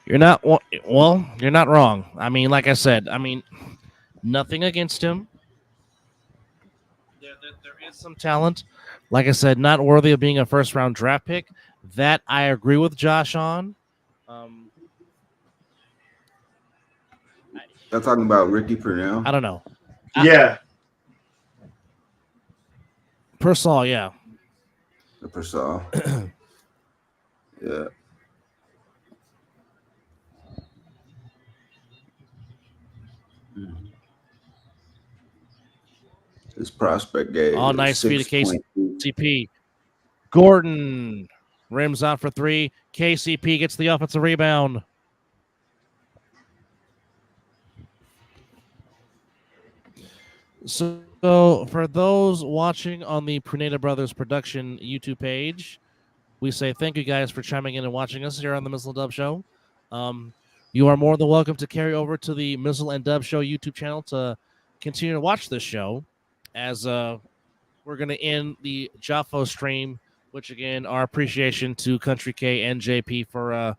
You're not well. You're not wrong. I mean, like I said, nothing against him. There is some talent. Like I said, not worthy of being a first-round draft pick. That I agree with Josh on. Y'all talking about Ricky Purnell? I don't know. Yeah. Persall, yeah. The Persall. Yeah. His prospect game. Oh, nice feed of KCP. Gordon rims out for 3. KCP gets the offensive rebound. So for those watching on the Pruneda Brothers production YouTube page, we say thank you guys for chiming in and watching us here on the Mizzle and Dub Show. You are more than welcome to carry over to the Mizzle and Dub Show YouTube channel to continue to watch this show as we're going to end the JAFFOS stream, which, again, our appreciation to Country K and JP for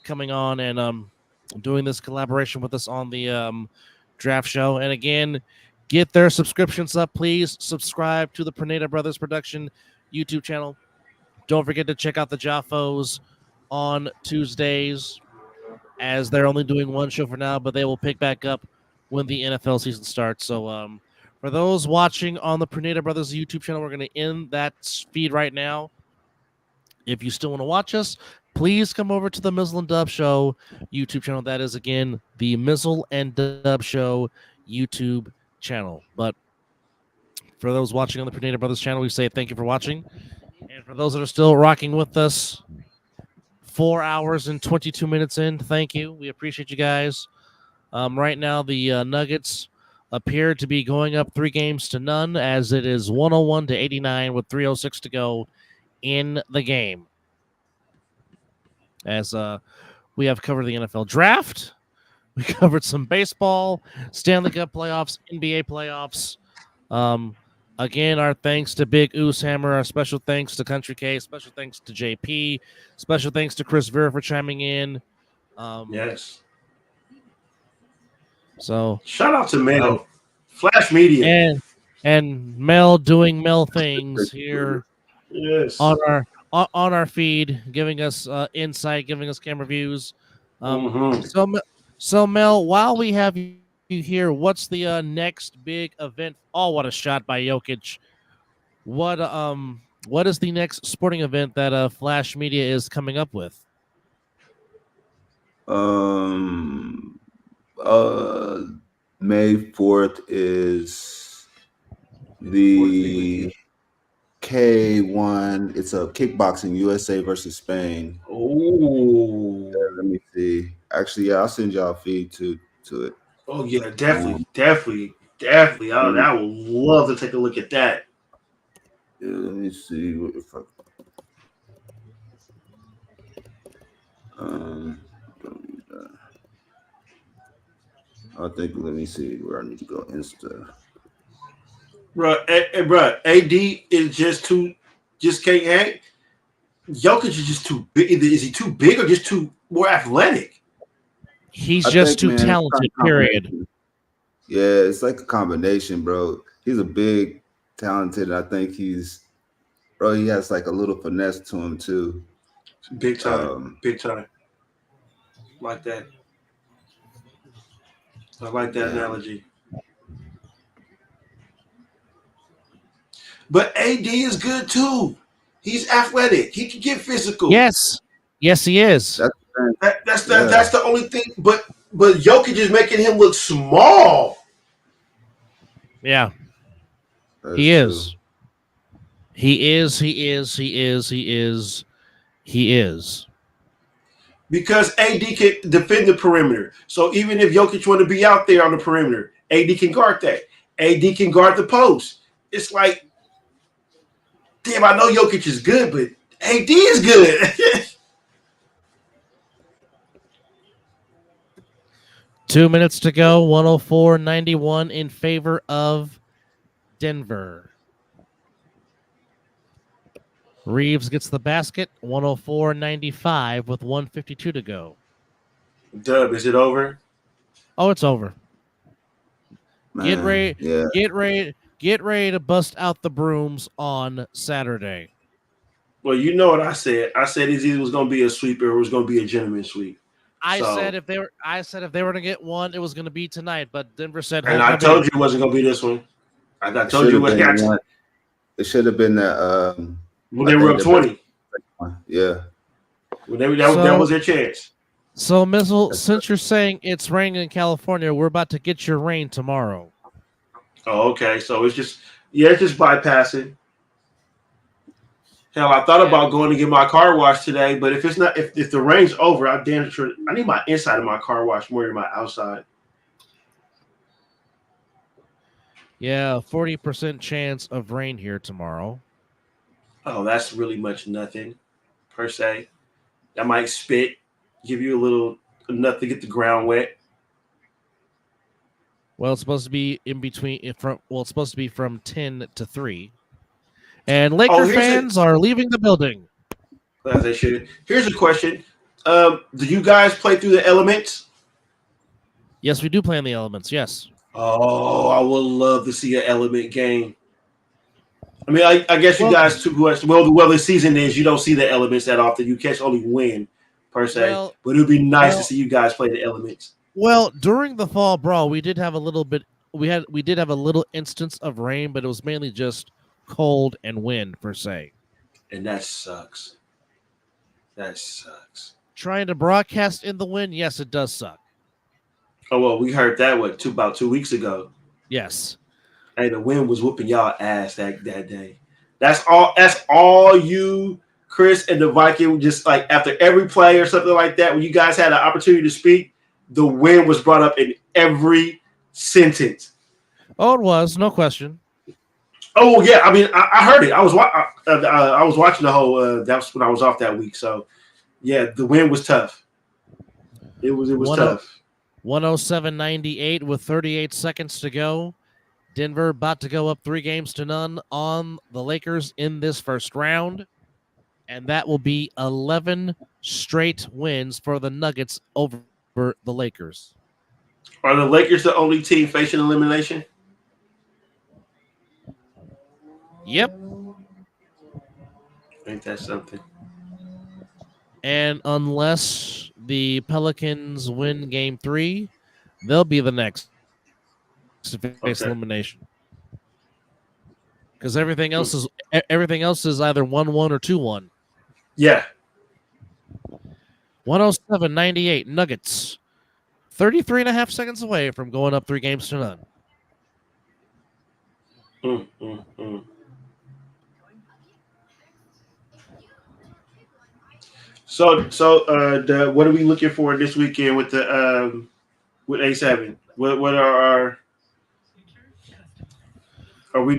coming on and doing this collaboration with us on the draft show. And, again, get their subscriptions up, please. Subscribe to the Pruneda Brothers production YouTube channel. Don't forget to check out the JAFFOS on Tuesdays, as they're only doing one show for now, but they will pick back up when the NFL season starts. So for those watching on the Pruneda Brothers YouTube channel, we're going to end that feed right now. If you still want to watch us, please come over to the Mizzle and Dub Show YouTube channel. That is, again, the Mizzle and Dub Show YouTube channel. But for those watching on the Pruneda Brothers channel, we say thank you for watching. And for those that are still rocking with us, 4 hours and 22 minutes in, thank you. We appreciate you guys. Right now, the Nuggets appear to be going up 3-0, as it is 101-89 with 3:06 to go in the game. As we have covered the NFL draft, we covered some baseball, Stanley Cup playoffs, NBA playoffs. Again, our thanks to Big Oos Hammer, our special thanks to Country K, special thanks to JP, special thanks to Chris Vera for chiming in. Yes. So shout out to Mel, Flash Media, and Mel doing Mel things here. Yes. On our feed, giving us insight, giving us camera views. So Mel, while we have you here, what's the next big event? Oh, what a shot by Jokic! What is the next sporting event that Flash Media is coming up with? May 4th is the K1. It's a kickboxing, USA versus Spain. Oh, let me see. Actually, yeah, I'll send y'all a feed to it. Oh yeah, definitely. I would love to take a look at that. Yeah, let me see if I think. Let me see where I need to go. Insta. Bro, AD is just can't hang. Jokic is just too big. Is he too big or just too more athletic? He's just too talented, period. Yeah, it's like a combination, bro. He's a big, talented. I think he has like a little finesse to him too. Big time. Like that. I like that analogy. But AD is good too. He's athletic. He can get physical. Yes, he is. That's the only thing. But Jokic is making him look small. Yeah. He is. He is. He is. He is. He is. He is. Because AD can defend the perimeter. So even if Jokic want to be out there on the perimeter, AD can guard that. AD can guard the post. It's like, damn, I know Jokic is good, but AD is good. 2 minutes to go. 104-91 in favor of Denver. Reeves gets the basket. 104-95 with 1:52 to go. Dub, is it over? Oh, it's over. Man, Get ready. yeah. Get ready to bust out the brooms on Saturday. Well, you know what I said. I said it either was going to be a sweep or it was going to be a gentleman's sweep. I said if they were to get one, it was going to be tonight. But Denver said, and I told you it wasn't going to be this one. I told you it was got to. It should have been that. When they were up 20. Yeah. Well, that was their chance. So, Mizzle, since you're saying it's raining in California, we're about to get your rain tomorrow. Oh, okay. So it's just bypassing. Hell, I thought about going to get my car washed today, but if it's not, if the rain's over, I need my inside of my car washed more than my outside. Yeah, 40% chance of rain here tomorrow. Oh, that's really much nothing, per se. I might spit, give you a little enough to get the ground wet. Well, it's supposed to be in between. It's supposed to be from 10 to 3. And Laker fans are leaving the building. As they should. Here's a question. Do you guys play through the elements? Yes, we do play in the elements, yes. Oh, I would love to see an element game. I mean, I guess you guys too. Well, the season is you don't see the elements that often. You catch only win, per se. But it would be nice to see you guys play the elements. Well, during the fall brawl, we did have a little bit. We did have a little instance of rain, but it was mainly just cold and wind, per se. And that sucks. That sucks. Trying to broadcast in the wind, yes, it does suck. Oh well, we heard that about 2 weeks ago. Yes. Hey, the wind was whooping y'all ass that day. That's all you, Chris, and the Viking. Just like after every play or something like that, when you guys had an opportunity to speak, the wind was brought up in every sentence. Oh, it was, no question. Oh yeah, I mean, I heard it. I was watching the whole. That's when I was off that week. So, yeah, the win was tough. It was tough. 107-98 with 38 seconds to go. Denver about to go up 3-0 on the Lakers in this first round, and that will be 11 straight wins for the Nuggets over the Lakers. Are the Lakers the only team facing elimination? Yep. Ain't that something? And unless the Pelicans win Game 3, they'll be the next to face elimination. Because everything else is either 1-1 or 2-1. Yeah. 107-98 Nuggets. 33.5 seconds away from going up 3-0. So what are we looking for this weekend with the with A7? What are we?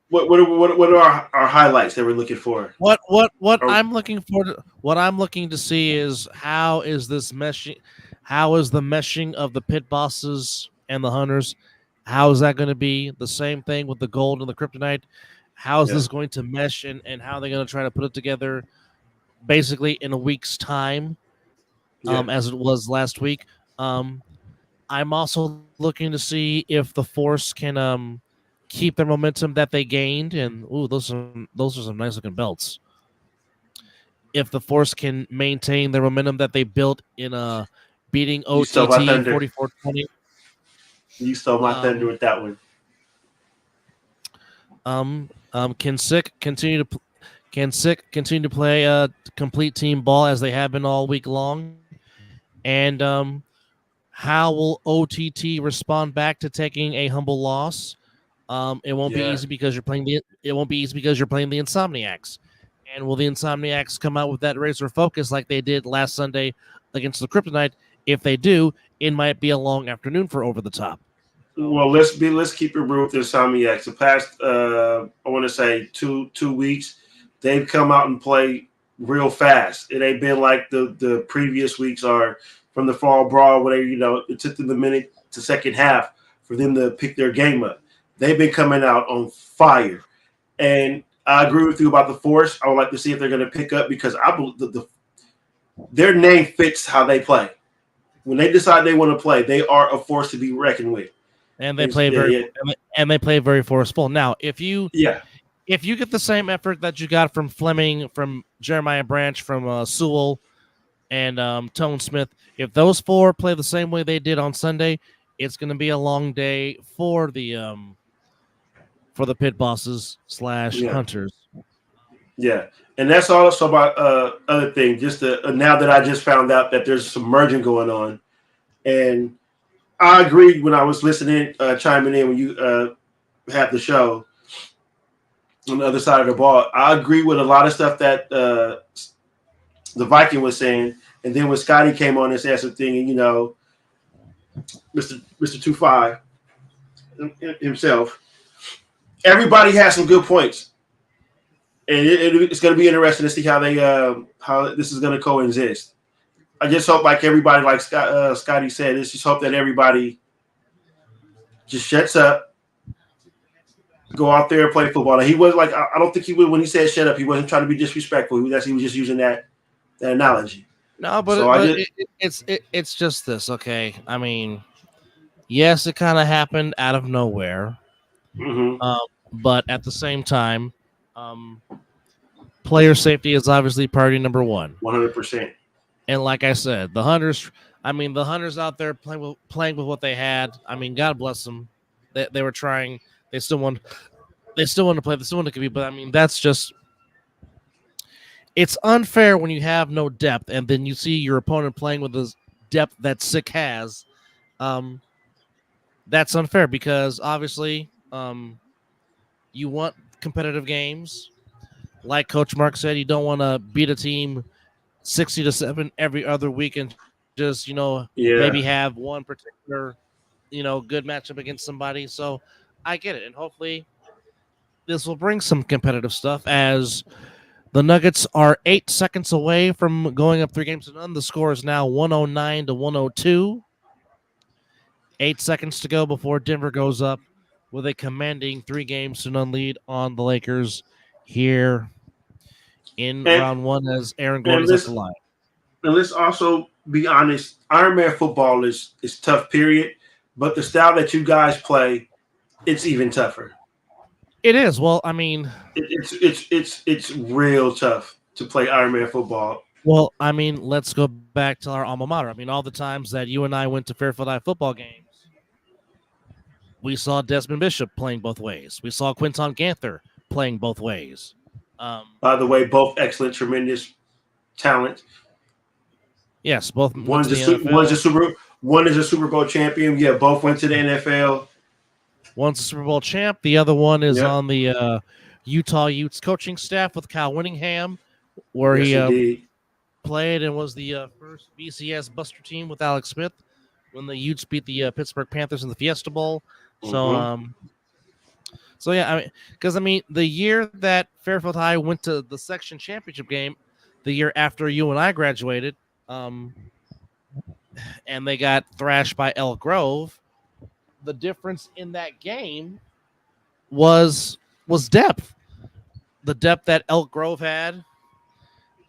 What are our highlights that we're looking for? What I'm looking to see is how is the meshing of the pit bosses and the hunters? How is that going to be? The same thing with the gold and the kryptonite. How is this going to mesh and how are they going to try to put it together basically in a week's time, as it was last week? I'm also looking to see if the Force can keep their momentum that they gained. And those are some nice looking belts. If the Force can maintain their momentum that they built in beating OTT 44-20. You stole my thunder with that one. Can Sick continue to play complete team ball as they have been all week long? And how will OTT respond back to taking a humble loss? It won't be easy because you're playing the Insomniacs. And will the Insomniacs come out with that razor focus like they did last Sunday against the Kryptonite? If they do, it might be a long afternoon for Over the Top. Well, let's keep it real with the Insomniacs. The past, I want to say two weeks, they've come out and played real fast. It ain't been like the previous weeks are from the fall brawl where it took them the minute to second half for them to pick their game up. They've been coming out on fire, and I agree with you about the Force. I would like to see if they're going to pick up because I believe their name fits how they play. When they decide they want to play, they are a force to be reckoned with. And they play very forceful. Now, if you get the same effort that you got from Fleming, from Jeremiah Branch, from Sewell, and Tone Smith, if those four play the same way they did on Sunday, it's going to be a long day for the pit bosses / hunters. Yeah, and that's also about other thing. Just now that I just found out that there's some merging going on, and I agreed when I was listening, chiming in when you had the show on the other side of the ball. I agree with a lot of stuff that the Viking was saying, and then when Scotty came on and said something, and Mr. 25 himself, everybody has some good points, and it's going to be interesting to see how this is going to coexist. I just hope, like everybody, like Scotty said, just hope that everybody just shuts up, go out there and play football. And he was like, I don't think he would when he said shut up. He wasn't trying to be disrespectful. He was just using that analogy. No, but it's just this, okay? I mean, yes, it kind of happened out of nowhere, but at the same time, player safety is obviously priority number one. 100%. And like I said, the Hunters out there playing with what they had. I mean, God bless them. They were trying. They still want to play. They still want to compete. But I mean, that's just. It's unfair when you have no depth, and then you see your opponent playing with the depth that Sick has. That's unfair because obviously, you want competitive games. Like Coach Mark said, you don't want to beat a team 60-7 every other week and just maybe have one particular good matchup against somebody. So I get it, and hopefully this will bring some competitive stuff as the Nuggets are 8 seconds away from going up 3-0. The score is now 109-102. 8 seconds to go before Denver goes up with a commanding 3-0 lead on the Lakers here in round one as Aaron Gordon's up the line. And let's also be honest, Iron Man football is tough, period. But the style that you guys play, it's even tougher. It is. Well, I mean, it's real tough to play Iron Man football. Well, I mean, let's go back to our alma mater. I mean, all the times that you and I went to Fairfield High football games, we saw Desmond Bishop playing both ways. We saw Quinton Ganther playing both ways. By the way, both excellent, tremendous talent. Yes, both. One is a Super Bowl champion. Yeah, both went to the NFL. One's a Super Bowl champ. The other one is on the Utah Utes coaching staff with Kyle Winningham, where he played and was the first BCS Buster team with Alex Smith when the Utes beat the Pittsburgh Panthers in the Fiesta Bowl. So yeah, I mean, the year that Fairfield High went to the section championship game, the year after you and I graduated, and they got thrashed by Elk Grove. The difference in that game was depth. The depth that Elk Grove had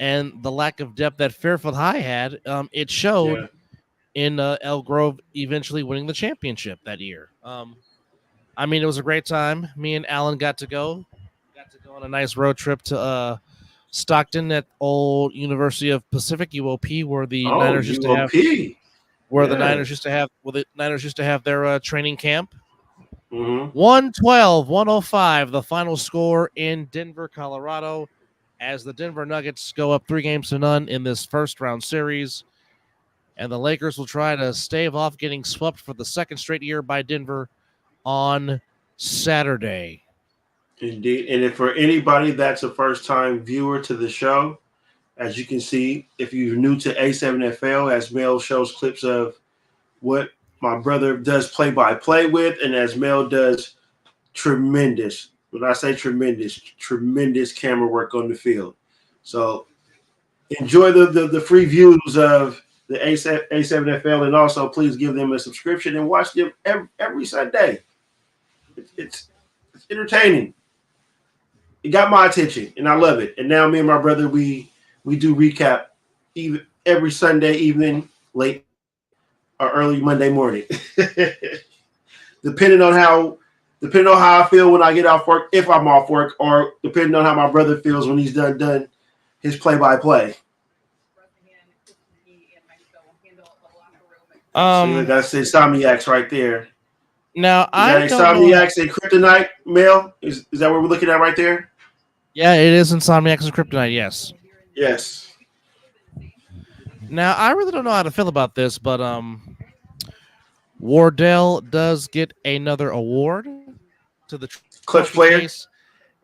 and the lack of depth that Fairfield High had, it showed in Elk Grove eventually winning the championship that year. I mean, it was a great time. Me and Alan got to go on a nice road trip to Stockton at old University of Pacific, UOP, where the Niners used to have the Niners used to have their training camp. 112-105, the final score in Denver, Colorado, as the Denver Nuggets go up 3-0 in this first round series. And the Lakers will try to stave off getting swept for the second straight year by Denver on Saturday. Indeed. And if for anybody that's a first-time viewer to the show, as you can see, if you're new to A7FL, as Mel shows clips of what my brother does play-by-play with, and as Mel does tremendous, when I say tremendous camera work on the field. So enjoy the free views of the A7FL, and also please give them a subscription and watch them every Sunday. It's entertaining. It got my attention, and I love it. And now me and my brother, we do recap every Sunday evening, late or early Monday morning, depending on how I feel when I get off work, if I'm off work, or depending on how my brother feels when he's done his play-by-play. So that's Insomniacs right there. Now I don't Insomniacs and Kryptonite, Mel? Is that what we're looking at right there? Yeah, it is Insomniacs and Kryptonite, yes. Yes. Now, I really don't know how to feel about this, but Wardell does get another award to the clutch player case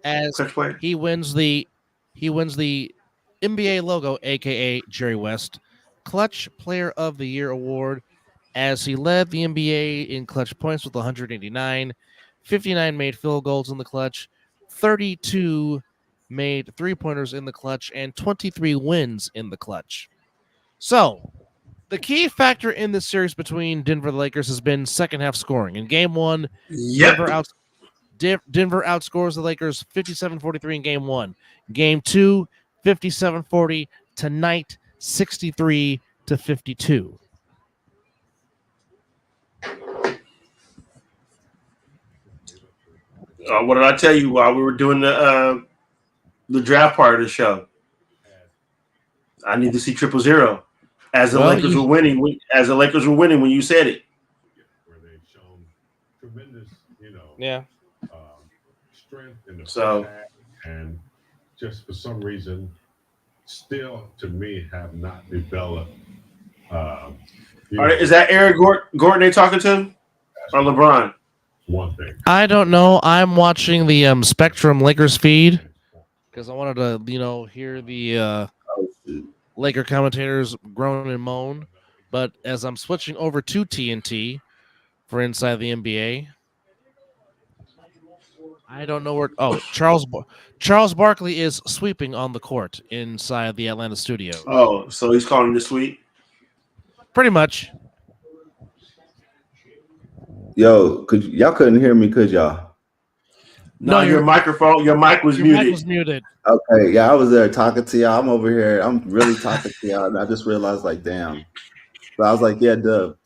as he wins the NBA logo, aka Jerry West, Clutch Player of the Year award, as he led the NBA in clutch points with 189, 59 made field goals in the clutch, 32 made three-pointers in the clutch, and 23 wins in the clutch. So, the key factor in this series between Denver and the Lakers has been second-half scoring. In Game 1, Denver outscores the Lakers 57-43 in Game 1. Game 2, 57-40. Tonight, 63-52. What did I tell you while we were doing the draft part of the show? I need to see 0-0 as the Lakers were winning. As the Lakers were winning when you said it. Where they've shown tremendous, strength in the so, and just for some reason, still to me have not developed. Is that Eric Gordon they talking to, or LeBron? One thing. I don't know. I'm watching the Spectrum Lakers feed because I wanted to, hear the Laker commentators groan and moan. But as I'm switching over to TNT for Inside the NBA, I don't know where. Oh, Charles Barkley is sweeping on the court inside the Atlanta studio. Oh, so he's calling the sweep? Pretty much. Yo, y'all couldn't hear me, could y'all? No, your mic was muted. Mic was muted. Okay, yeah, I was there talking to y'all. I'm over here. I'm really talking to y'all, and I just realized, damn. So I was like, yeah, Dub.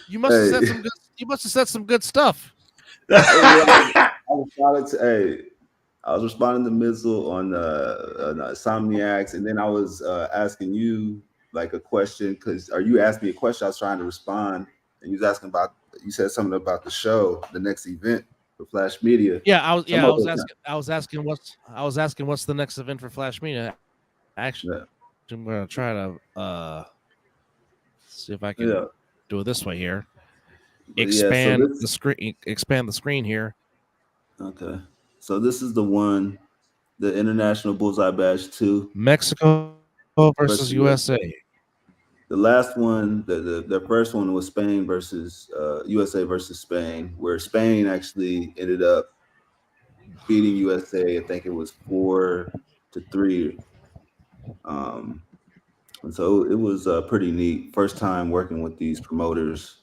You must have said some good. You must have said some good stuff. I was responding to Mizzle on Insomniacs, and then I was asking you a question you asked me a question. I was trying to respond, and you was asking about. You said something about the show, the next event for Flash Media. Yeah, I was asking what's the next event for Flash Media. Actually, I'm gonna try to see if I can do it this way here. Expand the screen. Expand the screen here. Okay, so this is the one, the International Bullseye Badge 2, Mexico versus USA. The last one, the first one was Spain versus USA versus Spain, where Spain actually ended up beating USA. I think it was 4-3. And so it was pretty neat. First time working with these promoters.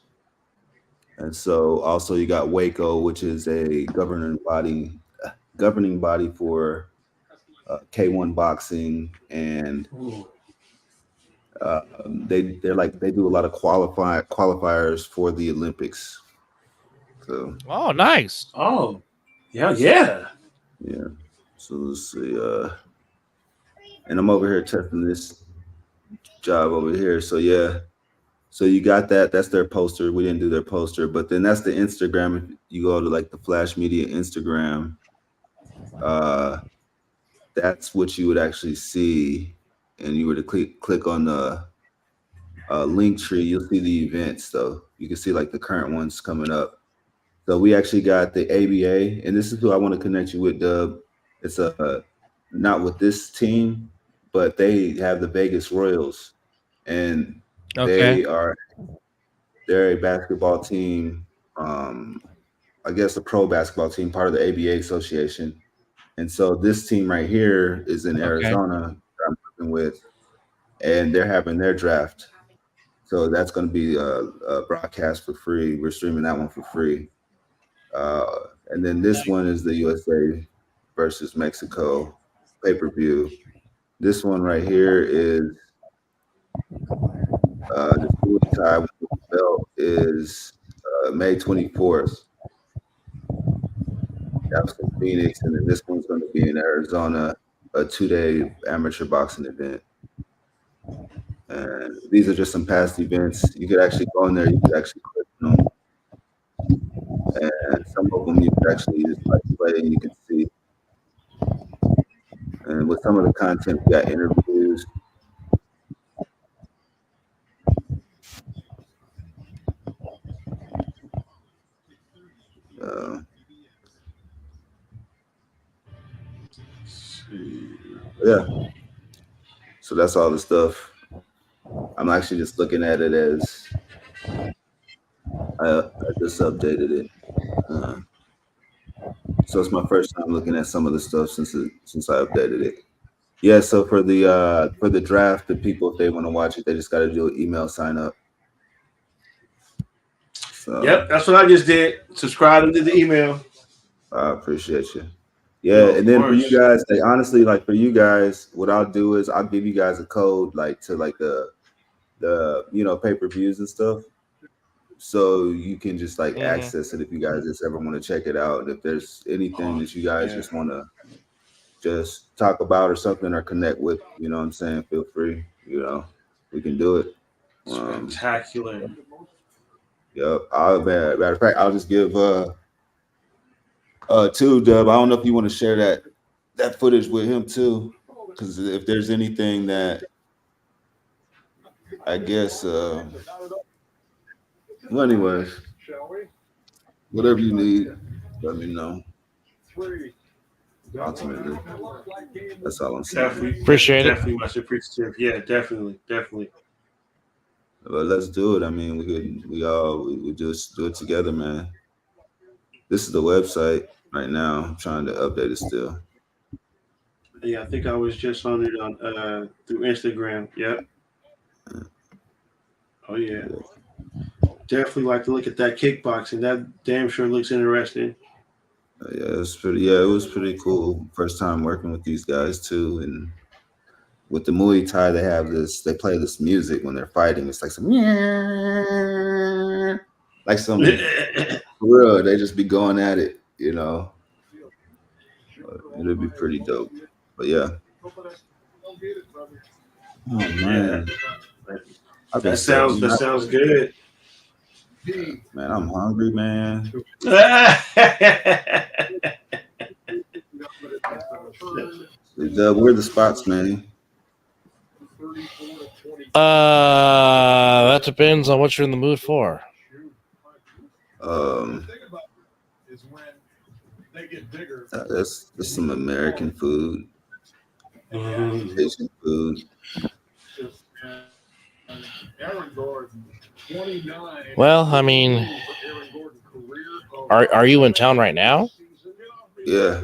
And so also you got Waco, which is a governing body for K1 boxing, and they do a lot of qualifiers for the Olympics. So nice. Yeah. So let's see. And I'm over here testing this job over here. So yeah. So you got that. That's their poster. We didn't do their poster, but then that's the Instagram. If you go to the Flash Media Instagram, that's what you would actually see. And you were to click on the link tree, you'll see the events. So you can see the current ones coming up. So we actually got the ABA, and this is who I want to connect you with, Dub. It's not with this team, but they have the Vegas Royals, and Okay. they're a basketball team. I guess a pro basketball team, part of the ABA Association. And so this team right here is in Okay. Arizona that I'm working with, and they're having their draft. So that's going to be a broadcast for free. We're streaming that one for free. And then this one is the USA versus Mexico pay-per-view. This one right here is the Muay Thai belt is May 24th. That's in Phoenix, and then this one's going to be in Arizona, a 2-day amateur boxing event. And these are just some past events. You could actually go in there. You could actually click on them, and some of them you could actually just like play and you can see. And with some of the content, we got interviews. Yeah. So that's all the stuff. I'm actually just looking at it as I just updated it. So it's my first time looking at some of the stuff since I updated it. Yeah, so for the draft, the people, if they want to watch it, they just got to do an email sign up. So yep, that's what I just did. Subscribe to the email. I appreciate you. Yeah, and then for you guys, they honestly, like for you guys, what I'll do is I'll give you guys a code like to like the pay-per-views and stuff. So you can just like access it if you guys just ever want to check it out. If there's anything that you guys just want to just talk about or something or connect with, you know what I'm saying? Feel free, we can do it. Spectacular. Yep. Matter of fact, I'll just give too, Dub. I don't know if you want to share that footage with him too, because if there's anything that I guess well, anyways, whatever you need, let me know. Ultimately, that's all I'm saying. Definitely appreciate it. Definitely much appreciative. Yeah, definitely. But let's do it. I mean, we just do it together, man. This is the website right now. I'm trying to update it still. Yeah, I think I was just on it on through Instagram. Yep. Oh yeah. Definitely like to look at that kickboxing. That damn sure looks interesting. Yeah, it was pretty cool. First time working with these guys too, and with the Muay Thai, they play this music when they're fighting. It's like some for real. They just be going at it, It'll be pretty dope. But yeah. Oh man, that sounds good. Man, I'm hungry, man. Where are the spots, man? That depends on what you're in the mood for. That's some American food, Asian food. Well, I mean, are you in town right now? Yeah.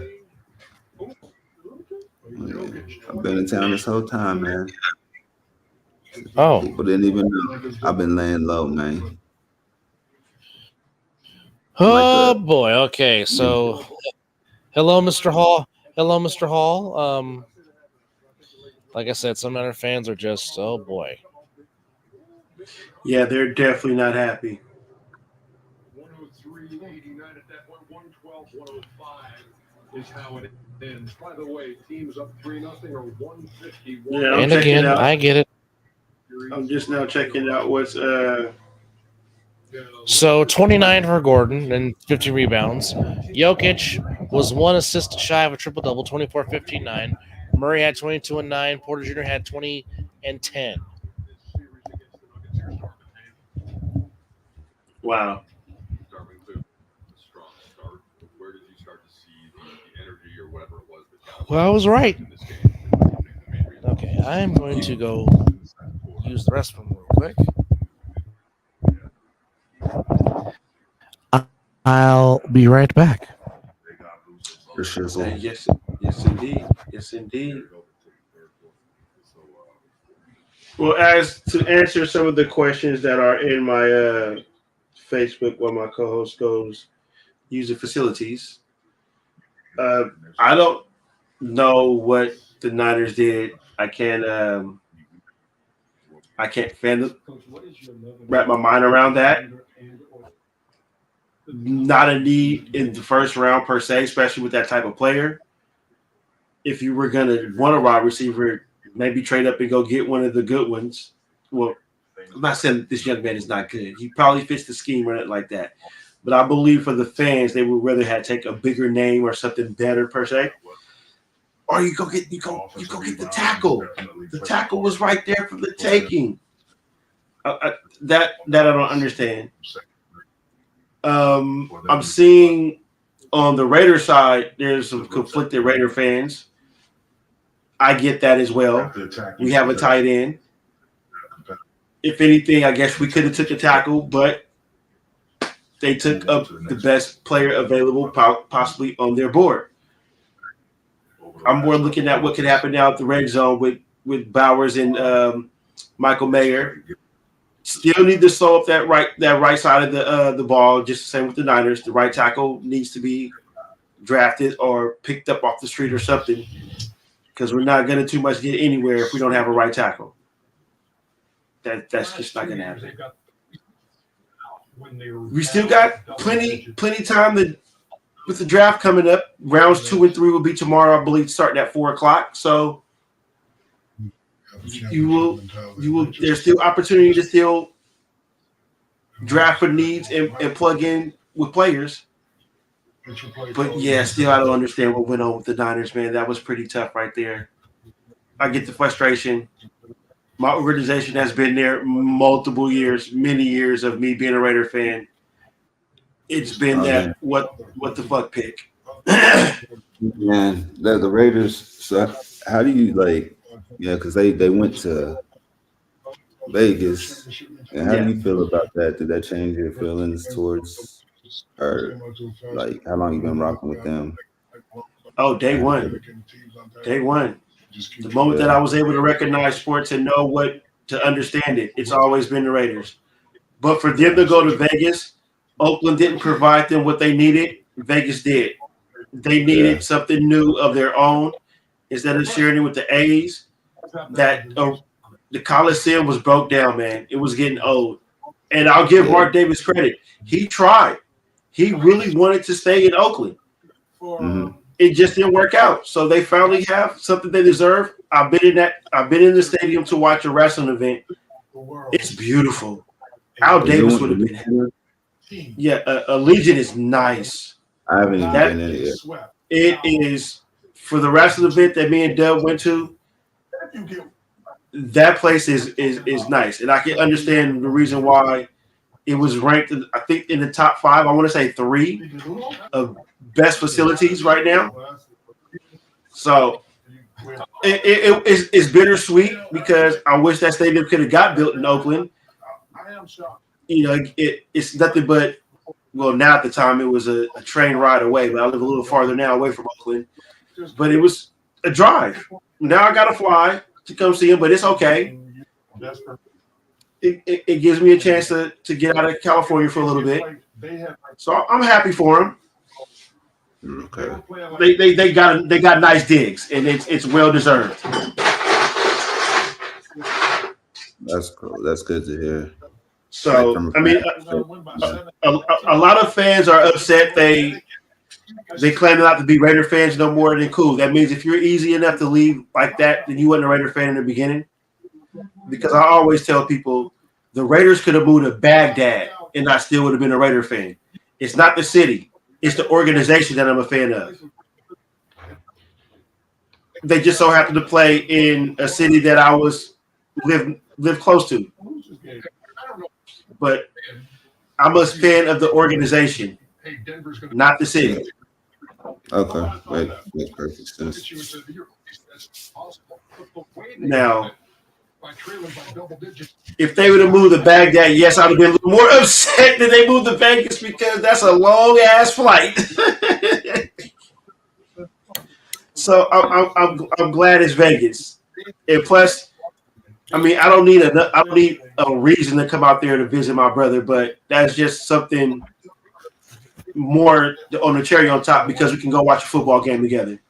I've been in town this whole time, man. Oh. People didn't even know. I've been laying low, man. Oh boy. Okay. So, hello, Mr. Hall. Hello, Mr. Hall. Like I said, some other fans are just, oh boy. Yeah, they're definitely not happy. 103-89 at that point, 112-105 is how it ends. By the way, teams up 3-0 or 151. Yeah, and again, I get it. I'm just now checking out what's So 29 for Gordon and 15 rebounds. Jokic was 1 assist shy of a triple double, 24, 15, 9. Murray had 22 and 9. Porter Jr. had 20 and 10. Wow. Well, I was right. Okay, I am going to go use the restroom real quick. I'll be right back. Yes, indeed. Yes, indeed. Well, as to answer some of the questions that are in my Facebook while my co-host goes user facilities, I don't know what the Niners did. I can't wrap my mind around that. Not a need in the first round per se, especially with that type of player. If you were gonna want a wide receiver, maybe trade up and go get one of the good ones. Well, I'm not saying this young man is not good. He probably fits the scheme or anything like that. But I believe for the fans, they would rather have take a bigger name or something better per se. Or you go get the tackle. The tackle was right there for the taking. That I don't understand. I'm seeing on the Raider side, there's some conflicted Raider fans. I get that as well. We have a tight end. If anything, I guess we could have took a tackle, but they took up the best player available, possibly on their board. I'm more looking at what could happen now at the red zone with Bowers and Michael Mayer. Still need to sew up that right side of the ball. Just the same with the Niners. The right tackle needs to be drafted or picked up off the street or something, because we're not going to too much get anywhere if we don't have a right tackle. That's just not going to happen. We still got plenty time with the draft coming up. Rounds 2 and 3 will be tomorrow, I believe, starting at 4:00. So you will. There's still opportunity to still draft for needs and plug in with players. But yeah, still I don't understand what went on with the Niners, man. That was pretty tough right there. I get the frustration. My organization has been there multiple years, many years of me being a Raider fan. It's been that what the fuck pick. Man, the Raiders. So how do you because they went to Vegas, and how do you feel about that? Did that change your feelings towards, or how long you been rocking with them? Oh, day one. The moment that I was able to recognize sports and know what to understand it, it's always been the Raiders. But for them to go to Vegas, Oakland didn't provide them what they needed. Vegas did. They needed something new of their own. Instead of sharing it with the A's, the Coliseum was broke down, man. It was getting old. And I'll give Mark Davis credit. He tried. He really wanted to stay in Oakland. Mm-hmm. It just didn't work out. So they finally have something they deserve. I've been in the stadium to watch a wrestling event. It's beautiful. Al Davis would have been happy. Yeah, Allegiant is nice. I haven't even been in it yet. It is, for the wrestling event that me and Dub went to, that place is nice. And I can understand the reason why it was ranked, I think, in the top 5, I want to say 3 of best facilities right now. So it's bittersweet because I wish that stadium could have got built in Oakland. You know, it's nothing but, well, now at the time it was a train ride away, but I live a little farther now away from Oakland. But it was a drive. Now I got to fly to come see him, but it's okay. It gives me a chance to get out of California for a little bit. So I'm happy for him. Okay. They got nice digs, and it's well deserved. That's cool. That's good to hear. So I mean, a lot of fans are upset. They claim not to be Raider fans no more. Than cool. That means if you're easy enough to leave like that, then you weren't a Raider fan in the beginning. Because I always tell people the Raiders could have moved to Baghdad and I still would have been a Raider fan. It's not the city. It's the organization that I'm a fan of. They just so happened to play in a city that I live close to. But I'm a fan of the organization, not the city. Okay, that makes perfect sense. Now, if they would have moved to Baghdad, yes, I'd have been a little more upset that they moved to Vegas because that's a long ass flight. So I'm glad it's Vegas. And plus, I mean, I don't need a reason to come out there to visit my brother, but that's just something more on the cherry on top because we can go watch a football game together.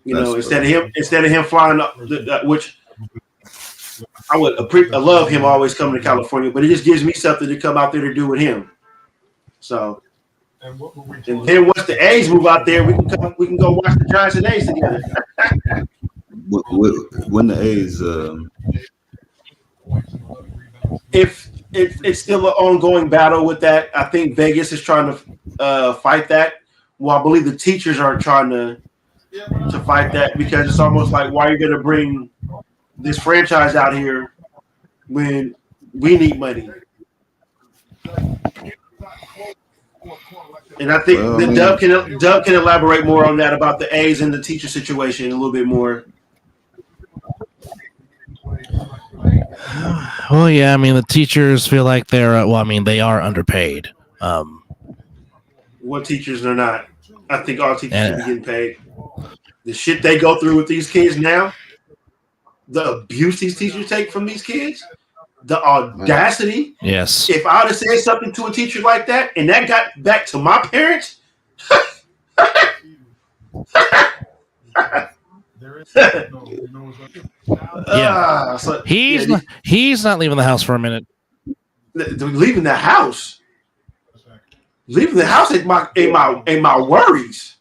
You know, instead of him flying up, which I love him always coming to California, but it just gives me something to come out there to do with him. So, and then once the A's move out there, we can go watch the Giants and A's together. When the A's, if it's still an ongoing battle with that, I think Vegas is trying to fight that. Well, I believe the teachers are trying to fight that because it's almost like, why are you going to bring this franchise out here when we need money? And I think Dub can elaborate more on that about the A's and the teacher situation a little bit more. Well, yeah, I mean, the teachers feel like they are underpaid. What teachers are not? I think all teachers should be getting paid. The shit they go through with these kids now, the abuse these teachers take from these kids, the audacity. Yes. If I would have said something to a teacher like that and that got back to my parents, yeah. He's not leaving the house for a minute. Leaving the house. Leaving the house ain't my worries.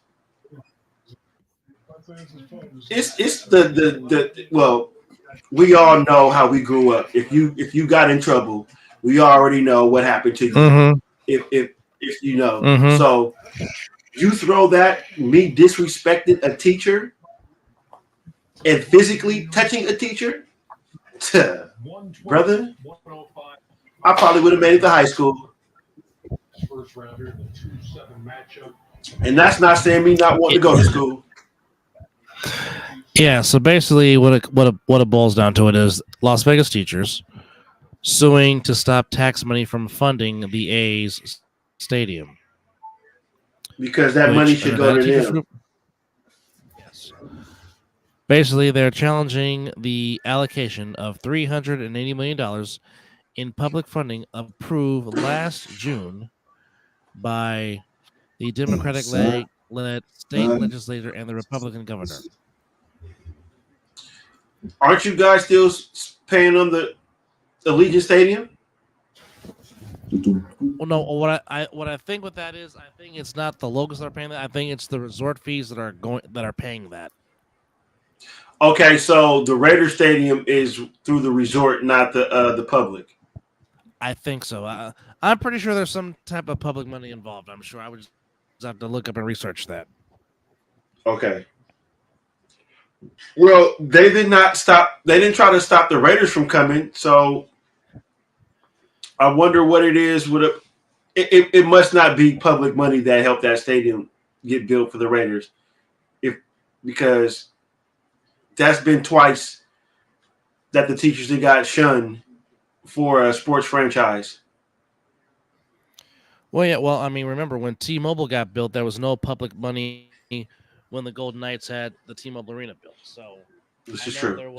It's the well, we all know how we grew up. If you got in trouble, we already know what happened to you. Mm-hmm. If you know. Mm-hmm. So you throw that, me disrespecting a teacher and physically touching a teacher, brother, I probably would have made it to high school. And that's not saying me not wanting to go to school. Yeah, so basically what it boils down to it is Las Vegas teachers suing to stop tax money from funding the A's stadium. Because that money should go to them. Yes. Basically, they're challenging the allocation of $380 million in public funding approved last June by the Democratic-led state legislature and the Republican governor. Aren't you guys still paying on the Allegiant Stadium? Well, no. What I think with that is, I think it's not the locals that are paying that. I think it's the resort fees that are paying that. Okay, so the Raiders Stadium is through the resort, not the public. I think so. I'm pretty sure there's some type of public money involved. I'm sure I would just have to look up and research that. Okay. Well, they did not stop. They didn't try to stop the Raiders from coming. So I wonder what it is. It must not be public money that helped that stadium get built for the Raiders, because that's been twice that the teachers that got shunned for a sports franchise. Well, yeah. Well, I mean, remember when T-Mobile got built, there was no public money when the Golden Knights had the T-Mobile Arena built. So this is true.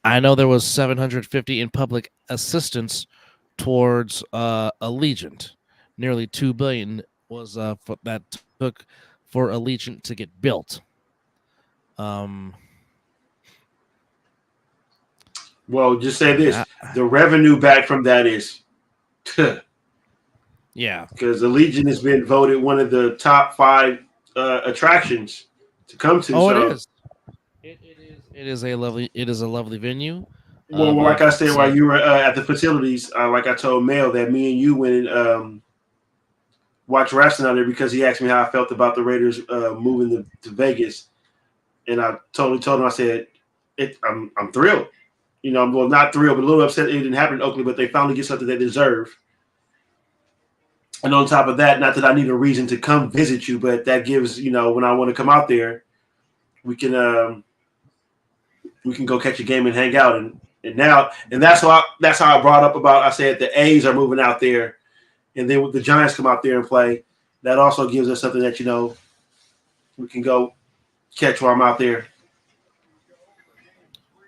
I know there was $750 in public assistance towards Allegiant. Nearly $2 billion was that took for Allegiant to get built. Well, just say this: the revenue back from that is, yeah, because Allegiant has been voted one of the top 5 attractions to come to. Oh, so. It is. It is a lovely venue. Well, like I said, while you were at the facilities, like I told Mel, that me and you went and watched wrestling out there because he asked me how I felt about the Raiders moving to Vegas, and I totally told him, I said, I'm thrilled. You know, I'm not thrilled, but a little upset it didn't happen in Oakland, but they finally get something they deserve. And on top of that, not that I need a reason to come visit you, but that gives, when I want to come out there, we can go catch a game and hang out. And that's how I brought up about, I said the A's are moving out there, and then the Giants come out there and play. That also gives us something that, we can go catch while I'm out there.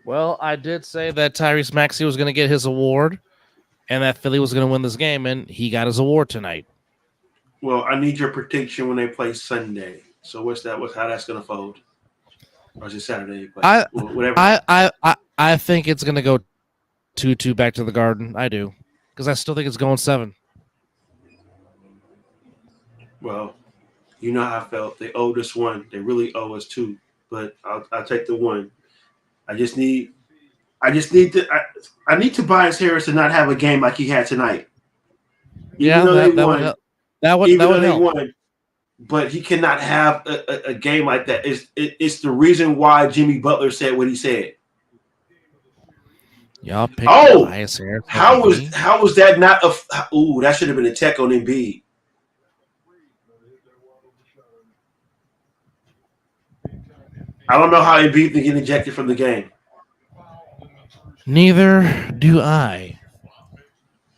Well, I did say that Tyrese Maxey was going to get his award and that Philly was going to win this game, and he got his award tonight. Well, I need your prediction when they play Sunday. So what's that? How that's going to fold? Or is it Saturday? Whatever. I think it's going to go 2-2 back to the Garden. I do, because I still think it's going 7. Well, you know how I felt. They owed us 1. They really owe us 2. But I'll take the 1. I need Tobias Harris to not have a game like he had tonight. Even though they won. That would help. But he cannot have a game like that. It's the reason why Jimmy Butler said what he said. Y'all picked Tobias Harris. How was that not that should have been a tech on Embiid. I don't know how Embiid can get ejected from the game. Neither do I.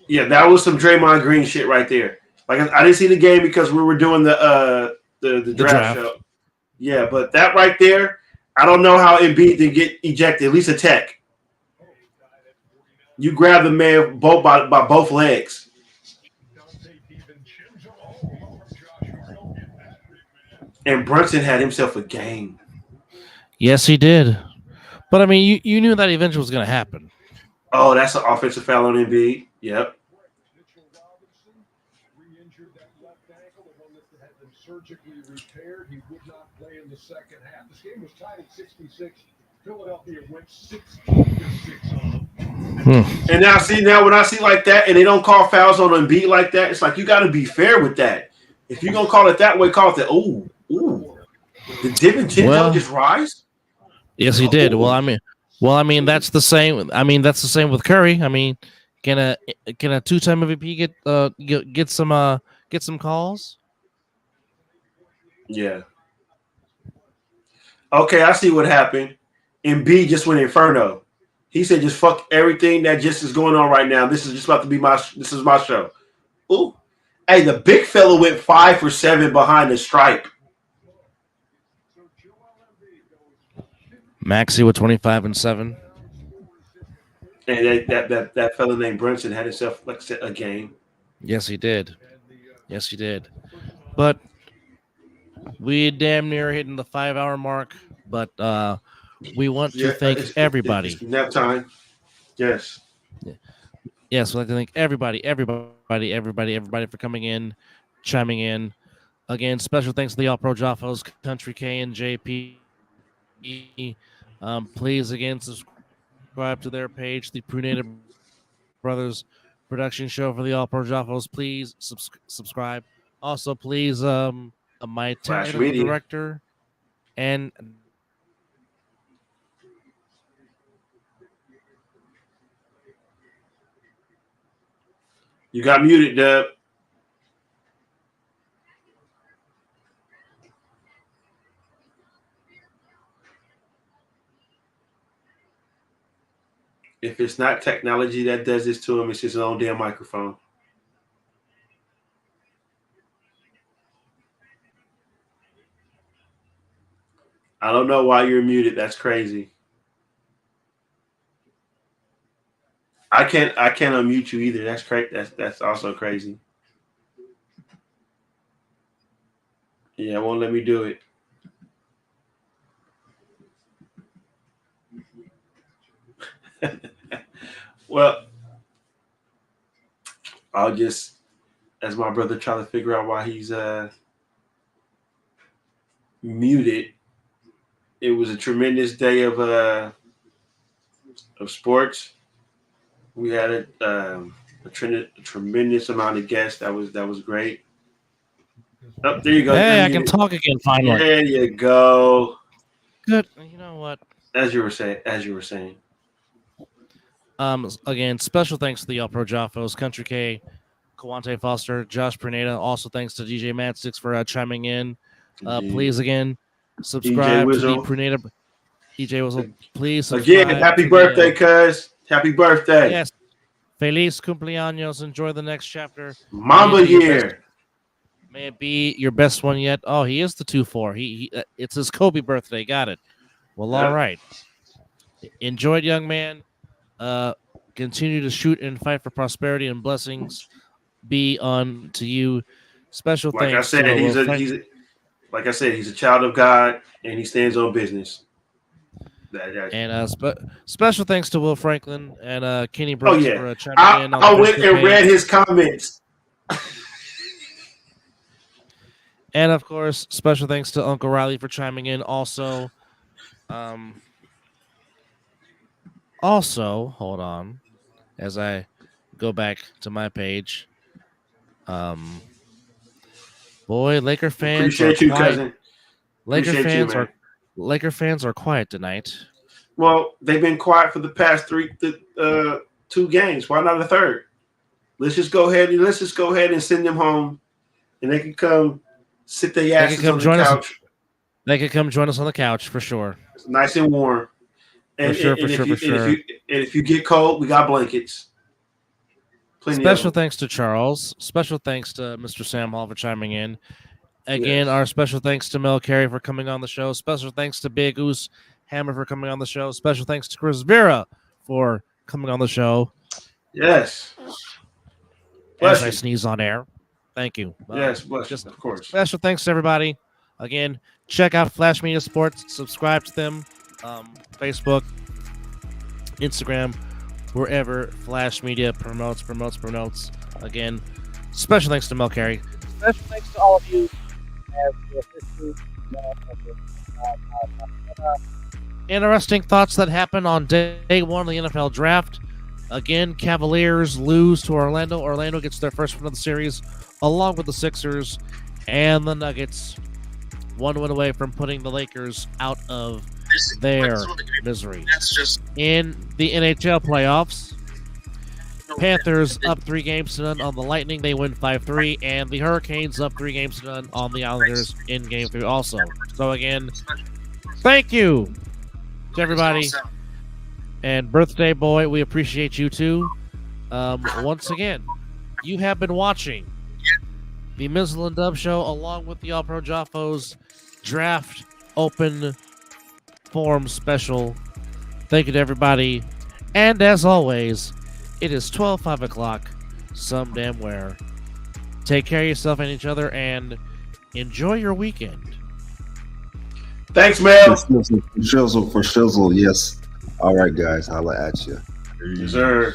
Yeah, that was some Draymond Green shit right there. Like I didn't see the game because we were doing the draft show. Yeah, but that right there, I don't know how Embiid didn't get ejected. At least a tech. You grab the man by both legs. And Brunson had himself a game. Yes, he did. But I mean, you knew that eventually was going to happen. Oh, that's an offensive foul on Embiid. Yep. Surgically repaired. He would not play in the second half. This game was tied at 66. Philadelphia went 16-6 on them. And now when I see like that and they don't call fouls on Embiid like that, it's like you got to be fair with that. If you're gonna call it that way, call it that. Ooh. Did DiVincenzo just rise? Yes, he did. Well, I mean, that's the same. I mean, that's the same with Curry. I mean, can a 2-time MVP get some calls? Yeah. Okay, I see what happened. Embiid just went inferno. He said, "Just fuck everything that just is going on right now. This is just about to be my show." Ooh, hey, the big fella went 5 for 7 behind the stripe. Maxey with 25 and 7. And that fella named Brunson had himself like a game. Yes, he did. But we damn near hitting the 5-hour mark. But we want to thank everybody. It's nap time. Yes. Yes, we'd like to thank everybody for coming in, chiming in. Again, special thanks to the All-Pro JAFFOS, Country K, and JP. Please, again, subscribe to their page, the Pruneda Brothers production show for the All-Pro JAFFOS. Please subscribe. Also, please, my technical director and you got muted, Dub. If it's not technology that does this to him, it's his own damn microphone. I don't know why you're muted. That's crazy. I can't unmute you either. That's crazy. That's also crazy. Yeah, it won't let me do it. Well, I'll just, as my brother trying to figure out why he's muted. It was a tremendous day of sports. We had a tremendous amount of guests. That was great. Oh, there you go. Hey, I can talk again finally. There you go. Good. You know what? As you were saying. Again, special thanks to the All-Pro JAFFOS, Country K, Kawante Foster, Josh Perneda. Also, thanks to DJ Matsix for chiming in. Please, again, subscribe to the Perneda. DJ Wizzle, please subscribe. Again, happy birthday, cuz. Happy birthday. Yes. Feliz cumpleaños. Enjoy the next chapter. Mamba year. May it be your best one yet. Oh, he is the 2-4. He it's his Kobe birthday. Got it. Well, all right. Enjoy it, young man. Continue to shoot and fight for prosperity and blessings be on to you. Special like thanks. I said, he's a child of God and he stands on business. And special thanks to Will Franklin and Kenny Brooks for chiming in. I went and read his comments. And of course, special thanks to Uncle Riley for chiming in. Also, hold on, as I go back to my page. Boy, Laker fans. Appreciate you, cousin. Laker fans are quiet tonight. Well, they've been quiet for the past 2 games. Why not a third? Let's just go ahead and send them home, and they can come sit their asses on the couch. They can come join us on the couch for sure. It's nice and warm. And, for sure. If you get cold, we got blankets. Special thanks to Charles. Special thanks to Mr. Sam Hall for chiming in. Again, our special thanks to Mel Carey for coming on the show. Special thanks to Big Oos Hammer for coming on the show. Special thanks to Chris Vera for coming on the show. Yes. As I sneeze on air. Thank you. Yes, of course. Special thanks to everybody. Again, check out Flash Media Sports. Subscribe to them. Facebook, Instagram, wherever Flash Media promotes. Again, special thanks to Mel Carey. Special thanks to all of you. Interesting thoughts that happened on day 1 of the NFL draft. Again, Cavaliers lose to Orlando. Orlando gets their first win of the series, along with the Sixers and the Nuggets. 1 win away from putting the Lakers out of their misery. In the NHL playoffs, Panthers up 3-0 on the Lightning. They win 5-3, and the Hurricanes up 3-0 on the Islanders in Game 3 also. So again, thank you to everybody. And birthday boy, we appreciate you too. Once again, you have been watching the Mizzle and Dub Show along with the All-Pro JAFFOS Draft Open Forum Special. Thank you to everybody. And as always, it is 5 o'clock some damn where. Take care of yourself and each other and enjoy your weekend. Thanks, man. For shizzle, yes. All right, guys. Holla at you. Yes, sir.